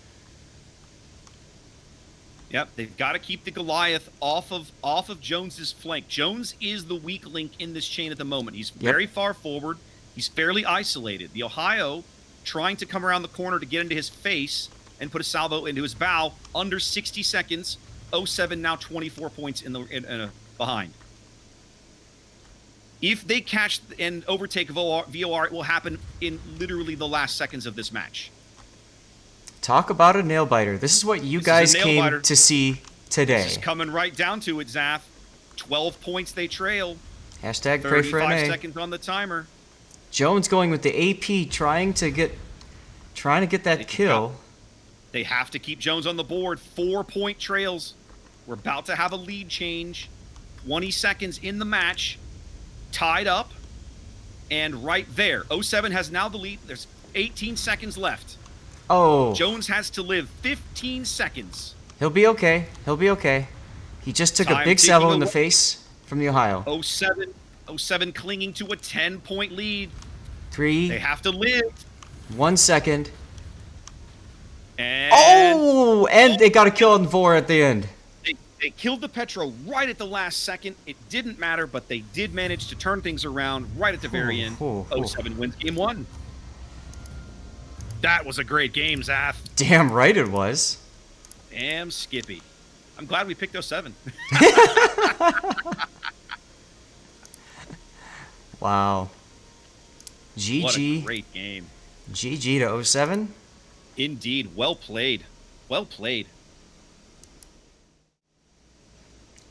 Yep, they've got to keep the Goliath off of Jones's flank. Jones is the weak link in this chain at the moment. He's very far forward. He's fairly isolated. The Ohio trying to come around the corner to get into his face and put a salvo into his bow under 60 seconds. 07 now 24 points behind. If they catch and overtake VOR, it will happen in literally the last seconds of this match. Talk about a nail biter. This is what you guys came to see today. This is coming right down to it, Zaf. 12 points they trail. Hashtag pray for an A. 35 seconds on the timer. Jones going with the AP, trying to get that kill. They have to keep Jones on the board. 4-point trails. We're about to have a lead change. 20 seconds in the match. Tied up. And right there. 07 has now the lead. There's 18 seconds left. Oh. Jones has to live 15 seconds. He'll be okay. He'll be okay. He just took a big salvo in the face from the Ohio. 07 clinging to a 10-point lead. 3. They have to live. 1 second. And they got a kill on VOR at the end. They killed the Petro right at the last second. It didn't matter, but they did manage to turn things around right at the very end. 07 wins game 1. That was a great game, Zaf. Damn right it was. Damn Skippy. I'm glad we picked 07. Wow. GG. What a great game. GG to 07. Indeed. Well played. Well played.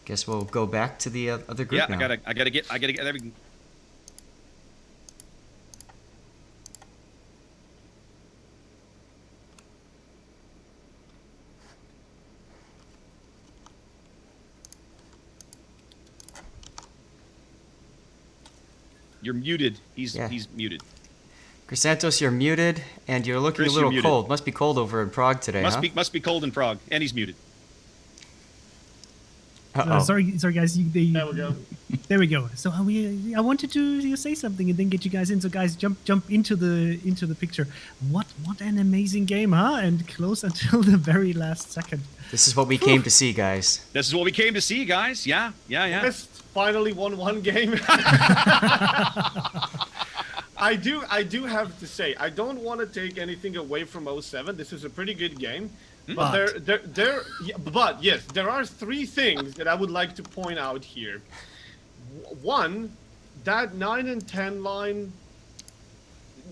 Guess we'll go back to the other group now. I gotta get everything. You're muted. He's muted. Chrysantos, you're muted, and you're looking Chris, a little cold. Must be cold over in Prague today, Must be cold in Prague, and he's muted. Sorry guys. There we go. There we go. So I wanted to say something and then get you guys in. So guys, jump into the picture. What an amazing game, huh? And close until the very last second. This is what we came to see, guys. This is what we came to see, guys. Yeah. Just finally won one game. I do have to say, I don't want to take anything away from 07. This is a pretty good game. But there are 3 things that I would like to point out here. One, that 9 and 10 line,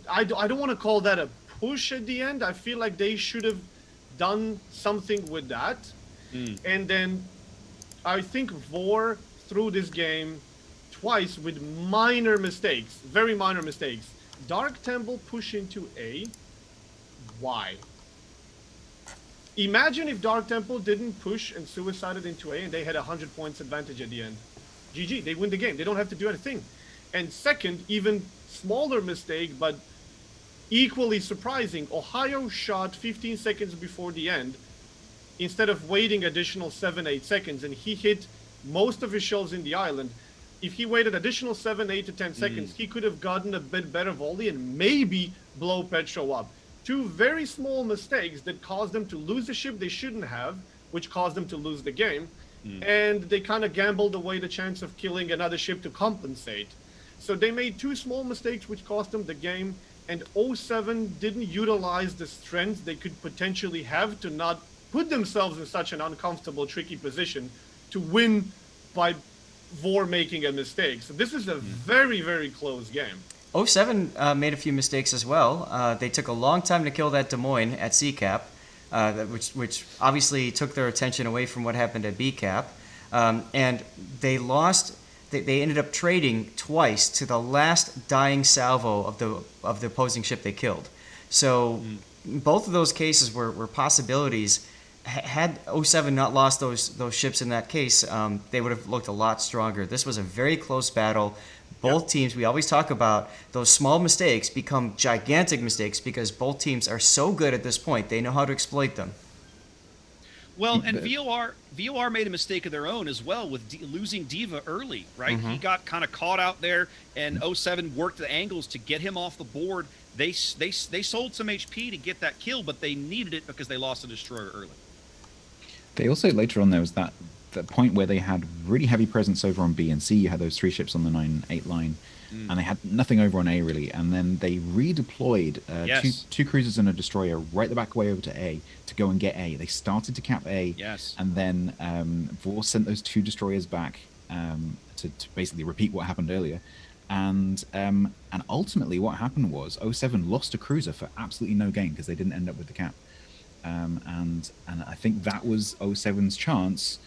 I don't want to call that a push at the end. I feel like they should have done something with that. And then I think VOR through this game twice with minor mistakes, very minor mistakes. Dark Temple push into A. Why? Imagine if Dark Temple didn't push and suicided into A and they had 100 points advantage at the end. GG, they win the game. They don't have to do anything. And second, even smaller mistake, but equally surprising, Ohio shot 15 seconds before the end instead of waiting additional 7-8 seconds, and he hit most of his shells in the island. If he waited additional 7, 8 to 10 seconds, he could have gotten a bit better volley and maybe blow Petro up. two very small mistakes that caused them to lose a ship they shouldn't have, which caused them to lose the game. And they kind of gambled away the chance of killing another ship to compensate. So they made two small mistakes which cost them the game, and 07 didn't utilize the strengths they could potentially have to not put themselves in such an uncomfortable, tricky position to win by VOR making a mistake. So this is a very, very close game. 07 made a few mistakes as well. They took a long time to kill that Des Moines at CCAP, which obviously took their attention away from what happened at BCAP. And they lost. They ended up trading twice to the last dying salvo of the opposing ship they killed. So both of those cases were possibilities. Had 07 not lost those ships in that case, they would have looked a lot stronger. This was a very close battle. Both teams, we always talk about those small mistakes become gigantic mistakes because both teams are so good at this point. They know how to exploit them. Well, and VOR made a mistake of their own as well with losing Diva early, right? He got kind of caught out there, and 07 worked the angles to get him off the board. They sold some HP to get that kill, but they needed it because they lost a destroyer early. They also, later on, there was that point where they had really heavy presence over on B and C. You had those 3 ships on the 9-8 line, and they had nothing over on A, really. And then they redeployed two cruisers and a destroyer right the back way over to A to go and get A. They started to cap A, and then VOR sent those 2 destroyers back to basically repeat what happened earlier. And ultimately what happened was 07 lost a cruiser for absolutely no gain because they didn't end up with the cap. And I think that was 07's chance,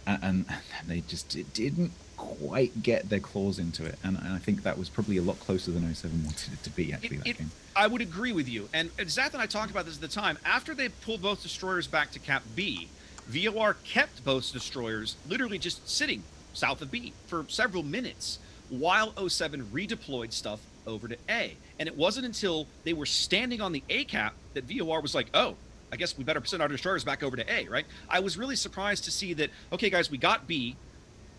and they just didn't quite get their claws into it. And I think that was probably a lot closer than 07 wanted it to be, actually, that game. I would agree with you. And Zath and I talked about this at the time. After they pulled both destroyers back to Cap B, VOR kept both destroyers literally just sitting south of B for several minutes while 07 redeployed stuff over to A. And it wasn't until they were standing on the A cap that VOR was like, oh, I guess we better send our destroyers back over to A, right? I was really surprised to see that, okay, guys, we got B.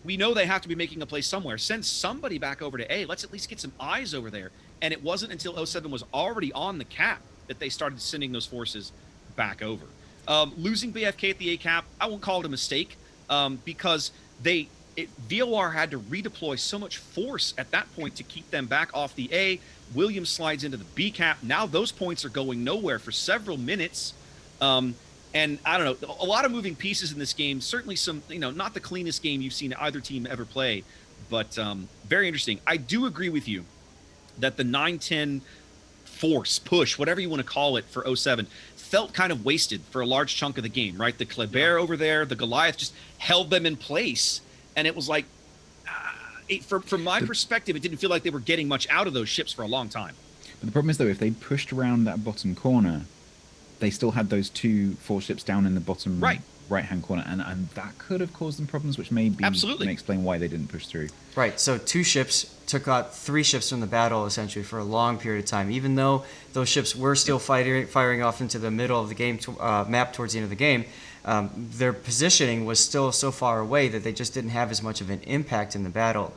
We know they have to be making a play somewhere. Send somebody back over to A. Let's at least get some eyes over there. And it wasn't until 07 was already on the cap that they started sending those forces back over. Losing BFK at the A cap, I won't call it a mistake because VOR had to redeploy so much force at that point to keep them back off the A. Williams slides into the B cap. Now those points are going nowhere for several minutes. And I don't know, a lot of moving pieces in this game. Certainly some, not the cleanest game you've seen either team ever play, but very interesting. I do agree with you that the 9-10 force, push, whatever you want to call it for 07, felt kind of wasted for a large chunk of the game, right? The Kleber over there, the Goliath just held them in place. And it was like, from my perspective, it didn't feel like they were getting much out of those ships for a long time. But the problem is, though, if they pushed around that bottom corner, they still had those 2 force ships down in the bottom right-hand corner, and that could have caused them problems, which may explain why they didn't push through. Right, so 2 ships took out 3 ships from the battle, essentially, for a long period of time. Even though those ships were still firing off into the middle of the game map towards the end of the game, their positioning was still so far away that they just didn't have as much of an impact in the battle.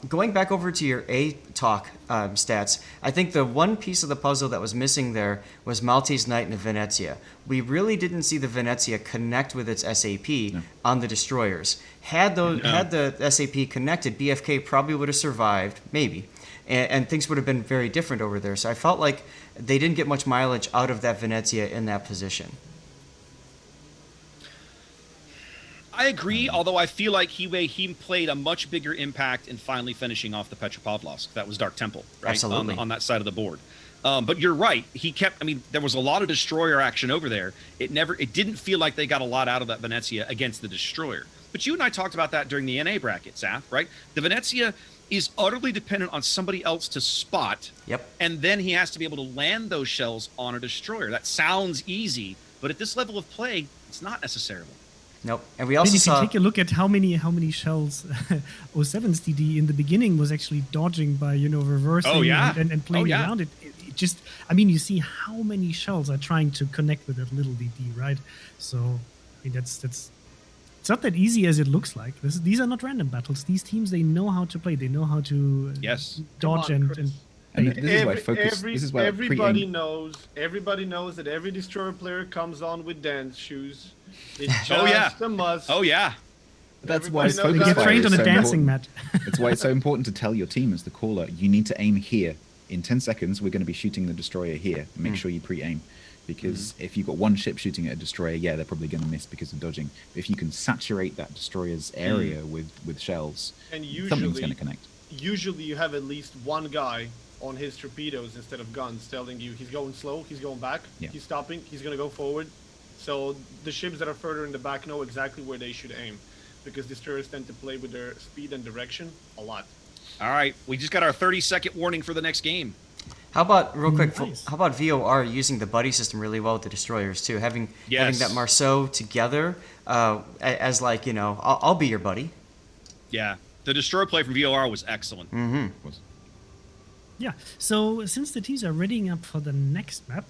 Going back over to your A talk stats, I think the one piece of the puzzle that was missing there was Maltese Knight and the Venezia. We really didn't see the Venezia connect with its SAP on the destroyers. Had the SAP connected, BFK probably would have survived, maybe, and things would have been very different over there. So I felt like they didn't get much mileage out of that Venezia in that position. I agree, although I feel like he played a much bigger impact in finally finishing off the Petropavlovsk. That was Dark Temple, right? Absolutely. On that side of the board. But you're right. There was a lot of destroyer action over there. It didn't feel like they got a lot out of that Venezia against the destroyer. But you and I talked about that during the NA bracket, Saf, right? The Venezia is utterly dependent on somebody else to spot. Yep. And then he has to be able to land those shells on a destroyer. That sounds easy, but at this level of play, it's not necessarily. Nope. And we also if you take a look at how many shells 07's DD in the beginning was actually dodging by reversing and playing around it. It just, you see how many shells are trying to connect with that little DD, right? So that's it's not that easy as it looks like. These are not random battles. These teams, they know how to play. They know how to dodge and And this is why focus. This is why everybody knows that every destroyer player comes on with dance shoes. It's just a must. Oh yeah. That's why Everybody knows focus that. Get fire trained is on a so dancing important. mat. That's why it's so important to tell your team as the caller, you need to aim here. In 10 seconds, we're going to be shooting the destroyer here. Make sure you pre-aim. Because if you've got one ship shooting at a destroyer, yeah, they're probably going to miss because of dodging. But if you can saturate that destroyer's area with shells, And something's going to connect. usually you have at least one guy on his torpedoes instead of guns telling you he's going slow, he's going back, Yeah. he's stopping, he's going to go forward. So the ships that are further in the back know exactly where they should aim, because destroyers tend to play with their speed and direction a lot. All right, we just got our 30-second warning for the next game. How about real quick? Nice. How about VOR using the buddy system really well with the destroyers too? Having that Marceau together as like, you know, I'll be your buddy. Yeah, the destroyer play from VOR was excellent. Yeah. So since the teams are readying up for the next map,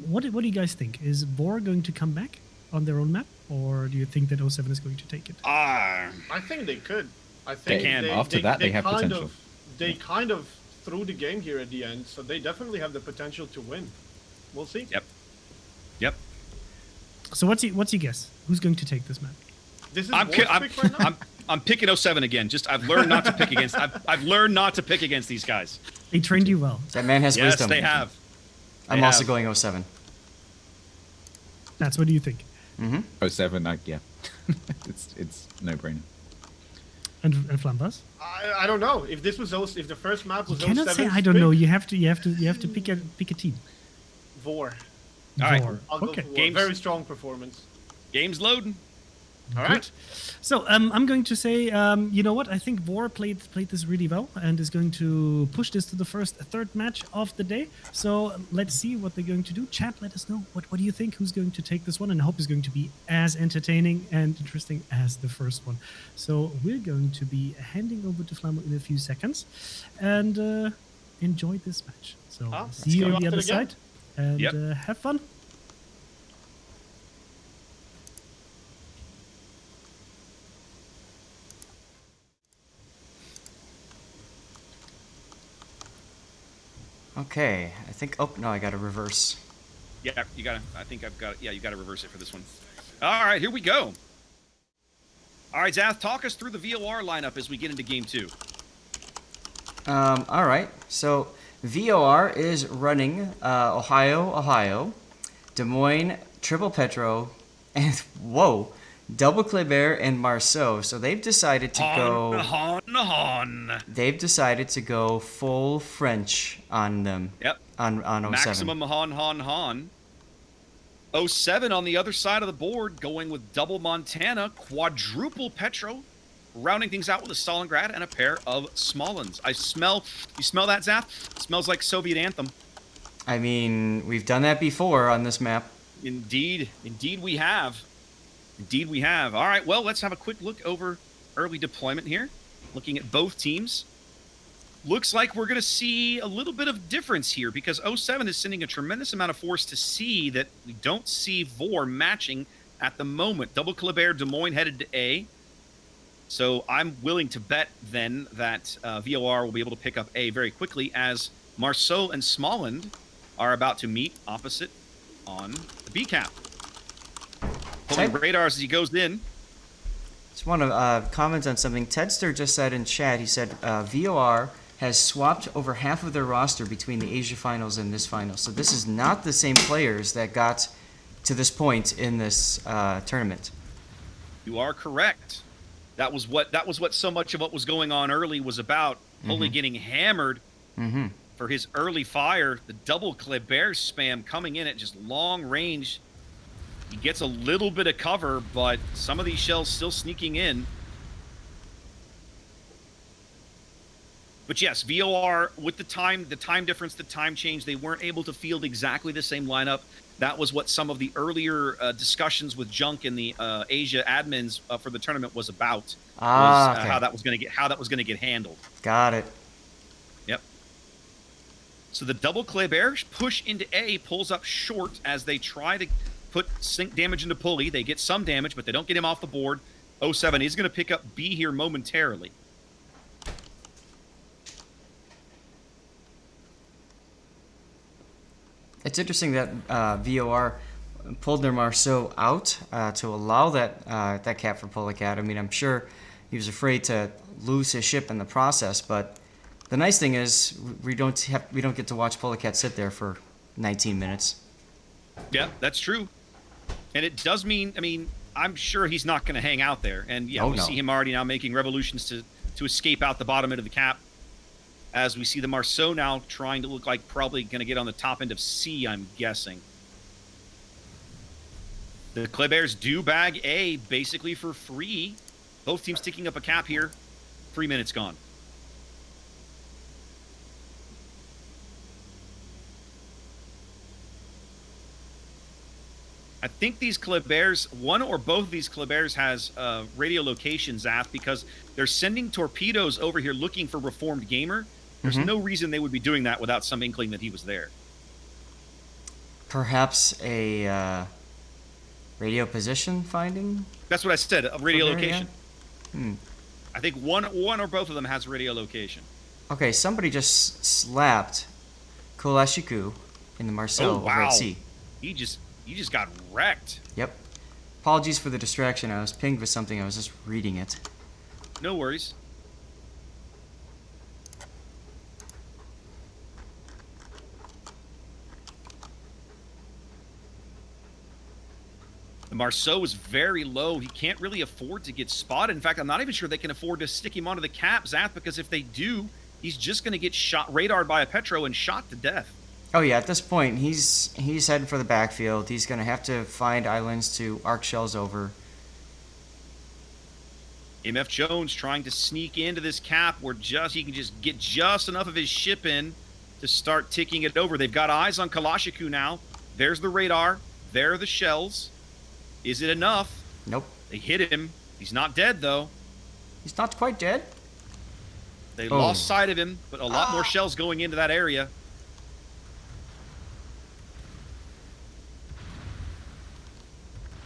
what do you guys think? Is VOR going to come back on their own map, or do you think that 07 is going to take it? I think they could. I think can. After that, they have potential. They kind of threw the game here at the end, so they definitely have the potential to win. We'll see. Yep. So what's your guess? Who's going to take this map? This is I'm War's pick right now? I'm picking 07 again. Just I've learned not to pick against. I've learned not to pick against these guys. They trained you well. That man has Yes, wisdom. they have. I'm They also have. going 07. That's what do you think? 07, yeah. it's no brainer. And Flambas? I don't know if this was if the first map was You cannot 07's say I don't pick, know. You have to pick a team. VOR. All right. VOR. I'll go Okay. for VOR. Games- Very strong performance. Game's loading. All right. So I'm going to say, you know what? I think VOR played this really well and is going to push this to the third match of the day. So let's see what they're going to do. Chat, let us know. What do you think? Who's going to take this one? And I hope it's going to be as entertaining and interesting as the first one. So we're going to be handing over to Flammo in a few seconds, and enjoy this match. So see you go on the after other the game. side, and Yep. have fun. Okay, I think. Oh no, I got to reverse. Yeah, you gotta. I think I've got. Yeah, you gotta reverse it for this one. All right, here we go. All right, Zath, talk us through the VOR lineup as we get into game 2. All right. So VOR is running Ohio, Des Moines, Triple Petro, and whoa, Double Kleber and Marceau. So they've decided to go. Hon. They've decided to go full French on them. Yep. On 07. Maximum hon. 07 on the other side of the board, going with double Montana, quadruple Petro, rounding things out with a Stalingrad and a pair of Smolens. You smell that, Zap? It smells like Soviet anthem. I mean, we've done that before on this map. Indeed we have. All right, well, let's have a quick look over early deployment here. Looking at both teams. Looks like we're going to see a little bit of difference here because 07 is sending a tremendous amount of force to C that we don't see VOR matching at the moment. Double Kleber, Des Moines headed to A. So I'm willing to bet then that VOR will be able to pick up A very quickly as Marceau and Smoland are about to meet opposite on the B cap. Pulling radars as he goes in. Just want to comment on something. Tedster just said in chat, he said VOR has swapped over half of their roster between the Asia Finals and this final. So this is not the same players that got to this point in this tournament. You are correct. That was what so much of what was going on early was about. Pulley getting hammered for his early fire. The double Kleber spam coming in at just long range. He gets a little bit of cover, but some of these shells still sneaking in. But yes, VOR, with the time difference, the time change, they weren't able to field exactly the same lineup. That was what some of the earlier discussions with Junk and the Asia admins for the tournament was about. Okay. How that was going to get handled. Got it. Yep. So the double Kleber push into A pulls up short as they try to put sink damage into Pulley. They get some damage, but they don't get him off the board. 07 is going to pick up B here momentarily. It's interesting that VOR pulled their Marceau out to allow that cap for Polecat. I mean, I'm sure he was afraid to lose his ship in the process, but the nice thing is we don't get to watch Polecat sit there for 19 minutes. Yeah, that's true. And it does mean, I mean, I'm sure he's not going to hang out there. And yeah, we see him already now making revolutions to escape out the bottom end of the cap. As we see the Marceau now trying to look like probably going to get on the top end of C, I'm guessing. The Klebairs do bag A basically for free. Both teams ticking up a cap here. 3 minutes gone. I think these Klebairs, one or both of these Klebairs has radio location, Zaf, because they're sending torpedoes over here looking for Reformed Gamer. There's no reason they would be doing that without some inkling that he was there. Perhaps a radio position finding? That's what I said, a radio location. Yeah. I think one or both of them has radio location. Okay, somebody just slapped Kolashiku in the Marceau over at sea. You just got wrecked. Yep. Apologies for the distraction. I was pinged with something. I was just reading it. No worries. The Marceau is very low. He can't really afford to get spotted. In fact, I'm not even sure they can afford to stick him onto the cap, Zath, because if they do, he's just going to get radared by a Petro and shot to death. Oh yeah, at this point, he's heading for the backfield. He's going to have to find islands to arc shells over. MF Jones trying to sneak into this cap where he can just get just enough of his ship in to start ticking it over. They've got eyes on Kalashiku now. There's the radar. There are the shells. Is it enough? Nope. They hit him. He's not dead, though. He's not quite dead. They lost sight of him, but a lot more shells going into that area.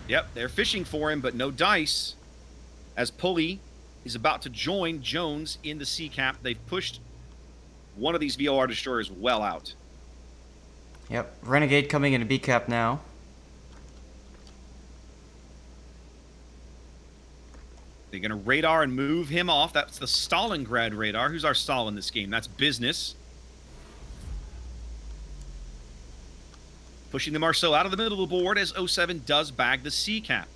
Yep, they're fishing for him, but no dice. As Pulley is about to join Jones in the C cap, they've pushed one of these VOR destroyers well out. Yep, Renegade coming into B cap now. They're going to radar and move him off. That's the Stalingrad radar. Who's our Stal in this game? That's Business. Pushing the Marceau out of the middle of the board as 07 does bag the C cap.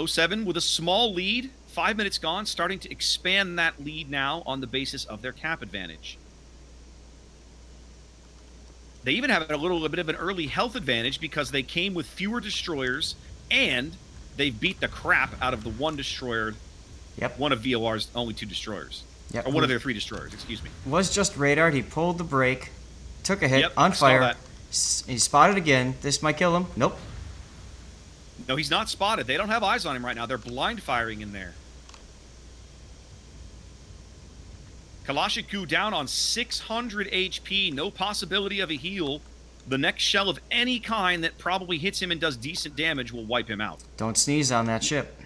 07 with a small lead. 5 minutes gone, starting to expand that lead now on the basis of their cap advantage. They even have a little bit of an early health advantage because they came with fewer destroyers and they've beat the crap out of the one destroyer. Yep. One of VOR's only 2 destroyers. Yep. Or one of their 3 destroyers, excuse me. Was just radared. He pulled the brake, took a hit, Yep, on I saw fire. that. He spotted again. This might kill him. Nope. No, he's not spotted. They don't have eyes on him right now. They're blind firing in there. Kalashiku down on 600 HP. No possibility of a heal. The next shell of any kind that probably hits him and does decent damage will wipe him out. Don't sneeze on that ship.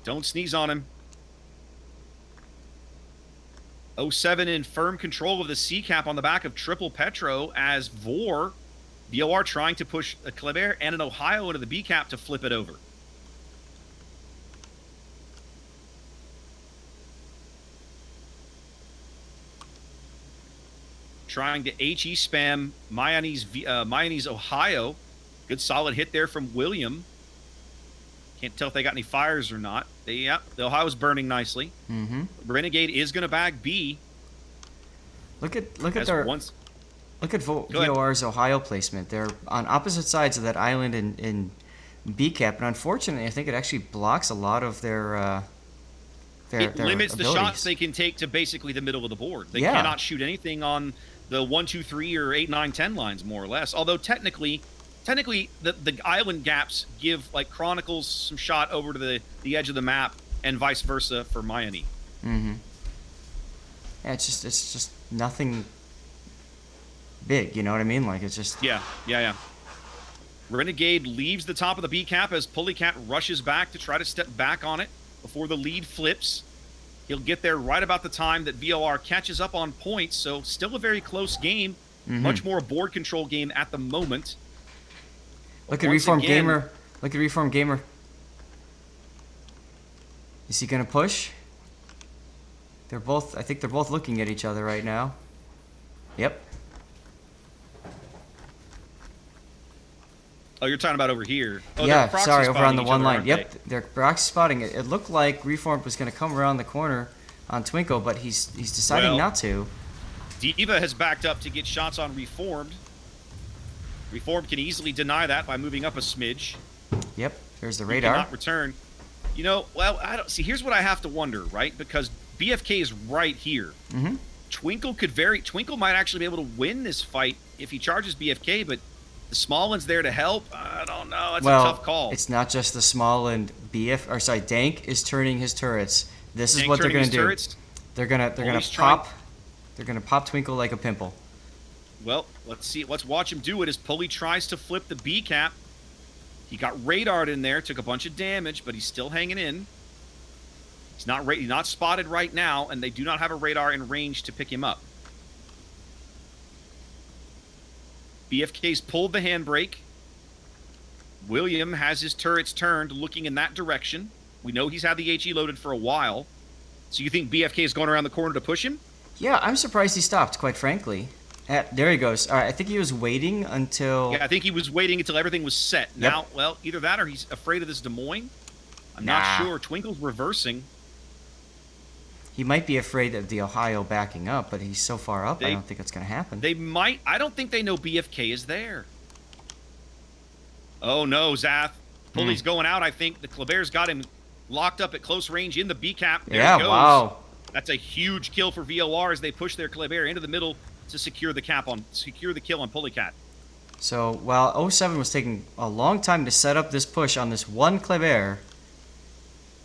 Don't sneeze on him. 07 in firm control of the C cap on the back of Triple Petro as VOR trying to push a Kleber and an Ohio into the B cap to flip it over. Trying to HE spam Mayonnaise Ohio. Good solid hit there from William. Can't tell if they got any fires or not. The Ohio's burning nicely. Mm-hmm. Renegade is going to bag B. Look at VOR's Ohio placement. They're on opposite sides of that island in B cap, and unfortunately, I think it actually blocks a lot of their it limits abilities. The shots they can take to basically the middle of the board. They cannot shoot anything on the 1, 2, 3, or 8, 9, 10 lines, more or less. Although technically the island gaps give like Chronicles some shot over to the edge of the map, and vice versa for Mayani. Mm-hmm. Yeah, it's just nothing big. You know what I mean? Like it's just yeah. Renegade leaves the top of the B cap as Pulleycat rushes back to try to step back on it before the lead flips. He'll get there right about the time that VOR catches up on points, so still a very close game. Much more a board control game at the moment. Look at Once Reform again- Gamer. Look at Reform Gamer. Is he gonna push? They're both. I think they're both looking at each other right now. Yep. Oh, you're talking about over here. Oh, Yeah. they're proxy Sorry, over on spotting the each one other, line. aren't Yep. they? They're proxy spotting it. It looked like Reform was gonna come around the corner on Twinkle, but he's deciding Well, not to. Diva has backed up to get shots on Reformed. Reformed can easily deny that by moving up a smidge. Yep. There's the He radar. cannot return. You know, well, I don't see. Here's what I have to wonder, right? Because BFK is right here. Mm-hmm. Twinkle might actually be able to win this fight if he charges BFK, but the small one's there to help. I don't know. That's Well, a tough call. it's not just the small and Dank is turning his turrets. This is Tank what they're turning gonna his do. turrets. They're gonna Always trying- pop. They're gonna pop Twinkle like a pimple. Well, let's see. Let's watch him do it as Pulley tries to flip the B cap. He got radared in there, took a bunch of damage, but he's still hanging in. He's not spotted right now, and they do not have a radar in range to pick him up. BFK's pulled the handbrake. William has his turrets turned, looking in that direction. We know he's had the HE loaded for a while. So you think BFK is going around the corner to push him? Yeah, I'm surprised he stopped. Quite frankly. There he goes. All right, I think he was waiting until. Yeah, I think he was waiting until everything was set. Yep. Now, well, either that or he's afraid of this Des Moines. I'm Nah. not sure. Twinkle's reversing. He might be afraid of the Ohio backing up, but he's so far up. I They- don't think it's gonna happen. They might. I don't think they know BFK is there. Oh no, Zath. Pulley's going out. I think the Kleber's got him locked up at close range in the B cap. There Yeah. he goes. Wow. That's a huge kill for VOR as they push their Kleber into the middle to secure the kill on Pulley Cat. So while 07 was taking a long time to set up this push on this one Kleber,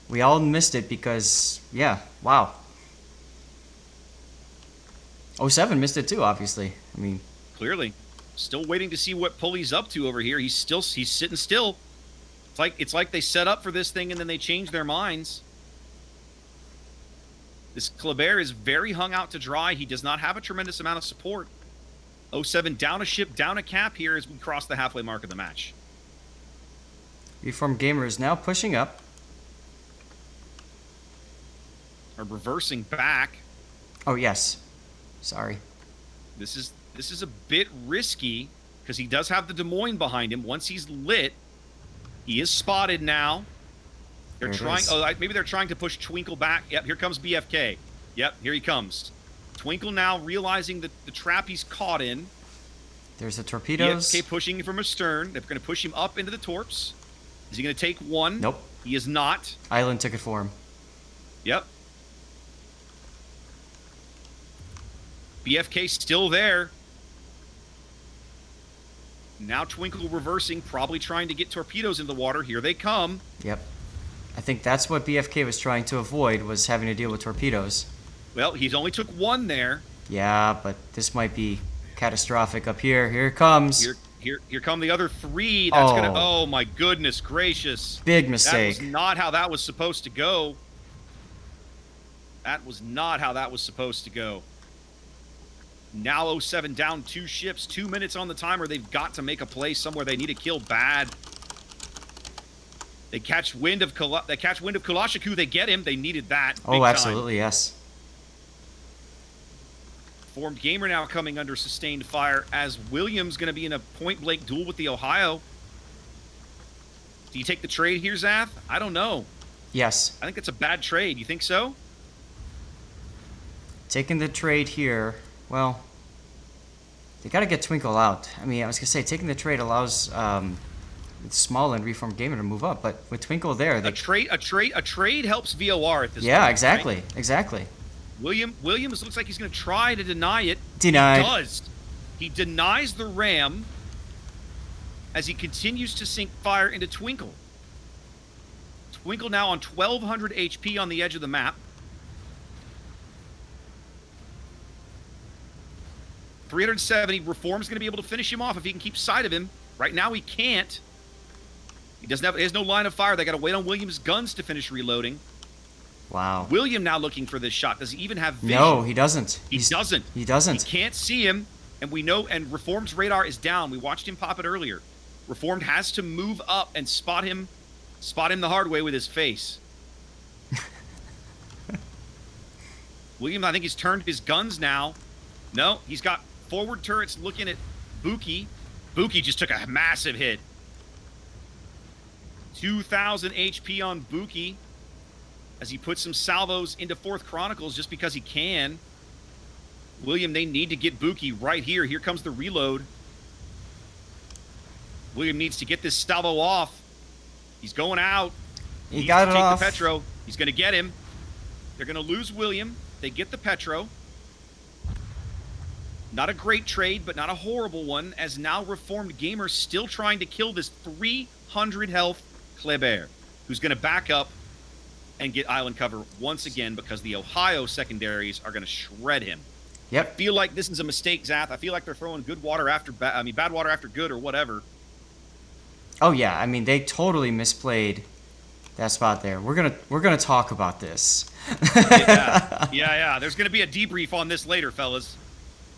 we all missed it because, yeah, wow. 07 missed it too, obviously. I mean, Clearly, still waiting to see what Pulley's up to over here. He's sitting still. It's like they set up for this thing and then they change their minds. This Kleber is very hung out to dry. He does not have a tremendous amount of support. 07 down a ship, down a cap here as we cross the halfway mark of the match. Reform Gamer is now pushing up. Or reversing back. Oh, yes. Sorry. This is a bit risky because he does have the Des Moines behind him. Once he's lit, he is spotted now. They're There it trying. is. Oh, maybe they're trying to push Twinkle back. Yep, here comes BFK. Yep, here he comes. Twinkle now realizing that the trap he's caught in. There's the torpedoes. BFK pushing him from astern. They're going to push him up into the torps. Is he going to take one? Nope. He is not. Island took it for him. Yep. BFK still there. Now Twinkle reversing, probably trying to get torpedoes into the water. Here they come. Yep. I think that's what BFK was trying to avoid, was having to deal with torpedoes. Well, he's only took one there. Yeah, but this might be catastrophic up here. Here it comes. Here come the other three. That's gonna. Oh. Oh my goodness gracious! Big That mistake. was not how that was supposed to go. That was not how that was supposed to go. Now 07 down 2 ships, 2 minutes on the timer. They've got to make a play somewhere. They need a kill bad. They catch wind of Kulashiku. They get him. They needed that. Big Oh, time. absolutely, yes. Formed Gamer now coming under sustained fire as Williams going to be in a point-blank duel with the Ohio. Do you take the trade here, Zath? I don't know. Yes. I think it's a bad trade. You think so? Taking the trade here, well, they got to get Twinkle out. I mean, I was going to say, taking the trade allows Small and Reform Gamer to move up, but with Twinkle there, they... A trade helps VOR at this point. Yeah, right? exactly, exactly. Williams looks like he's going to try to deny it. Denied. He does. He denies the ram as he continues to sink fire into Twinkle. Twinkle now on 1,200 HP on the edge of the map. 370. Reform's going to be able to finish him off if he can keep sight of him. Right now he can't. He has no line of fire. They got to wait on Williams' guns to finish reloading. Wow. William now looking for this shot. Does he even have vision? No, he doesn't. He doesn't. He doesn't. He can't see him. And we know, and Reformed's radar is down. We watched him pop it earlier. Reformed has to move up and spot him the hard way with his face. William, I think he's turned his guns now. No, he's got forward turrets looking at Buki. Buki just took a massive hit. 2,000 HP on Buki as he puts some salvos into 4th Chronicles just because he can. William, they need to get Buki right here. Here comes the reload. William needs to get this salvo off. He's going out. He got it off. The Petro. He's going to get him. They're going to lose William. They get the Petro. Not a great trade, but not a horrible one, as now Reformed Gamer still trying to kill this 300 health Kleber, who's going to back up and get island cover once again because the Ohio secondaries are going to shred him. Yep. I feel like this is a mistake, Zath. I feel like they're throwing good water after bad water after good or whatever. Oh yeah, I mean they totally misplayed that spot there. We're gonna talk about this. Yeah. There's gonna be a debrief on this later, fellas.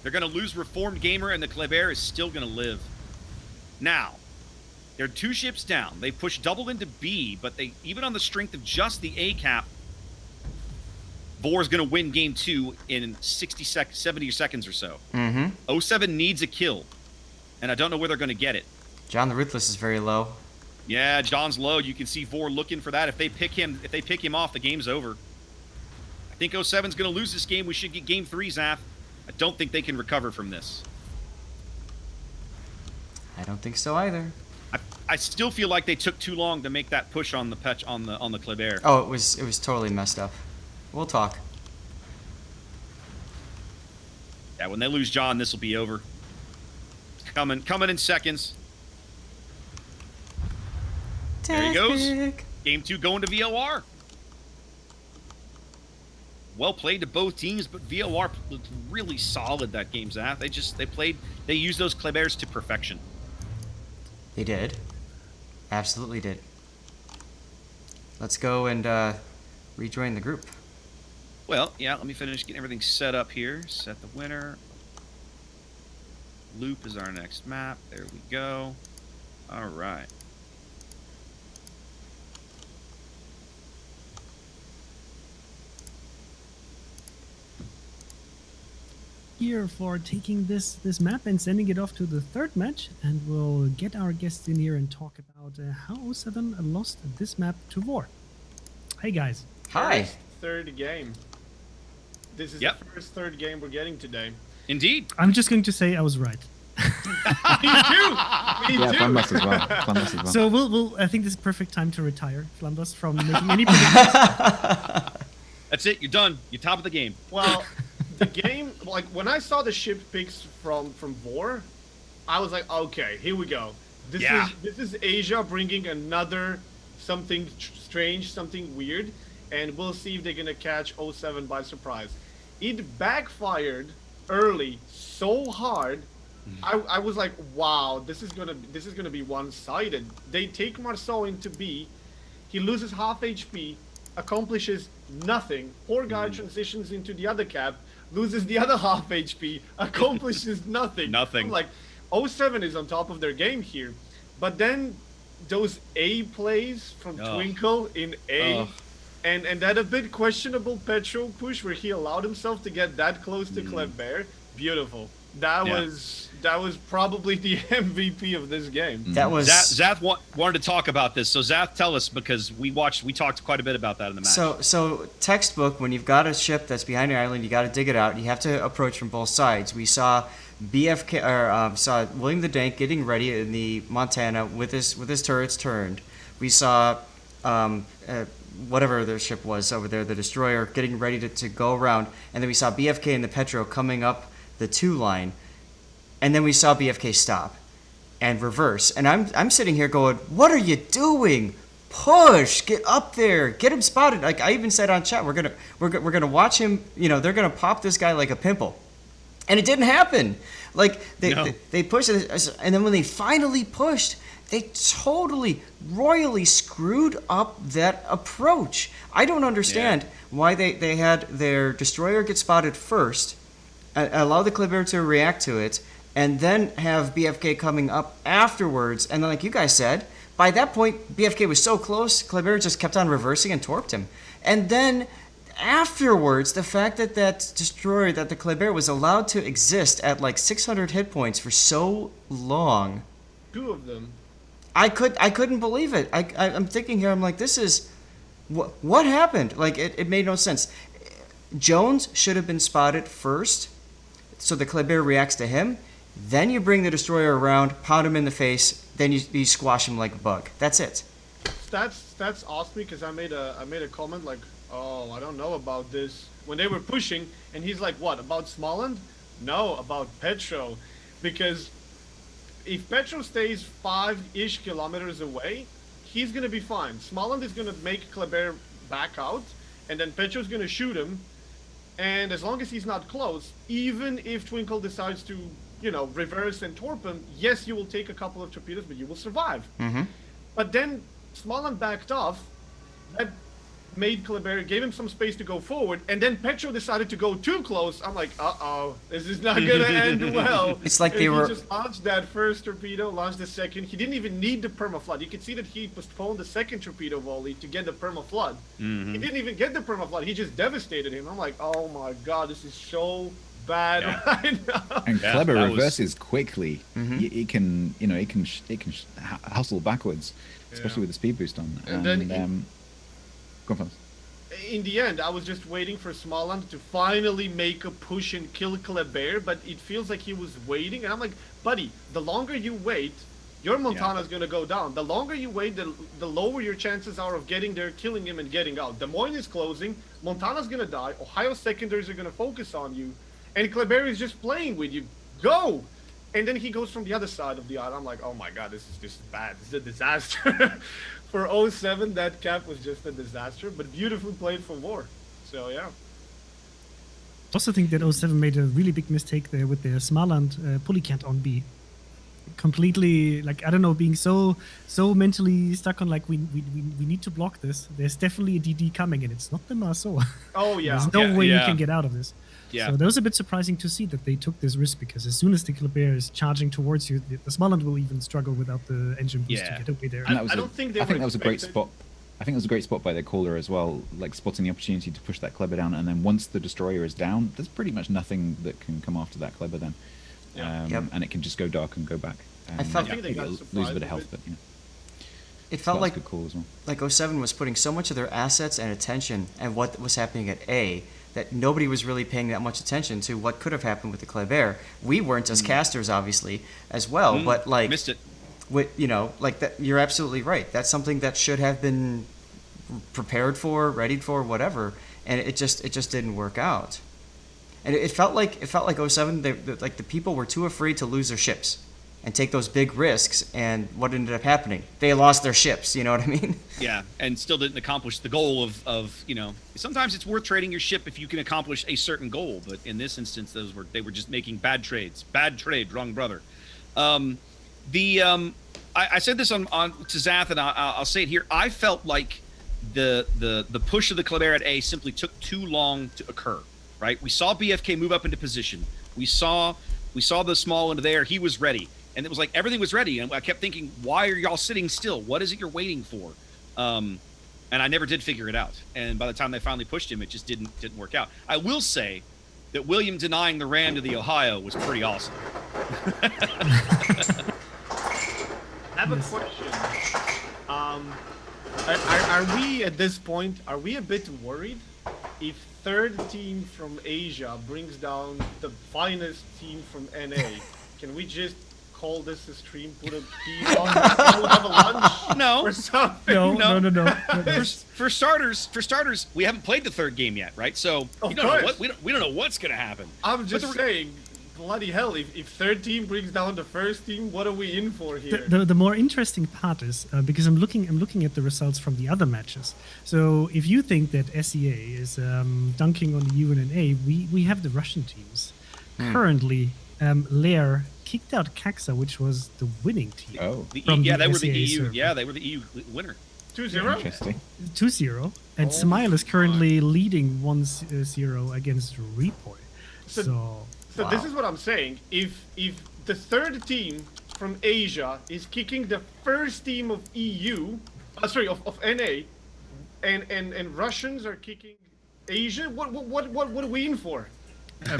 They're gonna lose Reformed Gamer, and the Kleber is still gonna live. Now, they're 2 ships down. They've pushed double into B, but they even on the strength of just the A cap, VOR is going to win game 2 in 70 seconds or so. 07 needs a kill, and I don't know where they're going to get it. John the Ruthless is very low. Yeah, John's low. You can see VOR looking for that. If they pick him off, the game's over. I think 07's going to lose this game. We should get game 3, Zaf. I don't think they can recover from this. I don't think so either. I still feel like they took too long to make that push on the on the Kleber. Oh, it was totally messed up. We'll talk. Yeah, when they lose John, this will be over. Coming in seconds. There he goes. Game 2 going to VOR. Well played to both teams, but VOR looked really solid that game, Zaf. They used those Klebers to perfection. They did. Absolutely did. Let's go and rejoin the group. Well, yeah, let me finish getting everything set up here. Set the winner. Loop is our next map. There we go. All right. Here for taking this map and sending it off to the 3rd match, and we'll get our guests in here and talk about how 07 lost this map to VOR. Hey guys. Hi. Third game. This is Yep. the first 3rd game we're getting today. Indeed. I'm just going to say I was right. Me too. Flambus as well. So we'll I think this is perfect time to retire Flambus from making any predictions. That's it. You're done. You're top of the game. Well, the game, like when I saw the ship picks from VOR, I was like, okay, here we go. This is Asia bringing another something strange, something weird, and we'll see if they're gonna catch 07 by surprise. It backfired early so hard. I was like, wow, this is gonna be one-sided. They take Marceau into B, he loses half HP, accomplishes nothing. Poor guy transitions into the other cap, loses the other half HP, accomplishes nothing. Nothing. I'm like, 07 is on top of their game here. But then those A plays from Twinkle in A, and that a bit questionable Petro push where he allowed himself to get that close to Kleber, beautiful. That was probably the MVP of this game. That was Zath wanted to talk about this, so Zath, tell us, because we talked quite a bit about that in the match. So textbook, when you've got a ship that's behind your island, you got to dig it out. You have to approach from both sides. We saw saw William the Dank getting ready in the Montana with his turrets turned. We saw whatever their ship was over there, the destroyer, getting ready to go around, and then we saw BFK and the Petro coming up the 2 line, and then we saw BFK stop and reverse. And I'm sitting here going, what are you doing? Push, get up there, get him spotted. Like I even said on chat, we're gonna watch him. You know, they're gonna pop this guy like a pimple, and it didn't happen. Like they pushed it, and then when they finally pushed, they totally royally screwed up that approach. I don't understand why they had their destroyer get spotted first, allow the Kleber to react to it, and then have BFK coming up afterwards. And then, like you guys said, by that point, BFK was so close, Kleber just kept on reversing and torped him. And then afterwards, the fact that that destroyer, that the Kleber was allowed to exist at like 600 hit points for so long. 2 of them. I couldn't believe it. I'm thinking here, I'm like, this is, what happened? Like, it made no sense. Jones should have been spotted first, so the Kleber reacts to him. Then you bring the destroyer around, pound him in the face, then you squash him like a bug. That's it. Stats asked me because I made a comment like, oh, I don't know about this when they were pushing, and he's like, what about Smoland? No, about Petro, because if Petro stays 5-ish kilometers away, he's gonna be fine. Smoland is gonna make Kleber back out, and then Petro's gonna shoot him. And as long as he's not close, even if Twinkle decides to, reverse and torp him, yes, you will take a couple of torpedoes, but you will survive. Mm-hmm. But then Smoland backed off. That made Kleber, gave him some space to go forward, and then Petro decided to go too close. I'm like, uh-oh, this is not gonna end well. It's like and they were... He just launched that first torpedo, launched the second. He didn't even need the perma-flood. You could see that he postponed the second torpedo volley to get the perma-flood. Mm-hmm. He didn't even get the perma-flood. He just devastated him. I'm like, oh my god, this is so bad right now. And Yeah, Kleber that was- reverses quickly. It can hustle backwards, especially with the speed boost on. And then go on, fellas. In the end, I was just waiting for Smoland to finally make a push and kill Kleber, but it feels like he was waiting, and I'm like, buddy, the longer you wait, your Montana's gonna go down. The longer you wait, the lower your chances are of getting there, killing him, and getting out. Des Moines is closing, Montana's gonna die, Ohio secondaries are gonna focus on you, and Kleber is just playing with you. Go! And then he goes from the other side of the island. I'm like, oh my god, this is just bad. This is a disaster. For 07, that cap was just a disaster, but beautifully played for VOR. So, yeah. I also think that 07 made a really big mistake there with their Smaland Polycat on B. Completely, like, I don't know, being so mentally stuck on, like, we need to block this. There's definitely a DD coming, and it's not the Marceau. Oh, yeah. There's no way you can get out of this. Yeah. So that was a bit surprising to see that they took this risk, because as soon as the Kleber is charging towards you, the Smaland will even struggle without the engine boost to get away there. And that was I don't think they I think were that was a great expected- spot. I think it was a great spot by their caller as well, like spotting the opportunity to push that Kleber down, and then once the destroyer is down, there's pretty much nothing that can come after that Kleber then. Yeah. And it can just go dark and go back. I felt- I think they got lose a surprised bit of a health, bit. but It felt that was like a good call as well. like 07 was putting so much of their assets and attention and what was happening at A that nobody was really paying that much attention to what could have happened with the Kleber. We weren't as casters, obviously, as well, but like Missed it. with like that, you're absolutely right. That's something that should have been prepared for, readied for, whatever, and it just didn't work out. And it felt like 07. Like the people were too afraid to lose their ships and take those big risks, and what ended up happening? They lost their ships. You know what I mean? Yeah, and still didn't accomplish the goal of sometimes it's worth trading your ship if you can accomplish a certain goal, but in this instance they were just making bad trades. Bad trade, wrong brother. I said this on to Zath, and I'll say it here. I felt like the push of the Kleber at A simply took too long to occur. Right? We saw BFK move up into position. We saw the small into there. He was ready. And it was like everything was ready. And I kept thinking, why are y'all sitting still? What is it you're waiting for? And I never did figure it out. And by the time they finally pushed him, it just didn't work out. I will say that William denying the Ram to the Ohio was pretty awesome. I have a question. Are we at this point? Are we a bit worried if third team from Asia brings down the finest team from NA? Can we just call this a stream? Put a P on? We'll have a lunch? No. Or something? No. For starters, we haven't played the third game yet, right? So Of you don't know course. we don't know what's gonna happen. I'm just But saying, bloody hell! If third team brings down the first team, what are we in for here? The more interesting part is because I'm looking at the results from the other matches. So if you think that SEA is dunking on the UNNA, we have the Russian teams. Currently, LAIR kicked out Kaxa, which was the winning team. Oh, They From were the SEA EU. server. Yeah, they were the EU winner. 2-0. interesting. 2-0, and Oh Smile is my. currently leading 1-0 against REPOI. So So So this is what I'm saying. If the third team from Asia is kicking the first team of EU, of NA, and Russians are kicking Asia. What are we in for?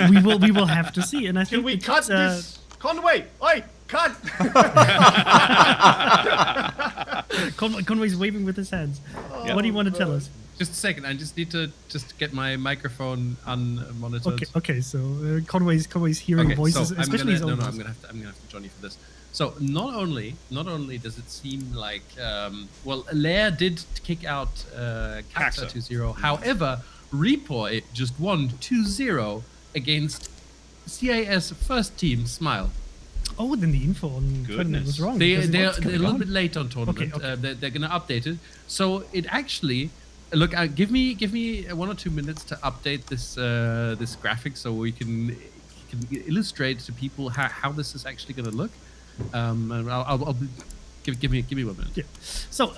We will have to see. And I Can think we it's, cut this? Conway, oi, cut! Conway's waving with his hands. What do you want to tell us? Just a second. I just need to get my microphone unmonitored. Okay. So Conway's hearing voices, so especially his own. I'm gonna have to join you for this. So not only does it seem like LAIR did kick out Caxa 2-0. However, REPOI just won 2-0 against CIS first team Smile. Oh, then the info on tournament was wrong. They're because a little bit late on tournament. Okay. They're gonna update it. So it actually. Look, give me 1 or 2 minutes to update this graphic so we can illustrate to people how this is actually going to look. And I'll give me 1 minute. Yeah. So,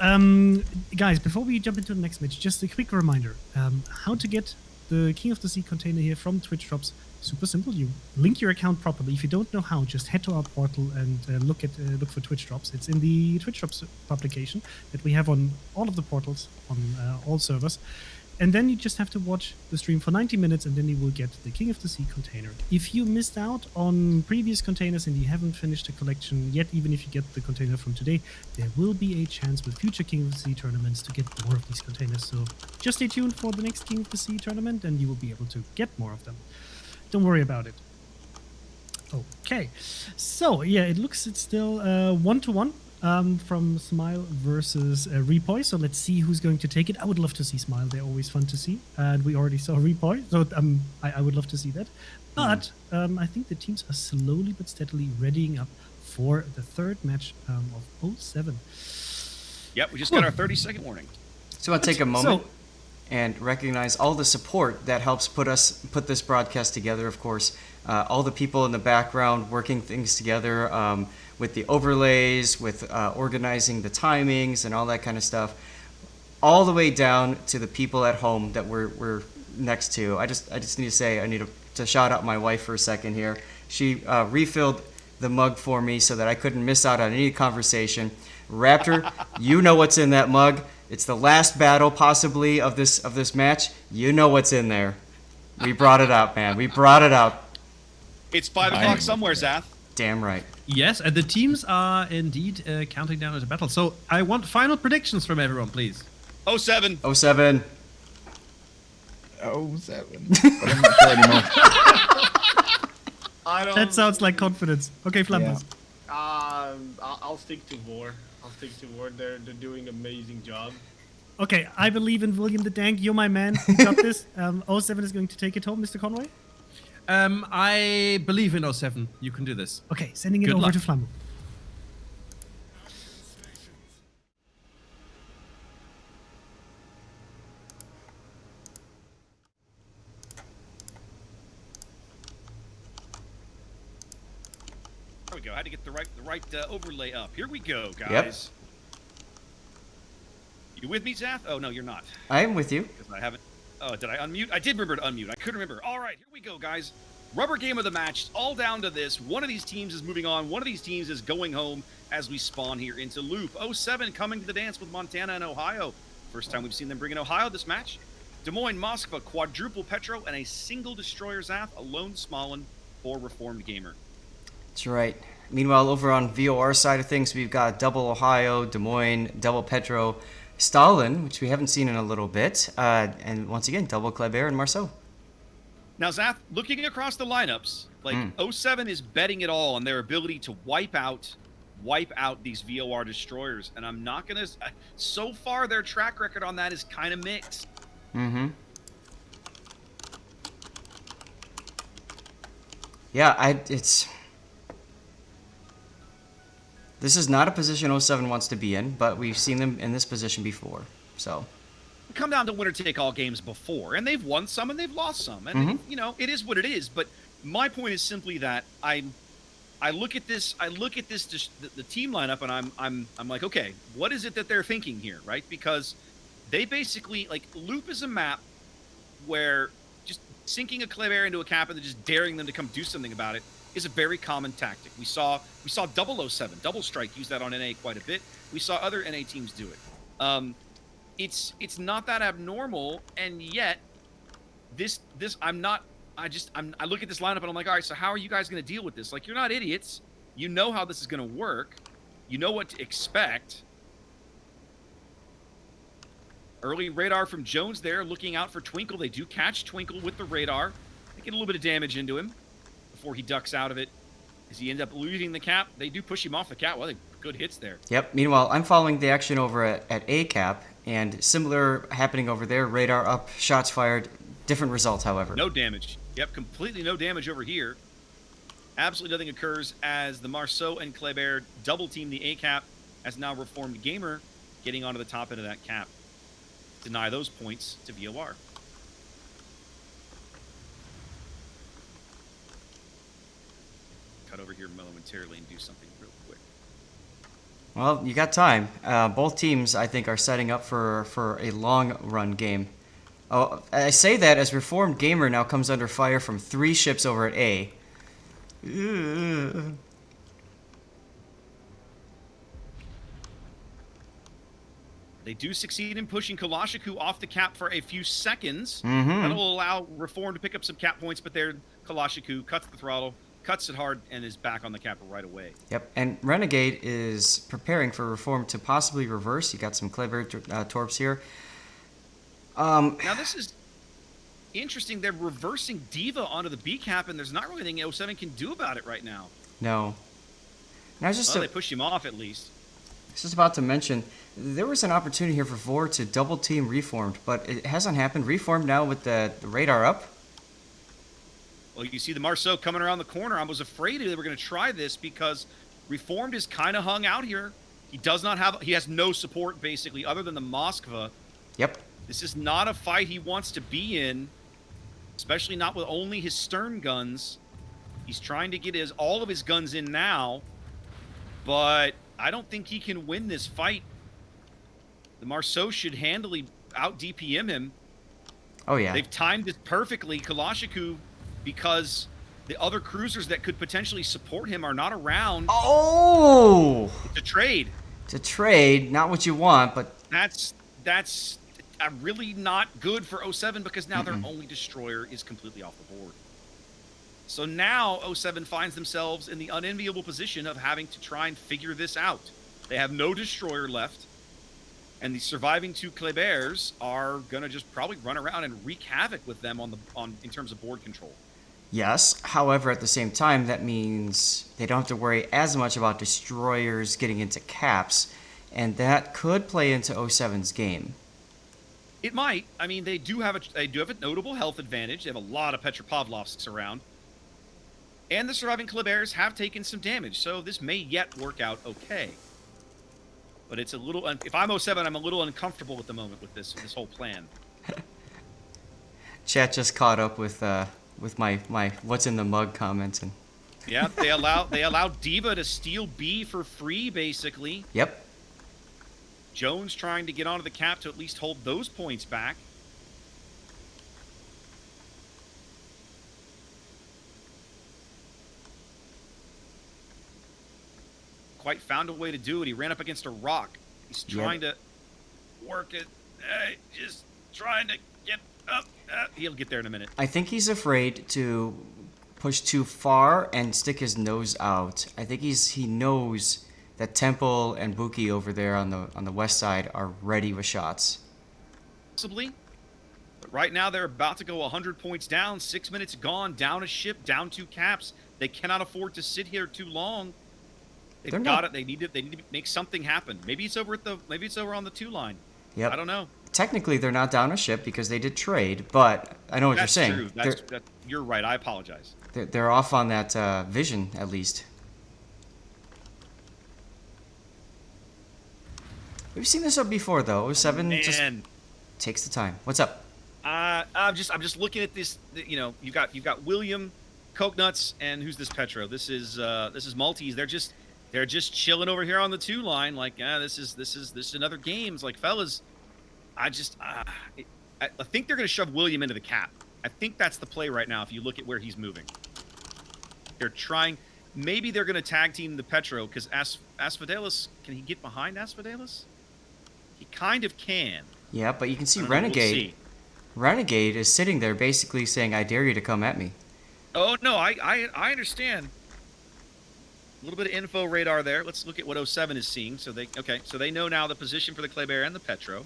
guys, before we jump into the next match, just a quick reminder: how to get the King of the Sea container here from Twitch Drops. Super simple. You link your account properly. If you don't know how, just head to our portal and look for Twitch Drops. It's in the Twitch Drops publication that we have on all of the portals on all servers. And then you just have to watch the stream for 90 minutes, and then you will get the King of the Sea container. If you missed out on previous containers and you haven't finished the collection yet, even if you get the container from today, there will be a chance with future King of the Sea tournaments to get more of these containers. So just stay tuned for the next King of the Sea tournament, and you will be able to get more of them. Don't worry about it. Okay, so yeah, it's still 1-1 from Smile versus REPOI. So let's see who's going to take it. I would love to see Smile. They're always fun to see, and we already saw REPOI, so I would love to see that. But I think the teams are slowly but steadily readying up for the third match of 07. Yep, we just got our 30-second warning. So I'll take a moment and recognize all the support that helps put this broadcast together, of course. All the people in the background working things together with the overlays, with organizing the timings and all that kind of stuff, all the way down to the people at home that we're next to. I just need to say, I need to shout out my wife for a second here. She refilled the mug for me so that I couldn't miss out on any conversation. Raptor, you know what's in that mug. It's the last battle, possibly, of this match. You know what's in there. We brought it out, man. We brought it out. It's 5 o'clock somewhere, Zath. Damn right. Yes, and the teams are indeed counting down as a battle. So I want final predictions from everyone, please. 07. 07. 07. But I'm not sure anymore. That sounds like confidence. Okay, Flampus. I'll stick to VOR. They're doing an amazing job. Okay, I believe in William the Dank. You're my man. You got this. 07 is going to take it home, Mr. Conway. I believe in 07. You can do this. Okay, sending it Good over luck. to Flammo. There we go. I had to get the right overlay up. Here we go, guys. Yep. You with me, Zath? Oh, no, you're not. I am with you. Because I haven't... Oh, did I unmute? I did remember to unmute. I couldn't remember. All right, here we go, guys. Rubber game of the match. All down to this. One of these teams is moving on. One of these teams is going home as we spawn here into Loop. 07 coming to the dance with Montana and Ohio. First time we've seen them bring in Ohio this match. Des Moines, Moskva, quadruple Petro, and a single destroyer Zath, a lone Smolin for Reformed Gamer. That's right. Meanwhile, over on VOR side of things, we've got double Ohio, Des Moines, double Petro, Stalin, which we haven't seen in a little bit, and once again, double Kleber and Marceau. Now, Zath, looking across the lineups, 07 is betting it all on their ability to wipe out these VOR destroyers, and I'm not gonna. So far, their track record on that is kind of mixed. Mm-hmm. Yeah, This is not a position 07 wants to be in, but we've seen them in this position before, so. Come down to winner-take-all games before, and they've won some and they've lost some, and it is what it is. But my point is simply that I look at this, the team lineup, and I'm like, okay, what is it that they're thinking here, right? Because they basically Loop is a map where just sinking a Kleber into a cap and then just daring them to come do something about it is a very common tactic. We saw 007, Double Strike, use that on NA quite a bit. We saw other NA teams do it. It's not that abnormal, and yet this I look at this lineup and I'm like, all right, so how are you guys going to deal with this? Like, you're not idiots. You know how this is going to work. You know what to expect. Early radar from Jones there, looking out for Twinkle. They do catch Twinkle with the radar. They get a little bit of damage into him before he ducks out of it. As he ends up losing the cap, they do push him off the cap. Well, they good hits there. Yep. Meanwhile, I'm following the action over at A cap, and similar happening over there. Radar up, shots fired. Different results, however. No damage. Yep, completely no damage over here. Absolutely nothing occurs as the Marceau and Kleber double team the A cap, as now Reformed Gamer getting onto the top end of that cap. Deny those points to VOR. Cut over here momentarily and do something real quick. Well, you got time. Both teams, I think, are setting up for a long run game. Oh, I say that as Reformed Gamer now comes under fire from 3 ships over at A. They do succeed in pushing Kalashiku off the cap for a few seconds. Mm-hmm. That'll allow Reform to pick up some cap points, but there Kalashiku cuts the throttle, cuts it hard, and is back on the cap right away. Yep, and Renegade is preparing for Reform to possibly reverse. You got some clever torps here. Now this is interesting. They're reversing Diva onto the B cap, and there's not really anything 07 can do about it right now. No. Now just they push him off at least. I was just about to mention, there was an opportunity here for VOR to double team Reformed, but it hasn't happened. Reformed now with the radar up. Well, you see the Marceau coming around the corner. I was afraid they were going to try this because Reformed is kind of hung out here. He has no support, basically, other than the Moskva. Yep. This is not a fight he wants to be in, especially not with only his stern guns. He's trying to get all of his guns in now, but I don't think he can win this fight. The Marceau should handily out DPM him. Oh, yeah. They've timed it perfectly. Kalashiku, because the other cruisers that could potentially support him are not around. Oh! It's a trade. It's a trade, not what you want, but... That's really not good for 07 because now their only destroyer is completely off the board. So now 07 finds themselves in the unenviable position of having to try and figure this out. They have no destroyer left, and the surviving 2 Klebers are gonna just probably run around and wreak havoc with them in terms of board control. Yes, however, at the same time, that means they don't have to worry as much about destroyers getting into caps, and that could play into 07's game. It might. I mean, they do have a notable health advantage. They have a lot of Petropavlovsks around. And the surviving Klebers have taken some damage, so this may yet work out okay. But it's a little... if I'm 07, I'm a little uncomfortable at the moment with this whole plan. Chat just caught up with my what's in the mug comments. And yeah, they allow Diva to steal B for free, basically. Yep. Jones trying to get onto the cap to at least hold those points back. Quite found a way to do it. He ran up against a rock. He's trying to work it. Just trying to get up. He'll get there in a minute. I think he's afraid to push too far and stick his nose out. I think he knows that Temple and Buki over there on the west side are ready with shots. Possibly. But right now they're about to go 100 points down. 6 minutes gone. Down a ship. Down 2 caps. They cannot afford to sit here too long. They've got it. They need to make something happen. Maybe it's over on the 2 line. Yep. I don't know. Technically, they're not down a ship because they did trade, but I know what you're saying. That's true. You're right. I apologize. They're off on that vision, at least. We've seen this up before, though. 07 just takes the time. What's up? I'm just looking at this. You know, you've got William, Coconuts, and who's this Petro? This is Maltese. They're just chilling over here on the 2 line. Like, this is another game. It's like, fellas, I think they're going to shove William into the cap. I think that's the play right now if you look at where he's moving. They're trying. Maybe they're going to tag team the Petro because Asphodelis, can he get behind Asphodelis? He kind of can. Yeah, but you can see I don't know, we'll Renegade. see. Renegade is sitting there basically saying, I dare you to come at me. Oh, no, I understand. A little bit of info radar there. Let's look at what 07 is seeing. So they know now the position for the Kleber and the Petro.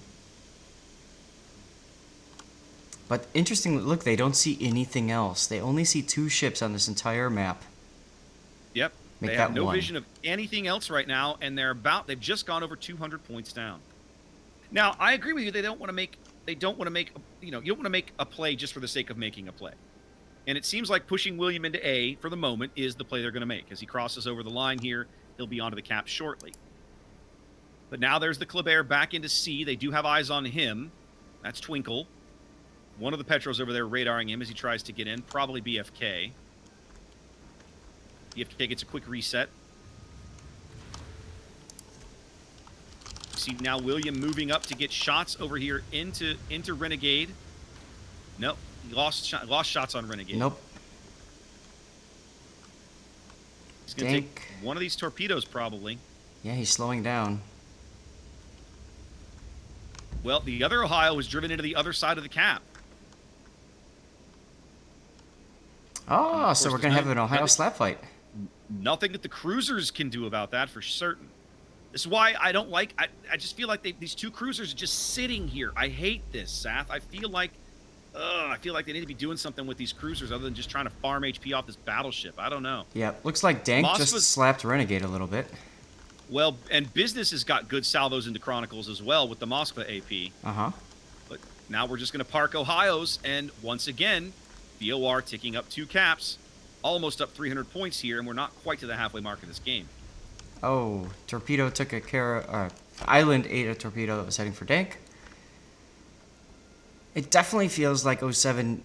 But interestingly, look, they don't see anything else. They only see 2 ships on this entire map. Yep. Make They that have no one. vision of anything else right now, and they've just gone over 200 points down. Now, I agree with you. They don't want to make, you don't want to make a play just for the sake of making a play. And it seems like pushing William into A for the moment is the play they're going to make. As he crosses over the line here, he'll be onto the cap shortly. But now there's the Kleber back into C. They do have eyes on him. That's Twinkle. One of the Petros over there radaring him as he tries to get in. Probably BFK. BFK gets a quick reset. See now William moving up to get shots over here into Renegade. Nope. He lost shots on Renegade. Nope. He's going to take one of these torpedoes probably. Yeah, he's slowing down. Well, the other Ohio was driven into the other side of the cap. Oh, so we're going to have an Ohio nothing- slap fight. Nothing that the cruisers can do about that for certain. This is why I don't like... I just feel like these 2 cruisers are just sitting here. I hate this, Sath. I feel like they need to be doing something with these cruisers other than just trying to farm HP off this battleship. I don't know. Yeah, looks like Dank Moskva's- just slapped Renegade a little bit. Well, and Business has got good salvos into Chronicles as well with the Moskva AP. Uh-huh. But now we're just going to park Ohio's, and once again, VOR ticking up 2 caps, almost up 300 points here, and we're not quite to the halfway mark of this game. Oh, Torpedo took a care... Island ate a torpedo that was heading for Dank. It definitely feels like 07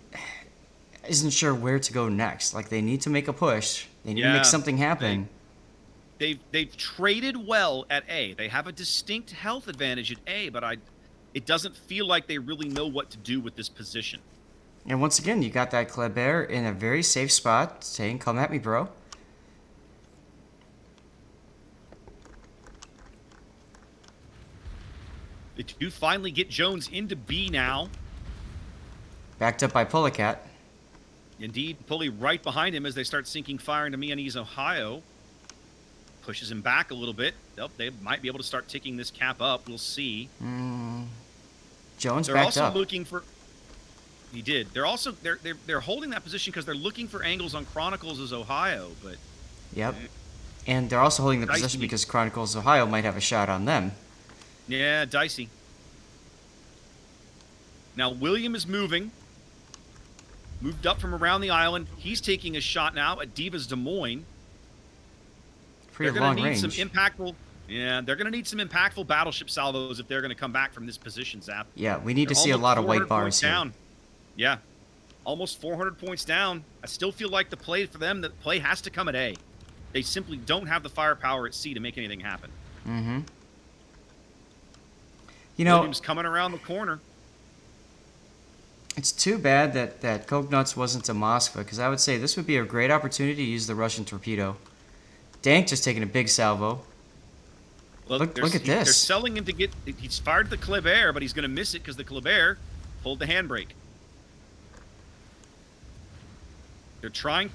isn't sure where to go next. Like, they need to make a push. They need to make something happen. They've traded well at A. They have a distinct health advantage at A, but it doesn't feel like they really know what to do with this position. And once again, you got that Kleber in a very safe spot saying, come at me, bro. They do finally get Jones into B now. Backed up by Pulicat. Indeed, Pulley right behind him as they start sinking fire into Mianese, Ohio. Pushes him back a little bit. They might be able to start ticking this cap up. We'll see. Jones They're backed also up. looking for... He did. They're also... They're holding that position because they're looking for angles on Chronicles as Ohio, but... Yep. And they're also holding the Dicey. position because Chronicles Ohio might have a shot on them. Yeah, dicey. Now, William is moving. Moved up from around the island. He's taking a shot now at Divas Des Moines. Pretty They're long going to need range. some impactful... Yeah, they're going to need some impactful battleship salvos if they're going to come back from this position, Zap. Yeah, we need to They're see a almost lot of 400 white bars points here. down. Yeah. Almost 400 points down. I still feel like the play for them, the play has to come at A. They simply don't have the firepower at C to make anything happen. Mm-hmm. You know, Williams coming around the corner. it's too bad that Coke Nuts wasn't to Moskva, because I would say this would be a great opportunity to use the Russian torpedo. Dank just taking a big salvo. Well, Look at They're this. selling him to get... He's fired the Kleber, but he's going to miss it because the Kleber pulled the handbrake. They're trying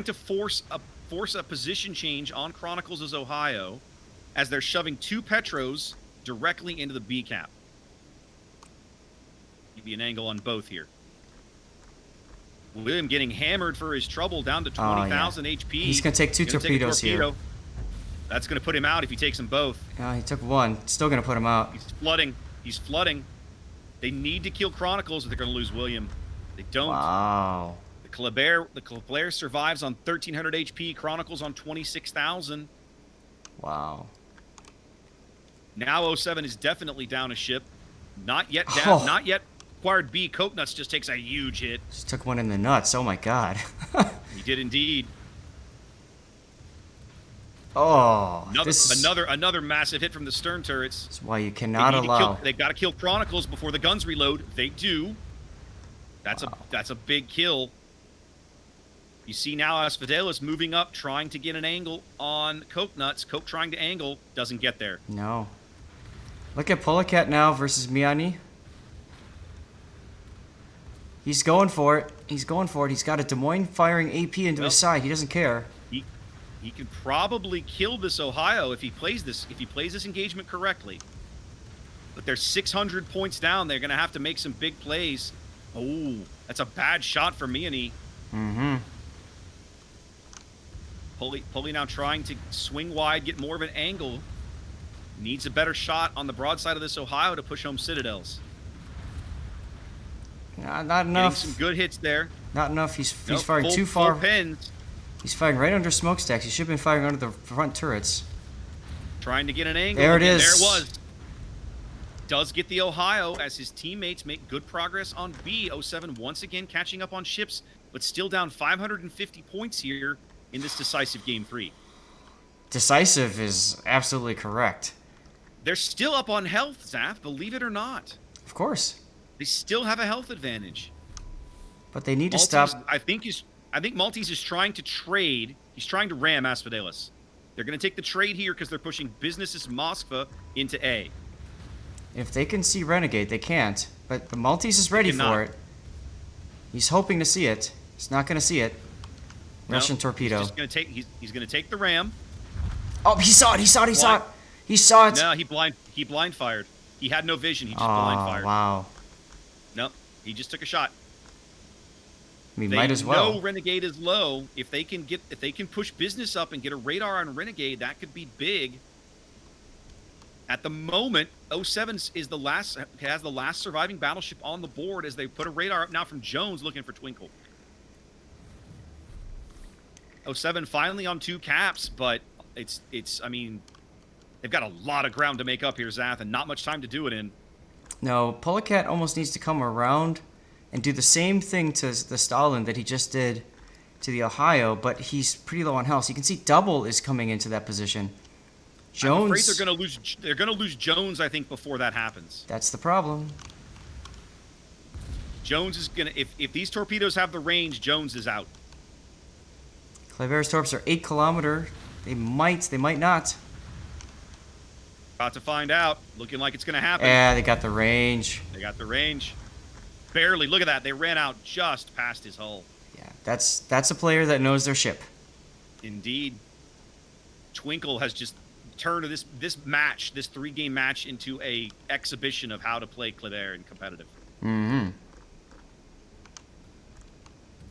to force a position change on Chronicles as Ohio as they're shoving 2 Petros directly into the B cap. Give you an angle on both here. William getting hammered for his trouble down to 20,000 HP. He's going to take 2 Gonna take a torpedoes here. torpedo. That's going to put him out if he takes them both. He took 1. Still going to put him out. He's flooding. He's flooding. They need to kill Chronicles or they're going to lose William. They don't. Wow. The Kleber survives on 1,300 HP. Chronicles on 26,000. Wow. Now 07 is definitely down a ship. Not yet down. Oh. Not yet acquired B. Coconuts just takes a huge hit. Just took 1 in the nuts. Oh my god. He did indeed. Oh, Another massive hit from the stern turrets. That's why you cannot They need to allow. they've got to kill Chronicles before the guns reload. They do. That's a big kill. You see now Asphodelis moving up, trying to get an angle on Coke Nuts. Coke trying to angle, doesn't get there. No. Look at Polecat now versus Miani. He's going for it. He's going for it. He's got a Des Moines firing AP into his side. He doesn't care. He could probably kill this Ohio if he plays this engagement correctly. But they're 600 points down. They're going to have to make some big plays. Oh, that's a bad shot for Miani. Mm-hmm. Pulley now trying to swing wide, get more of an angle. Needs a better shot on the broadside of this Ohio to push home Citadels. Not enough. Getting some good hits there. Not enough. He's Nope, firing too far. Full pins. He's firing right under smokestacks. He should have been firing under the front turrets. Trying to get an angle. There it is. There it was. Does get the Ohio as his teammates make good progress on B. 07 once again catching up on ships, but still down 550 points here in this decisive game 3. Decisive is absolutely correct. They're still up on health, Zaf, believe it or not. Of course. They still have a health advantage. But they need to Maltese, stop. I think Maltese is trying to trade. He's trying to ram Asphodelis. They're going to take the trade here because they're pushing Business' Moskva into A. If they can see Renegade, they can't. But the Maltese is ready cannot. for it. He's hoping to see it. He's not going to see it. Russian torpedo. He's going to take the ram. Oh, he saw it. He saw it. He saw it. He saw it. No, he blind fired. He had no vision. He just blind Oh, fired. wow. Nope. He just took a shot. I mean, They might as well. know Renegade is low. If they can push Business up and get a radar on Renegade, that could be big. At the moment, 07 has the last surviving battleship on the board as they put a radar up now from Jones looking for Twinkle. 07 finally on 2 caps, but I mean, they've got a lot of ground to make up here, Zath, and not much time to do it in. No, Polecat almost needs to come around and do the same thing to the Stalin that he just did to the Ohio, but he's pretty low on health. So you can see Double is coming into that position. Jones. I'm afraid they're gonna lose Jones, I think, before that happens. That's the problem. Jones is gonna if these torpedoes have the range, Jones is out. Clavera's torps are 8 kilometer. They might not. About to find out. Looking like it's gonna happen. Yeah, they got the range. They got the range. Barely. Look at that. They ran out just past his hull. Yeah, that's a player that knows their ship. Indeed. Twinkle has just turned this 3-game match into a exhibition of how to play Claver in competitive. Mm-hmm.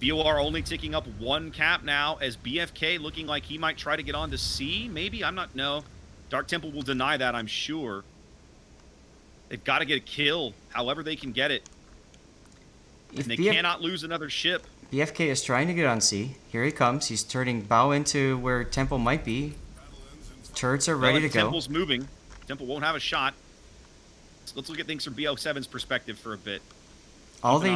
VOR only ticking up 1 cap now as BFK looking like he might try to get on to C. Maybe. No. Dark Temple will deny that, I'm sure. They've got to get a kill however they can get it. And they cannot lose another ship. BFK is trying to get on C. Here he comes. He's turning bow into where Temple might be. Turrets are ready to go. Temple's moving. Temple won't have a shot. Let's look at things from BO7's perspective for a bit. All they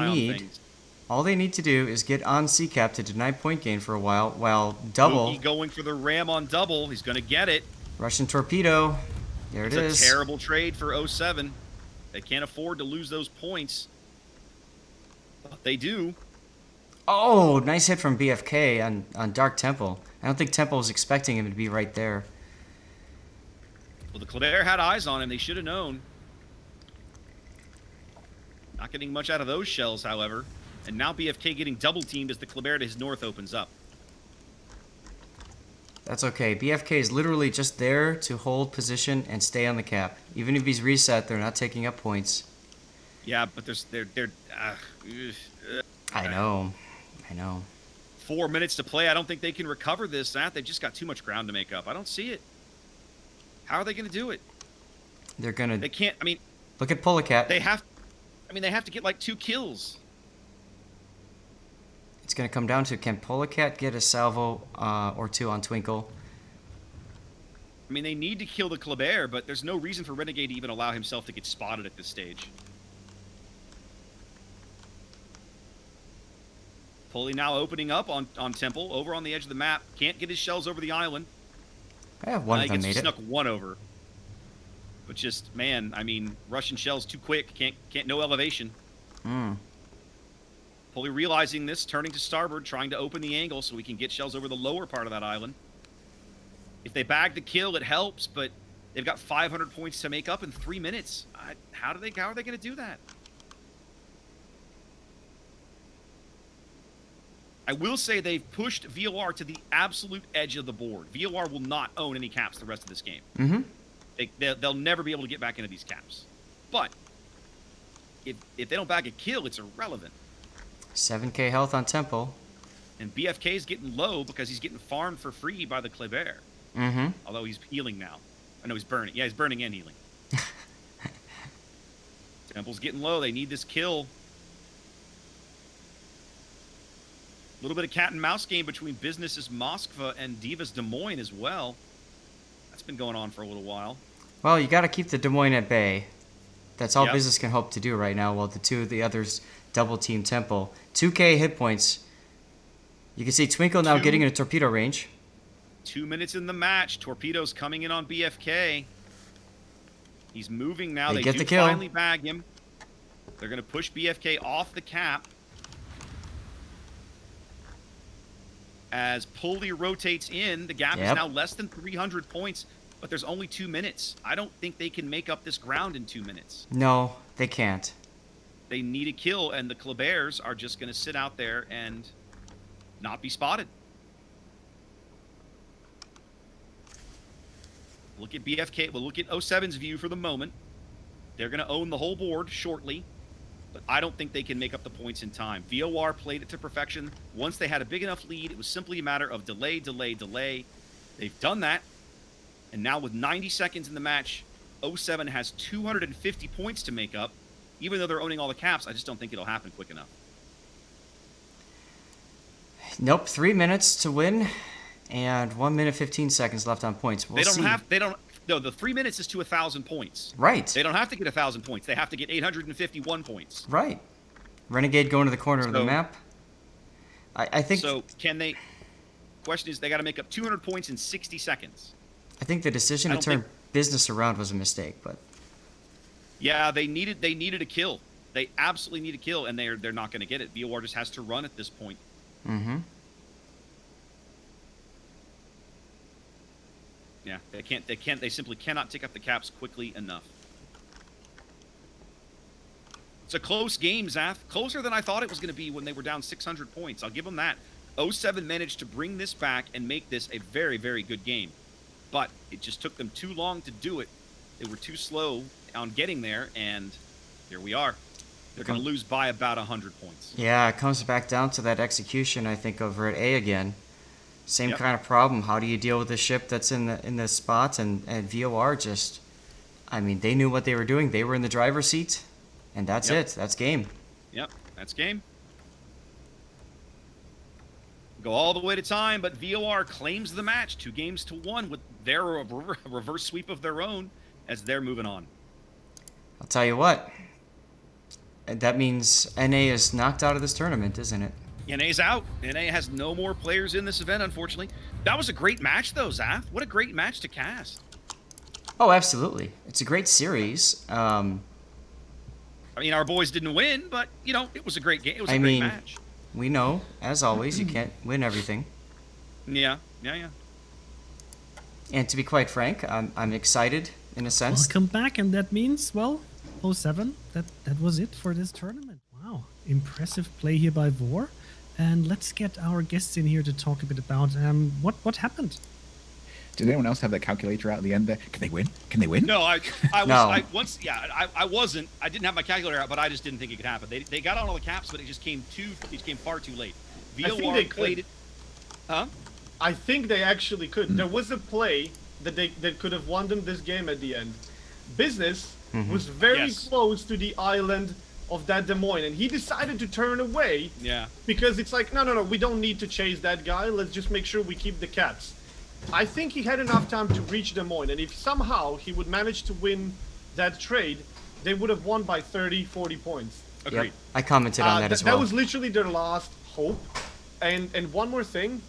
need to do is get on C cap to deny point gain for a while Double. Boogie going for the ram on Double. He's going to get it. Russian torpedo. There it is. It's a terrible trade for 07. They can't afford to lose those points. But they do. Oh, nice hit from BFK on Dark Temple. I don't think Temple was expecting him to be right there. Well, the Claver had eyes on him. They should have known. Not getting much out of those shells, however. And now BFK getting double teamed as the Claver to his north opens up. That's okay. BFK is literally just there to hold position and stay on the cap. Even if he's reset, they're not taking up points. Yeah, but I know. 4 minutes to play. I don't think they can recover this. They've just got too much ground to make up. I don't see it. How are they going to do it? They're going to... They can't. I mean... Look at Polecat. They have to get like 2 kills. It's going to come down to, can Polecat get a salvo or 2 on Twinkle? I mean, they need to kill the Claver, but there's no reason for Renegade to even allow himself to get spotted at this stage. Pulley now opening up on Temple, over on the edge of the map. Can't get his shells over the island. Yeah, one of them made it. Snuck 1 over. But just, man, I mean, Russian shells too quick. Can't no elevation. Pulley realizing this, turning to starboard, trying to open the angle so we can get shells over the lower part of that island. If they bag the kill, it helps, but they've got 500 points to make up in 3 minutes. How are they going to do that? I will say they've pushed VOR to the absolute edge of the board. VOR will not own any caps the rest of this game. Mm-hmm. They'll never be able to get back into these caps. But if they don't bag a kill, it's irrelevant. 7k health on Temple. And BFK's getting low because he's getting farmed for free by the Kleber. Mm-hmm. Although he's healing now. I know he's burning. Yeah, he's burning and healing. Temple's getting low. They need this kill. A little bit of cat and mouse game between Businesses Moskva and Divas Des Moines as well. That's been going on for a little while. Well, you got to keep the Des Moines at bay. That's all Yep. Business can hope to do right now, while the others double team Temple. 2k hit points. You can see Twinkle now getting into torpedo range. 2 minutes in the match. Torpedo's coming in on BFK. He's moving now. They They get do the kill. finally bag him. They're going to push BFK off the cap. As Pulley rotates in, the gap is Yep. now less than 300 points, but there's only 2 minutes. I don't think they can make up this ground in 2 minutes. No, they can't. They need a kill, and the Klebers are just going to sit out there and not be spotted. Look at BFK. We'll look at 07's view for the moment. They're going to own the whole board shortly, but I don't think they can make up the points in time. VOR played it to perfection. Once they had a big enough lead, it was simply a matter of delay, delay, delay. They've done that, and now with 90 seconds in the match, 07 has 250 points to make up. Even though they're owning all the caps, I just don't think it'll happen quick enough. Nope, 3 minutes to win, and 1 minute 15 seconds left on points. We'll see. No, the 3 minutes is to 1,000 points. Right. They don't have to get 1,000 points. They have to get 851 points. Right. Renegade going to the corner of the map. I think. So can they? Question is, they got to make up 200 points in 60 seconds. I think the decision I to don't turn Business around was a mistake, but Yeah, they needed a kill. They absolutely need a kill, and they're not going to get it. VOR just has to run at this point. mm-hmm. Yeah, they simply cannot tick up the caps quickly enough. It's a close game, Zaf. Closer than I thought it was going to be when they were down 600 points. I'll give them that. 07 managed to bring this back and make this a very, very good game. But it just took them too long to do it. They were too slow on getting there, and here we are. They're going to lose by about 100 points. Yeah, it comes back down to that execution, I think, over at A again. Same Yep. kind of problem. How do you deal with the ship that's in the spot? And VOR just, I mean, they knew what they were doing. They were in the driver's seat, and that's Yep. it. That's game. Yep, that's game. Go all the way to time, but VOR claims the match 2-1 with their reverse sweep of their own as they're moving on. I'll tell you what. That means NA is knocked out of this tournament, isn't it? NA's out. NA has no more players in this event, unfortunately. That was a great match, though, Zaf. What a great match to cast. Oh, absolutely. It's a great series. I mean, our boys didn't win, but, you know, it was a great game. It was a great match. We know, as always, you can't win everything. Yeah. And to be quite frank, I'm excited in a sense. Welcome back, and that means, well, 07, that was it for this tournament. Wow, impressive play here by VOR. And let's get our guests in here to talk a bit about what happened. Did anyone else have that calculator out at the end there? Can they win? Can they win? No, I was. No. I wasn't. I didn't have my calculator out, but I just didn't think it could happen. They got on all the caps, but it just came far too late. I think VOR they played could. it. Huh? I think they actually could. There was a play that could have won them this game at the end. Business was very Yes. close to the island of that Des Moines, and he decided to turn away Yeah. because it's like, no, we don't need to chase that guy. Let's just make sure we keep the caps. I think he had enough time to reach Des Moines, and if somehow he would manage to win that trade, they would have won by 30, 40 points. Agreed. Yep, I commented on that as well. That was literally their last hope. And one more thing,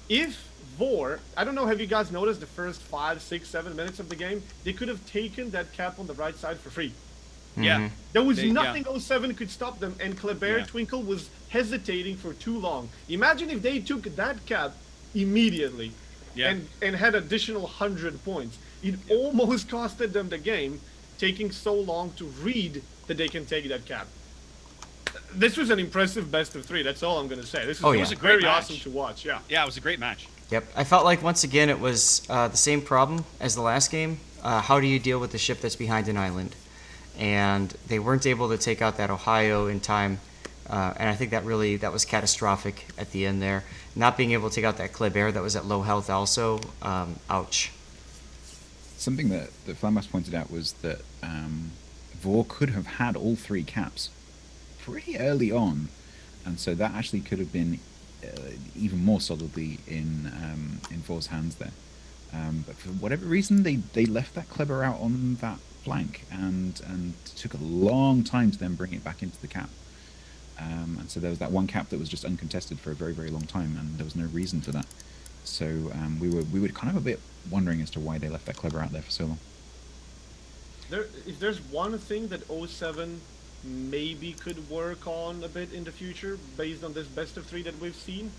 if VOR, I don't know, have you guys noticed the first 5, 6, 7 minutes of the game? They could have taken that cap on the right side for free. Yeah. There was They- nothing 07 could stop them, and Kleber Yeah. Twinkle was hesitating for too long. Imagine if they took that cap immediately Yeah. and had additional 100 points. It almost costed them the game, taking so long to read that they can take that cap. This was an impressive best of 3. That's all I'm going to say. This Oh, it yeah. was It was a great very match. awesome to watch. Yeah. Yeah, it was a great match. Yep. I felt like once again it was the same problem as the last game. How do you deal with the ship that's behind an island? And they weren't able to take out that Ohio in time. And I think that was catastrophic at the end there. Not being able to take out that Kleber that was at low health also. Ouch. Something that Flamas pointed out was that VOR could have had all 3 caps pretty early on, and so that actually could have been even more solidly in VOR's hands there. But for whatever reason, they left that Kleber out on that flank, and took a long time to then bring it back into the cap. And so there was that one cap that was just uncontested for a very, very long time, and there was no reason for that. So we were kind of a bit wondering as to why they left that Kleber out there for so long. If there's one thing that 07 maybe could work on a bit in the future, based on this best of 3 that we've seen,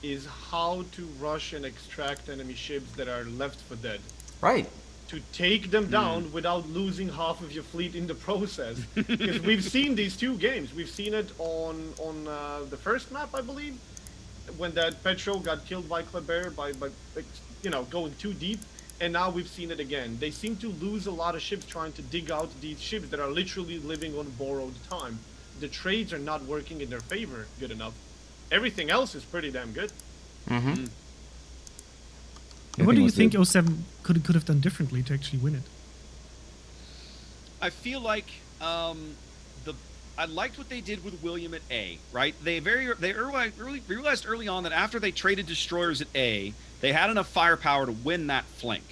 is how to rush and extract enemy ships that are left for dead. Right. To take them down without losing half of your fleet in the process. Because we've seen these 2 games. We've seen it on the first map, I believe, when that Petro got killed by Kleber by going too deep. And now we've seen it again. They seem to lose a lot of ships trying to dig out these ships that are literally living on borrowed time. The trades are not working in their favor good enough. Everything else is pretty damn good. Mm-hmm. What do you was think the- 07 could have done differently to actually win it? I feel like I liked what they did with William at A, right? They realized early on that after they traded destroyers at A, they had enough firepower to win that flank.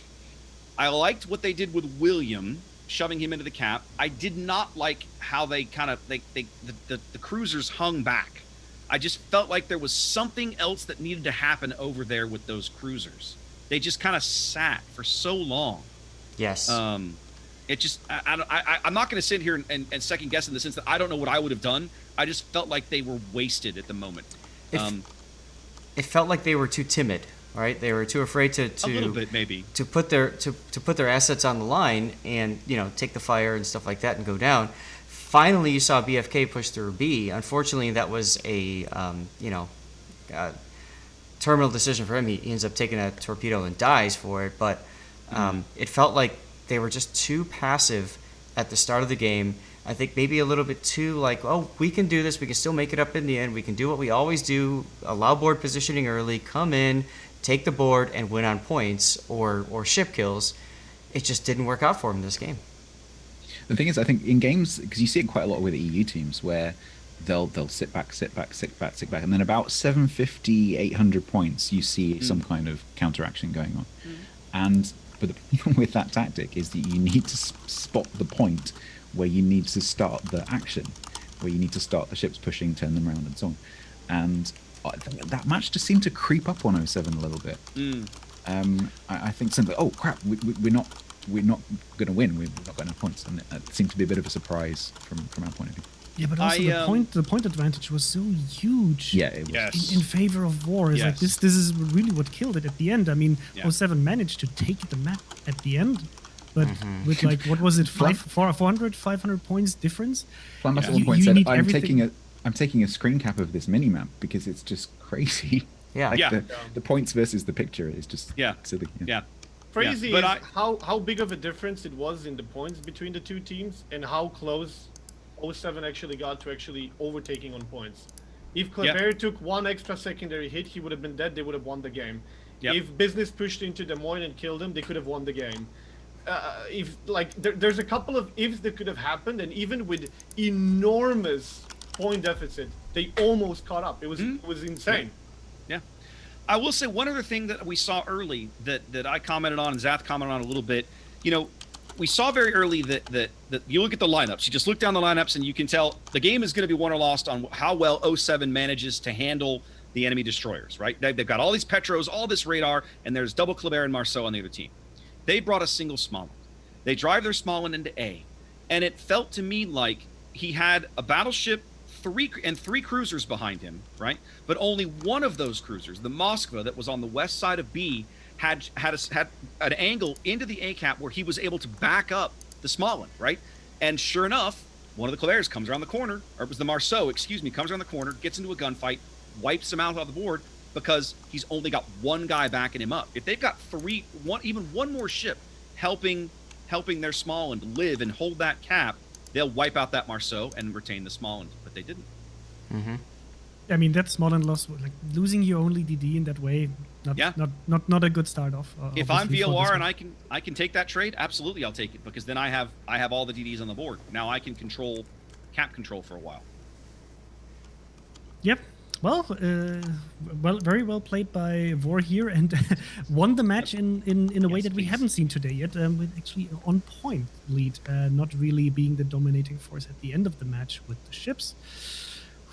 I liked what they did with William, shoving him into the cap. I did not like how the cruisers hung back. I just felt like there was something else that needed to happen over there with those cruisers. They just kind of sat for so long. Yes. It just, I'm not going to sit here and second guess in the sense that I don't know what I would have done. I just felt like they were wasted at the moment. It felt like they were too timid, right? They were too afraid to A little bit, maybe. to put their assets on the line and take the fire and stuff like that and go down. Finally, you saw BFK push through B. Unfortunately, that was a terminal decision for him. He ends up taking a torpedo and dies for it. But it felt like they were just too passive at the start of the game. I think maybe a little bit too like, oh, we can do this. We can still make it up in the end. We can do what we always do, allow board positioning early, come in, take the board, and win on points or ship kills. It just didn't work out for him this game. The thing is, I think in games, because you see it quite a lot with the EU teams, where they'll sit back, and then about 750, 800 points, you see some kind of counteraction going on. But the problem with that tactic is that you need to spot the point where you need to start the action, where you need to start the ships pushing, turn them around, and so on. And that match just seemed to creep up on 07 a little bit. I think simply, oh crap, we're not going to win. We're not got enough points, and it seemed to be a bit of a surprise from our point of view. Yeah, but also the point advantage was so huge. Yeah, it was. Yes. In favor of VOR. It's like Yes. this is really what killed it at the end. I mean, Yeah. 07 managed to take the map at the end, but with like, what was it, 500 points difference? Flamas Yeah. at one point You said, need I'm everything- taking a screen cap of this mini map because it's just crazy. Yeah. Like Yeah. The points versus the picture is just silly. Yeah. Crazy But is how big of a difference it was in the points between the 2 teams and how close 07 actually got to actually overtaking on points. If Kleber took 1 extra secondary hit, he would have been dead. They would have won the game. Yep. If Business pushed into Des Moines and killed him, they could have won the game. There's a couple of ifs that could have happened, and even with enormous point deficit, they almost caught up. It was insane. Yeah. I will say one other thing that we saw early that I commented on and Zath commented on a little bit. We saw very early that you look at the lineups. You just look down the lineups and you can tell the game is going to be won or lost on how well 07 manages to handle the enemy destroyers, right? They've got all these Petros, all this radar, and there's double Kleber and Marceau on the other team. They brought a single small one. They drive their small one into A. and it felt to me like he had a battleship, three cruisers behind him, right? But only one of those cruisers, the Moskva that was on the west side of B, had an angle into the ACAP where he was able to back up the Smolensk, right? And sure enough, one of the LAIRs comes around the corner, or it was the Marceau, excuse me, comes around the corner, gets into a gunfight, wipes him out of the board because he's only got one guy backing him up. If they've got even one more ship helping their Smolensk live and hold that cap, they'll wipe out that Marceau and retain the Smolensk, but they didn't. Mm-hmm. I mean, that Smolensk loss, like losing your only DD in that way, not a good start off. If I'm obviously, for this VOR one. and I can take that trade, absolutely I'll take it, because then I have all the DDs on the board. Now I can control cap control for a while. Yep. Well, very well played by VOR here, and won the match in a way Yes, that we please. haven't seen today yet. With actually on point lead, not really being the dominating force at the end of the match with the ships.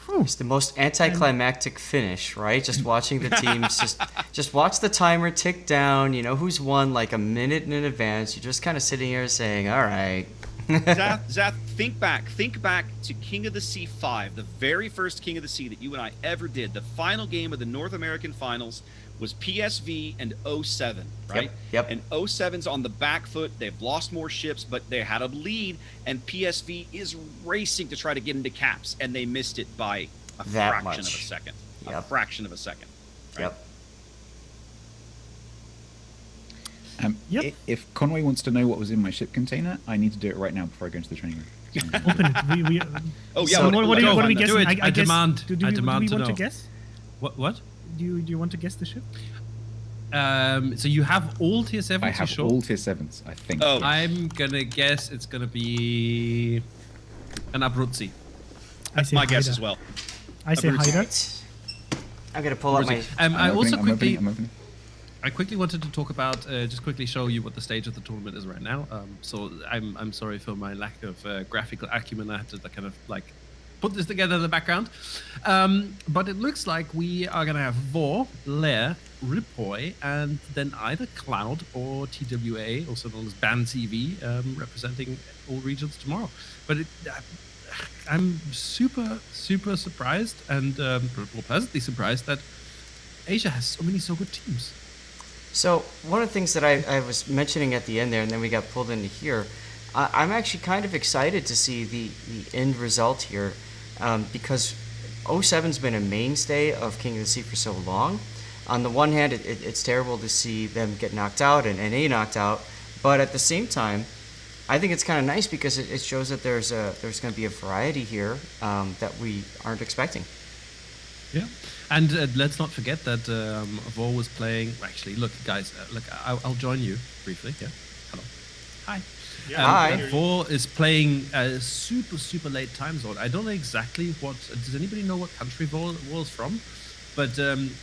Whew. It's the most anticlimactic finish, right? Just watching the teams, just watch the timer tick down. You know who's won like a minute in advance. You're just kind of sitting here saying, "All right." Zath, think back to King of the Sea 5, the very first King of the Sea that you and I ever did. The final game of the North American Finals was PSV and 07, right? Yep. And 07's on the back foot. They've lost more ships, but they had a lead, and PSV is racing to try to get into caps, and they missed it by a That fraction of a much. second. A Yep. fraction of a second. Right? Yep. Yep. If Conway wants to know what was in my ship container, I need to do it right now before I go into the training room. Open it. We Oh, yeah. So what are go we on, guessing? do it. I guess, demand- Do, I we, demand do to we want know. to guess? What? Do you want to guess the ship? So you have all tier 7s, I you have sure? all tier 7s, I think. Oh. yes. I'm gonna guess it's gonna be an Abruzzi. That's say my guess Haida. as well. I say Abruzzi. Haida. I'm gonna pull up my. I also I'm opening. I quickly wanted to talk about, just quickly show you what the stage of the tournament is right now. So I'm sorry for my lack of graphical acumen. I had to kind of like put this together in the background. But it looks like we are going to have VOR, LAIR, REPOI, and then either Cloud or TWA, also known as BANCV, representing all regions tomorrow. But I'm super surprised and pleasantly surprised that Asia has so good teams. So one of the things that I was mentioning at the end there, and then we got pulled into here, I'm actually kind of excited to see the end result here, because 07's been a mainstay of King of the Sea for so long. On the one hand, it's terrible to see them get knocked out and NA knocked out, but at the same time, I think it's kind of nice because it shows that there's going to be a variety here that we aren't expecting. Yeah, and let's not forget that VOR was playing. Actually, look, guys, I'll join you briefly. Yeah, hello, hi. Yeah, Hi. VOR is playing a super late time zone. I don't know exactly what. Does anybody know what country VOR is from? But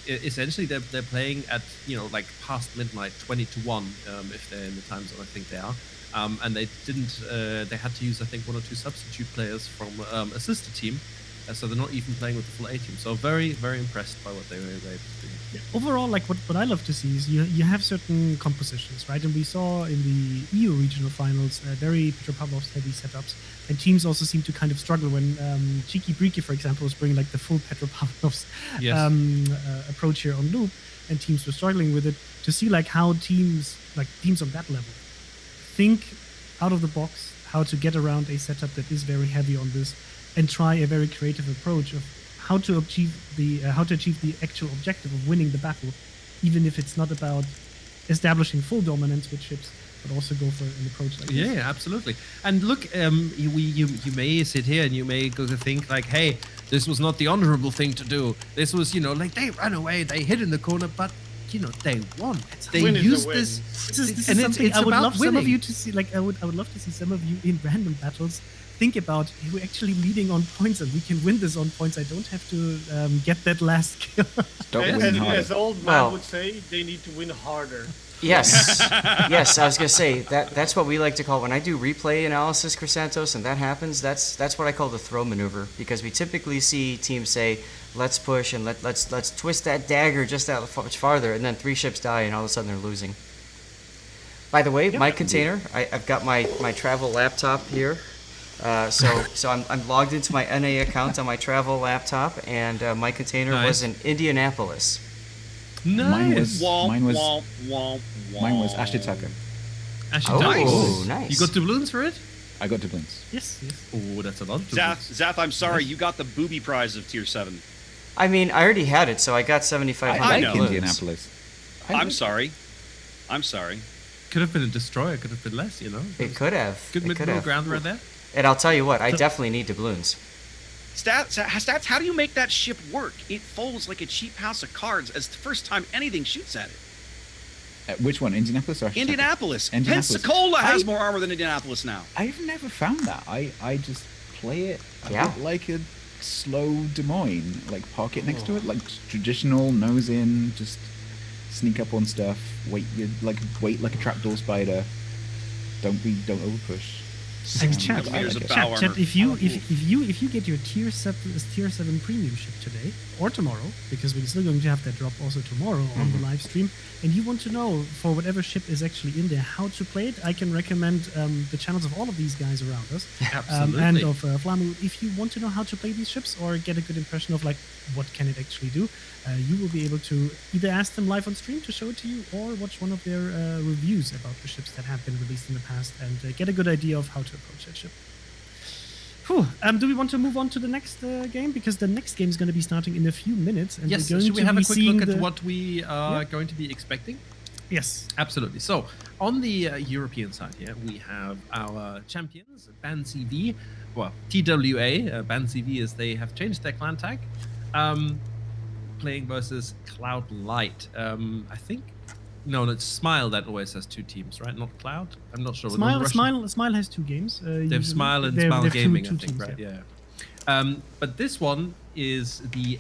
essentially, they're playing at like past midnight, 20 to 1, if they're in the time zone. I think they are. And they didn't. They had to use, I think, 1 or 2 substitute players from a sister team. So they're not even playing with the full A team. So very impressed by what they were able to do. Yeah, overall, like what I love to see is you have certain compositions, right? And we saw in the EU regional finals very Petropavlovsk heavy setups, and teams also seem to kind of struggle when Cheeky Breaky, for example, was bringing like the full Petropavlovsk Yes. approach here on loop, and teams were struggling with it. To see like how teams on that level think out of the box, how to get around a setup that is very heavy on this, and try a very creative approach of how to achieve the actual objective of winning the battle, even if it's not about establishing full dominance with ships, but also go for an approach like this. Yeah, absolutely. And look, you may sit here and you may go to think like, hey, this was not the honorable thing to do. This was, like they ran away, they hid in the corner, but they won. They win is a used win. this. This is and something it's I would about love some of winning. you to see. Like I would love to see some of you in random battles think about, hey, we're actually leading on points and we can win this on points. I don't have to get that last kill. Stop As, winning harder. as old man Well- would say, they need to win harder. Yes, yes. I was gonna say that's what we like to call when I do replay analysis, Chrysanthos, and that happens. That's what I call the throw maneuver, because we typically see teams say, "Let's push and let's twist that dagger just that much farther," and then 3 ships die, and all of a sudden they're losing. By the way, my container, I've got my travel laptop here. So I'm logged into my NA account on my travel laptop, and my container was in Indianapolis. Nice. Mine was Mine was Ashitaka. Actually, Oh, nice. You got doubloons for it? I got doubloons. Yes. Oh, that's a lot. Of Zath, doubloons. Zath, I'm sorry, you got the booby prize of tier 7. I mean, I already had it, so I got 7,500 I like know. balloons. Indianapolis. I'm sorry. Could have been a destroyer. Could have been less. You know. It could have. Good It could middle have. ground right there. And I'll tell you what, I definitely need doubloons. Stats, how do you make that ship work? It folds like a cheap house of cards as the first time anything shoots at it. Which one, Indianapolis or Ashitaka? Indianapolis. Indianapolis. Pensacola has more armor than Indianapolis now. I've never found that. I just play it a Yeah. bit like a slow Des Moines, like park it next to it, like traditional nose in, just sneak up on stuff, wait like a trapdoor spider. Don't overpush. And chat, Years of bow chat, armor. if you get your tier 7 premium ship today or tomorrow, because we're still going to have that drop also tomorrow on the live stream, and you want to know for whatever ship is actually in there how to play it, I can recommend the channels of all of these guys around us, Absolutely. and of Flamu. If you want to know how to play these ships or get a good impression of like what can it actually do, you will be able to either ask them live on stream to show it to you, or watch one of their reviews about the ships that have been released in the past and get a good idea of how to approach that ship. Whew. Do we want to move on to the next game? Because the next game is going to be starting in a few minutes. And Yes. we're going Should we to have be a quick seeing look at the- what we are going to be expecting? Yes. Absolutely. So on the European side here, we have our champions, BANCV, well, TWA, BANCV as they have changed their clan tag, playing versus Cloud Light. I think, no, it's Smile that always has two teams, right? Not Cloud? I'm not sure. Smile has two games. They have usually. Smile and They have Smile two Gaming, I teams, think, right? Yeah. But this one is the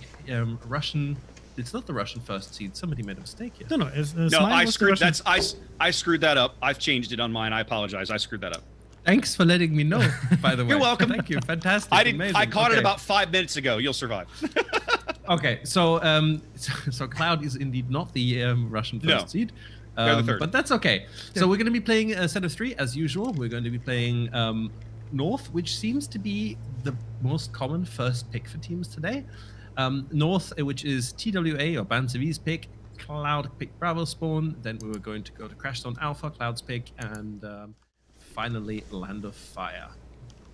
Russian. It's not the Russian first seed. Somebody made a mistake here. No, No, Smile I was the screwed. Russian- I screwed that up. I've changed it on mine. I apologize. I screwed that up. Thanks for letting me know, by the way. You're welcome. Thank you. Fantastic. I didn't. Amazing. I caught it Okay. about 5 minutes ago. You'll survive. Okay, so so Cloud is indeed not the Russian first No. seed. They're the third. But that's okay. So we're going to be playing a set of 3 as usual. We're going to be playing North, which seems to be the most common first pick for teams today. North, which is TWA or BANCV's pick. Cloud pick Bravo spawn. Then we were going to go to Crashstone Alpha, Cloud's pick, and finally Land of Fire.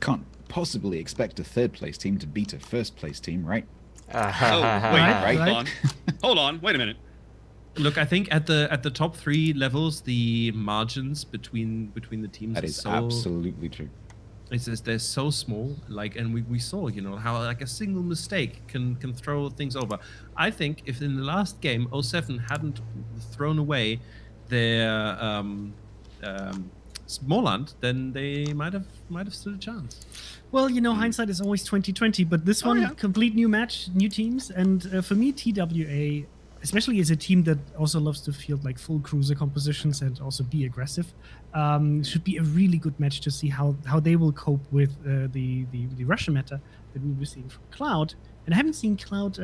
Can't possibly expect a third place team to beat a first place team, right? Oh, wait, Right. hold on. Wait a minute. Look, I think at the top 3 levels, the margins between the teams That are is so absolutely true. they're so small. Like, and we saw, you know, how like a single mistake can throw things over. I think if in the last game 07 hadn't thrown away their Småland, then they might have stood a chance. Well, you know, hindsight is always 20/20, but this one, yeah. complete new match, new teams, and for me, TWA, especially as a team that also loves to field like full cruiser compositions and also be aggressive, should be a really good match to see how they will cope with the Russian meta that we were seeing from Cloud. And I haven't seen Cloud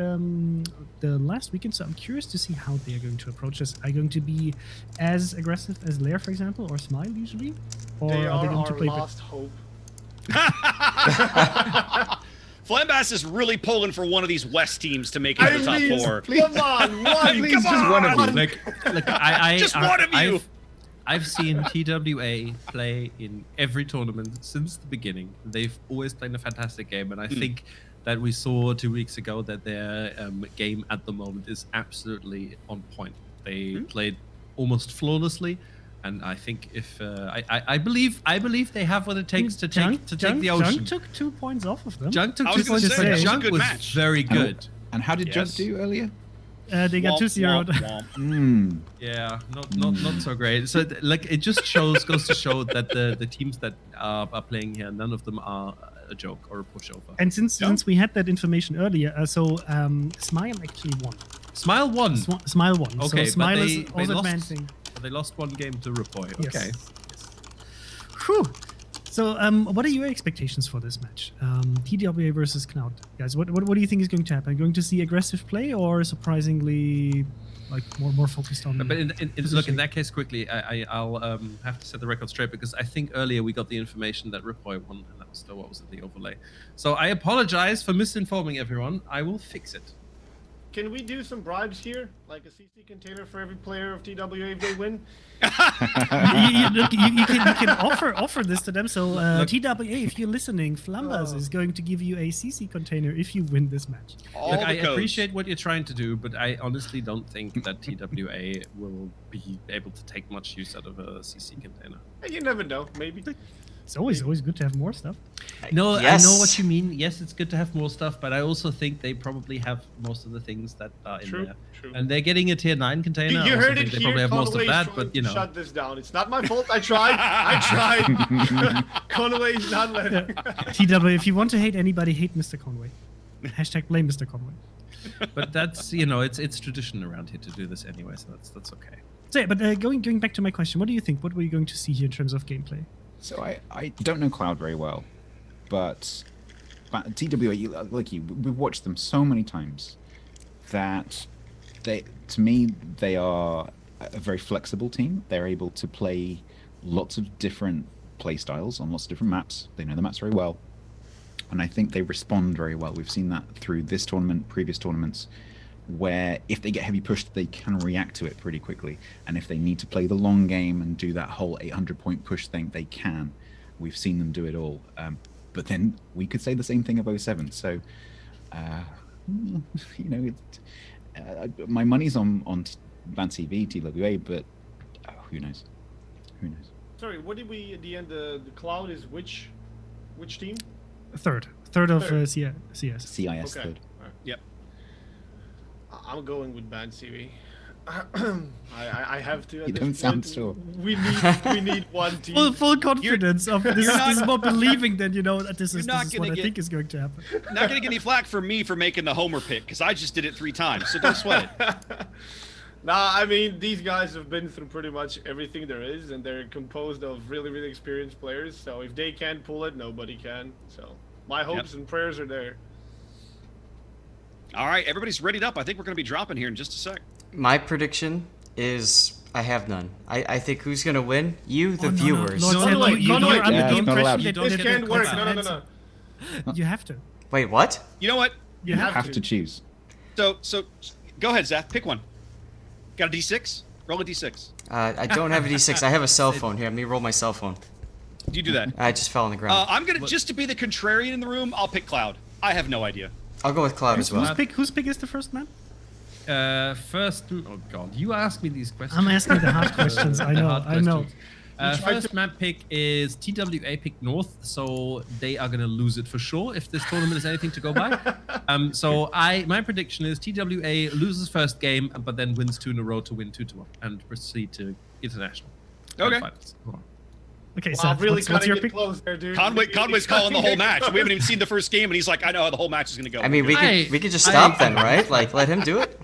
the last weekend, so I'm curious to see how they are going to approach this. Are they going to be as aggressive as LAIR, for example, or Smile usually? Or They are they going to our play last hope. Flambas is really pulling for one of these West teams to make it to the top 4. Come on, one. Please, just one of you. Look, I Just one of you. I've seen TWA play in every tournament since the beginning. They've always played a fantastic game, and I think that we saw 2 weeks ago that their game at the moment is absolutely on point. They played almost flawlessly, and I think if I believe they have what it takes to take the ocean. Junk took 2 points off of them. Junk took I 2 was gonna points. say, that was a Junk good was match. very good. And how did Yes. Junk do earlier? They got 2-0. Yeah, not so great. So like it just goes to show that the teams that are playing here, none of them are a joke or a pushover. And since we had that information earlier, Smile actually won. Smile won. Smile won. Okay, so Smile but is they also lost. advancing. They lost 1 game to REPOI. Yes. Okay. Whew. So, what are your expectations for this match? TWA versus Cloud, guys. What do you think is going to happen? Going to see aggressive play or surprisingly, like more focused on? But look, in that case, quickly, I'll have to set the record straight because I think earlier we got the information that REPOI won, and that was still what was in the overlay. So I apologize for misinforming everyone. I will fix it. Can we do some bribes here? Like a CC container for every player of TWA if they win? you can offer this to them. So TWA, if you're listening, Flambas is going to give you a CC container if you win this match. Look, I appreciate what you're trying to do, but I honestly don't think that TWA will be able to take much use out of a CC container. You never know. Maybe. It's always good to have more stuff. No, Yes. I know what you mean. Yes, it's good to have more stuff, but I also think they probably have most of the things that are in there. True. And they're getting a tier 9 container. You I also heard it think they here. probably have most of Conway's that, trying but you to know. shut this down. It's not my fault. I tried. Conway's not letting. TW, if you want to hate anybody, hate Mr. Conway. Hashtag blame Mr. Conway. But that's, you know, it's tradition around here to do this anyway, so that's okay. So yeah, but going back to my question, what do you think? What were you going to see here in terms of gameplay? So I don't know Cloud very well, but TWA, we've watched them so many times that to me they are a very flexible team. They're able to play lots of different play styles on lots of different maps. They know the maps very well, and I think they respond very well. We've seen that through this tournament, previous tournaments, where if they get heavy pushed, they can react to it pretty quickly. And if they need to play the long game and do that whole 800-point push thing, they can. We've seen them do it all. But then we could say the same thing of 07. So, my money's on BANCV, TWA, but who knows? Who knows? Sorry, what did we at the end? The Cloud is which team? Third of CS. CIS Okay. third. Yep. I'm going with BANCV. I have to. You don't sound sure. We need one team. Full confidence of this. This is more believing than that this is not what gonna I get- think is going to happen. Not gonna get any flack from me for making the homer pick because I just did it 3 times, so don't sweat it. Nah, I mean, these guys have been through pretty much everything there is, and they're composed of really, really experienced players. So if they can't pull it, nobody can. So my hopes and prayers are there. All right, everybody's readied up. I think we're gonna be dropping here in just a sec. My prediction is I have none. I think who's gonna win? You, the Oh, no, no. viewers. Lord No, Seth, no, you're no, under yeah, the it's not allowed. impression they don't This get can't the work. constant No. answer. You have to. Wait, what? You know what? You Have to choose. So go ahead, Zach. Pick one. Got a D6? Roll a D6. I don't have a D6. I have a cell phone here. Let me roll my cell phone. Do you do that? I just fell on the ground. I'm gonna just to be the contrarian in the room. I'll pick Cloud. I have no idea. I'll go with Cloud as well. Whose pick is the first man? First, oh god, you ask me these questions. I'm asking the hard questions. I The know. hard I know. questions. First map pick is TWA pick North, so they are gonna lose it for sure if this tournament is anything to go by. So my prediction is TWA loses first game, but then wins 2 in a row to win 2-1 and proceed to international. Okay. Finals. Go on. Okay, Wow, so really what's cutting your it pick? close there, dude. Conway's calling the whole match. We haven't even seen the first game, and he's like, I know how the whole match is gonna go. I mean, we could just stop then, right? Like, let him do it.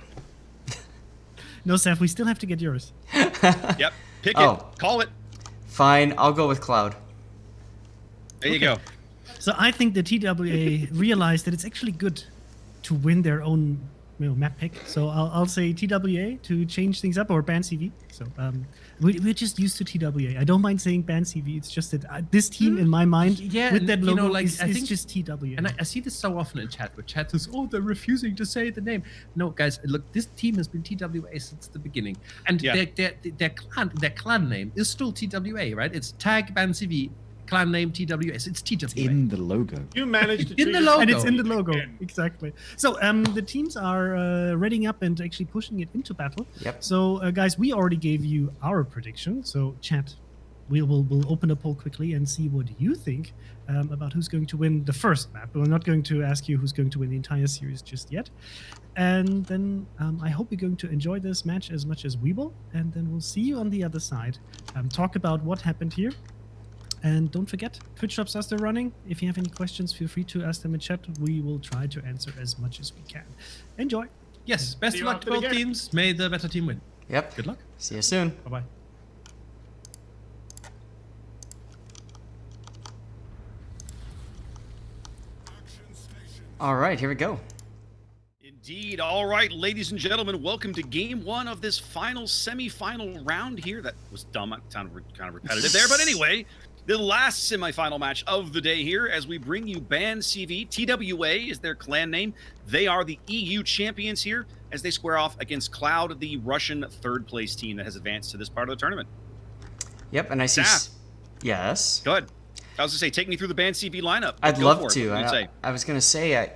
No, Seth, we still have to get yours. Yep. Pick Oh. it. Call it. Fine, I'll go with Cloud. There you go. So I think the TWA realized that it's actually good to win their own map pick. So I'll say TWA to change things up, or BANCV. So we're just used to TWA. I don't mind saying BANCV. It's just that this team in my mind Yeah, with and, that you logo know, like, is I think- just TWA. And I see this so often in chat, where chat says, "Oh, they're refusing to say the name." No, guys, look, this team has been TWA since the beginning, and Yeah. their clan name is still TWA, right? It's tag BANCV, clan name TWA. So it's TWA. In the logo. You managed to In the trigger logo. And it's in the something logo, again. exactly. So the teams are readying up and actually pushing it into battle. Yep. So guys, we already gave you our prediction. So chat, we'll open a poll quickly and see what you think about who's going to win the first map. We're not going to ask you who's going to win the entire series just yet. And then I hope you're going to enjoy this match as much as we will. And then we'll see you on the other side. Talk about what happened here. And don't forget, Twitch shops are still running. If you have any questions, feel free to ask them in chat. We will try to answer as much as we can. Enjoy. Yes, best See of you luck after to the both game. teams. May the better team win. Yep. Good luck. See you soon. Bye bye. All right, here we go. Indeed. All right, ladies and gentlemen, welcome to game 1 of this final semi-final round here. That was dumb. I sounded kind of repetitive there. But anyway, the last semi-final match of the day here as we bring you BANCV. TWA is their clan name. They are the EU champions here as they square off against Cloud, the Russian third-place team that has advanced to this part of the tournament. Yep, and I see... Saf. Yes? Go ahead. I was going to say, take me through the BANCV lineup. I'd Go love for it. to. What would you say? I was going to say,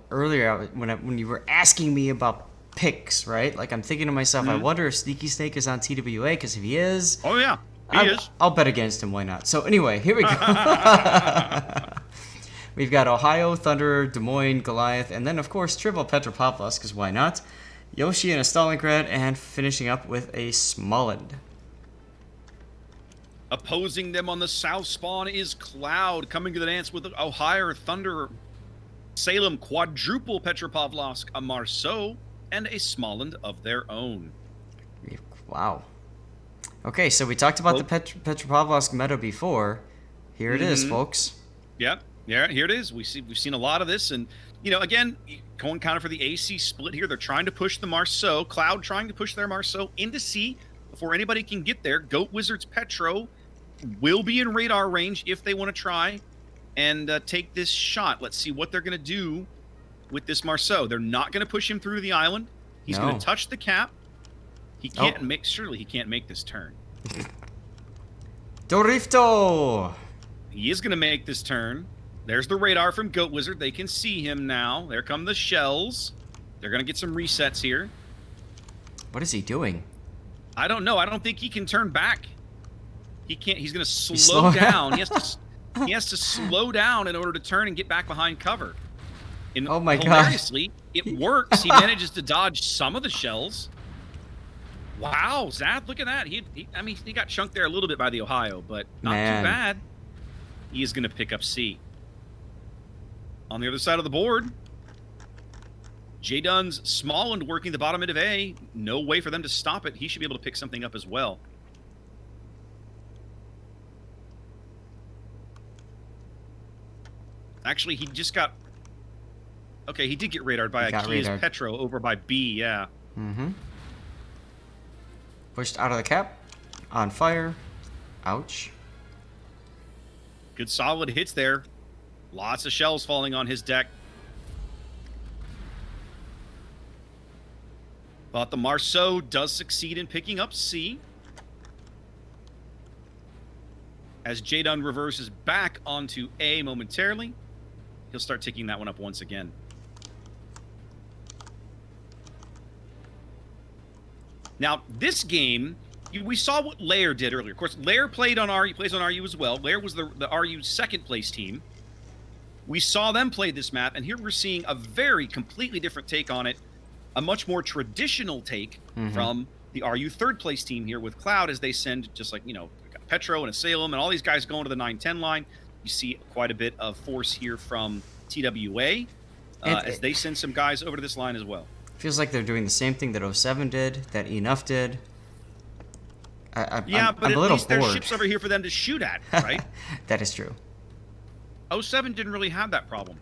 earlier when you were asking me about picks, right? Like, I'm thinking to myself, I wonder if Sneaky Snake is on TWA, because if he is... Oh, yeah. He is. I'll bet against him. Why not? So anyway, here we go. We've got Ohio, Thunder, Des Moines, Goliath, and then, of course, Triple Petropavlovsk, because why not? Yoshi and a Stalingrad, and finishing up with a Smolensk. Opposing them on the south spawn is Cloud, coming to the dance with Ohio, Thunder, Salem, quadruple Petropavlovsk, a Marceau, and a Smolensk of their own. Wow. Okay, so we talked about the Petropavlovsk meta before. Here it is, folks. Yep. Yeah, here it is. We've seen a lot of this, and again, going kind of for the AC split here. They're trying to push the Marceau. Cloud trying to push their Marceau into C before anybody can get there. Goat Wizards Petro will be in radar range if they want to try and take this shot. Let's see what they're going to do with this Marceau. They're not going to push him through the island. He's going to touch the cap. He can't surely he can't make this turn. Dorifto! He is going to make this turn. There's the radar from Goat Wizard. They can see him now. There come the shells. They're going to get some resets here. What is he doing? I don't know. I don't think he can turn back. He can't. He's going to slow down. He has to slow down in order to turn and get back behind cover. And oh my god. Hilariously, it works. He manages to dodge some of the shells. Wow, Zath, look at that. He got chunked there a little bit by the Ohio, but not too bad. He is going to pick up C. On the other side of the board, J Dunn's Smolensk working the bottom end of A. No way for them to stop it. He should be able to pick something up as well. Actually, he just got... Okay, he did get radared by Akia's Petro over by B, yeah. Mm-hmm. Pushed out of the cap. On fire. Ouch. Good solid hits there. Lots of shells falling on his deck. But the Marceau does succeed in picking up C. As J Dunn reverses back onto A momentarily, he'll start ticking that one up once again. Now, this game, we saw what LAIR did earlier. Of course, LAIR plays on RU as well. LAIR was the RU second place team. We saw them play this map, and here we're seeing a very completely different take on it. A much more traditional take from the RU third place team here with Cloud as they send just like, Petro and a Salem and all these guys going to the 9-10 line. You see quite a bit of force here from TWA as they send some guys over to this line as well. Feels like they're doing the same thing that 07 did, that Enough did. I'm but a at least least there's ships over here for them to shoot at, right? That is true. 07 didn't really have that problem.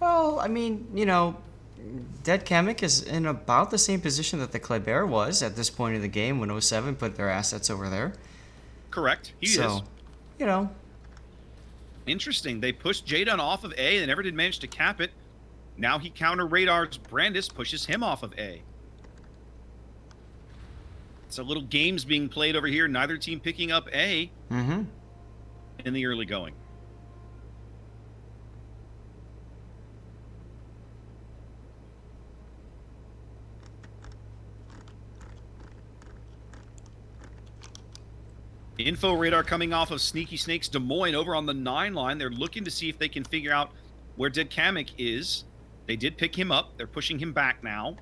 Well, I mean, Dead Kamek is in about the same position that the Kleber was at this point in the game when 07 put their assets over there. Correct. He is. Interesting. They pushed J-Dun off of A. They never did manage to cap it. Now he counter radars Brandis, pushes him off of A. So little games being played over here. Neither team picking up A in the early going. Info radar coming off of Sneaky Snake's Des Moines over on the 9 line. They're looking to see if they can figure out where Dead Kamek is. They did pick him up. They're pushing him back now.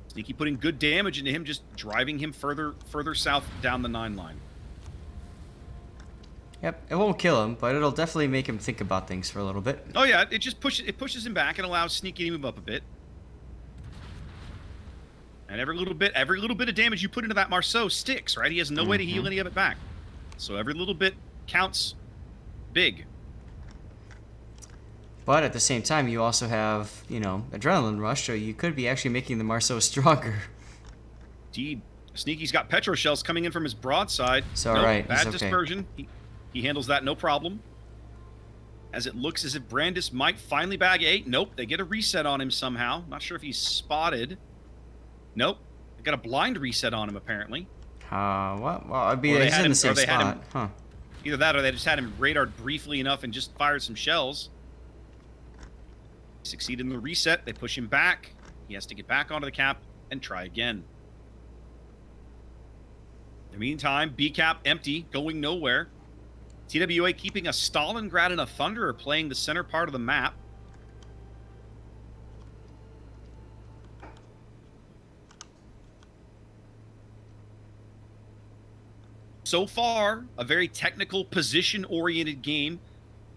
Sneaky putting good damage into him, just driving him further south down the 9 line. Yep, it won't kill him, but it'll definitely make him think about things for a little bit. Oh yeah, it just pushes him back and allows Sneaky to move up a bit. And every little bit of damage you put into that Marceau sticks, right? He has no way to heal any of it back. So every little bit counts big. But at the same time, you also have, adrenaline rush, so you could be actually making the Marceau stronger. Indeed. Sneaky's got petro shells coming in from his broadside. It's all right. He's Bad okay. dispersion. He handles that no problem. As it looks as if Brandis might finally bag 8. Nope, they get a reset on him somehow. Not sure if he's spotted. Nope. They got a blind reset on him, apparently. What? Well, I'd be Or they he's had in him- the same or they had spot. him- Huh. Either that or they just had him radared briefly enough and just fired some shells. Succeed in the reset. They push him back. He has to get back onto the cap and try again. In the meantime, B cap empty, going nowhere. TWA keeping a Stalingrad and a Thunderer playing the center part of the map. So far, a very technical, position-oriented game.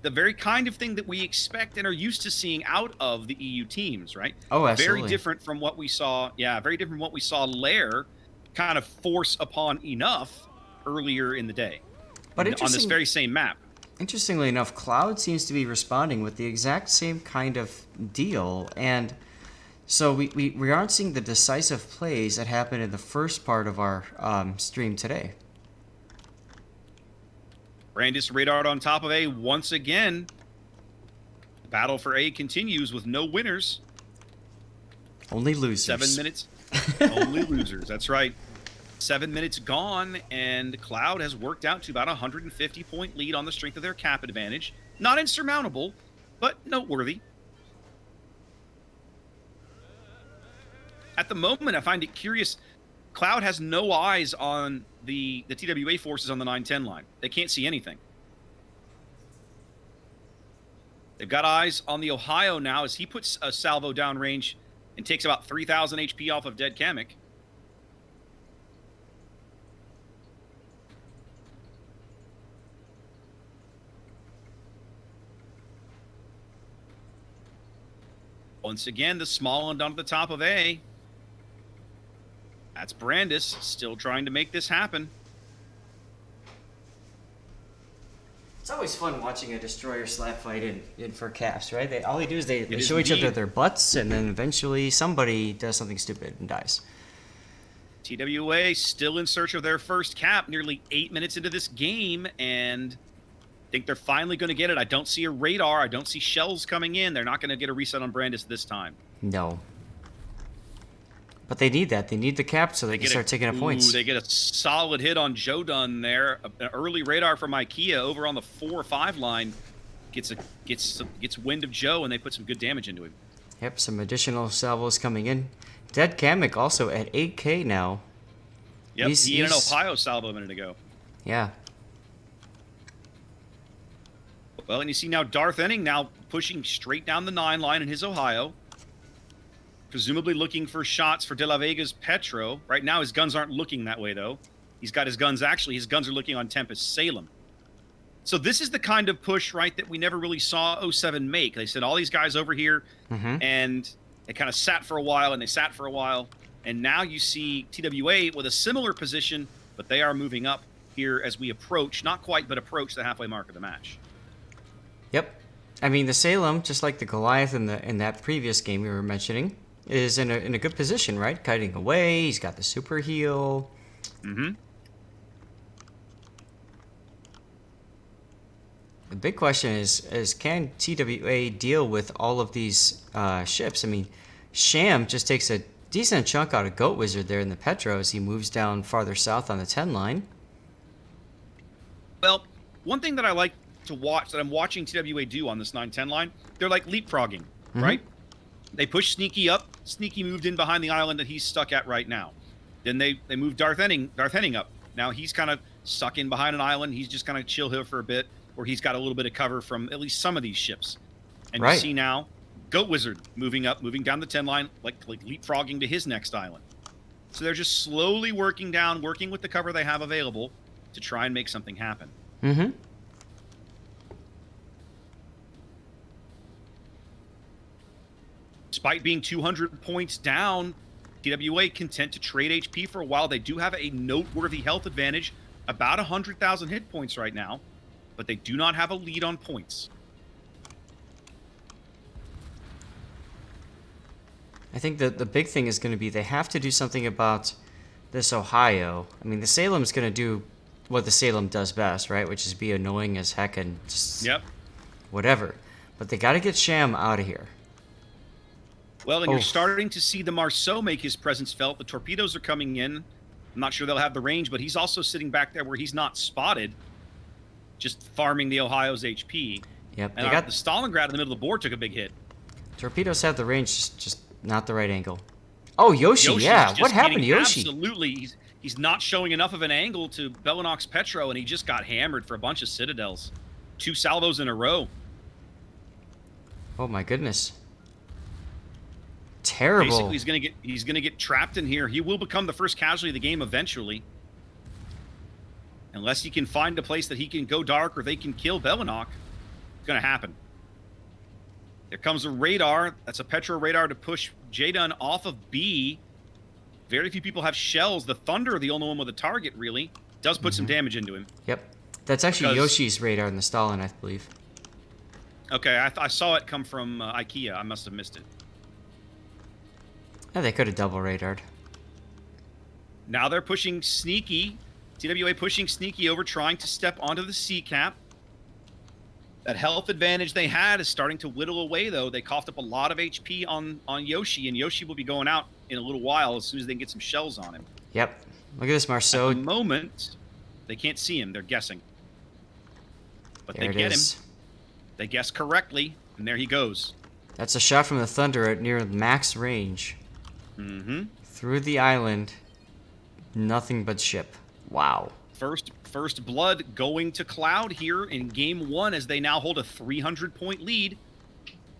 The very kind of thing that we expect and are used to seeing out of the EU teams, right? Oh, absolutely. Very different from what we saw. Yeah, very different from what we saw LAIR kind of force upon enough earlier in the day. But on this very same map. Interestingly enough, Cloud seems to be responding with the exact same kind of deal, and so we aren't seeing the decisive plays that happened in the first part of our stream today. Brandis radar on top of A once again. The battle for A continues with no winners. Only losers. 7 minutes. Only losers. That's right. 7 minutes gone, and Cloud has worked out to about a 150-point lead on the strength of their cap advantage. Not insurmountable, but noteworthy. At the moment, I find it curious. Cloud has no eyes on the TWA forces on the 910 line. They can't see anything. They've got eyes on the Ohio now as he puts a salvo downrange and takes about 3,000 HP off of Dead Kamek. Once again, the small one down at the top of A. That's Brandis, still trying to make this happen. It's always fun watching a destroyer slap fight in for caps, right? All they do is they is show each other indeed. their butts, and then eventually somebody does something stupid and dies. TWA still in search of their first cap, nearly 8 minutes into this game, and think they're finally going to get it. I don't see a radar. I don't see shells coming in. They're not going to get a reset on Brandis this time. No. But they need that. They need the cap so they can start taking up points. They get a solid hit on Joe Dunn there. An early radar from IKEA over on the 4 or 5 line gets wind of Joe, and they put some good damage into him. Yep, some additional salvos coming in. Dead Kamek also at 8K now. Yep, he had an Ohio salvo a minute ago. Yeah. Well, and you see now Darth Enning now pushing straight down the 9 line in his Ohio. Presumably looking for shots for De La Vega's Petro. Right now, his guns aren't looking that way, though. He's got his guns, his guns are looking on Tempest Salem. So this is the kind of push, right, that we never really saw 07 make. They sent all these guys over here, and they kind of sat for a while, and they sat for a while. And now you see TWA with a similar position, but they are moving up here as we approach, not quite, but approach the halfway mark of the match. Yep. I mean, the Salem, just like the Goliath in that previous game we were mentioning, is in a good position, right? Kiting away. He's got the super heal. Mm-hmm. The big question is can TWA deal with all of these ships? I mean, Sham just takes a decent chunk out of Goat Wizard there in the Petro as he moves down farther south on the 10 line. Well, one thing that I like to watch, that I'm watching TWA do on this 9-10 line, they're like leapfrogging, right? They push Sneaky up. Sneaky moved in behind the island that he's stuck at right now. Then they moved Darth Henning up. Now he's kind of stuck in behind an island. He's just kind of chill here for a bit, or he's got a little bit of cover from at least some of these ships. And you see now Goat Wizard moving up, moving down the 10 line, like leapfrogging to his next island. So they're just slowly working down, working with the cover they have available to try and make something happen. Mm-hmm. Despite being 200 points down, TWA content to trade HP for a while. They do have a noteworthy health advantage, about 100,000 hit points right now. but they do not have a lead on points. I think that the big thing is going to be they have to do something about this Ohio. I mean, the Salem's going to do what the Salem does best, right? Which is be annoying as heck and just whatever. But they got to get Sham out of here. Well, and you're starting to see the Marceau make his presence felt. The torpedoes are coming in. I'm not sure they'll have the range, but he's also sitting back there where he's not spotted, just farming the Ohio's HP. Yep, And they got the Stalingrad in the middle of the board took a big hit. torpedoes have the range, just not the right angle. Oh, Yoshi, Yoshi's yeah. just What happened to getting Yoshi? Absolutely. He's not showing enough of an angle to Belenok's Petro, and he just got hammered for a bunch of Citadels. 2 salvos in a row. Oh my goodness. Terrible. Basically, he's gonna get trapped in here. He will become the first casualty of the game eventually. Unless he can find a place that he can go dark or they can kill Belenok. It's gonna happen. There comes a radar. That's a Petro radar to push J-Dun off of B. Very few people have shells. The Thunder, the only one with a target, really, does put some damage into him. Yep. That's actually Yoshi's radar in the Stalin, I believe. Okay, I saw it come from IKEA. I must have missed it. Yeah, they could have double radared. Now they're pushing Sneaky. TWA pushing Sneaky over, trying to step onto the C cap. That health advantage they had is starting to whittle away, though. They coughed up a lot of HP on Yoshi, and Yoshi will be going out in a little while as soon as they can get some shells on him. Yep. Look at this Marceau. At the moment, they can't see him. They're guessing. But There they get him. is. They guess correctly, and there he goes. That's a shot from the Thunder at near max range. Mm-hmm. Through the island. Nothing but ship. Wow. First blood going to Cloud here in game 1 as they now hold a 300-point lead.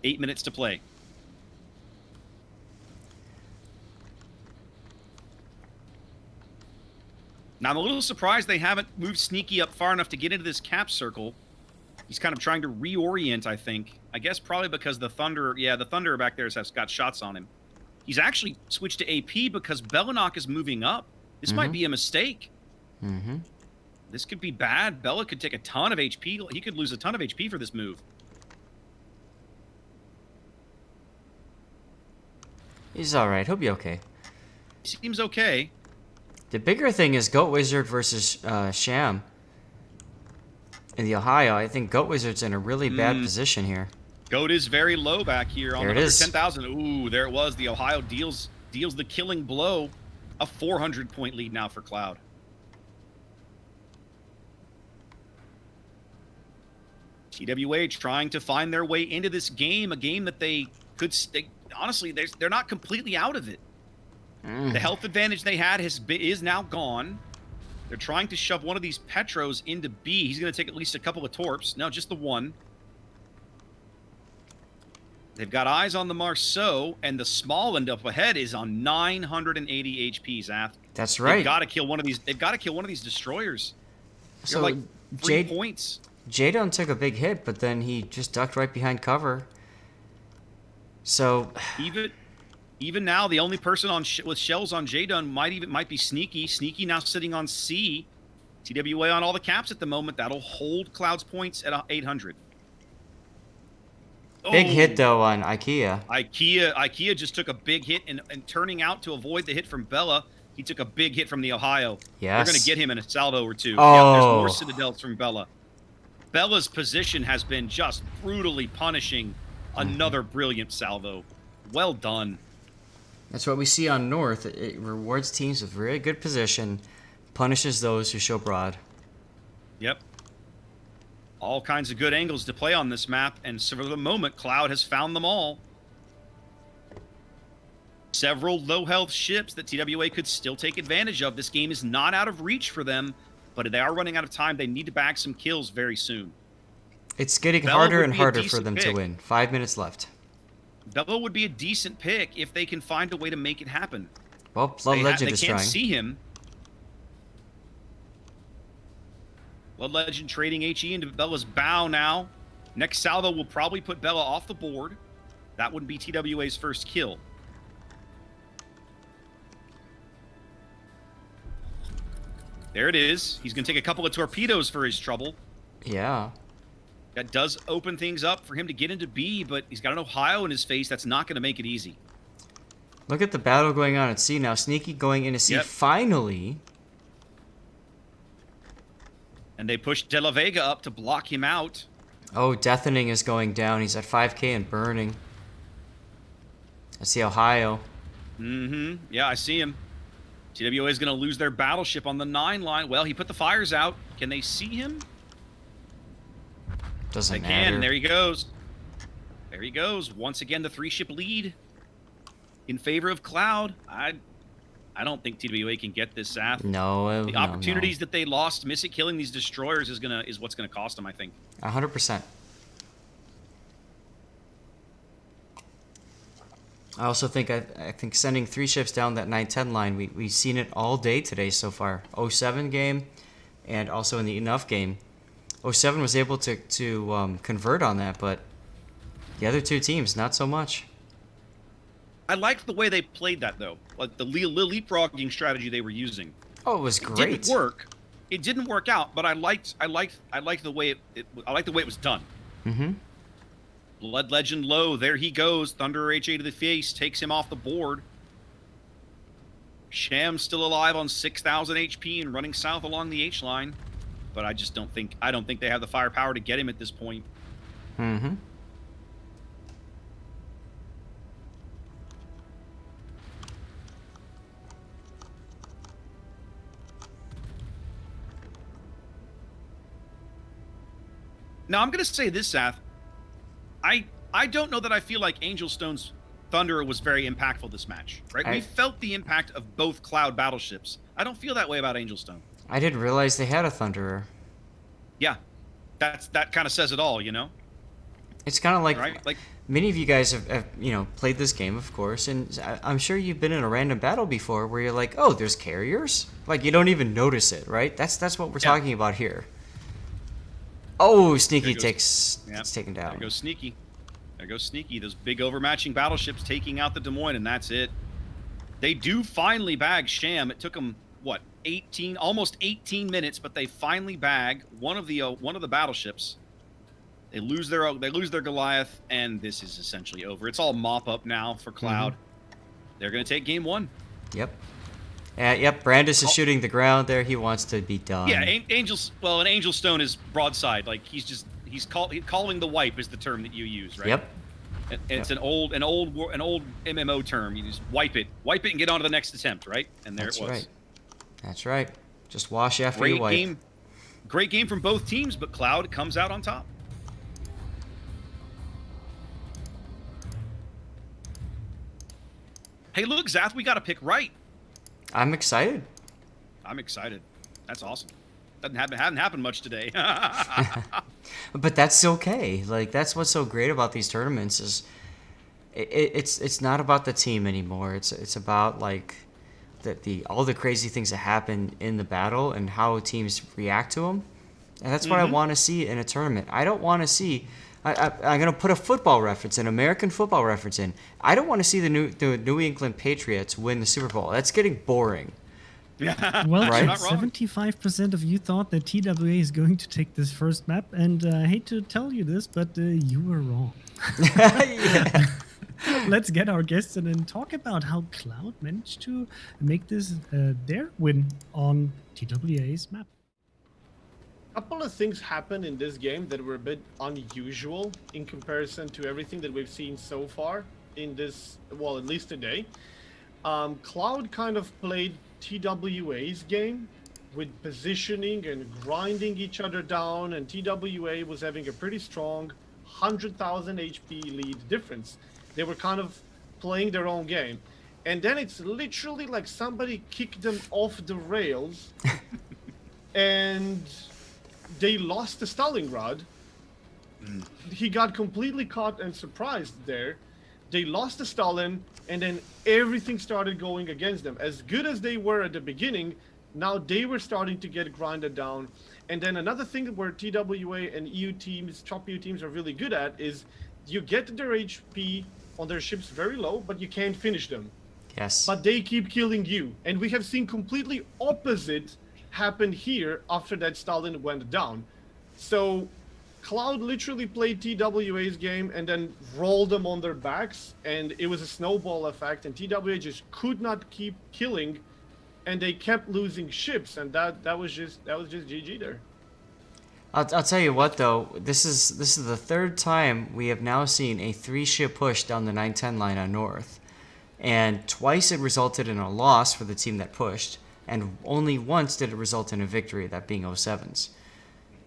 8 minutes to play. Now, I'm a little surprised they haven't moved Sneaky up far enough to get into this cap circle. He's kind of trying to reorient, I think. I guess probably because the Thunder, the Thunder back there has got shots on him. He's actually switched to AP because Belenok is moving up. This might be a mistake. Mm-hmm. This could be bad. Bella could take a ton of HP. He could lose a ton of HP for this move. He's alright. He'll be okay. Seems okay. The bigger thing is Goat Wizard versus Sham. In the Ohio, I think Goat Wizard's in a really bad position here. Goat is very low back here on There the it is. 10,000. Ooh, there it was. The Ohio deals the killing blow. A 400-point lead now for Cloud. TWA trying to find their way into this game, a game that they could honestly, they're not completely out of it. The health advantage they had is now gone. They're trying to shove one of these Petros into B. He's going to take at least a couple of torps. No, just the one. They've got eyes on the Marceau, and the small end up ahead is on 980 HP, Zath. That's right. They've got to kill one of these. They've got to kill one of these destroyers. They're So like 3 points. J-Dun took a big hit, but then he just ducked right behind cover. So Even now, the only person with shells on J-Dun might be Sneaky. Sneaky now sitting on C. TWA on all the caps at the moment. That'll hold Cloud's points at 800. big hit though on IKEA. IKEA just took a big hit and turning out to avoid the hit from Bella. He took a big hit from the Ohio. Yes. They're going to get him in a salvo or two. Oh. Yeah, there's more Citadels from Bella. Bella's position has been just brutally punishing another brilliant salvo. Well done. That's what we see on North. It rewards teams with very good position, punishes those who show broad. Yep. All kinds of good angles to play on this map, and so for the moment, Cloud has found them all. Several low-health ships that TWA could still take advantage of. This game is not out of reach for them, but they are running out of time. They need to bag some kills very soon. It's getting Bella harder would and be a harder for decent them to pick. win. 5 minutes left. Bella would be a decent pick if they can find a way to make it happen. Well, Blood Legend they is can't trying. see him. Blood Legend trading HE into Bella's bow now. Next salvo will probably put Bella off the board. That wouldn't be TWA's first kill. There it is. He's going to take a couple of torpedoes for his trouble. Yeah. That does open things up for him to get into B, but he's got an Ohio in his face. That's not going to make it easy. Look at the battle going on at C now. Sneaky going into C finally. And they push De La Vega up to block him out. Oh, Deafening is going down. He's at 5K and burning. That's the Ohio. Mm-hmm. Yeah, I see him. TWA is going to lose their battleship on the 9 line. Well, he put the fires out. Can they see him? Doesn't They matter. can. There he goes. There he goes. Once again, the 3-ship lead in favor of Cloud. I don't think TWA can get this, Saf. No. The opportunities that they lost, miss it killing these destroyers is what's gonna cost them, I think. 100%. I also think I think sending 3 ships down that 9-10 line, we've seen it all day today so far. 07 game and also in the Enough game. 07 was able to convert on that, but the other 2 teams, not so much. I liked the way they played that, though. Like the leapfrogging strategy they were using. Oh, it was It great. didn't work. It didn't work out, but I liked the way it was done. Mm-hmm. Blood Legend low. There he goes. Thunderer HA to the face. Takes him off the board. Sham's still alive on 6,000 HP and running south along the H line. But I just don't think they have the firepower to get him at this point. Mm-hmm. Now I'm gonna say this, Seth. I don't know that I feel like Angel Stone's Thunderer was very impactful this match, right? We felt the impact of both Cloud battleships. I don't feel that way about Angel Stone. I didn't realize they had a Thunderer. Yeah, that kind of says it all, you know. It's kind of like, right? Like many of you guys have played this game, of course, and I'm sure you've been in a random battle before where you're like, oh, there's carriers? Like, you don't even notice it, right? That's what we're talking about here. Oh, Sneaky it's taken down. There goes Sneaky. There goes Sneaky. Those big overmatching battleships taking out the Des Moines, and that's it. They do finally bag Sham. It took them, what, almost 18 minutes, but they finally bag one of the battleships. They lose their Goliath, and this is essentially over. It's all mop up now for Cloud. They're going to take game 1. Yep. Yep. Brandis is shooting the ground there. He wants to be done. Yeah, an Angel Stone is broadside. Like calling the wipe is the term that you use, right? Yep. And it's an old MMO term. You just wipe it and get on to the next attempt, right? And there it was. Right. That's right. Just wash after you wipe. Great game from both teams, but Cloud comes out on top. Hey, look, Zath, we got to pick right. I'm excited. I'm excited. That's awesome. Hasn't happened much today. But that's okay. Like, that's what's so great about these tournaments is it's not about the team anymore. It's about like all the crazy things that happen in the battle and how teams react to them. And that's what I want to see in a tournament. I don't want to see. I'm going to put a football reference, an American football reference in. I don't want to see the New England Patriots win the Super Bowl. That's getting boring. Well, Right? 75% of you thought that TWA is going to take this first map, and I hate to tell you this, but you were wrong. Yeah. Let's get our guests in and talk about how Cloud managed to make this their win on TWA's map. A couple of things happened in this game that were a bit unusual in comparison to everything that we've seen so far in this, well, at least today. Cloud kind of played TWA's game with positioning and grinding each other down, and TWA was having a pretty strong 100,000 HP lead difference. They were kind of playing their own game. And then it's literally like somebody kicked them off the rails and they lost the Stalingrad. He got completely caught and surprised there. They lost the Stalin, and then everything started going against them. As good as they were at the beginning, now they were starting to get grinded down. And then another thing where TWA and EU teams, top EU teams are really good at is you get their HP on their ships very low, but you can't finish them. Yes. But they keep killing you. And we have seen completely opposite happen here after that Stalin went down. So Cloud literally played TWA's game and then rolled them on their backs, and it was a snowball effect, and TWA just could not keep killing, and they kept losing ships, and that was just GG there. I'll tell you what though, this is the third time we have now seen a 3-ship push down the 910 line on North, and twice it resulted in a loss for the team that pushed, and only once did it result in a victory, that being 07's.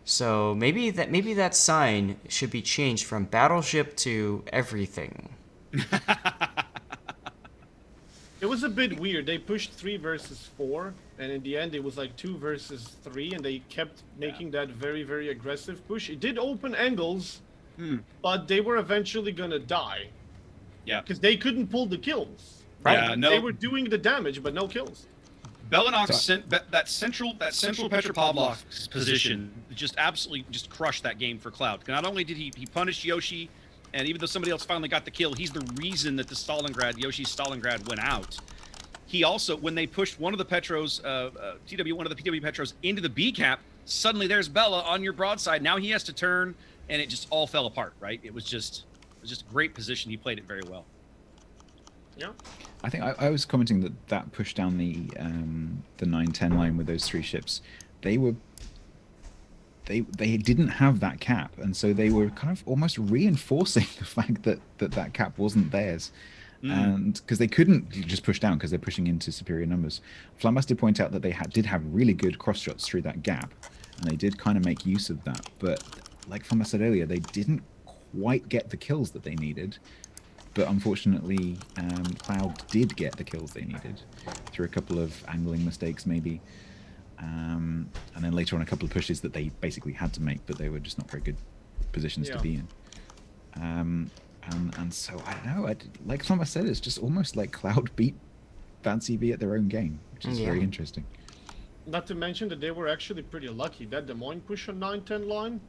So maybe that sign should be changed from battleship to everything. It was a bit weird. They pushed 3 versus 4, and in the end it was like 2 versus 3, and they kept making that very, very aggressive push. It did open angles, but they were eventually gonna die. Yeah. Because they couldn't pull the kills. Right. Yeah, no. They were doing the damage, but no kills. Bellenok sent that central Petropavlov's position just absolutely just crushed that game for Cloud. Not only did he punish Yoshi, and even though somebody else finally got the kill, he's the reason that Yoshi's Stalingrad went out. He also, when they pushed one of the Petros, one of the PW Petros into the B cap, suddenly there's Bella on your broadside. Now he has to turn, and it just all fell apart, right? It was just a great position. He played it very well. Yeah. I think I was commenting that push down the 910 line with those 3 ships, they didn't have that cap, and so they were kind of almost reinforcing the fact that cap wasn't theirs, and because they couldn't just push down because they're pushing into superior numbers. Flamas did point out that they did have really good cross shots through that gap, and they did kind of make use of that. But like Flamas said earlier, they didn't quite get the kills that they needed. But unfortunately, Cloud did get the kills they needed through a couple of angling mistakes, maybe. And then later on, a couple of pushes that they basically had to make, but they were just not very good positions to be in. And so, I don't know, like Thomas said, it's just almost like Cloud beat BANCV at their own game, which is very interesting. Not to mention that they were actually pretty lucky. That Des Moines push on 910 line,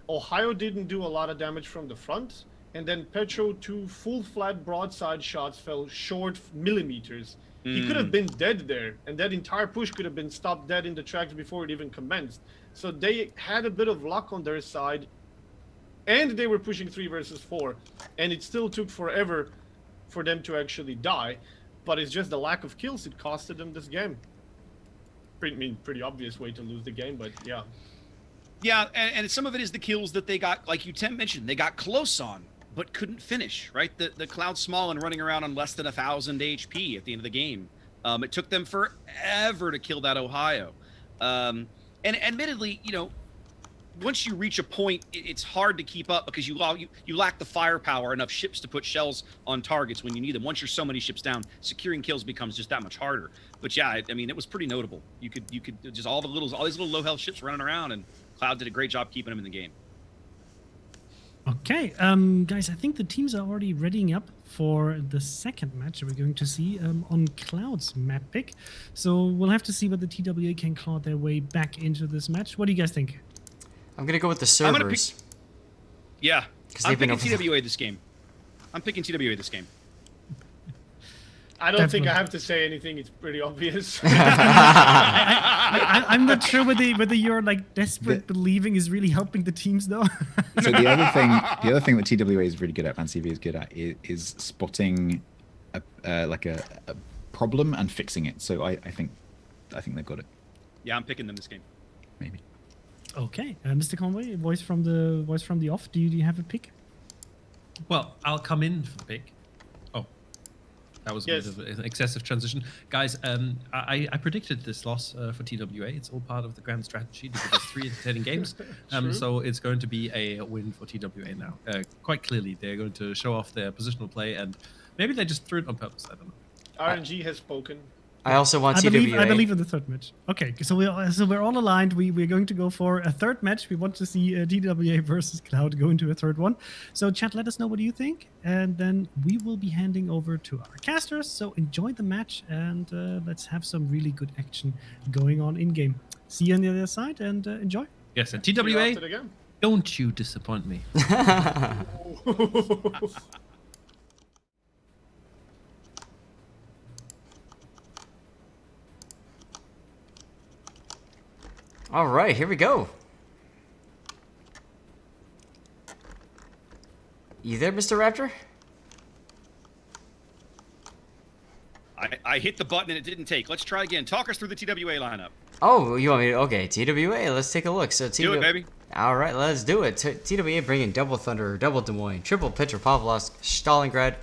Ohio didn't do a lot of damage from the front, and then Petro 2 full flat broadside shots fell short millimeters. He could have been dead there, and that entire push could have been stopped dead in the tracks before it even commenced. So they had a bit of luck on their side, and they were pushing 3 versus 4, and it still took forever for them to actually die. But it's just the lack of kills. It costed them this game. Pretty obvious way to lose the game, but yeah. Yeah, and some of it is the kills that they got, like you mentioned, they got close on, but couldn't finish, right? The Cloud small and running around on less than 1,000 HP at the end of the game. It took them forever to kill that Ohio. And admittedly, once you reach a point, it's hard to keep up because you lack the firepower, enough ships to put shells on targets when you need them. Once you're so many ships down, securing kills becomes just that much harder. But yeah, I mean, it was pretty notable. You could just all these little low health ships running around, and Cloud did a great job keeping them in the game. Okay, guys, I think the teams are already readying up for the second match that we're going to see on Cloud's map pick. So we'll have to see whether TWA can claw their way back into this match. What do you guys think? I'm gonna go with the servers. I'm picking TWA this game. I don't think I have to say anything. It's pretty obvious. I'm not sure whether your desperate believing is really helping the teams though. So the other thing that TWA is really good at, BANCV is good at, is spotting a problem and fixing it. So I think they've got it. Yeah, I'm picking them this game. Maybe. Okay, Mr. Conway, voice from the off. Do you have a pick? Well, I'll come in for the pick. Oh, that was a bit of an excessive transition. Guys, I predicted this loss for TWA. It's all part of the grand strategy to give us 3 entertaining games. So it's going to be a win for TWA now. Quite clearly, they're going to show off their positional play, and maybe they just threw it on purpose. I don't know. RNG has spoken. I also want TWA. I believe in the third match. Okay, so we're all aligned. We're going to go for a third match. We want to see TWA versus Cloud go into a third one. So chat, let us know what you think, and then we will be handing over to our casters. So enjoy the match, and let's have some really good action going on in game. See you on the other side, and enjoy. Yes, and TWA, don't you disappoint me. All right, here we go. You there, Mr. Raptor? I hit the button and it didn't take. Let's try again. Talk us through the TWA lineup. Oh, you want me to? Okay, TWA. Let's take a look. So Do it, baby. All right, let's do it. TWA bringing double Thunder, double Des Moines, triple Petropavlovsk, Stalingrad,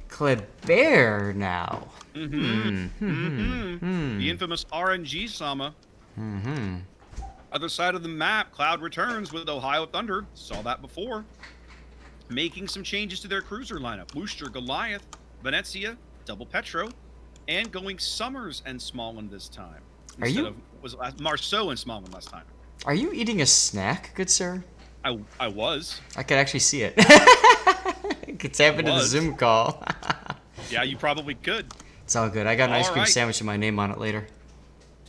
Kleber now. The infamous RNG Sama. Other side of the map, Cloud returns with Ohio Thunder. Saw that before. Making some changes to their cruiser lineup. Worcester, Goliath, Venezia, double Petro, and going Summers and Smallland this time. Was Marceau and Smallland last time. Are you eating a snack, good sir? I was. I could actually see it. I could tap into the Zoom call. Yeah, you probably could. It's all good. I got an ice cream right. sandwich with my name on it later.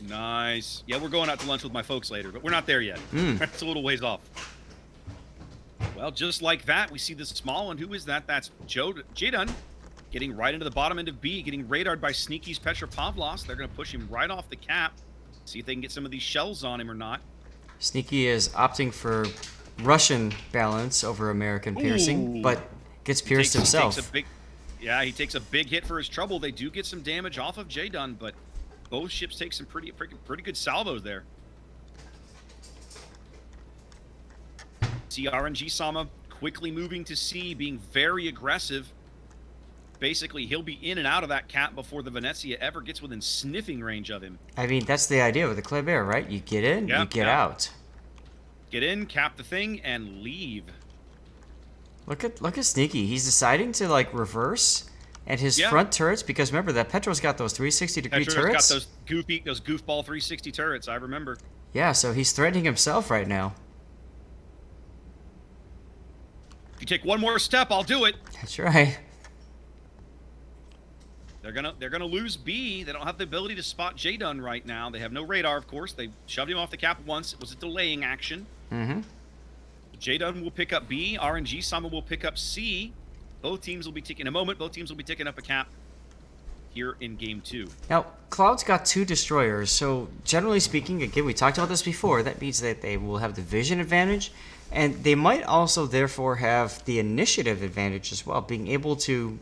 Nice. Yeah, we're going out to lunch with my folks later, but we're not there yet. It's a little ways off. Well, just like that, we see this small one. Who is that? That's Jadun getting right into the bottom end of B, getting radared by Sneaky's Petropavlovsk. They're going to push him right off the cap. See if they can get some of these shells on him or not. Sneaky is opting for Russian balance over American piercing, but gets pierced himself. He takes a big hit for his trouble. They do get some damage off of Jadun, but both ships take some pretty good salvos there. See RNG Sama quickly moving to C, being very aggressive. Basically, he'll be in and out of that cap before the Venezia ever gets within sniffing range of him. I mean, that's the idea with the Kleber, right? You get in, you get out. Get in, cap the thing, and leave. Look at Sneaky. He's deciding to like reverse at his front turrets because remember that Petro's got those 360-degree turrets. Got those goofball 360 turrets. I remember. Yeah, so he's threatening himself right now. If you take one more step, I'll do it. That's right. They're gonna lose B. They don't have the ability to spot Jadun right now. They have no radar, of course. They shoved him off the cap once. It was a delaying action. Jadun will pick up B. RNG Sama will pick up C. Both teams will be taking up a cap here in game 2. Now, Cloud's got 2 destroyers, so generally speaking, again, we talked about this before, that means that they will have the vision advantage, and they might also therefore have the initiative advantage as well, being able to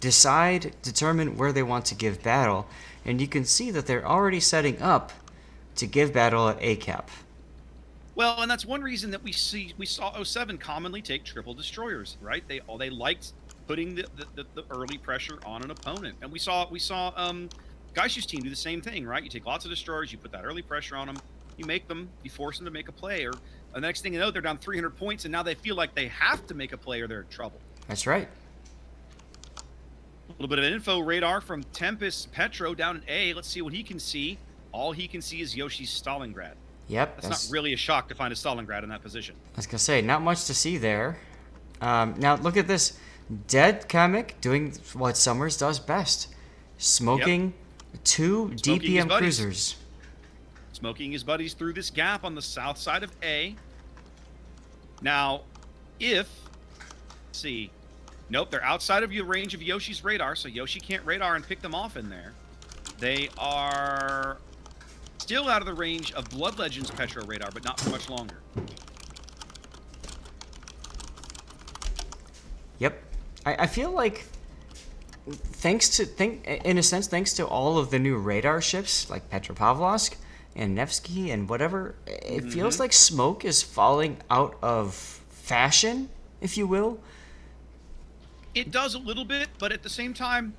determine where they want to give battle, and you can see that they're already setting up to give battle at A cap. Well, and that's one reason that we saw 07 commonly take triple destroyers, right? They liked putting the early pressure on an opponent, and we saw Gaishu's team do the same thing, right? You take lots of destroyers, you put that early pressure on them, you force them to make a play, or the next thing you know, they're down 300 points, and now they feel like they have to make a play or they're in trouble. That's right. A little bit of info radar from Tempest Petro down in A. Let's see what he can see. All he can see is Yoshi's Stalingrad. Yep. That's not really a shock to find a Stalingrad in that position. I was going to say, not much to see there. Now, look at this. Dead Comic doing what Summers does best. Smoking 2 DPM cruisers. Smoking his buddies through this gap on the south side of A. Now, let's see. Nope, they're outside of your range of Yoshi's radar, so Yoshi can't radar and pick them off in there. They are still out of the range of Blood Legend's Petro radar, but not for much longer. Yep. I feel like thanks to all of the new radar ships like Petropavlovsk and Nevsky and whatever, it feels like Smoke is falling out of fashion, if you will. It does a little bit, but at the same time,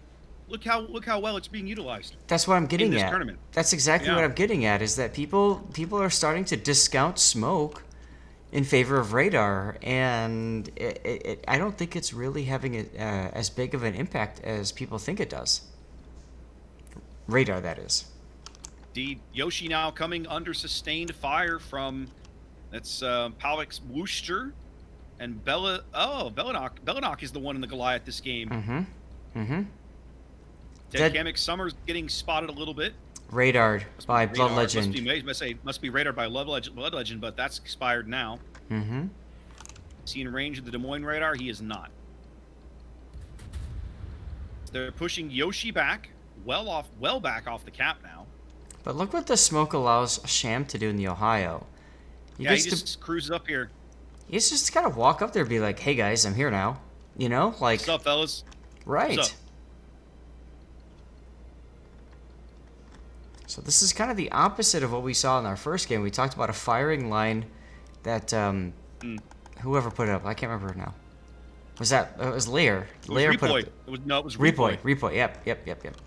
look how well it's being utilized. That's what I'm getting in this at. Tournament. That's exactly what I'm getting at. Is that people are starting to discount Smoke in favor of radar, and I don't think it's really having as big of an impact as people think it does. Radar, that is. Indeed, Yoshi now coming under sustained fire from Palik's Worcester. And Belanok is the one in the Goliath this game. Dead Kamek Summers getting spotted a little bit. Radared by Blood Legend. Must be radared by Blood Legend, but that's expired now. Is he in range of the Des Moines radar? He is not. They're pushing Yoshi back, well back off the cap now. But look what the smoke allows Sham to do in the Ohio. He just cruises up here. He's just gotta walk up there and be like, "Hey guys, I'm here now." You know, like, What's up, fellas? right. What's up? So this is kind of the opposite of what we saw in our first game. We talked about a firing line that whoever put it up, I can't remember now. Was that it was LAIR? It was LAIR put REPOI. up It was REPOI. REPOI. REPOI. Yep.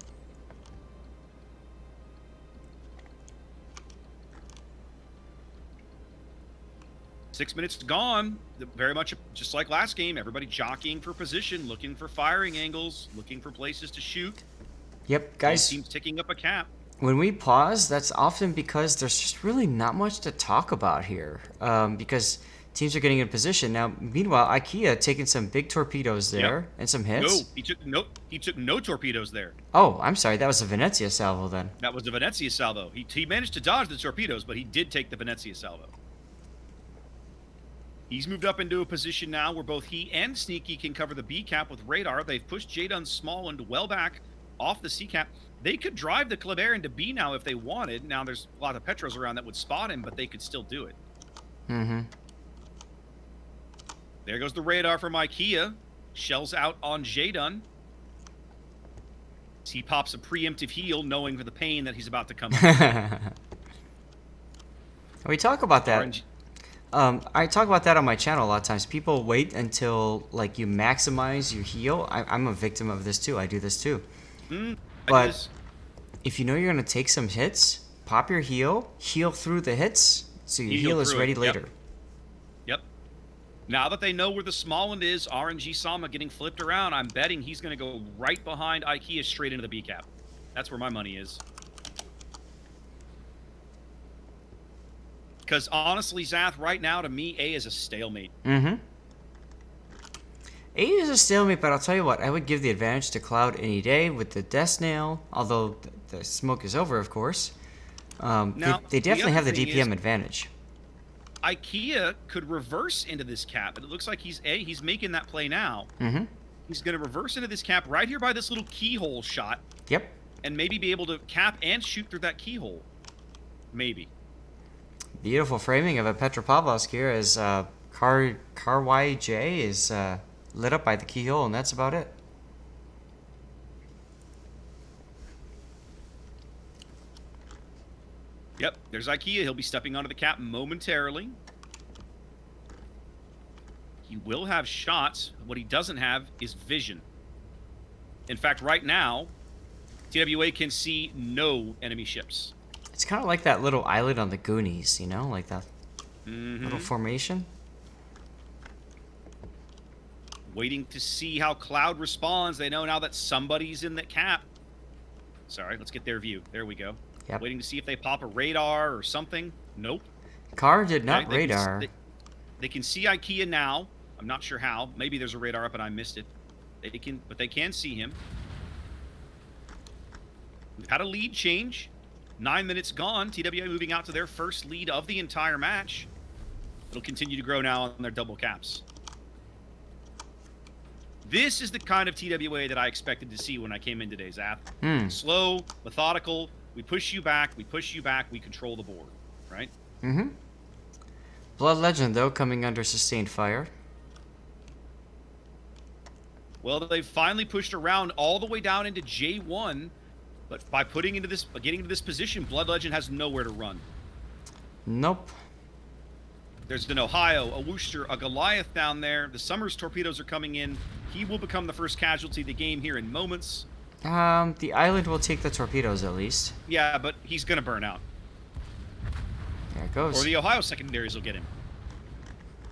6 minutes gone. Very much just like last game. Everybody jockeying for position, looking for firing angles, looking for places to shoot. Yep, guys. Teams ticking up a cap. When we pause, that's often because there's just really not much to talk about here. Because teams are getting in position now. Meanwhile, IKEA taking some big torpedoes there and some hits. No, he took no torpedoes there. Oh, I'm sorry. That was a Venezia salvo then. That was the Venezia salvo. He managed to dodge the torpedoes, but he did take the Venezia salvo. He's moved up into a position now where both he and Sneaky can cover the B cap with radar. They've pushed J-Dun small into well back off the C cap. They could drive the Kleber into B now if they wanted. Now there's a lot of Petros around that would spot him, but they could still do it. Mm-hmm. There goes the radar from IKEA. Shells out on J-Dun. He pops a preemptive heal, knowing for the pain that he's about to come up. We talk about that. RNG. I talk about that on my channel a lot of times. People wait until like you maximize your heal. I'm a victim of this too. I do this too. But if you know you're gonna take some hits, pop your heal through the hits, so your heal is ready later. Yep. Now that they know where the small one is, RNG Sama getting flipped around, I'm betting he's gonna go right behind IKEA straight into the B cap. That's where my money is. Because honestly, Zath, right now, to me, A is a stalemate. Mm-hmm. A is a stalemate, but I'll tell you what, I would give the advantage to Cloud any day with the Death Snail, although the smoke is over, of course. Now, they definitely have the other thing DPM is, advantage. IKEA could reverse into this cap, but it looks like he's making that play now. Mm-hmm. He's going to reverse into this cap right here by this little keyhole shot. Yep. And maybe be able to cap and shoot through that keyhole. Maybe. Beautiful framing of a Petropavlovsk here as Car YJ is lit up by the keyhole, and that's about it. Yep, there's IKEA. He'll be stepping onto the cap momentarily. He will have shots. What he doesn't have is vision. In fact, right now, TWA can see no enemy ships. It's kind of like that little island on the Goonies, you know, like that little formation. Waiting to see how Cloud responds. They know now that somebody's in the cap. Sorry, let's get their view. There we go. Yep. Waiting to see if they pop a radar or something. Nope. Car did not Okay, radar. They can see IKEA now. I'm not sure how. Maybe there's a radar up and I missed it. But they can see him. We've had a lead change. 9 minutes gone. TWA moving out to their first lead of the entire match. It'll continue to grow now on their double caps. This is the kind of TWA that I expected to see when I came in today's Zath. Slow, methodical. We push you back. We push you back. We control the board. Right? Mm-hmm. Blood Legend, though, coming under sustained fire. Well, they've finally pushed around all the way down into J1. But by getting into this position, Blood Legend has nowhere to run. Nope. There's an Ohio, a Worcester, a Goliath down there. The Summers torpedoes are coming in. He will become the first casualty of the game here in moments. The island will take the torpedoes at least. Yeah, but he's going to burn out. There it goes. Or the Ohio secondaries will get him.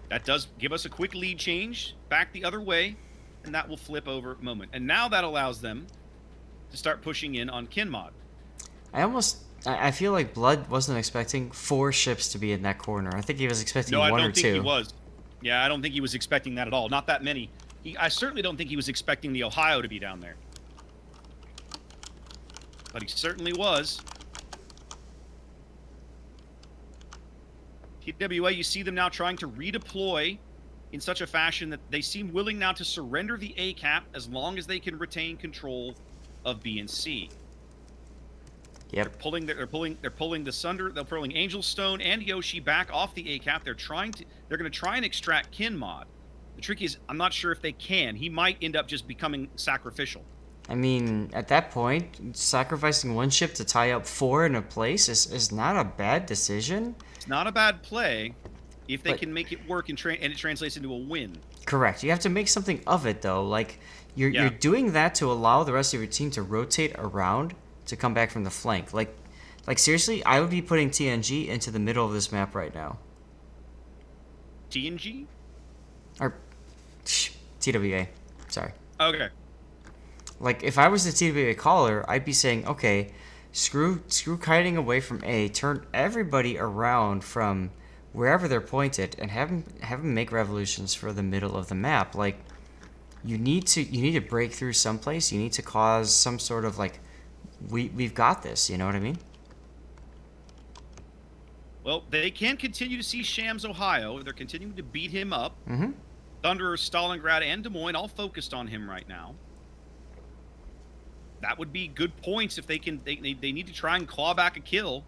That does give us a quick lead change back the other way, and that will flip over moment. And now that allows them to start pushing in on Kinmod. I feel like Blood wasn't expecting 4 ships to be in that corner. I think he was expecting No, 1 or 2. I don't think he was. Yeah, I don't think he was expecting that at all. Not that many. I certainly don't think he was expecting the Ohio to be down there. But he certainly was. TWA, you see them now trying to redeploy in such a fashion that they seem willing now to surrender the A cap as long as they can retain control of B and C. Yep. They're pulling the Sunder, they're pulling Angel Stone and Yoshi back off the A cap. They're going to try and extract Kinmod. The trick is, I'm not sure if they can. He might end up just becoming sacrificial. I mean, at that point, sacrificing one ship to tie up 4 in a place is not a bad decision. It's not a bad play if they But- can make it work and it translates into a win. Correct. You have to make something of it, though. Like, you're doing that to allow the rest of your team to rotate around to come back from the flank. Like seriously, I would be putting TNG into the middle of this map right now. TNG? Or TWA. Sorry. Okay. Like, if I was the TWA caller, I'd be saying, okay, screw kiting away from A, turn everybody around from wherever they're pointed, and have them make revolutions for the middle of the map. Like, you need to break through someplace. You need to cause some sort of, like, we've got this. You know what I mean? Well, they can continue to see Shams, Ohio. They're continuing to beat him up. Mm-hmm. Thunderer, Stalingrad, and Des Moines all focused on him right now. That would be good points if they can. They need to try and claw back a kill.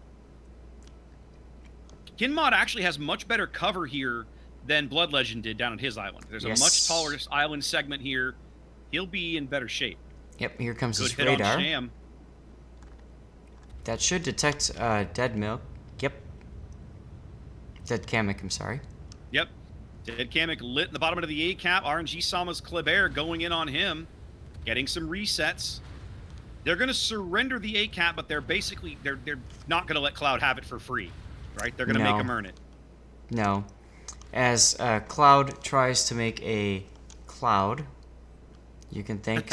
Kinmod actually has much better cover here than Blood Legend did down at his island. There's a much taller island segment here. He'll be in better shape. Yep, here comes Good his hit radar. on Sham. That should detect dead milk. Yep. Dead Kamek, I'm sorry. Yep. Dead Kamek lit in the bottom of the A cap. RNG Sama's Kleber going in on him, getting some resets. They're going to surrender the A cap, but they're not going to let Cloud have it for free, right? They're going to make him earn it. No. As Cloud tries to make a Cloud, you can thank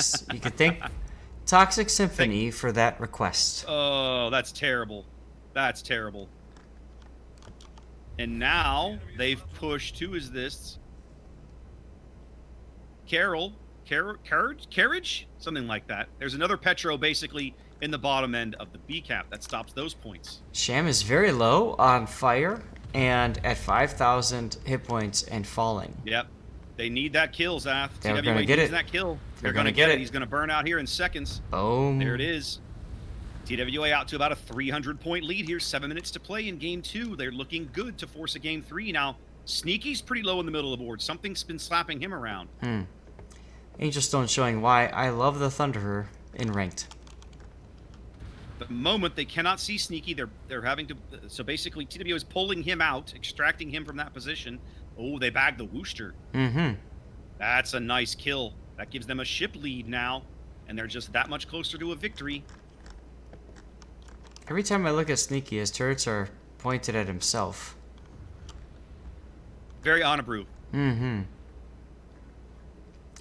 Toxic Symphony for that request. Oh, that's terrible. That's terrible. And now they've pushed. Who is this? Carriage? Something like that. There's another Petro basically in the bottom end of the B cap that stops those points. Sham is very low on fire and at 5,000 hit points and falling. Yep. They need that kill, Zath. They're TWA gonna get needs it. that kill. They're They're gonna going to get get it. it. He's going to burn out here in seconds. Boom. There it is. TWA out to about a 300-point lead here. 7 minutes to play in Game 2. They're looking good to force a Game 3. Now, Sneaky's pretty low in the middle of the board. Something's been slapping him around. Angel Stone showing why I love the Thunderer in ranked. The moment they cannot see Sneaky, they're having to. So basically, TWA is pulling him out, extracting him from that position. Oh, they bagged the Wooster. Mm-hmm. That's a nice kill. That gives them a ship lead now, and they're just that much closer to a victory. Every time I look at Sneaky, his turrets are pointed at himself. Very Honorabrew. Mm-hmm.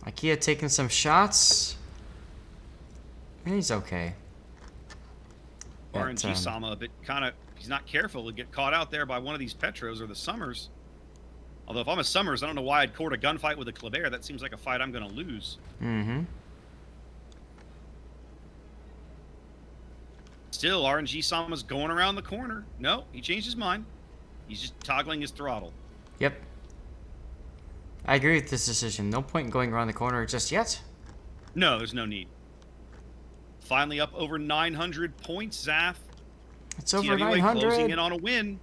IKEA taking some shots. And he's okay. RNG Sama a bit kind of. He's not careful to get caught out there by one of these Petros or the Summers. Although if I'm a Summers, I don't know why I'd court a gunfight with a Kleber. That seems like a fight I'm going to lose. Mm-hmm. Still, RNG Sama's going around the corner. No, he changed his mind. He's just toggling his throttle. Yep. I agree with this decision. No point in going around the corner just yet. No, there's no need. Finally up over 900 points, Zath. It's over TWA 900. closing in on a win.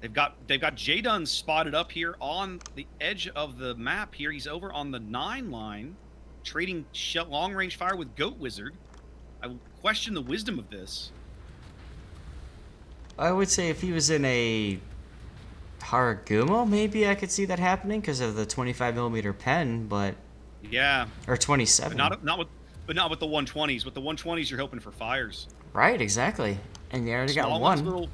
They've got J-Dun spotted up here on the edge of the map here. He's over on the 9 line, trading long-range fire with Goat Wizard. I question the wisdom of this. I would say if he was in a Haragumo, maybe I could see that happening because of the 25mm pen, but Yeah, or 27. but not with the 120s. With the 120s, you're hoping for fires. Right, exactly. And they already got Small one. ones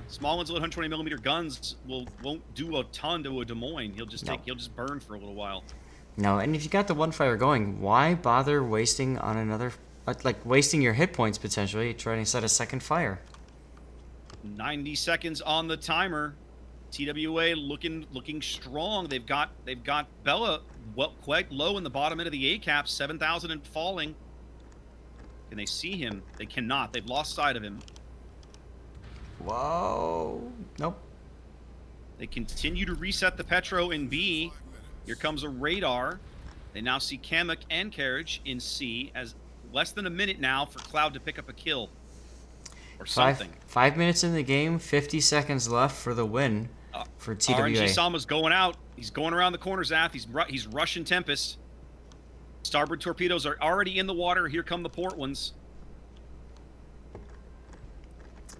small ones with 120mm guns won't do a ton to a Des Moines. He'll just burn for a little while. No, and if you got the one fire going, why bother wasting on another, wasting your hit points potentially, trying to set a second fire? 90 seconds on the timer. TWA looking strong. They've got Bella quite low in the bottom end of the A cap, 7,000 and falling. Can they see him? They cannot. They've lost sight of him. Whoa. Nope. They continue to reset the Petro in B. Here comes a radar. They now see Kamek and Carriage in C as less than a minute now for Cloud to pick up a kill. Or something. 5 minutes in the game, 50 seconds left for the win. for TWA. RNG Sama's going out. He's going around the corner, Zath. He's rushing Tempest. Starboard torpedoes are already in the water. Here come the port ones.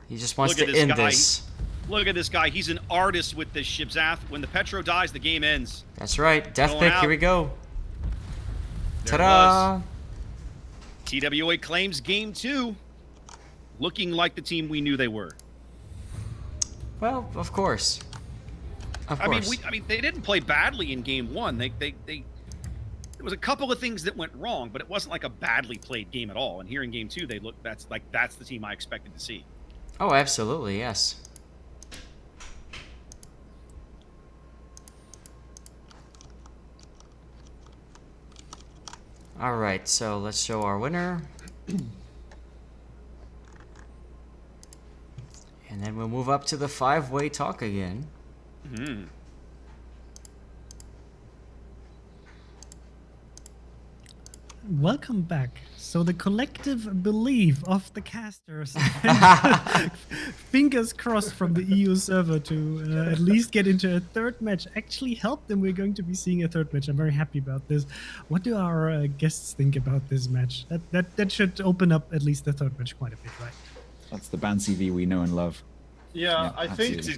He just wants Look to at this end guy. this. Look at this guy. He's an artist with this ship, Zath. When the Petro dies, the game ends. That's right. Death Going pick. out. Here we go. There it Ta-da! was. TWA claims game 2, looking like the team we knew they were. Well, of course. Of course. I mean, they didn't play badly in game 1. There was a couple of things that went wrong, but it wasn't like a badly played game at all. And here in game 2, that's the team I expected to see. Oh, absolutely, yes. All right, so let's show our winner. And then we'll move up to the 5-way talk again. Hmm. Welcome back. So the collective belief of the casters, fingers crossed from the EU server to at least get into a third match, actually helped, and we're going to be seeing a third match. I'm very happy about this. What do our guests think about this match? That should open up at least the third match quite a bit, right? That's the BANCV we know and love. Yeah, absolutely.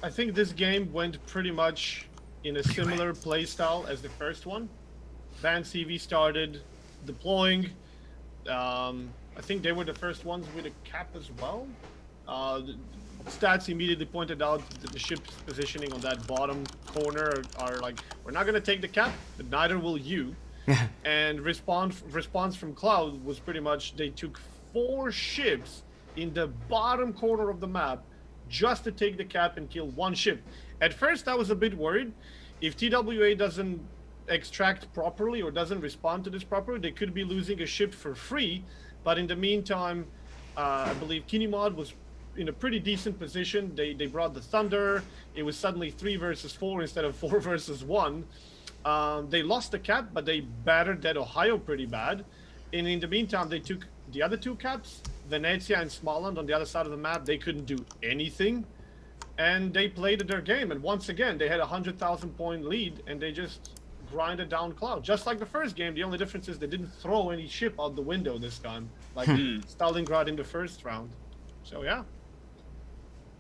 I think this game went pretty much in a similar play style as the first one. BANCV started deploying. I think they were the first ones with a cap as well. The stats immediately pointed out that the ship's positioning on that bottom corner are like, we're not going to take the cap, but neither will you. And response from Cloud was pretty much they took 4 ships in the bottom corner of the map just to take the cap and kill 1 ship. At first I was a bit worried. If TWA doesn't extract properly or doesn't respond to this properly, they could be losing a ship for free. But in the meantime, I believe Kinemod was in a pretty decent position. They brought the Thunder. It was suddenly 3 versus 4 instead of 4 versus 1. They lost the cap, but they battered that Ohio pretty bad. And in the meantime, they took the other 2 caps, Venezia and Småland on the other side of the map. They couldn't do anything. And they played their game. And once again, they had a 100,000 point lead, and they just grinded down Cloud. Just like the first game, the only difference is they didn't throw any ship out the window this time, like Stalingrad in the first round. So yeah.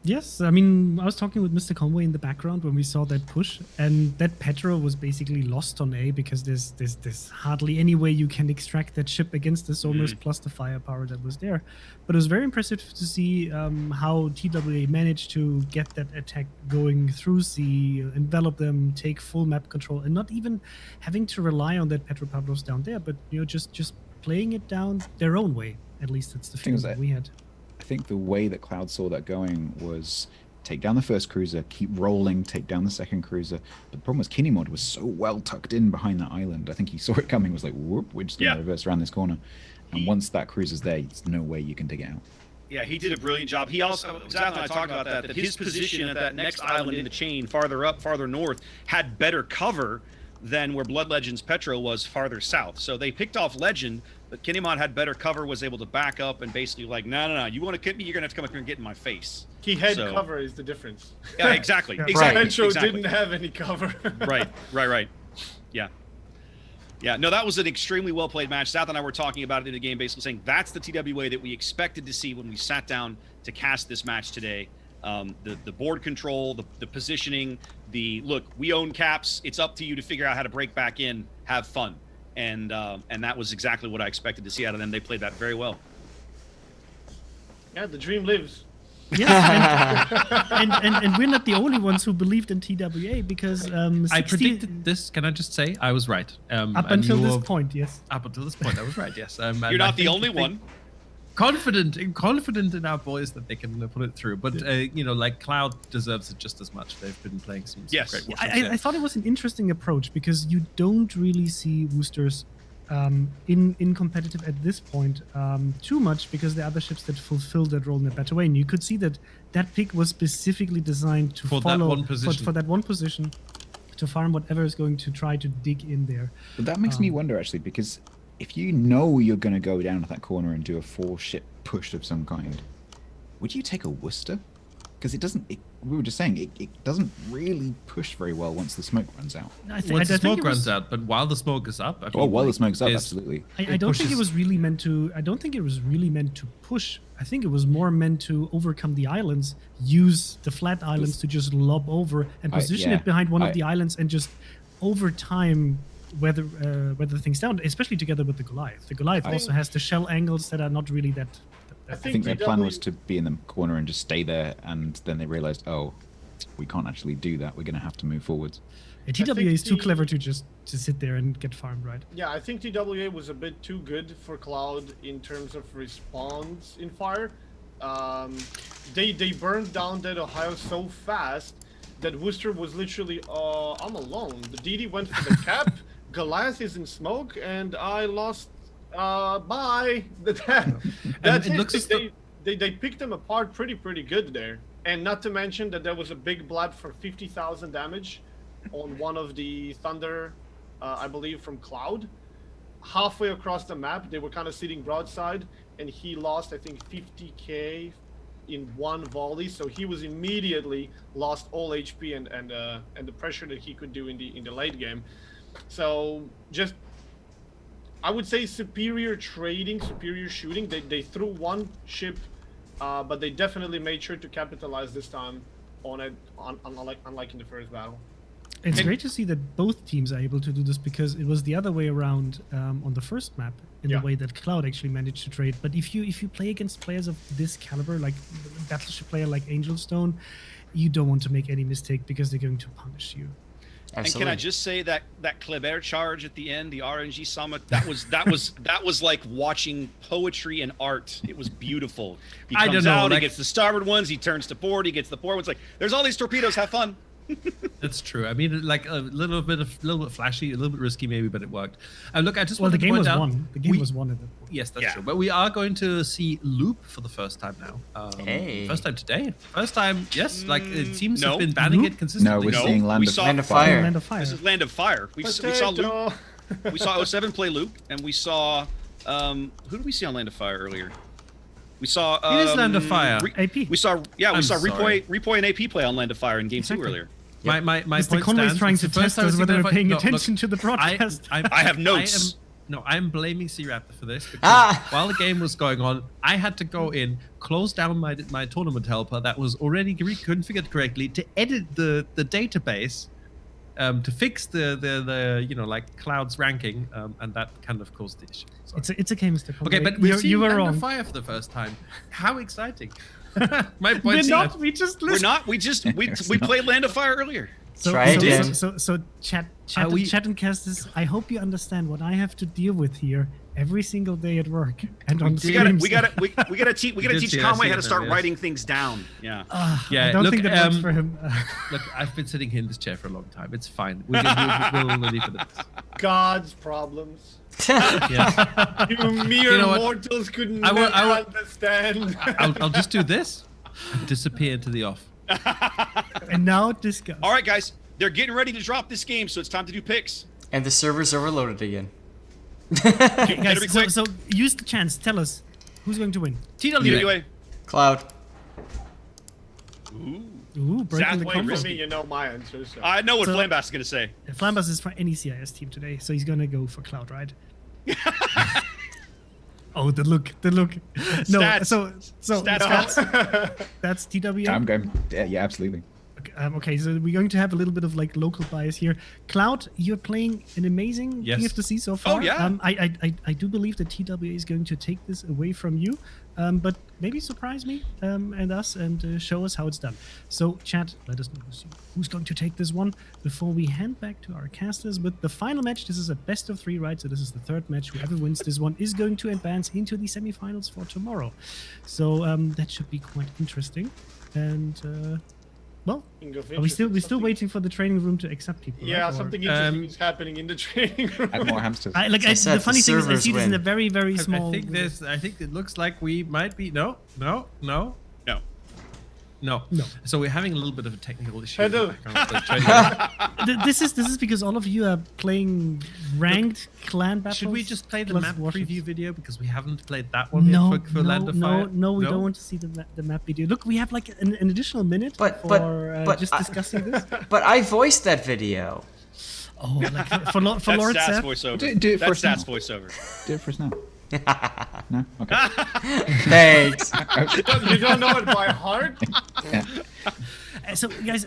Yes, I mean, I was talking with Mr. Conway in the background when we saw that push, and that Petro was basically lost on A because there's hardly any way you can extract that ship against the Somers plus the firepower that was there. But it was very impressive to see how TWA managed to get that attack going through C, envelop them, take full map control, and not even having to rely on that Petropavlos down there, but just playing it down their own way. At least that's the feeling that we had. I think the way that Cloud saw that going was take down the first cruiser, keep rolling, take down the second cruiser. But the problem was Kinemod was so well tucked in behind that island. I think he saw it coming, was like, whoop, we're just going to reverse around this corner. And once that cruiser's there, there's no way you can dig it out. Yeah, he did a brilliant job. He also, Zath and I talked about that his position at that next island in the chain, farther up, farther north, had better cover than where Blood Legend's Petro was farther south. So they picked off Legend, but Kinemod had better cover, was able to back up and basically like, no, you want to hit me, you're going to have to come up here and get in my face. He had cover is the difference. Yeah, exactly. Yeah. Exactly. Petro didn't have any cover. Right. Yeah. Yeah, no, that was an extremely well-played match. Zath and I were talking about it in the game, basically saying that's the TWA that we expected to see when we sat down to cast this match today. The board control, the positioning, look, we own caps. It's up to you to figure out how to break back in, have fun. And that was exactly what I expected to see out of them. They played that very well. Yeah, the dream lives. Yes, and we're not the only ones who believed in TWA because I predicted this. Can I just say I was right? Up until this point, yes. Up until this point, I was right. Yes. You're not the only one. Confident in our boys that they can put it through, but like Cloud deserves it just as much. They've been playing some great World Cups. I thought it was an interesting approach because you don't really see Woosters in competitive at this point too much because there are other ships that fulfill that role in a better way. And you could see that pick was specifically designed to follow that one position. For that one position to farm whatever is going to try to dig in there. But that makes me wonder actually, because if you know you're going to go down to that corner and do a 4-ship push of some kind, would you take a Worcester? because it doesn't. We were just saying it doesn't really push very well once the smoke runs out. Once the smoke runs out, but while the smoke is up, I mean, While the smoke's up, absolutely. I don't think it was really meant to. I don't think it was really meant to push. I think it was more meant to overcome the islands, use the flat islands to just lob over and position it behind one of the islands, and just over time weather things down, especially together with the Goliath. The Goliath also has the shell angles that are not really that. I think their plan was to be in the corner and just stay there, and then they realized, oh, we can't actually do that. We're going to have to move forwards. Yeah, TWA is too clever to just sit there and get farmed, right? Yeah, I think TWA was a bit too good for Cloud in terms of response in fire. They burned down Dead Ohio so fast that Worcester was literally, I'm alone. The DD went for the cap, Goliath is in smoke, and I lost. Bye. That's it. Looks they picked them apart pretty good there, and not to mention that there was a big blab for 50,000 damage on one of the Thunder, I believe from Cloud. Halfway across the map, they were kind of sitting broadside, and he lost I think 50k in one volley. So he was immediately lost all HP and the pressure that he could do in the late game. So just. I would say superior trading, superior shooting. They threw one ship, but they definitely made sure to capitalize this time on it, unlike in the first battle. It's great to see that both teams are able to do this, because it was the other way around on the first map, in the way that Cloud actually managed to trade. But if you play against players of this caliber, like a Battleship player like Angelstone, you don't want to make any mistake, because they're going to punish you. Absolutely. And can I just say that Kleber charge at the end, the RNG summit, that was like watching poetry and art. It was beautiful. He comes out, he gets the starboard ones, he turns to port, he gets the port ones. Like, there's all these torpedoes. Have fun. That's true. I mean, like a little bit flashy, a little bit risky maybe, but it worked. And look, I just the want to game point was out, won. The game was won at that point. Yes, that's true. But we are going to see Loop for the first time now. First time today. First time, yes. Like it seems to have been banning it consistently. No, we're seeing Land of Fire. Land of Fire. This is Land of Fire. We saw Loop. We saw 07 play Loop, and we saw who did we see on Land of Fire earlier? We saw it is Land of Fire. AP. We saw Repoi and AP play on Land of Fire in game 2 earlier. My Mr. point Conway's stands. trying to test us whether we're paying attention to the broadcast. I have notes. I'm blaming C-Raptor for this, because while the game was going on, I had to go in, close down my tournament helper that was already reconfigured correctly, to edit the database, to fix the like Cloud's ranking, and that kind of caused the issue. It's okay, Mr. Conway. Okay, but you were wrong. Fire for the first time. How exciting! My point. We're not. We just listen. We're not. We played Land of Fire earlier. So chat and casters, I hope you understand what I have to deal with here every single day at work and on streams. We gotta teach Conway how to start writing things down. Yeah. I don't think that works for him. Look, I've been sitting here in this chair for a long time. It's fine. We'll leave it at this. God's problems. Yeah. You mere mortals could never understand. I'll just do this and disappear into the off. And now discuss. All right, guys. They're getting ready to drop this game, so it's time to do picks. And the server's overloaded again. Okay, guys, so use the chance. Tell us who's going to win. TWA. Cloud. Ooh, breaking the combo. You know my answer. So. I know what Flambas is going to say. Flambas is for any CIS team today, so he's going to go for Cloud, right? Oh, the look. No, stats. That's TWA. I'm going. Yeah, absolutely. Okay, so we're going to have a little bit of like local bias here. Cloud, you're playing an amazing TFTC so far. Oh yeah. I do believe that TWA is going to take this away from you, but maybe surprise me and us and show us how it's done. So chat, let us know who's going to take this one before we hand back to our casters with the final match. This is a best of 3, right? So this is the 3rd match. Whoever wins this one is going to advance into the semifinals for tomorrow. So that should be quite interesting. And well, are we still waiting for the training room to accept people? Yeah, right? something interesting is happening in the training room. Add more hamsters. The funny thing is, I see this in a very, very small. I think it looks like we might be. No. No. No. So we're having a little bit of a technical issue. Hello. This is because all of you are playing ranked clan battles. Should we just play the plus map warships. preview video because we haven't played that one No, yet for Land of Fire? no, we don't want to see the map video. Look, we have like an additional minute But just discussing this. But I voiced that video. Oh, like for Lord That's Stats Seth? voiceover. Do it for That's us Stats now. voiceover. Do it for us now. No? Okay. Thanks. You don't know it by heart? So, guys,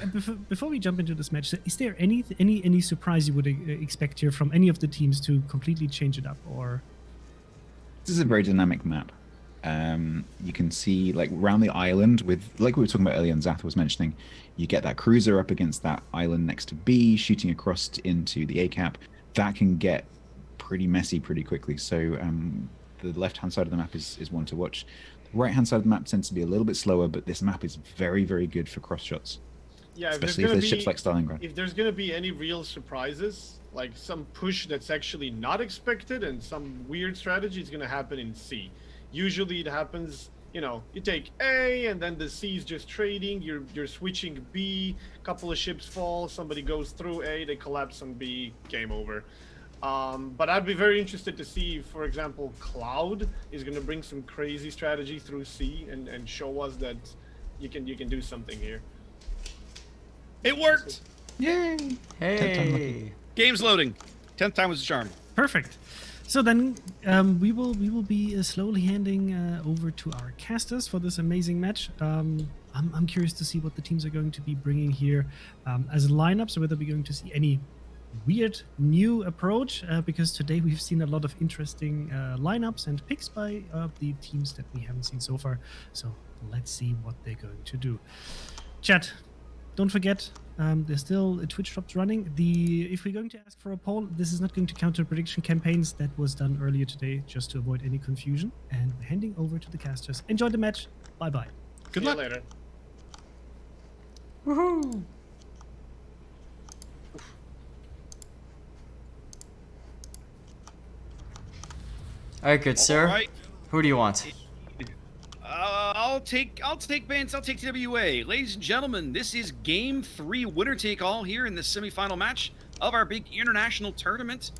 before we jump into this match, is there any surprise you would expect here from any of the teams to completely change it up, or? This is a very dynamic map. You can see, like, around the island with, like we were talking about earlier and Zath was mentioning, you get that cruiser up against that island next to B, shooting across into the A cap. That can get pretty messy pretty quickly. So the left-hand side of the map is one to watch. The right-hand side of the map tends to be a little bit slower, but this map is very, very good for cross shots. Yeah, Especially if there's ships like Stalingrad. If there's gonna be any real surprises, like some push that's actually not expected and some weird strategy, it's gonna happen in C. Usually it happens, you take A and then the C is just trading, you're switching B, couple of ships fall, somebody goes through A, they collapse on B, game over. But I'd be very interested to see, for example, Cloud is going to bring some crazy strategy through C and show us that you can do something here. It worked. Yay! Hey. Game's loading. 10th time was a charm. Perfect. So then we will be slowly handing over to our casters for this amazing match. I'm curious to see what the teams are going to be bringing here as a lineup. So whether we're going to see any weird new approach, because today we've seen a lot of interesting lineups and picks by the teams that we haven't seen so far. So let's see what they're going to do. Chat, don't forget, there's still a Twitch drops running. If we're going to ask for a poll, this is not going to count to prediction campaigns. That was done earlier today just to avoid any confusion. And we're handing over to the casters. Enjoy the match. Bye-bye. Good luck. Later. Woohoo! All right, good sir. All right. Who do you want? I'll take Bance. I'll take TWA. Ladies and gentlemen, this is Game 3, winner take all here in the semifinal match of our big international tournament.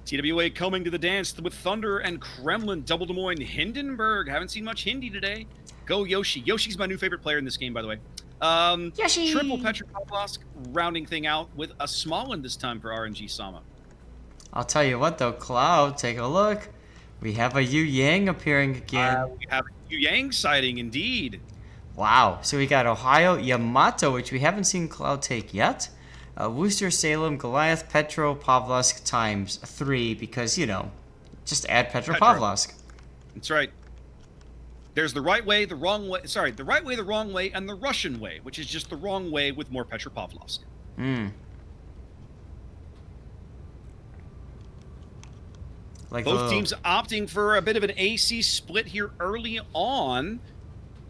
TWA coming to the dance with Thunder and Kremlin, Double Des Moines, Hindenburg. Haven't seen much Hindi today. Go Yoshi. Yoshi's my new favorite player in this game, by the way. Yoshi! Triple Petropavlovsk rounding thing out with a small one this time for RNG Sama. I'll tell you what though, Cloud, take a look. We have a Yu Yang appearing again. We have a Yu Yang sighting, indeed. Wow. So we got Ohio, Yamato, which we haven't seen Cloud take yet. Worcester, Salem, Goliath, Petropavlovsk times 3 because, just add Petropavlovsk. That's right. There's the right way, the wrong way. Sorry, the right way, the wrong way, and the Russian way, which is just the wrong way with more Petropavlovsk. Like both teams opting for a bit of an AC split here early on.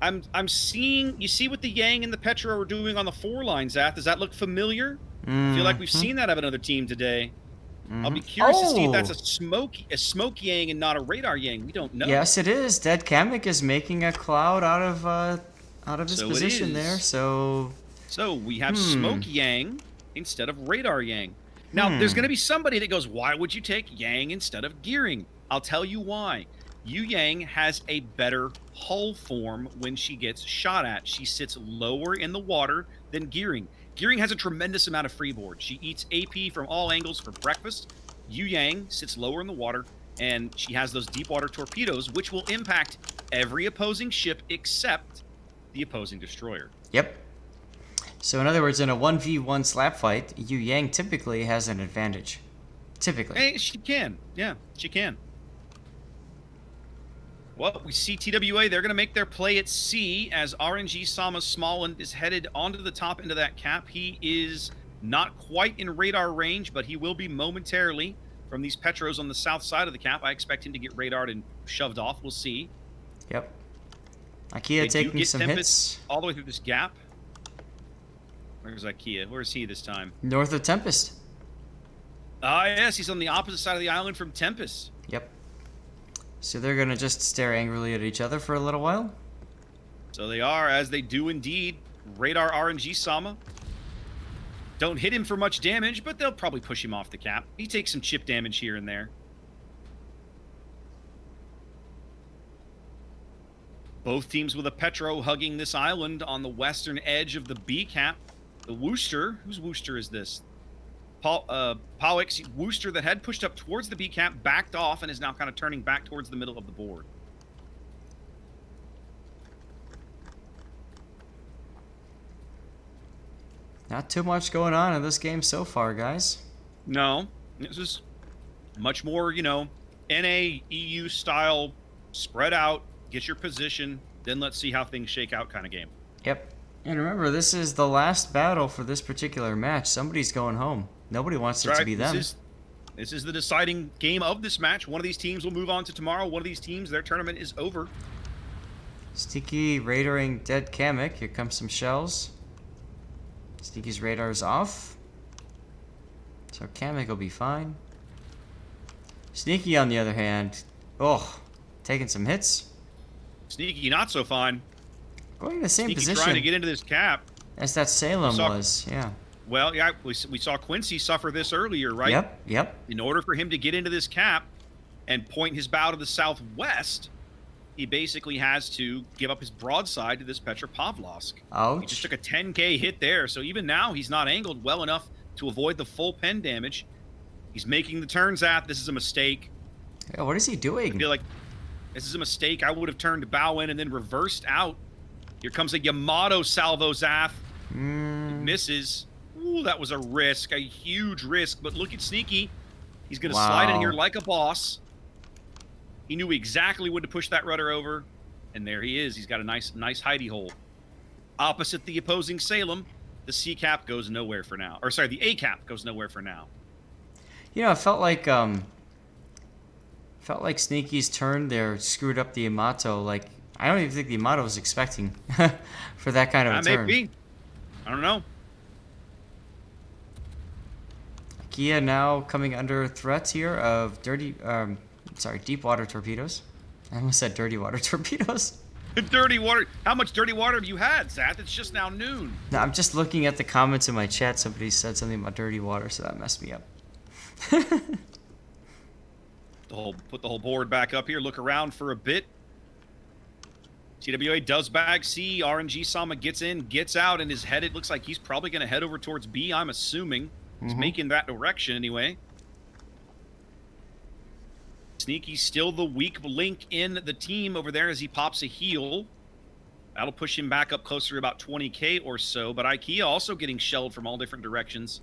I'm seeing, you see what the Yang and the Petro are doing on the 4 line, Zath. Does that look familiar? I feel like we've seen that of another team today. I'll be curious to see if that's a smoke Yang and not a radar Yang. We don't know. Yes, it is. Dead Kamek is making a Cloud out of his position there. So we have smoke Yang instead of radar Yang. Now, there's going to be somebody that goes, why would you take Yang instead of Gearing? I'll tell you why. Yu Yang has a better hull form when she gets shot at. She sits lower in the water than Gearing. Gearing has a tremendous amount of freeboard. She eats AP from all angles for breakfast. Yu Yang sits lower in the water, and she has those deep water torpedoes, which will impact every opposing ship except the opposing destroyer. Yep. So in other words, in a 1v1 slap fight, Yu Yang typically has an advantage. Typically. Hey, she can. Yeah, she can. Well, we see TWA. They're going to make their play at C as RNG Sama Smallland is headed onto the top end of that cap. He is not quite in radar range, but he will be momentarily from these Petros on the south side of the cap. I expect him to get radared and shoved off. We'll see. Yep. Ikea taking some hits. All the way through this gap. Where's Ikea? Where is he this time? North of Tempest. Ah, yes, he's on the opposite side of the island from Tempest. Yep. So they're going to just stare angrily at each other for a little while? So they are, as they do indeed, radar RNG Sama. Don't hit him for much damage, but they'll probably push him off the cap. He takes some chip damage here and there. Both teams with a Petro hugging this island on the western edge of the B cap. The Wooster, whose Wooster is this? Powix Wooster that had pushed up towards the B cap, backed off, and is now kind of turning back towards the middle of the board. Not too much going on in this game so far, guys. No, this is much more, you know, NA, EU style, spread out, get your position, then let's see how things shake out kind of game. Yep. And remember, this is the last battle for this particular match. Somebody's going home. Nobody wants it to be them. This is the deciding game of this match. One of these teams will move on to tomorrow. One of these teams, their tournament is over. Sneaky radaring dead Kamek. Here comes some shells. Sneaky's radar is off. So Kamek will be fine. Sneaky, on the other hand, taking some hits. Sneaky, not so fine. Going in the same Sneaky position trying to get into this cap. as that Salem was, yeah. Well, yeah, we saw Quincy suffer this earlier, right? Yep. In order for him to get into this cap and point his bow to the southwest, he basically has to give up his broadside to this Petropavlovsk. Ouch. He just took a 10K hit there, so even now he's not angled well enough to avoid the full pen damage. He's making the turns at. This is a mistake. Yeah, what is he doing? I feel like this is a mistake. I would have turned to bow in and then reversed out. Here comes a Yamato salvo Zath. Misses. Ooh, that was a risk, a huge risk. But look at Sneaky. He's going to slide in here like a boss. He knew exactly when to push that rudder over, and there he is. He's got a nice hidey hole. Opposite the opposing Salem, the C cap goes nowhere for now. Or sorry, the A cap goes nowhere for now. You know, it felt like Sneaky's turn there screwed up the Yamato. Like, I don't even think the Yamato was expecting for that kind of a turn. Maybe. I don't know. Kia now coming under threat here of deep water torpedoes. I almost said dirty water torpedoes. Dirty water. How much dirty water have you had, Zath? It's just now noon. No, I'm just looking at the comments in my chat. Somebody said something about dirty water, so that messed me up. Put the whole board back up here. Look around for a bit. TWA does bag C. RNG Sama gets in, gets out, and is headed. Looks like he's probably going to head over towards B, I'm assuming. He's making that direction anyway. Sneaky's still the weak link in the team over there as he pops a heal. That'll push him back up closer to about 20K or so. But IKEA also getting shelled from all different directions.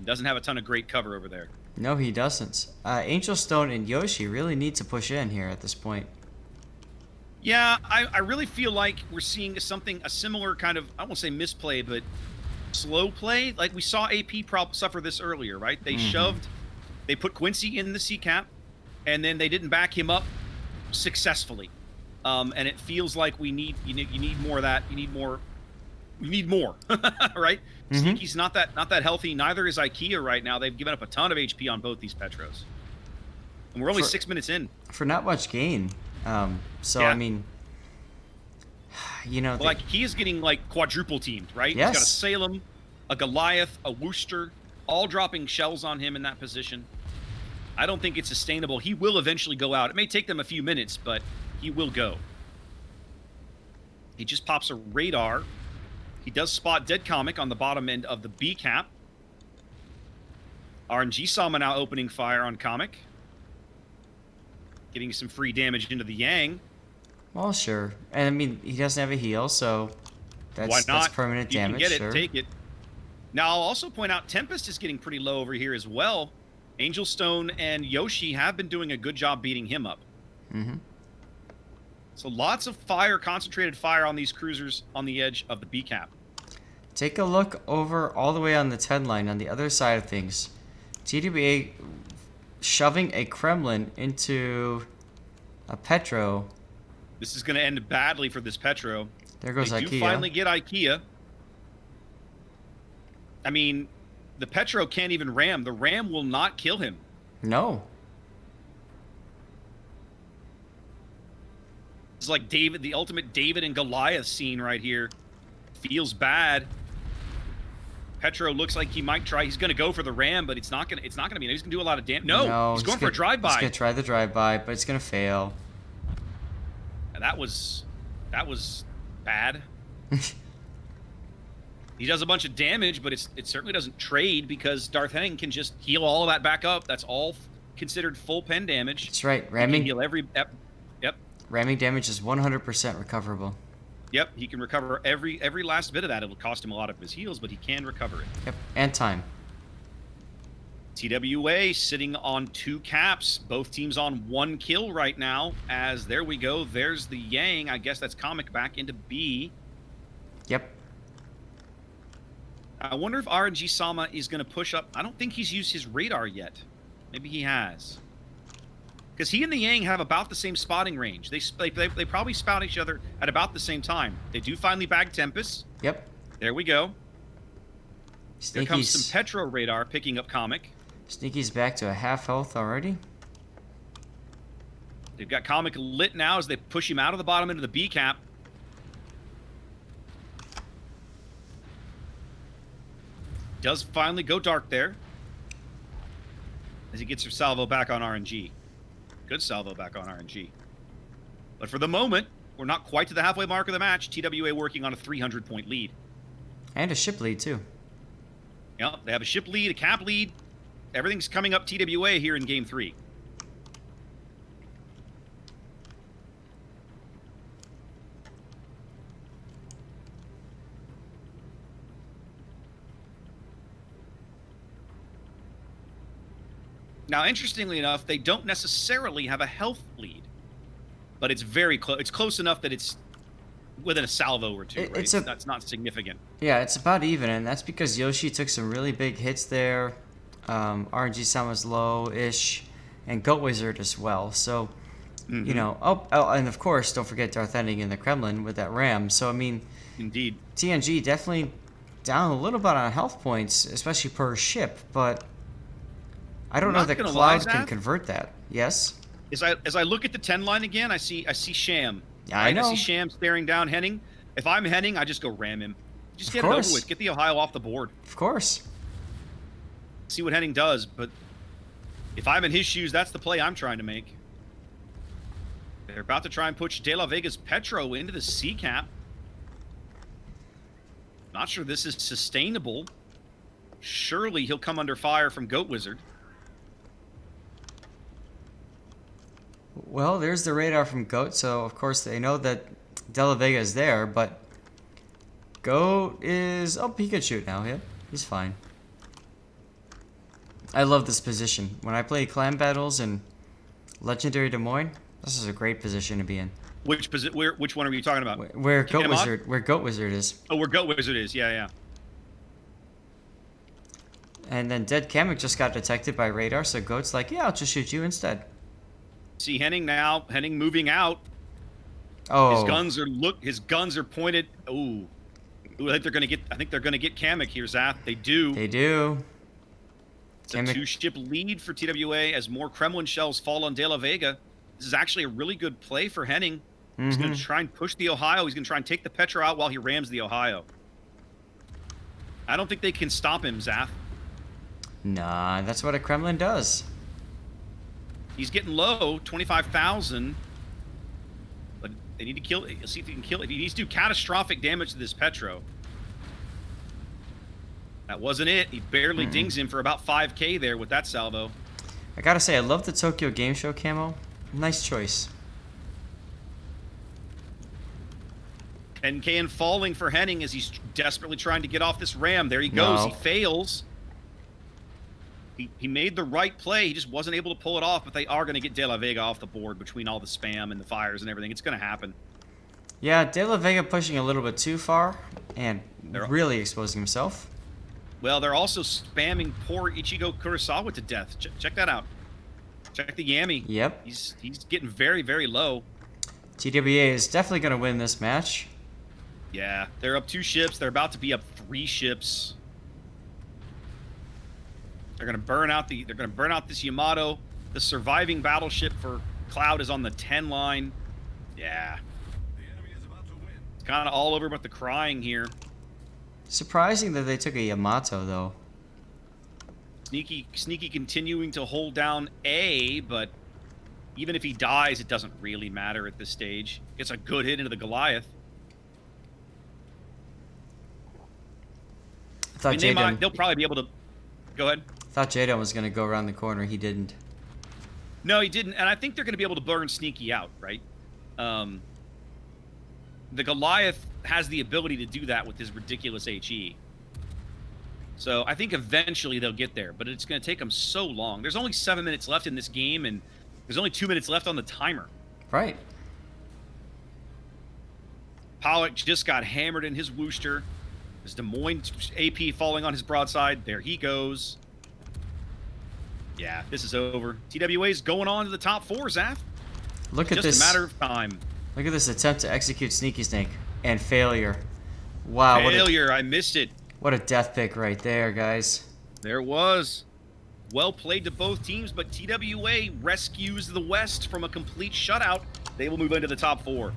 Doesn't have a ton of great cover over there. No, he doesn't. Angel Stone and Yoshi really need to push in here at this point. Yeah, I really feel like we're seeing a similar kind of, I won't say misplay, but slow play. Like we saw AP suffer this earlier, right? They they put Quincy in the C cap, and then they didn't back him up successfully. And it feels like you need more of that. You need more, right? Sneaky's not that healthy. Neither is IKEA right now. They've given up a ton of HP on both these Petros. And we're only 6 minutes in. For not much gain. Yeah. I mean, you know. Like, he is getting, like, quadruple teamed, right? Yes. He's got a Salem, a Goliath, a Wooster, all dropping shells on him in that position. I don't think it's sustainable. He will eventually go out. It may take them a few minutes, but he will go. He just pops a radar. He does spot Dead Comic on the bottom end of the B cap. RNG Sama now opening fire on Comic. Getting some free damage into the Yang. Well, sure. And I mean, he doesn't have a heal, so that's permanent damage. You can get sure. it, take it. Now, I'll also point out Tempest is getting pretty low over here as well. Angel Stone and Yoshi have been doing a good job beating him up. So lots of fire, concentrated fire on these cruisers on the edge of the B cap. Take a look over all the way on the 10 line on the other side of things. TWA shoving a Kremlin into a Petro. This is going to end badly for this Petro. There goes they IKEA. do finally get IKEA. I mean, the Petro can't even ram. The ram will not kill him. No. It's like the ultimate David and Goliath scene right here. Feels bad. Petro looks like he might try. He's going to go for the ram, but it's not going to be. He's going to do a lot of damage. No, he's going for a drive-by. He's going to try the drive-by, but it's going to fail. And that was bad. He does a bunch of damage, but it certainly doesn't trade because Darth Henning can just heal all of that back up. That's all considered full pen damage. That's right. Ramming. He can heal yep. Ramming damage is 100% recoverable. Yep, he can recover every last bit of that. It'll cost him a lot of his heals, but he can recover it. Yep, and time. TWA sitting on 2 caps. Both teams on 1 kill right now. As there we go. There's the Yang. I guess that's Comic back into B. Yep. I wonder if RNG Sama is going to push up. I don't think he's used his radar yet. Maybe he has. Because he and the Yang have about the same spotting range. They probably spout each other at about the same time. They do finally bag Tempest. Yep. There we go. Here comes Sneaky's, some Petro radar picking up Comic. Sneaky's back to a half health already. They've got Comic lit now as they push him out of the bottom into the B cap. Does finally go dark there. As he gets her salvo back on RNG. Good salvo back on RNG. But for the moment, we're not quite to the halfway mark of the match. TWA working on a 300-point lead. And a ship lead, too. Yep, they have a ship lead, a cap lead. Everything's coming up TWA here in Game 3. Now, interestingly enough, they don't necessarily have a health lead, but it's very close. It's close enough that it's within a salvo or two, right? That's not significant. Yeah, it's about even, and that's because Yoshi took some really big hits there. RNG Sama's low-ish, and Goat Wizard as well. So, you know, and of course, don't forget Darth Ending in the Kremlin with that ram. So, I mean, indeed, TNG definitely down a little bit on health points, especially per ship, but I don't know that Cloud can convert that. Yes? As I look at the 10 line again, I see Sham. Yeah, right? I know. I see Sham staring down Henning. If I'm Henning, I just go ram him. Just get it over with. Get the Ohio off the board. Of course. See what Henning does, but if I'm in his shoes, that's the play I'm trying to make. They're about to try and push De La Vega's Petro into the C cap. Not sure this is sustainable. Surely he'll come under fire from Goat Wizard. Well, there's the radar from Goat, so of course they know that De La Vega is there, but Goat is... Oh, he can shoot now, yeah. He's fine. I love this position. When I play clan battles in Legendary Des Moines, this is a great position to be in. Which one are you talking about? Where Goat Wizard is. Oh, where Goat Wizard is. Yeah. And then Dead Kamek just got detected by radar, so Goat's like, yeah, I'll just shoot you instead. See Henning now. Henning moving out. Oh. His guns are pointed. Ooh. I think they're gonna get Kamek here, Zath. They do. They do. It's a 2-ship lead for TWA as more Kremlin shells fall on De La Vega. This is actually a really good play for Henning. He's going to try and push the Ohio. He's going to try and take the Petro out while he rams the Ohio. I don't think they can stop him, Zath. Nah, that's what a Kremlin does. He's getting low, 25,000. But they need to kill. You'll see if he can kill it. He needs to do catastrophic damage to this Petro. That wasn't it. He barely dings him for about 5K there with that salvo. I gotta say, I love the Tokyo Game Show camo. Nice choice. 10K and falling for Henning as he's desperately trying to get off this ram. There he goes. No. He fails. He made the right play. He just wasn't able to pull it off, but they are going to get De La Vega off the board between all the spam and the fires and everything. It's going to happen. Yeah, De La Vega pushing a little bit too far and really exposing himself. Well, they're also spamming poor Ichigo Kurosawa to death. Check that out. Check the Yami. Yep. He's getting very, very low. TWA is definitely going to win this match. Yeah, they're up 2 ships. They're about to be up 3 ships. They're going to burn out this Yamato. The surviving battleship for Cloud is on the 10 line. Yeah. It's kind of all over but the crying here. Surprising that they took a Yamato, though. Sneaky continuing to hold down A, but even if he dies, it doesn't really matter at this stage. Gets a good hit into the Goliath. I thought They'll probably be able to... Go ahead. thought Jaden was going to go around the corner. He didn't. No, he didn't, and I think they're going to be able to burn Sneaky out, right? The Goliath has the ability to do that with his ridiculous HE. So I think eventually they'll get there, but it's going to take them so long. There's only 7 minutes left in this game, and there's only 2 minutes left on the timer. Right. Pollock just got hammered in his Wooster. There's Des Moines AP falling on his broadside. There he goes. Yeah, this is over. TWA's going on to the top 4, Zaf. Look at Just this. a matter of time. Look at this attempt to execute Sneaky Snake and failure. Wow. Failure. I missed it. What a death pick right there, guys. There was. Well played to both teams, but TWA rescues the West from a complete shutout. They will move into the top 4.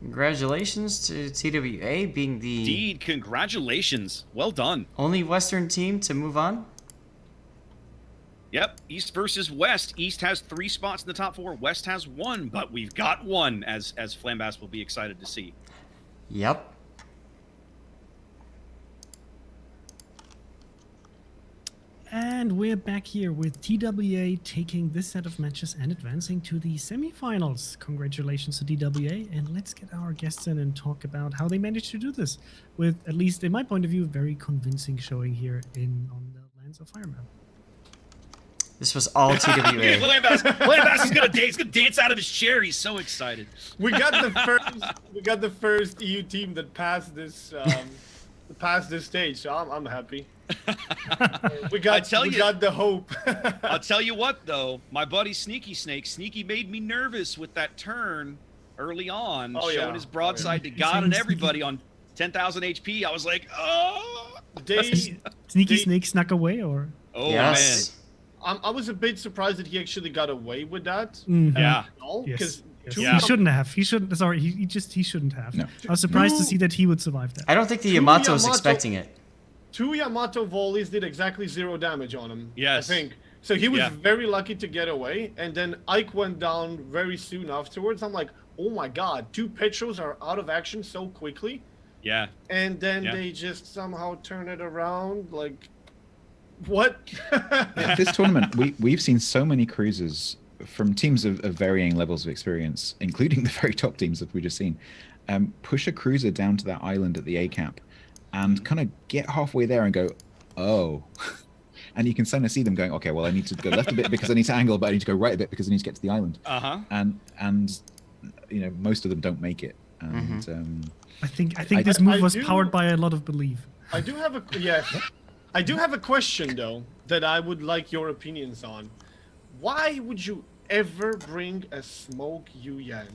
Congratulations to TWA being the Indeed, congratulations. Well done. only Western team to move on. Yep, East versus West. East has 3 spots in the top 4. West has 1, but we've got 1, as Flambas will be excited to see. Yep. And we're back here with TWA taking this set of matches and advancing to the semifinals. Congratulations to TWA, and let's get our guests in and talk about how they managed to do this with, at least in my point of view, a very convincing showing here on the Lands of Fire map. This was all TWA. Flambas is gonna dance out of his chair. He's so excited. We got the first EU team that passed this stage, so I'm happy. We got the hope. I'll tell you what, though, my buddy Sneaky made me nervous with that turn early on, showing his broadside to God and everybody on 10,000 HP. I was like, oh. Sneaky Snake snuck away, or? Oh, yes. man. I was a bit surprised that he actually got away with that. Mm-hmm. Yeah. Yes. Yeah. He shouldn't have. He shouldn't have. No. I was surprised to see that he would survive that. I don't think the Yamato was expecting it. 2 Yamato volleys did exactly 0 damage on him. Yes. I think. So he was Yeah. very lucky to get away, and then Ike went down very soon afterwards. I'm like, oh my god, 2 Petros are out of action so quickly. Yeah. And then they just somehow turn it around. Like, what? This tournament, we've seen so many cruisers from teams of varying levels of experience, including the very top teams that we've just seen, push a cruiser down to that island at the A cap and kind of get halfway there and go, oh. And you can kind of see them going, okay, well, I need to go left a bit because I need to angle, but I need to go right a bit because I need to get to the island. Uh-huh. And you know, most of them don't make it. And I think this move was powered by a lot of belief. I do have a question though that I would like your opinions on. Why would you ever bring a smoke Yu Yang?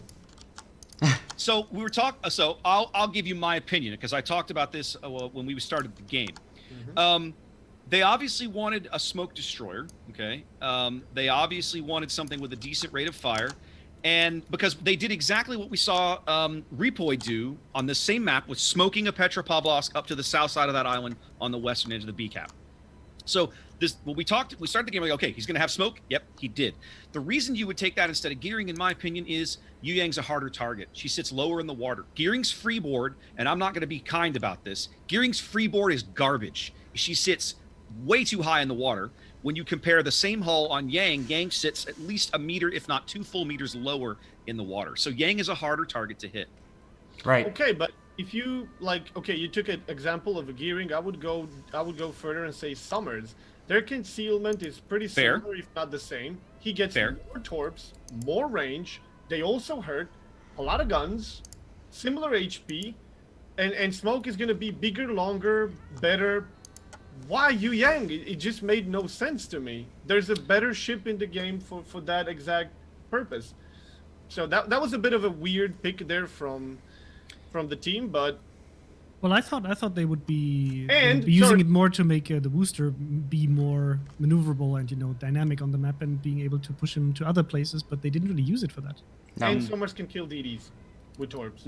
So we were talking. So I'll give you my opinion because I talked about this when we started the game. Mm-hmm. They obviously wanted a smoke destroyer. Okay. They obviously wanted something with a decent rate of fire, and because they did exactly what we saw REPOI do on the same map with smoking a Petropavlovsk up to the south side of that island on the western edge of the B cap. So we started the game like, okay, he's going to have smoke. Yep, he did. The reason you would take that instead of Gearing, in my opinion, is Yu Yang's a harder target. She sits lower in the water. Gearing's freeboard, and I'm not going to be kind about this, Gearing's freeboard is garbage. She sits way too high in the water. When you compare the same hull on Yang, Yang sits at least a meter, if not 2 full meters lower in the water. So Yang is a harder target to hit. Right. Okay, but if you you took an example of a Gearing, I would go further and say Summers. Their concealment is pretty Fair. similar, if not the same. He gets Fair. more torps, more range. They also hurt a lot of guns, similar HP, and Smoke is gonna be bigger, longer, better. Why Yu Yang? It just made no sense to me. There's a better ship in the game for that exact purpose. So that was a bit of a weird pick there from the team, but Well, I thought they would be, And, using sorry. it more to make the booster be more maneuverable and dynamic on the map and being able to push him to other places, but they didn't really use it for that. No. And Summers can kill DDs with Torps.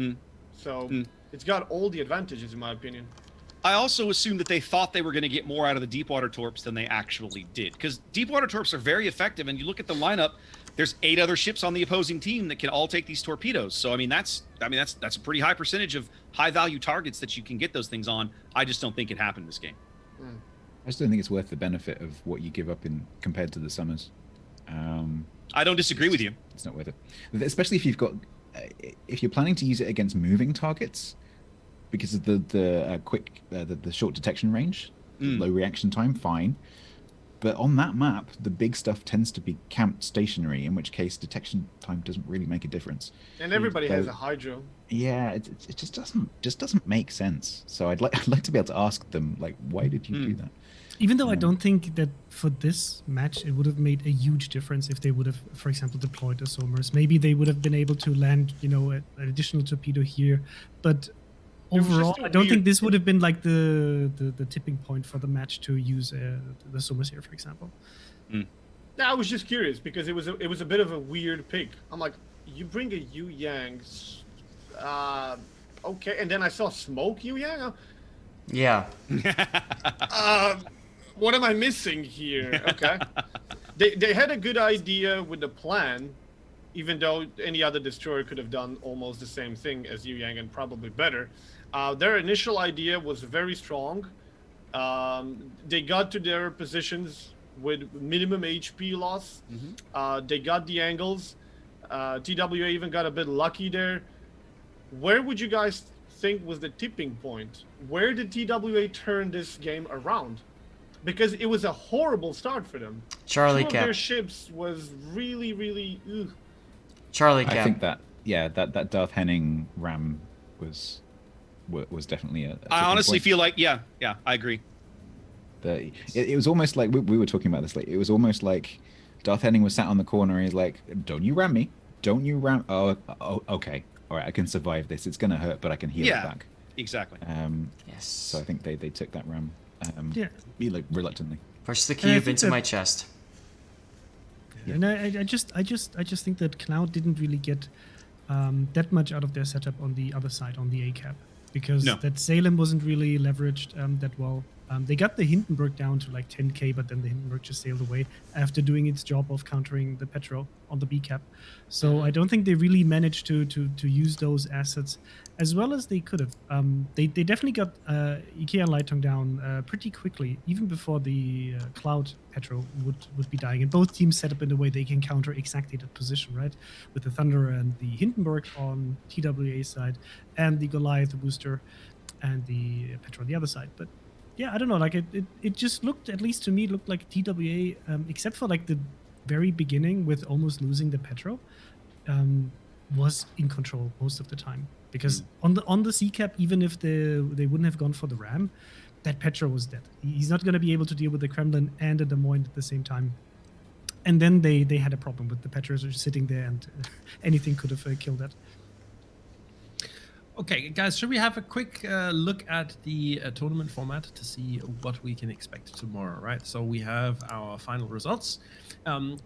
So it's got all the advantages, in my opinion. I also assume that they thought they were going to get more out of the Deepwater Torps than they actually did. Because Deepwater Torps are very effective, and you look at the lineup, there's 8 other ships on the opposing team that can all take these torpedoes. So that's a pretty high percentage of high value targets that you can get those things on. I just don't think it happened this game. I just don't think it's worth the benefit of what you give up in compared to the Summers. I don't disagree with you. It's not worth it, especially if you've got if you're planning to use it against moving targets because of the short detection range, low reaction time. Fine. But on that map, the big stuff tends to be camped stationary, in which case detection time doesn't really make a difference. And everybody has a Hydro. Yeah, it just doesn't make sense. So I'd like to be able to ask them, like, why did you do that? Even though I don't think that for this match it would have made a huge difference if they would have, for example, deployed the Somers. Maybe they would have been able to land, an additional torpedo here. But was just overall, a I don't weird- think this would have been like the tipping point for the match to use the Somers here, for example. I was just curious because it was a bit of a weird pick. I'm like, you bring a Yu Yang, okay, and then I saw smoke Yu Yang. Yeah. What am I missing here? Okay, they had a good idea with the plan, even though any other destroyer could have done almost the same thing as Yu Yang and probably better. Their initial idea was very strong. They got to their positions with minimum HP loss. They got the angles. TWA even got a bit lucky there. Where would you guys think was the tipping point? Where did TWA turn this game around? Because it was a horrible start for them. Charlie Two of Cap. their ships was really, really... Ugh. Charlie Cap. I think that Darth Henning ram was definitely a I honestly point. feel like, yeah, I agree. It was almost like we were talking about this. Like, it was almost like Darth Henning was sat on the corner. And he's like, "Don't you ram me? Don't you ram? Oh, okay, all right. I can survive this. It's gonna hurt, but I can heal it back." Exactly. Yes. So I think they took that ram. Yeah. Reluctantly. Push the I cube think into that- my chest. And I just think that Cloud didn't really get that much out of their setup on the other side, on the A cap, because No. that Salem wasn't really leveraged that well. They got the Hindenburg down to like 10k, but then the Hindenburg just sailed away after doing its job of countering the Petro on the B cap. So I don't think they really managed to use those assets as well as they could have. They definitely got Ikea and Lightong down pretty quickly, even before the Cloud Petro would be dying. And both teams set up in a way they can counter exactly that position, right? With the Thunder and the Hindenburg on TWA side, and the Goliath booster and the Petro on the other side. But yeah, I don't know. Like it just looked, at least to me, looked like TWA, except for like the very beginning with almost losing the Petro, was in control most of the time. Because on the C cap, even if they wouldn't have gone for the ram, that Petro was dead. He's not going to be able to deal with the Kremlin and the Des Moines at the same time. And then they had a problem with the Petros just sitting there, and anything could have killed that. Okay, guys, should we have a quick look at the tournament format to see what we can expect tomorrow, right? So we have our final results.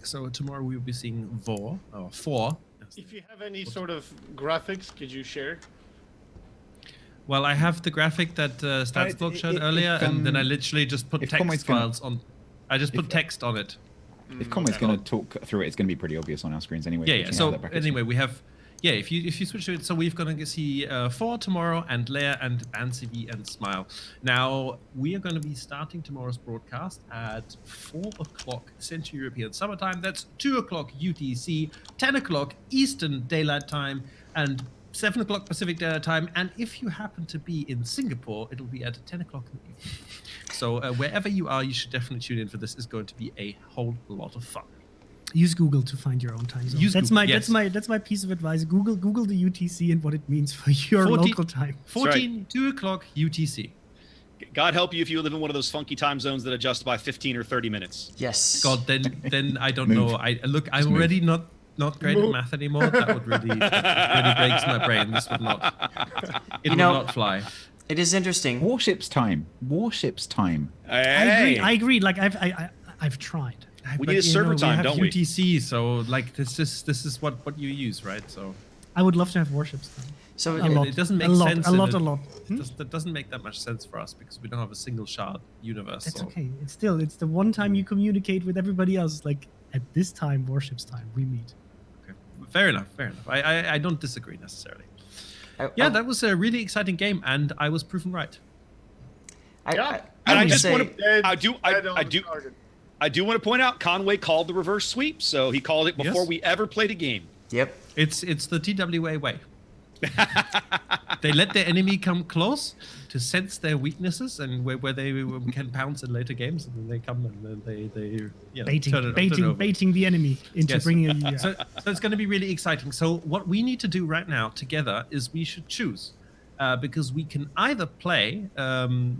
So tomorrow we will be seeing VOR, or 4. If you have any sort of graphics, could you share? Well, I have the graphic that Statsblog showed earlier, and then I literally just put if text Conway's gonna- files on. I just put text on it. If Conway's going to talk through it, it's going to be pretty obvious on our screens anyway. Yeah, but yeah. you know So that bracket's- anyway, we have, yeah. If you switch to it, so we're gonna see 4 tomorrow, and LAIR and BANCV and Smile. Now we are going to be starting tomorrow's broadcast at 4 o'clock Central European Summer Time. That's 2 o'clock UTC, 10 o'clock Eastern Daylight Time, and 7 o'clock Pacific Daylight Time. And if you happen to be in Singapore, it'll be at 10 o'clock in the evening. So wherever you are, you should definitely tune in for this. It's going to be a whole lot of fun. Use Google to find your own time zone. Use That's Google, my yes. that's my piece of advice. Google the UTC and what it means for your 14 local time. 14, 2 o'clock UTC. God help you if you live in one of those funky time zones that adjust by 15 or 30 minutes. Yes. God, then I don't Move. know. I'm already not great at math anymore. That would really breaks my brain. This would not. It would know, not fly. It is interesting. Warships time. Warships time. Hey, I agree. Like I've tried. we But, need a you server know, time, we have don't we? UTC, so like this is what you use, right? So I would love to have warships time. So A lot. it doesn't make a lot, sense. A in lot. it. A lot. That doesn't make that much sense for us because we don't have a single shard universe. That's so. okay. It's the one time you communicate with everybody else. Like at this time, warships time, we meet. Okay. Fair enough. I don't disagree necessarily. I- That was a really exciting game, and I was proven right. And I I would just say, want to, Dead on I the do, target. I do want to point out Conway called the reverse sweep, so he called it before Yes. we ever played a game. Yep. It's the TWA way. They let their enemy come close to sense their weaknesses and where they can pounce in later games, and then they come and then they turn it over. Baiting the enemy into Yes. bringing a. So it's going to be really exciting. So what we need to do right now together is we should choose, because we can either play.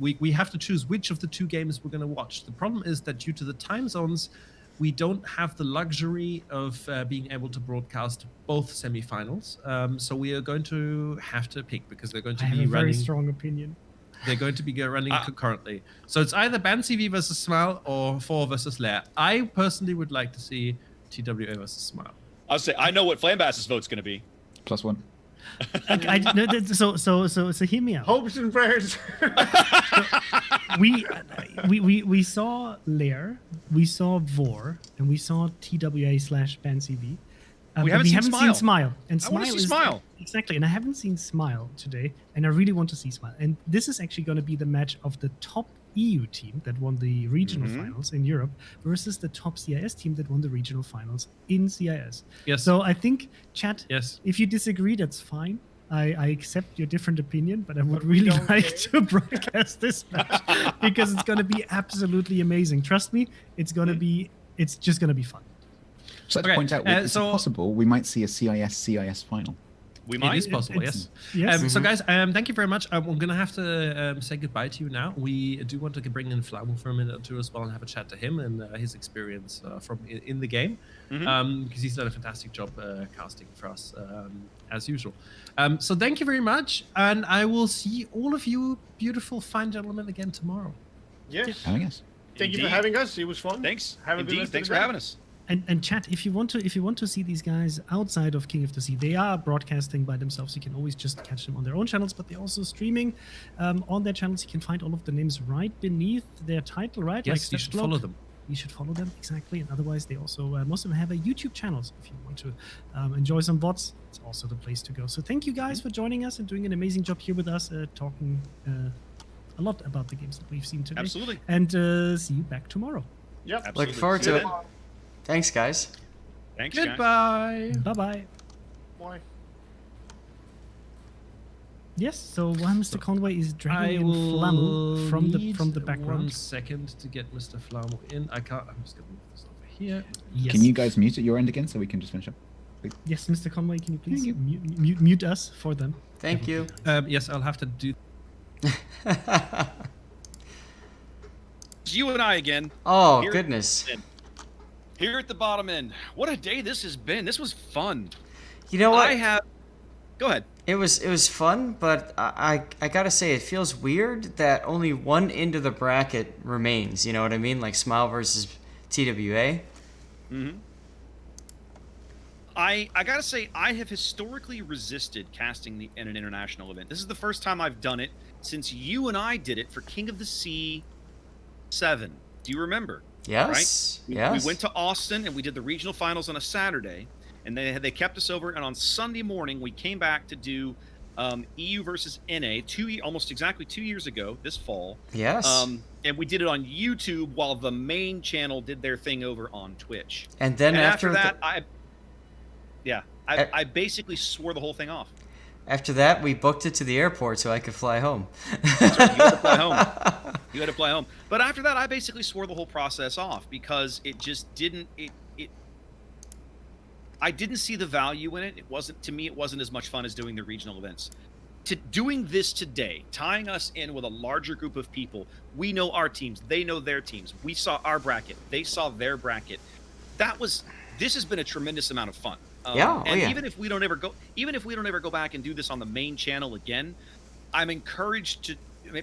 We have to choose which of the two games we're going to watch. The problem is that due to the time zones, we don't have the luxury of being able to broadcast both semifinals. So we are going to have to pick because they're going to I have be a very running. strong opinion. They're going to be running concurrently. So it's either BANCV versus Smile or VOR versus LAIR. I personally would like to see TWA versus Smile. I'll say I know what Flambass's vote's going to be. +1. So hear me out. Hopes and prayers. we saw LAIR, we saw VOR, and we saw TWA/BANCV. We but haven't seen Smile. And I wanna Smile see Smile. Exactly, and I haven't seen Smile today, and I really want to see Smile. And this is actually going to be the match of the top EU team that won the regional finals in Europe versus the top CIS team that won the regional finals in CIS. Yes. So I think, chat, Yes. if you disagree, that's fine. I accept your different opinion, but I would really don't like care. to broadcast this match because it's going to be absolutely amazing. Trust me, it's just going to be fun. So let's Okay, point out, it's so- possible we might see a CIS final. We It might. is possible, yes. Yes. So, guys, thank you very much. We're going to have to say goodbye to you now. We do want to bring in Flamo for a minute or two as well and have a chat to him and his experience from in the game, because he's done a fantastic job casting for us, as usual. So thank you very much, and I will see all of you beautiful, fine gentlemen again tomorrow. Yes. I guess. Thank you for Indeed. having us. It was fun. Thanks. Have a good Indeed. rest of Thanks the for day. having us. And chat, if you want to see these guys outside of King of the Sea, they are broadcasting by themselves. You can always just catch them on their own channels, but they're also streaming on their channels. You can find all of the names right beneath their title, right? Yes, you should follow them. You should follow them, exactly. And otherwise, they also most of them have a YouTube channel. So if you want to enjoy some VODs, it's also the place to go. So thank you guys for joining us and doing an amazing job here with us, talking a lot about the games that we've seen today. Absolutely. And see you back tomorrow. Yep. Absolutely. Looking forward See you to it. then. Thanks, guys. Thanks, guys. Goodbye. Bye-bye. Bye. Yes, so while Mr. Conway is I dragging in will Flamu from the need background. 1 second to get Mr. Flamo in. I can't. I'm just going to move this over here. Yes. Can you guys mute at your end again so we can just finish up? Yes, Mr. Conway, can you please Thank you. mute us for them? Thank you. Yes, I'll have to do. It's you and I again. Oh, Here- goodness. Here at the bottom end. What a day this has been. This was fun. You know what? I have. Go ahead. It was fun, but I gotta say it feels weird that only one end of the bracket remains. You know what I mean? Like Smile versus TWA. I gotta say, I have historically resisted casting in an international event. This is the first time I've done it since you and I did it for King of the Sea 7. Do you remember? Yes. Yes. We went to Austin and we did the regional finals on a Saturday, and they kept us over. And on Sunday morning, we came back to do EU versus NA almost exactly 2 years ago this fall. Yes. And we did it on YouTube while the main channel did their thing over on Twitch. And then And after that, the- I basically swore the whole thing off. after that, we booked it to the airport so I could fly home. That's right, you had to fly home. You had to fly home. But after that, I basically swore the whole process off because it just didn't. I didn't see the value in it. It wasn't, to me, it wasn't as much fun as doing the regional events. Doing this today, tying us in with a larger group of people, we know our teams, they know their teams. We saw our bracket, they saw their bracket. This has been a tremendous amount of fun. Yeah, And yeah. even if we don't ever go back and do this on the main channel again, I'm encouraged to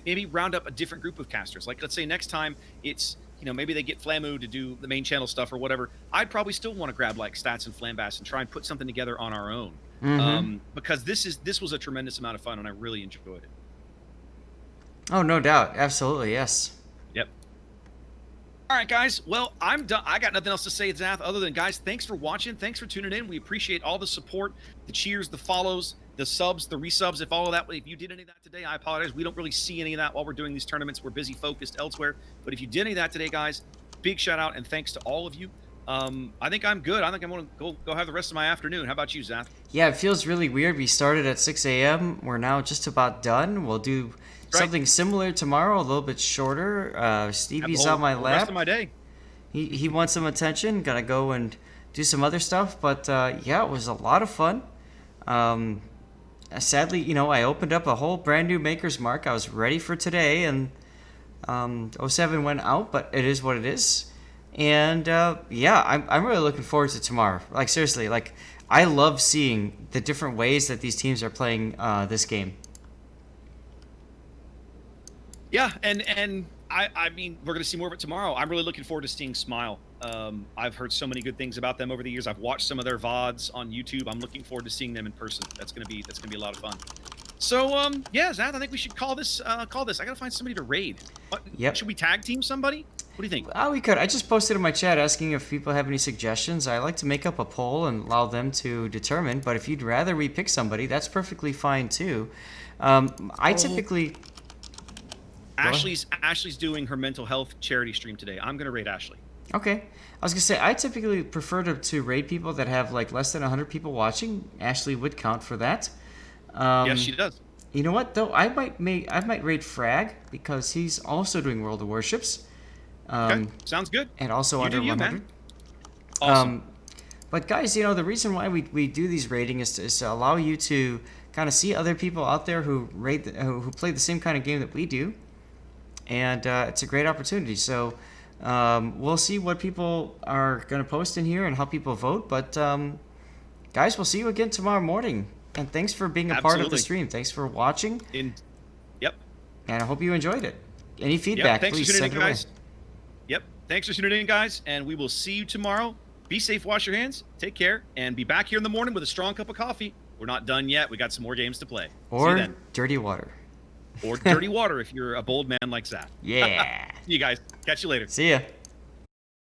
maybe round up a different group of casters. Like, let's say next time it's, maybe they get Flamu to do the main channel stuff or whatever. I'd probably still want to grab like Stats and Flambass and try and put something together on our own. Because this was a tremendous amount of fun and I really enjoyed it. Oh, no doubt. Absolutely, yes. Yep. All right, guys. Well, I'm done. I got nothing else to say, Zath, other than, guys, thanks for watching. Thanks for tuning in. We appreciate all the support, the cheers, the follows, the subs, the resubs. If all of that, if you did any of that today, I apologize. We don't really see any of that while we're doing these tournaments. We're busy focused elsewhere. But if you did any of that today, guys, big shout out and thanks to all of you. I think I'm good. I think I'm going to go have the rest of my afternoon. How about you, Zath? Yeah, it feels really weird. We started at 6 a.m. We're now just about done. We'll do something similar tomorrow, a little bit shorter. Stevie's on my lap. Rest of my day. He wants some attention. Gotta go and do some other stuff. But yeah, it was a lot of fun. Sadly, I opened up a whole brand new Maker's Mark. I was ready for today, and 07 went out, but it is what it is. And yeah, I'm really looking forward to tomorrow. Like, seriously, like, I love seeing the different ways that these teams are playing this game. Yeah, and I mean, we're going to see more of it tomorrow. I'm really looking forward to seeing Smile. I've heard so many good things about them over the years. I've watched some of their VODs on YouTube. I'm looking forward to seeing them in person. That's going to be a lot of fun. So, yeah, Zath, I think we should call this. I got to find somebody to raid. Yep. Should we tag team somebody? What do you think? We could. I just posted in my chat asking if people have any suggestions. I like to make up a poll and allow them to determine. But if you'd rather we pick somebody, that's perfectly fine too. I typically. Ashley's doing her mental health charity stream today. I'm gonna raid Ashley. Okay. I was gonna say I typically prefer to raid people that have like less than 100 people watching. Ashley would count for that. Yes, she does. You know what though? I might raid Frag because he's also doing World of Warships. Okay, sounds good. And also under 100. Man. Awesome. But guys, the reason why we do these rating is to allow you to kind of see other people out there who who play the same kind of game that we do. And it's a great opportunity. So we'll see what people are going to post in here and how people vote. But guys, we'll see you again tomorrow morning. And thanks for being a part of the stream. Thanks for watching. Yep. And I hope you enjoyed it. Any feedback, please send it away. Yep. Thanks for tuning in, guys. And we will see you tomorrow. Be safe, wash your hands, take care, and be back here in the morning with a strong cup of coffee. We're not done yet. We got some more games to play. Or dirty water. Or dirty water if you're a bold man like Zach. Yeah. See you guys. Catch you later. See ya.